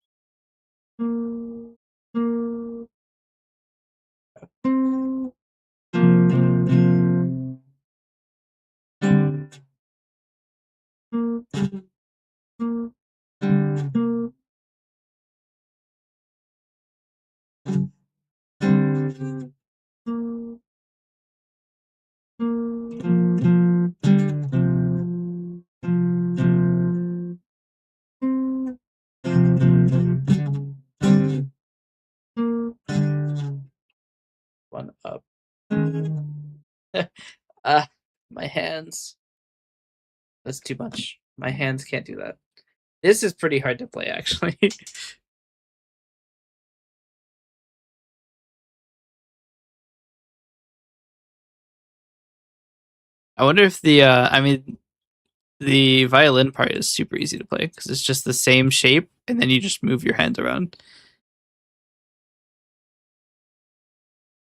One up. My hands. That's too much. My hands can't do that. This is pretty hard to play, actually. I wonder if the the violin part is super easy to play because it's just the same shape and then you just move your hand around.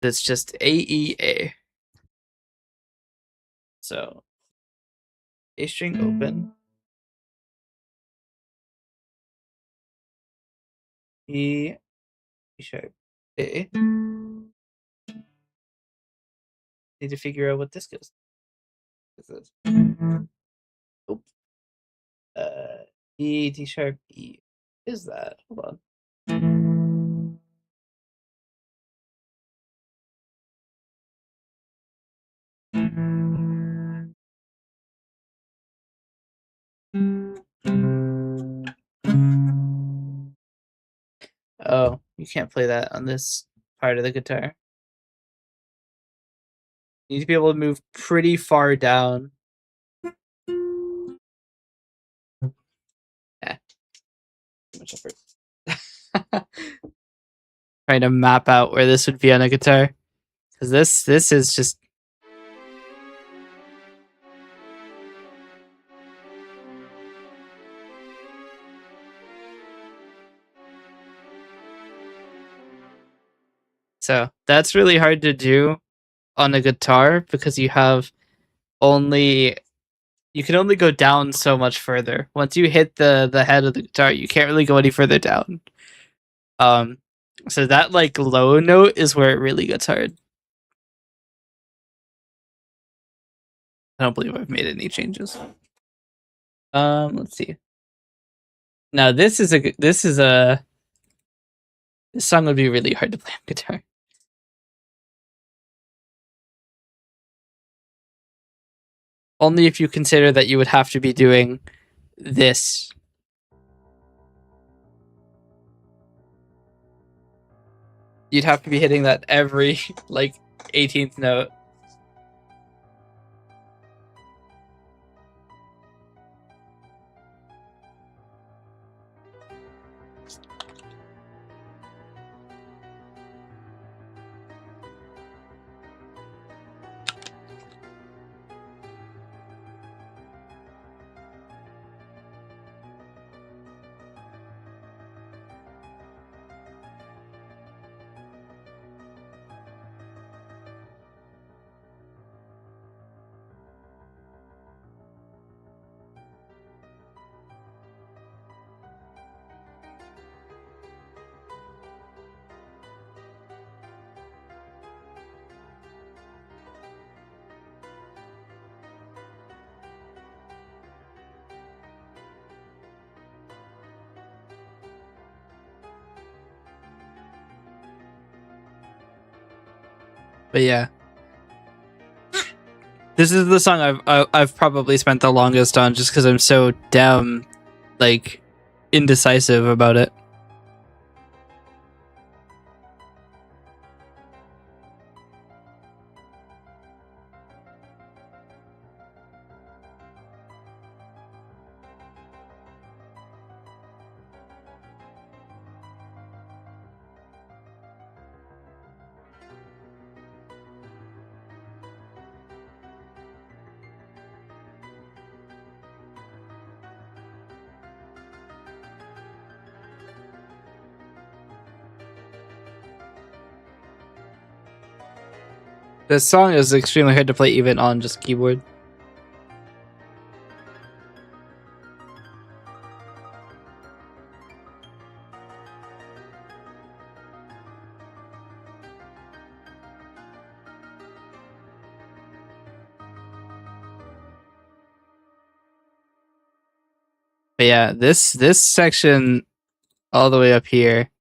It's just A E A. So A string open. E sharp A. Need to figure out what this goes. This is. Oop. E D sharp E. Is that? Hold on. Oh, you can't play that on this part of the guitar. You need to be able to move pretty far down. Too much effort. Trying to map out where this would be on a guitar. Because this is just So that's really hard to do on a guitar because you can only go down so much further. Once you hit the head of the guitar, you can't really go any further down. So that like low note is where it really gets hard. I don't believe I've made any changes. Let's see. Now this song would be really hard to play on guitar. Only if you consider that you would have to be doing this. You'd have to be hitting that every like 18th note. But yeah, this is the song I've probably spent the longest on, just because I'm so damn like indecisive about it. This song is extremely hard to play even on just keyboard. But yeah, this section all the way up here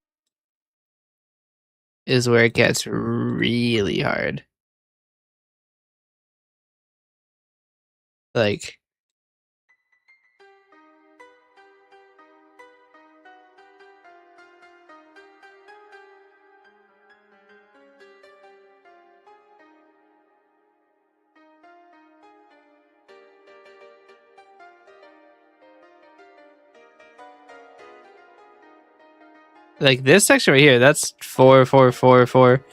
is where it gets really hard. Like, this section right here, that's 4, 4, 4, 4.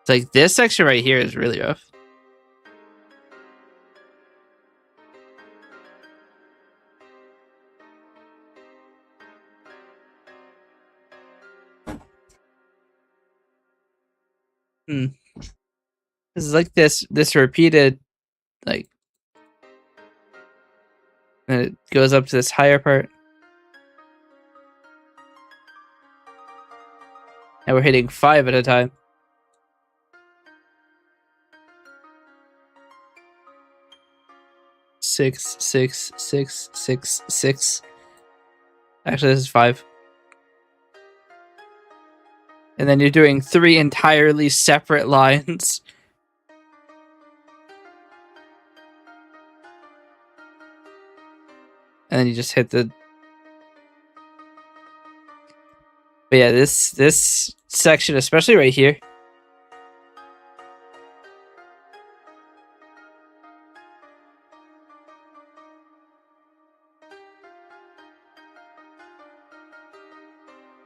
It's like this section right here is really rough. This is like this repeated, like, and it goes up to this higher part. And we're hitting 5 at a time. Six, 6, 6, 6, 6. Actually, this is 5. And then you're doing 3 entirely separate lines. And then you just hit the... But yeah, this section, especially right here.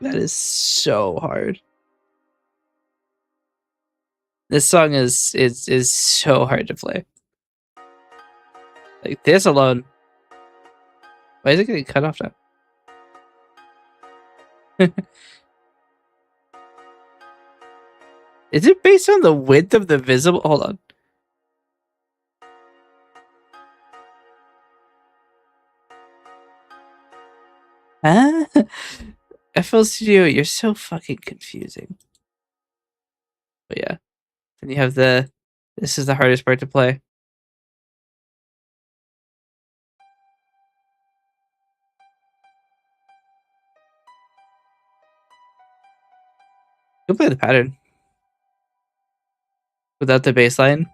That is so hard. This song is so hard to play. Like this alone. Why is it getting cut off now? Is it based on the width of the visible? Hold on. Huh? FL Studio, you're so fucking confusing. But yeah. Then you have the... This is the hardest part to play. You can play the pattern. Without the bass line.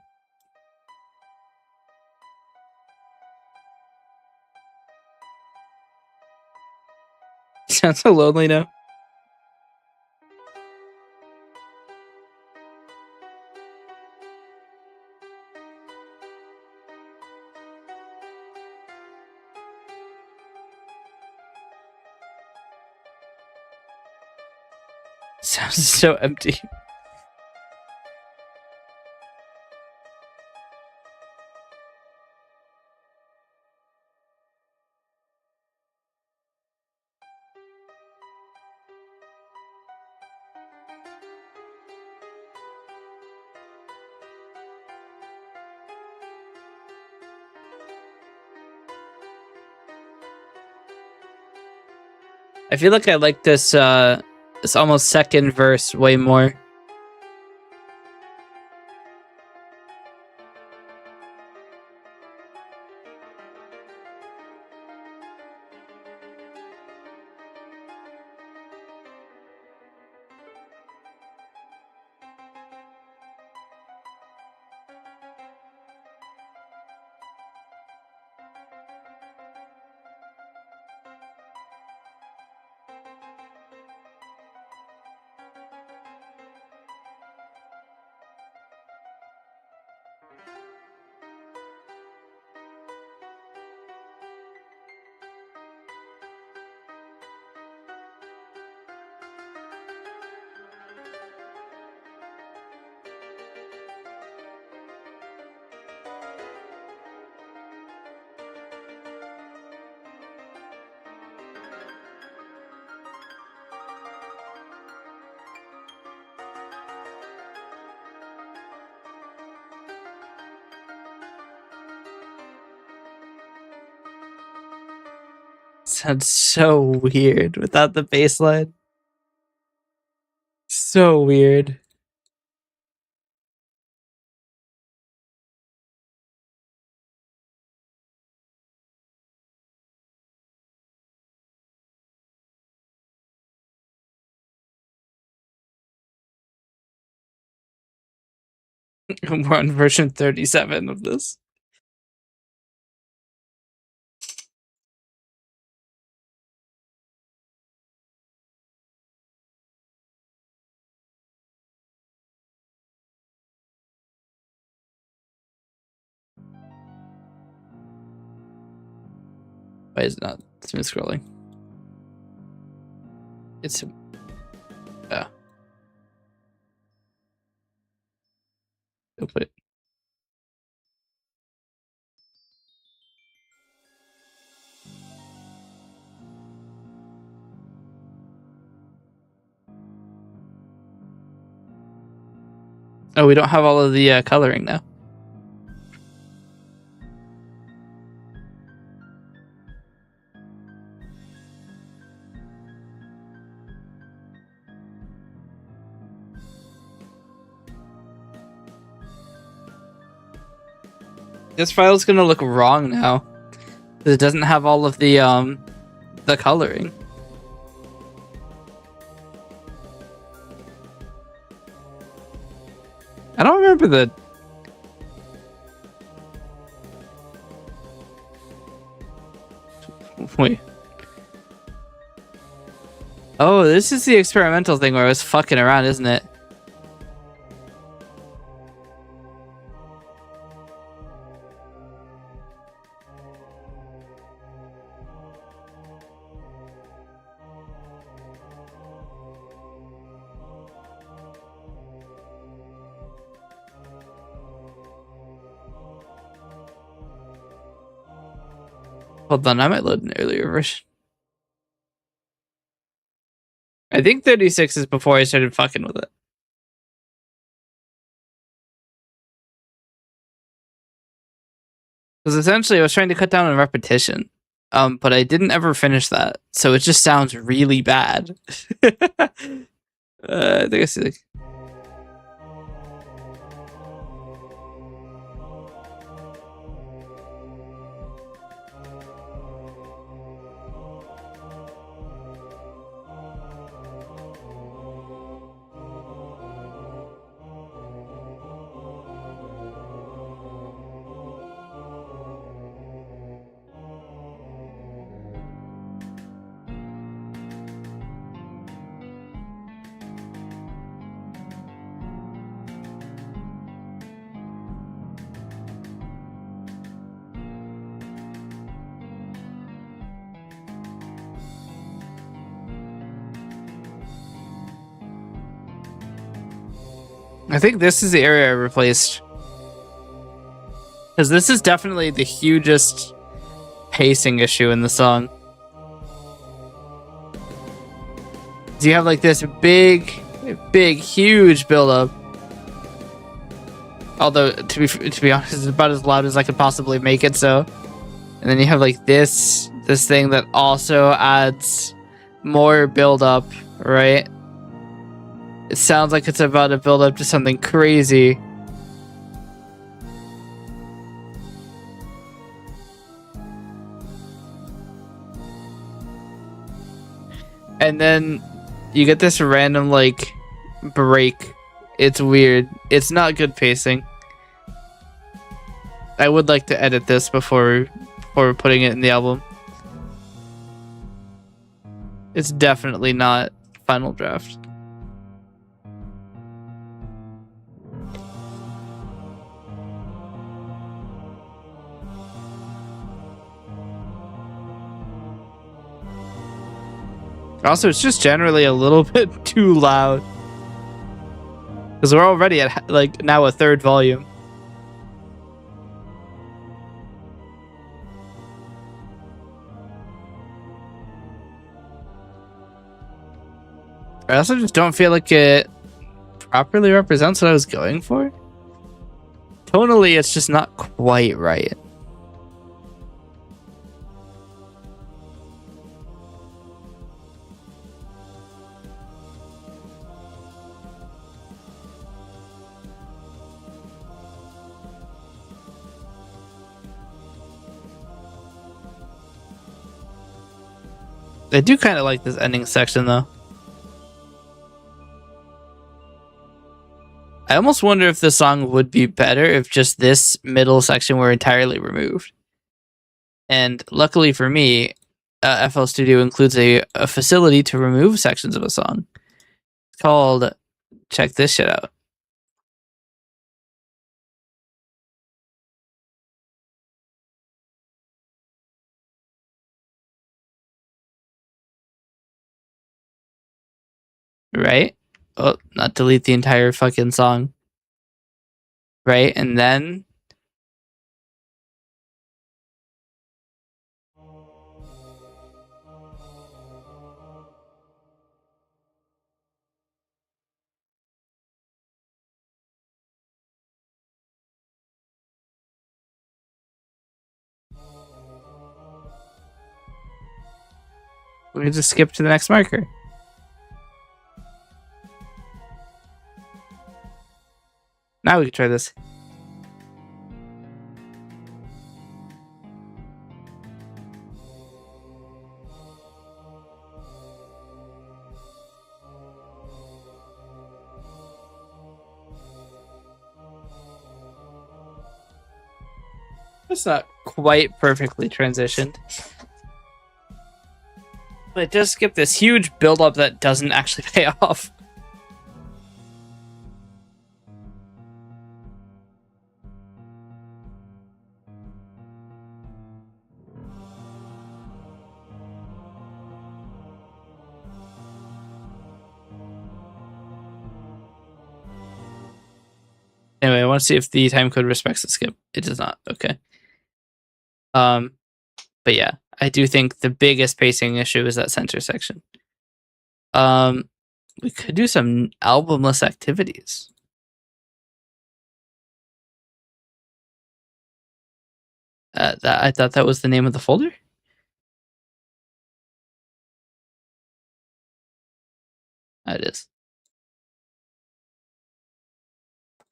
Sounds so lonely now. Sounds so empty. I feel like I like this this almost second verse way more. Sounds so weird without the bass line. So weird. We're on version 37 of this. Why is it not smooth scrolling? It's yeah. Go put it. Oh, we don't have all of the coloring now. This file is gonna look wrong now. It doesn't have all of the coloring. I don't remember the... Wait. Oh, this is the experimental thing where I was fucking around, isn't it? Hold on, I might load an earlier version. I think 36 is before I started fucking with it. Because essentially I was trying to cut down on repetition. But I didn't ever finish that. So it just sounds really bad. I think I see like I think this is the area I replaced. Because this is definitely the hugest pacing issue in the song. So you have like this big, huge build-up. Although, to be honest, it's about as loud as I could possibly make it, so... And then you have like this thing that also adds more build-up, right? It sounds like it's about to build up to something crazy. And then you get this random, like, break. It's weird. It's not good pacing. I would like to edit this before putting it in the album. It's definitely not final draft. Also, it's just generally a little bit too loud. Because we're already at, like, now a third volume. I also just don't feel like it properly represents what I was going for. Tonally, it's just not quite right. I do kind of like this ending section, though. I almost wonder if the song would be better if just this middle section were entirely removed. And luckily for me, FL Studio includes a facility to remove sections of a song. It's called, check this shit out. Right? Oh, not delete the entire fucking song. Right? And then we can just skip to the next marker. Now we can try this. It's not quite perfectly transitioned. But it does skip this huge build-up that doesn't actually pay off. Anyway, I want to see if the timecode respects the skip. It does not. Okay. But yeah, I do think the biggest pacing issue is that center section. We could do some albumless activities. I thought that was the name of the folder. It is.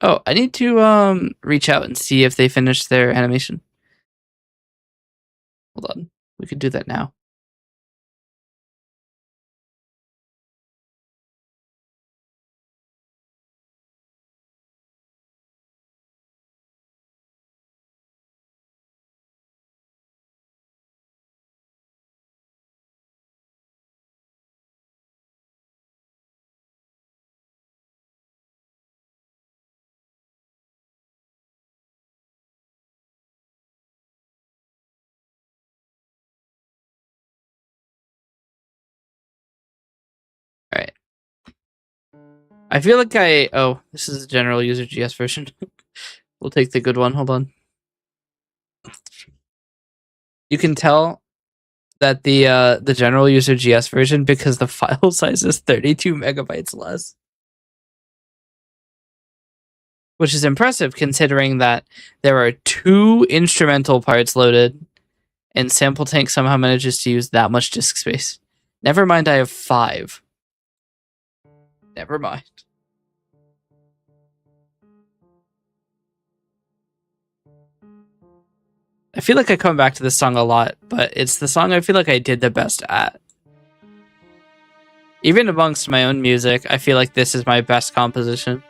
Oh, I need to reach out and see if they finished their animation. Hold on. We could do that now. All right. I feel like oh, this is the general user GS version. We'll take the good one. Hold on. You can tell that the general user GS version, because the file size is 32 megabytes less. Which is impressive considering that there are 2 instrumental parts loaded and Sample Tank somehow manages to use that much disk space. Never mind, I have 5. Never mind. I feel like I come back to this song a lot, but it's the song I feel like I did the best at. Even amongst my own music, I feel like this is my best composition.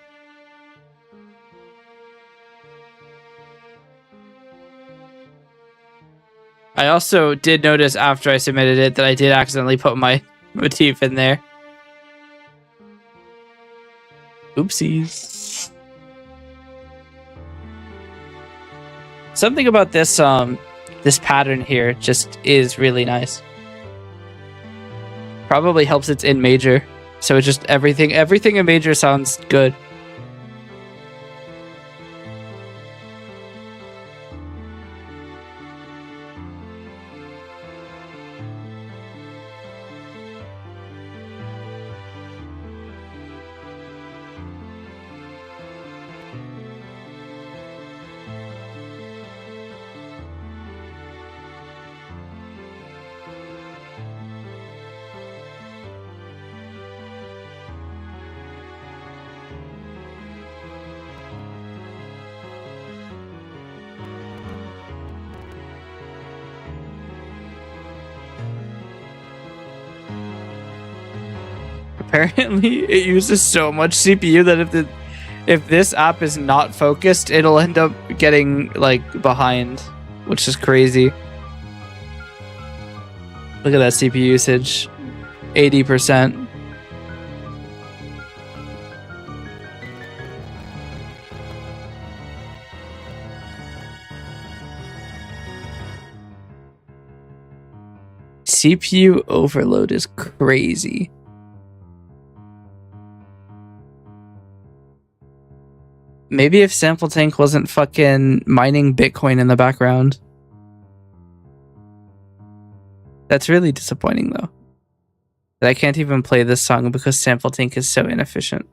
I also did notice after I submitted it that I did accidentally put my motif in there. Oopsies. Something about this this pattern here just is really nice. Probably helps it's in major, so it's just everything in major sounds good. Apparently, it uses so much CPU that if this app is not focused, it'll end up getting like behind, which is crazy. Look at that CPU usage, 80%. CPU overload is crazy. Maybe if Sample Tank wasn't fucking mining Bitcoin in the background. That's really disappointing though. That I can't even play this song because Sample Tank is so inefficient.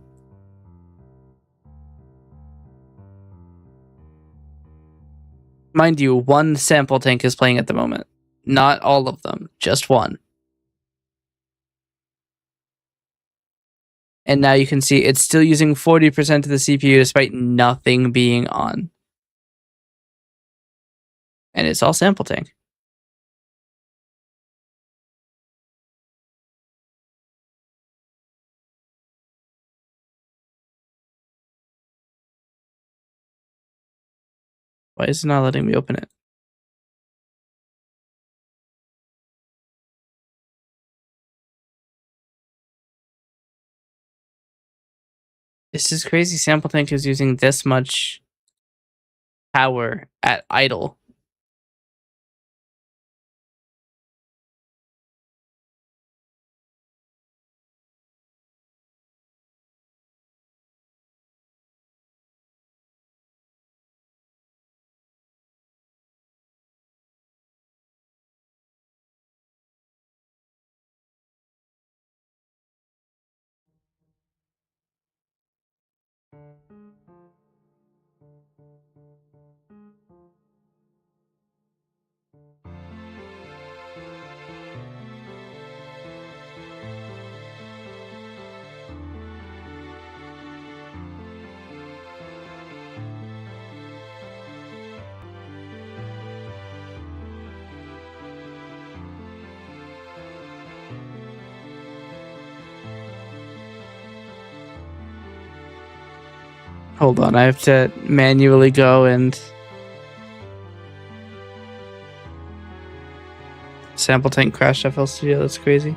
Mind you, 1 Sample Tank is playing at the moment. Not all of them, just 1. And now you can see it's still using 40% of the CPU despite nothing being on. And it's all Sample Tank. Why is it not letting me open it? This is crazy. Sample Tank is using this much power at idle. Hold on, I have to manually go and sample tank crashed FL Studio. That's crazy.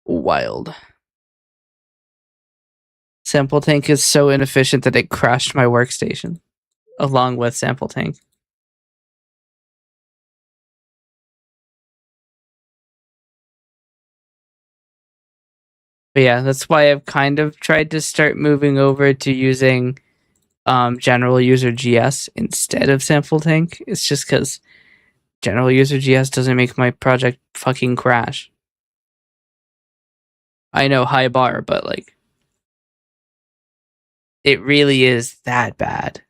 Wild. Sample tank is so inefficient that it crashed my workstation along with sample tank. But yeah, that's why I've kind of tried to start moving over to using general user GS instead of sample tank. It's just because general user GS doesn't make my project fucking crash. I know, high bar, but like it really is that bad.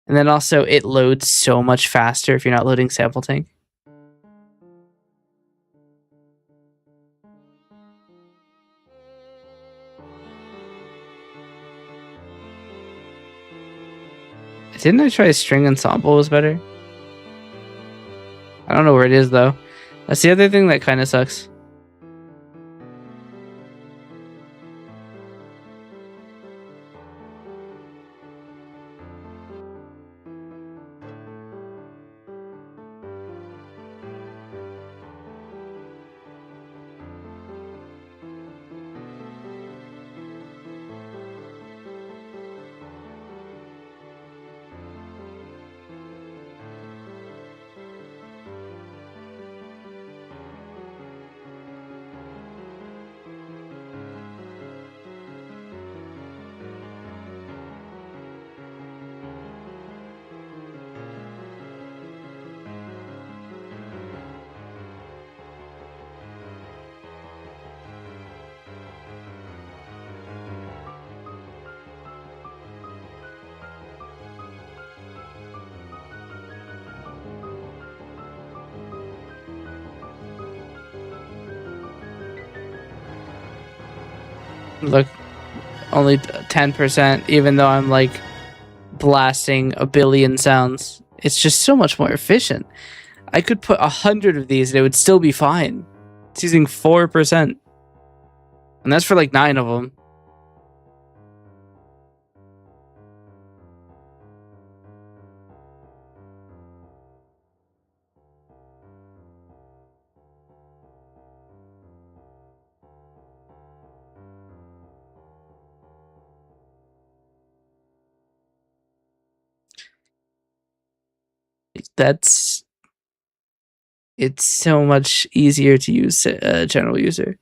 And then also it loads so much faster if you're not loading sample tank. Didn't I try string ensemble was better? I don't know where it is though. That's the other thing that kind of sucks. Look, only 10%, even though I'm like blasting a billion sounds. It's just so much more efficient. I could put 100 of these and it would still be fine. It's using 4%. And that's for like 9 of them. It's so much easier to use general user.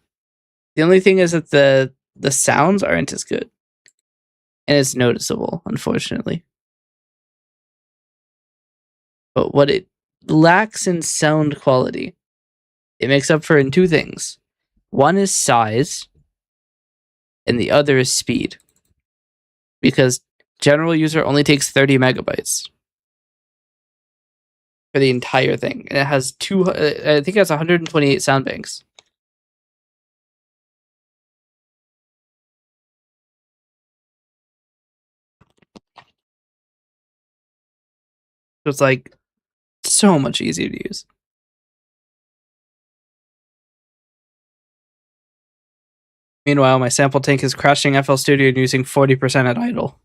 The only thing is that the sounds aren't as good. And it's noticeable, unfortunately. But what it lacks in sound quality, it makes up for in 2 things. One is size, and the other is speed. Because general user only takes 30 megabytes for the entire thing. And it has I think it has 128 sound banks. So it's like so much easier to use. Meanwhile, my sample tank is crashing FL Studio and using 40% at idle.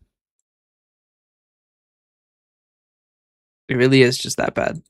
It really is just that bad.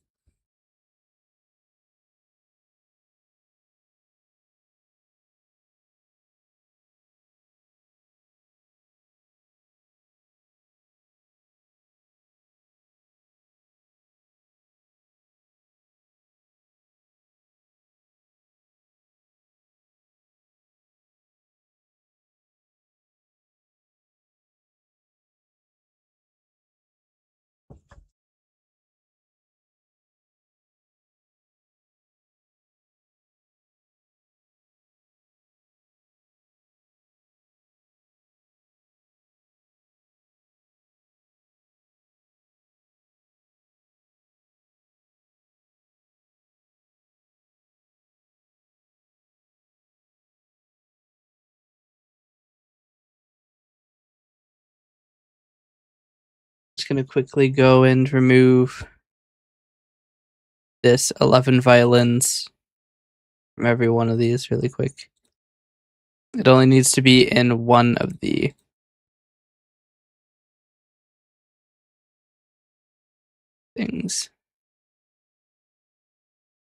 Just going to quickly go and remove this 11 violins from every one of these really quick. It only needs to be in one of the things.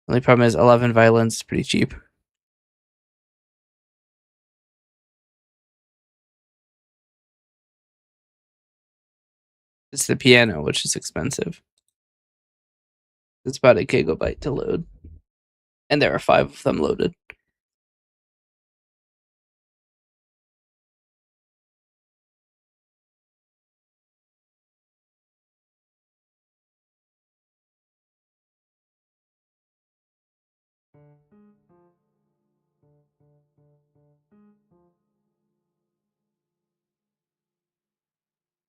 Only problem is 11 violence is pretty cheap. It's the piano, which is expensive. It's about a gigabyte to load. And there are 5 of them loaded.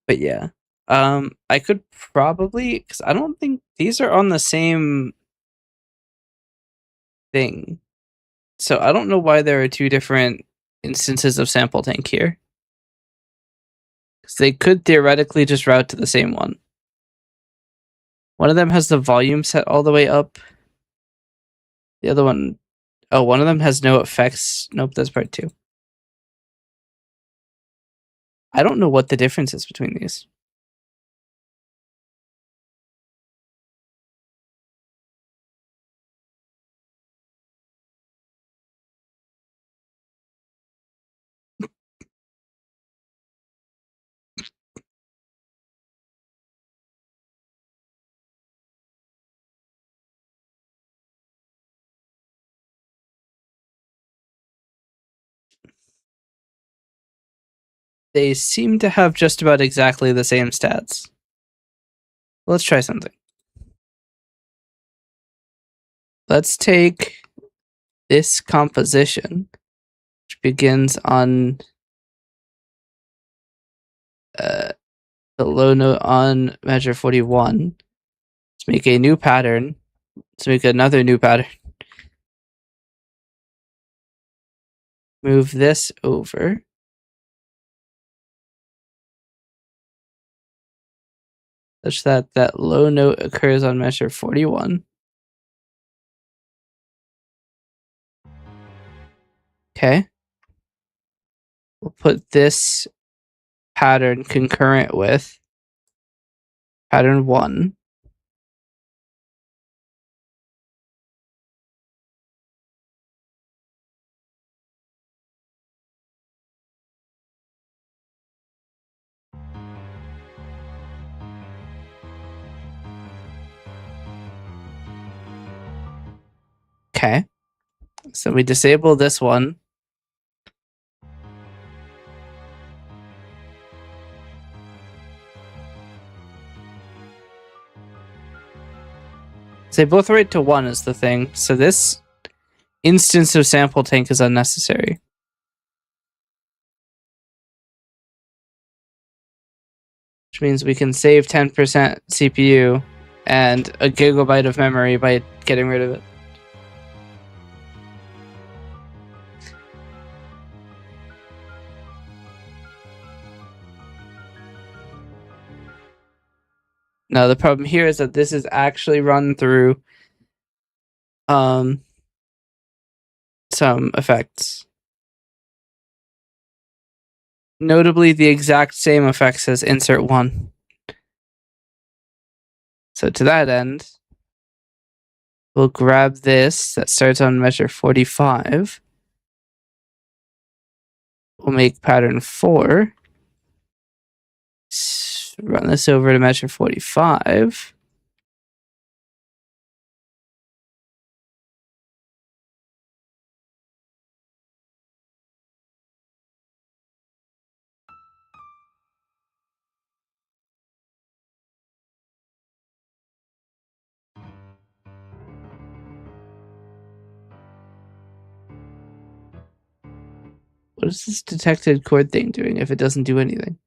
But yeah. I could probably, because I don't think these are on the same thing. So I don't know why there are 2 different instances of sample tank here. Because they could theoretically just route to the same one. One of them has the volume set all the way up. The other one, oh, one of them has no effects. Nope, that's part 2. I don't know what the difference is between these. They seem to have just about exactly the same stats. Let's try something. Let's take this composition, which begins on the low note on measure 41. Let's make a new pattern. Let's make another new pattern. Move this over. Such that that low note occurs on measure 41. Okay. We'll put this pattern concurrent with pattern 1. Okay. So we disable this one. They both write to 1 is the thing. So this instance of sample tank is unnecessary. Which means we can save 10% CPU and a gigabyte of memory by getting rid of it. Now the problem here is that this is actually run through some effects. Notably the exact same effects as insert 1. So to that end, we'll grab this that starts on measure 45. We'll make pattern 4. Run this over to measure 45. What is this detected chord thing doing if it doesn't do anything?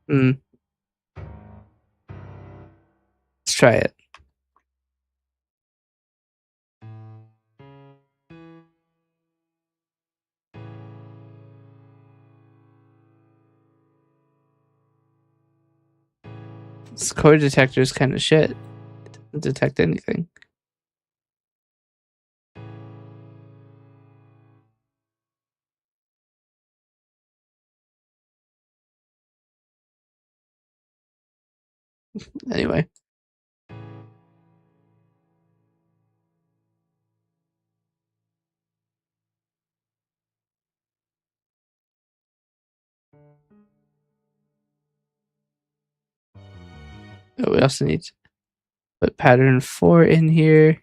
Let's try it. This core detector is kind of shit. It doesn't detect anything. Anyway. Oh, we also need to put pattern 4 in here.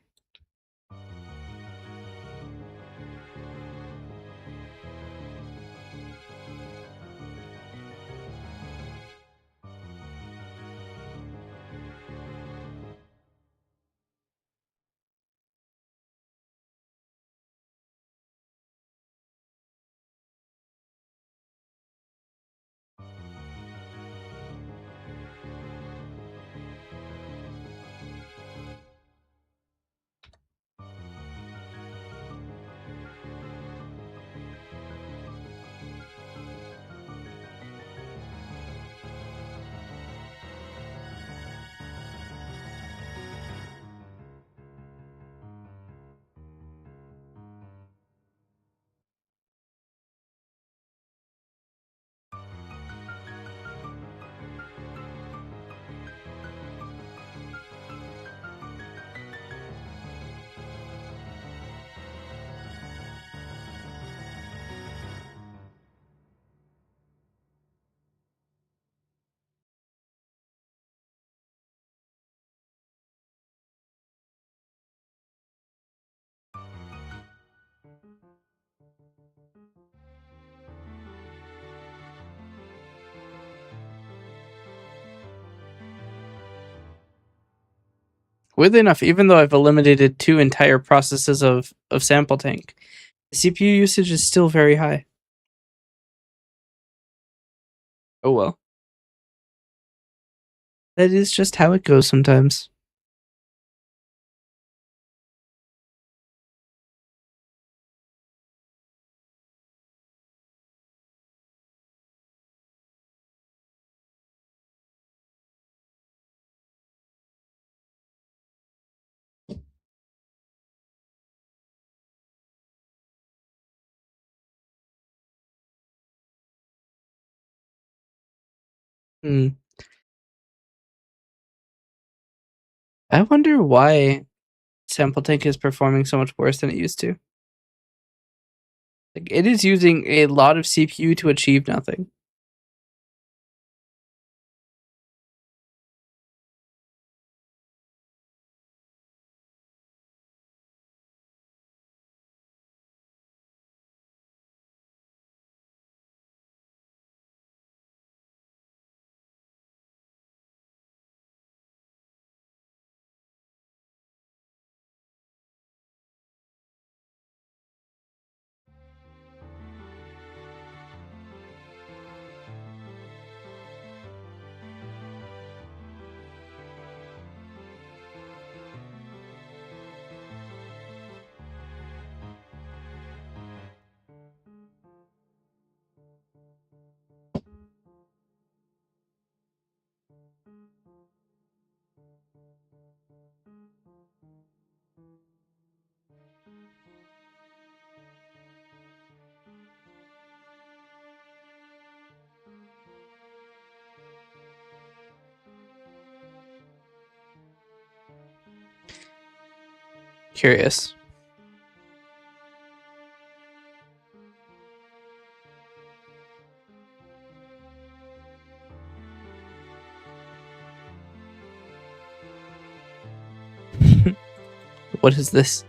Weirdly enough, even though I've eliminated 2 entire processes of sample tank, the CPU usage is still very high. Oh well. That is just how it goes sometimes. I wonder why sample tank is performing so much worse than it used to. Like, it is using a lot of CPU to achieve nothing. Curious. What is this?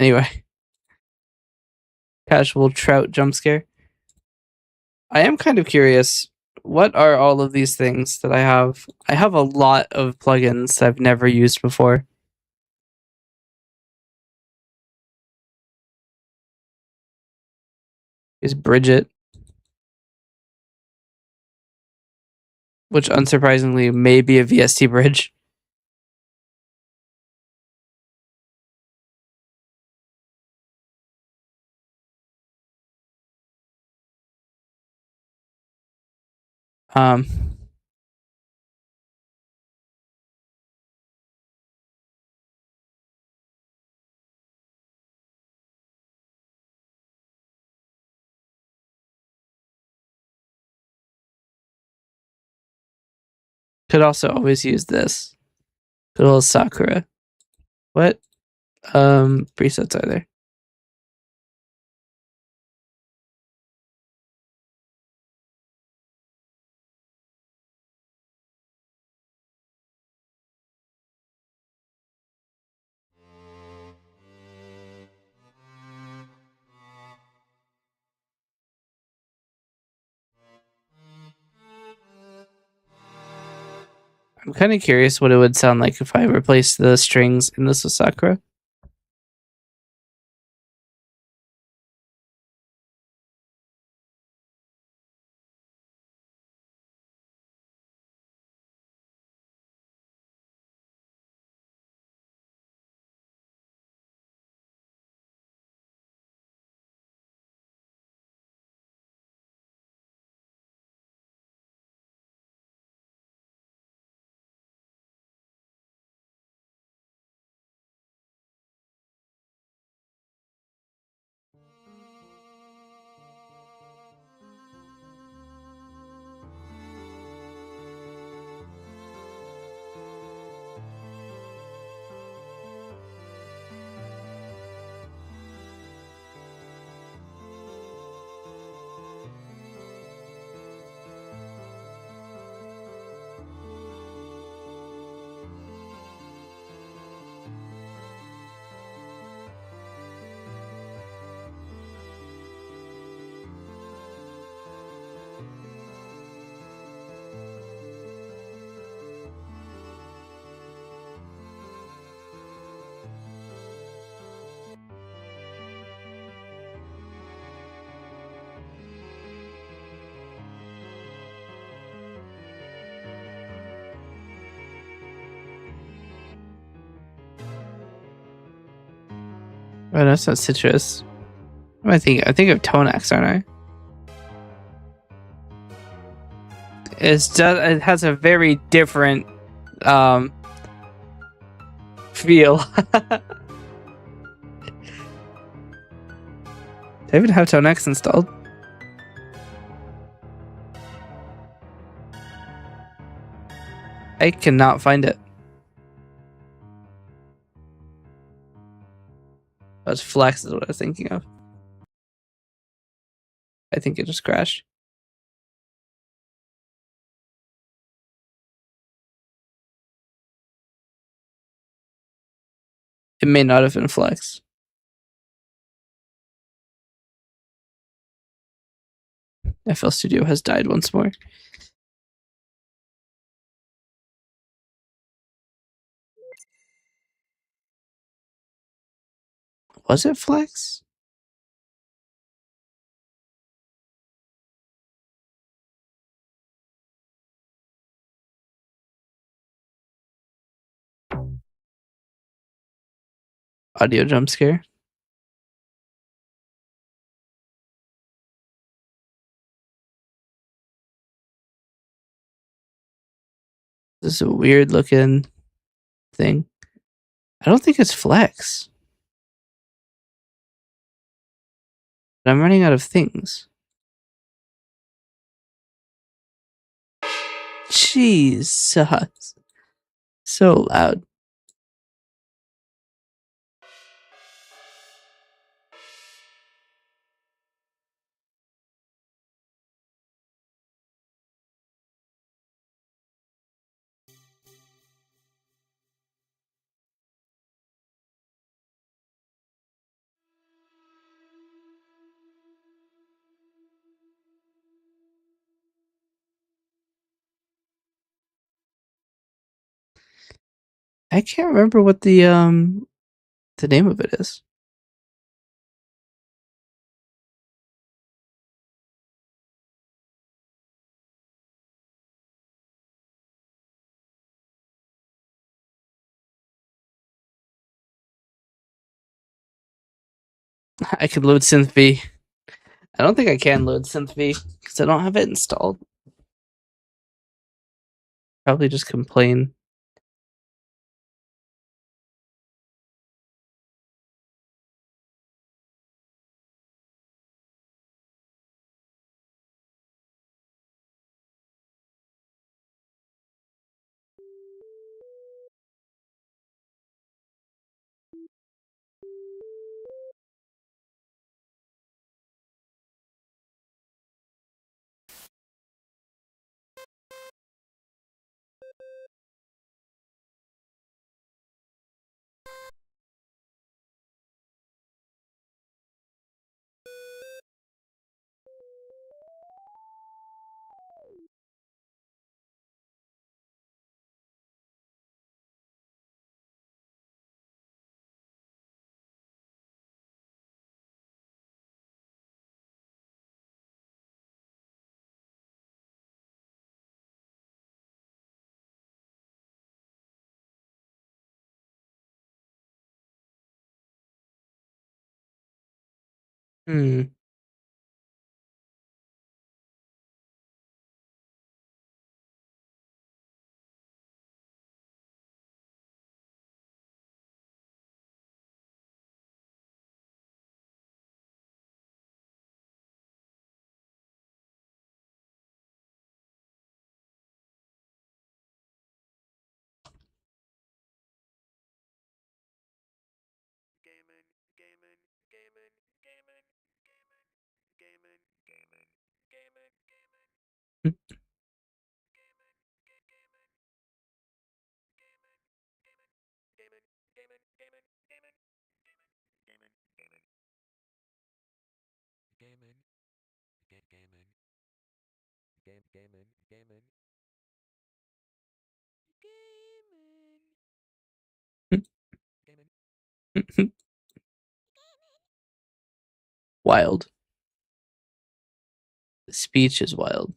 Anyway. Casual trout jump scare. I am kind of curious. What are all of these things that I have? I have a lot of plugins I've never used before. is Bridget. Which unsurprisingly may be a VST bridge. Um, could also always use this. Good old Sakura. What presets are there? I'm kind of curious what it would sound like if I replaced the strings in this with Sakura. Oh, that's not citrus. What am I thinking? I think of Tonax, aren't I? It has a very different feel. Do I even have Tonax installed? I cannot find it. Oh, it's Flex is what I was thinking of. I think it just crashed. It may not have been Flex. FL Studio has died once more. Was it Flex? Audio jump scare. This is a weird looking thing. I don't think it's Flex. But I'm running out of things. Jesus. So loud. I can't remember what the name of it is. I could load Synth V. I don't think I can load Synth V because I don't have it installed. Probably just complain. Hmm. Wild. The speech is wild.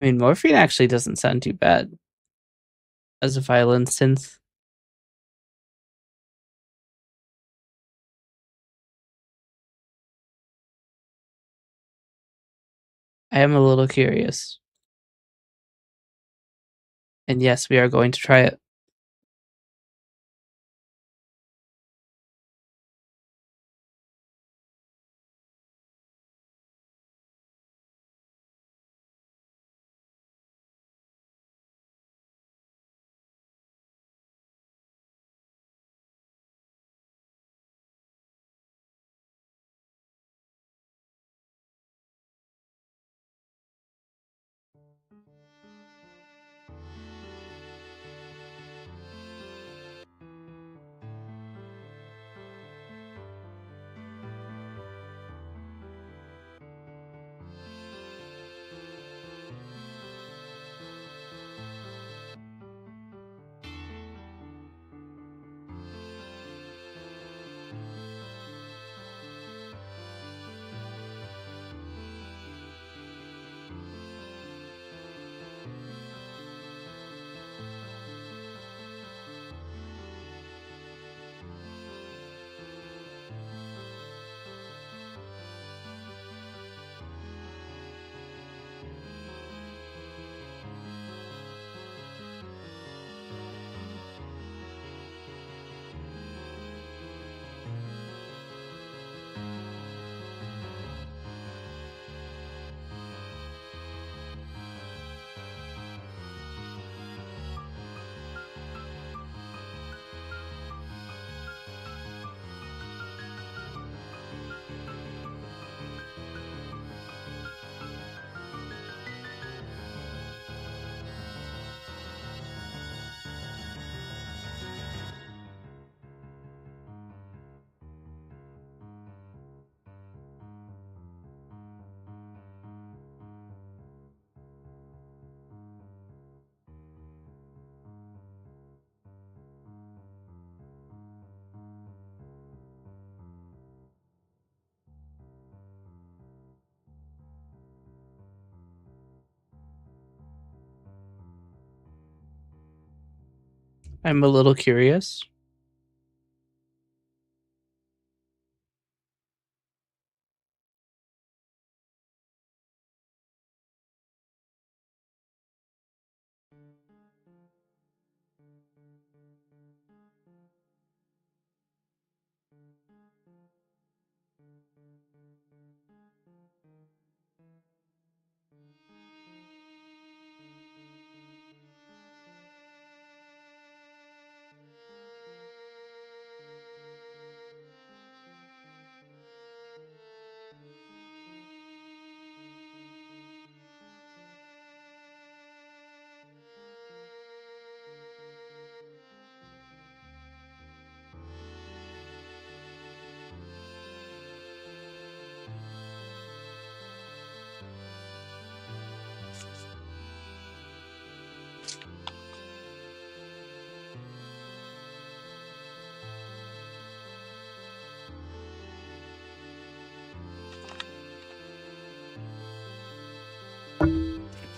I mean, morphine actually doesn't sound too bad as a violin synth. I am a little curious. And yes, we are going to try it. I'm a little curious.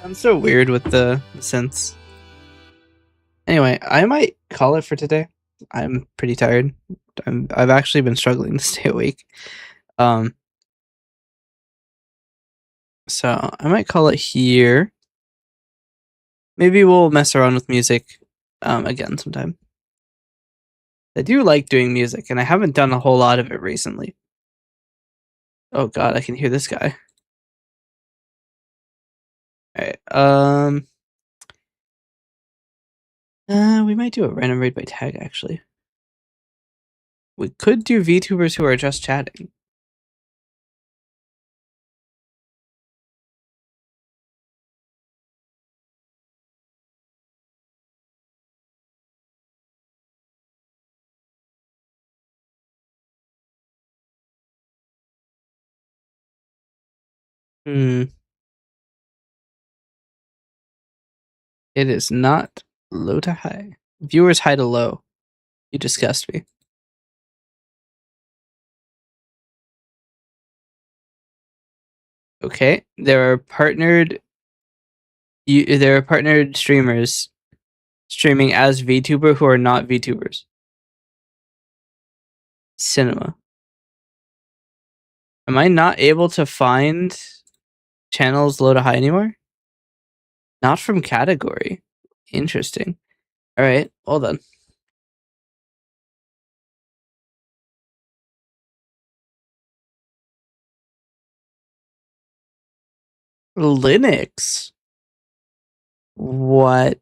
Sounds so weird with the synths. Anyway, I might call it for today. I'm pretty tired. I've actually been struggling to stay awake. So I might call it here. Maybe we'll mess around with music again sometime. I do like doing music, and I haven't done a whole lot of it recently. Oh god, I can hear this guy. Alright, we might do a random raid by tag, actually. We could do VTubers who are just chatting. It is not low to high. Viewers high to low. You disgust me. Okay, there are partnered streamers streaming as VTuber who are not VTubers. Cinema. Am I not able to find channels low to high anymore? Not from category. Interesting. Alright, hold on. Linux. What?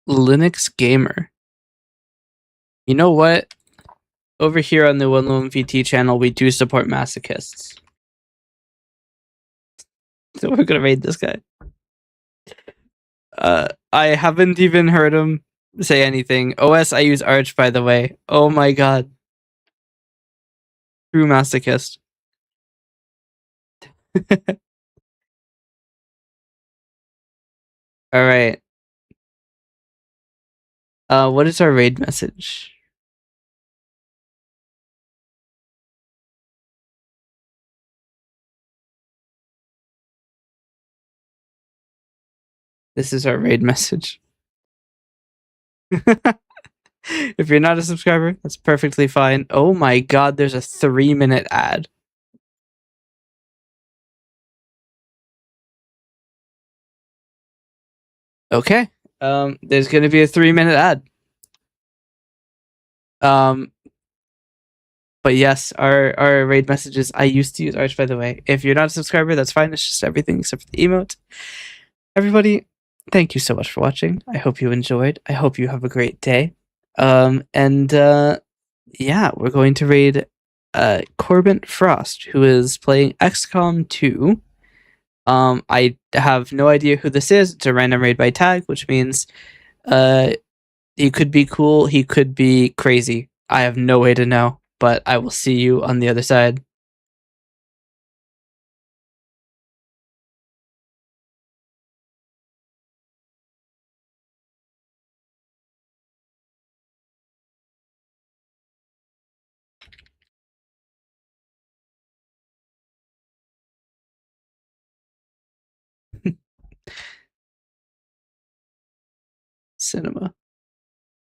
Linux Gamer. You know what? Over here on the Winloom VT channel, we do support masochists. So we're gonna raid this guy. I haven't even heard him say anything. OS, I use Arch, by the way. Oh my god. True masochist. Alright. What is our raid message? This is our raid message. If you're not a subscriber, that's perfectly fine. Oh my god, there's a 3-minute ad. Okay. There's gonna be a 3-minute ad. But yes, our raid messages. I used to use Arch, by the way. If you're not a subscriber, that's fine. It's just everything except for the emote. Everybody, thank you so much for watching. I hope you enjoyed. I hope you have a great day. Yeah, we're going to raid Corbin Frost, who is playing XCOM 2. I have no idea who this is. It's a random raid by tag, which means he could be cool, he could be crazy. I have no way to know, but I will see you on the other side. Cinema.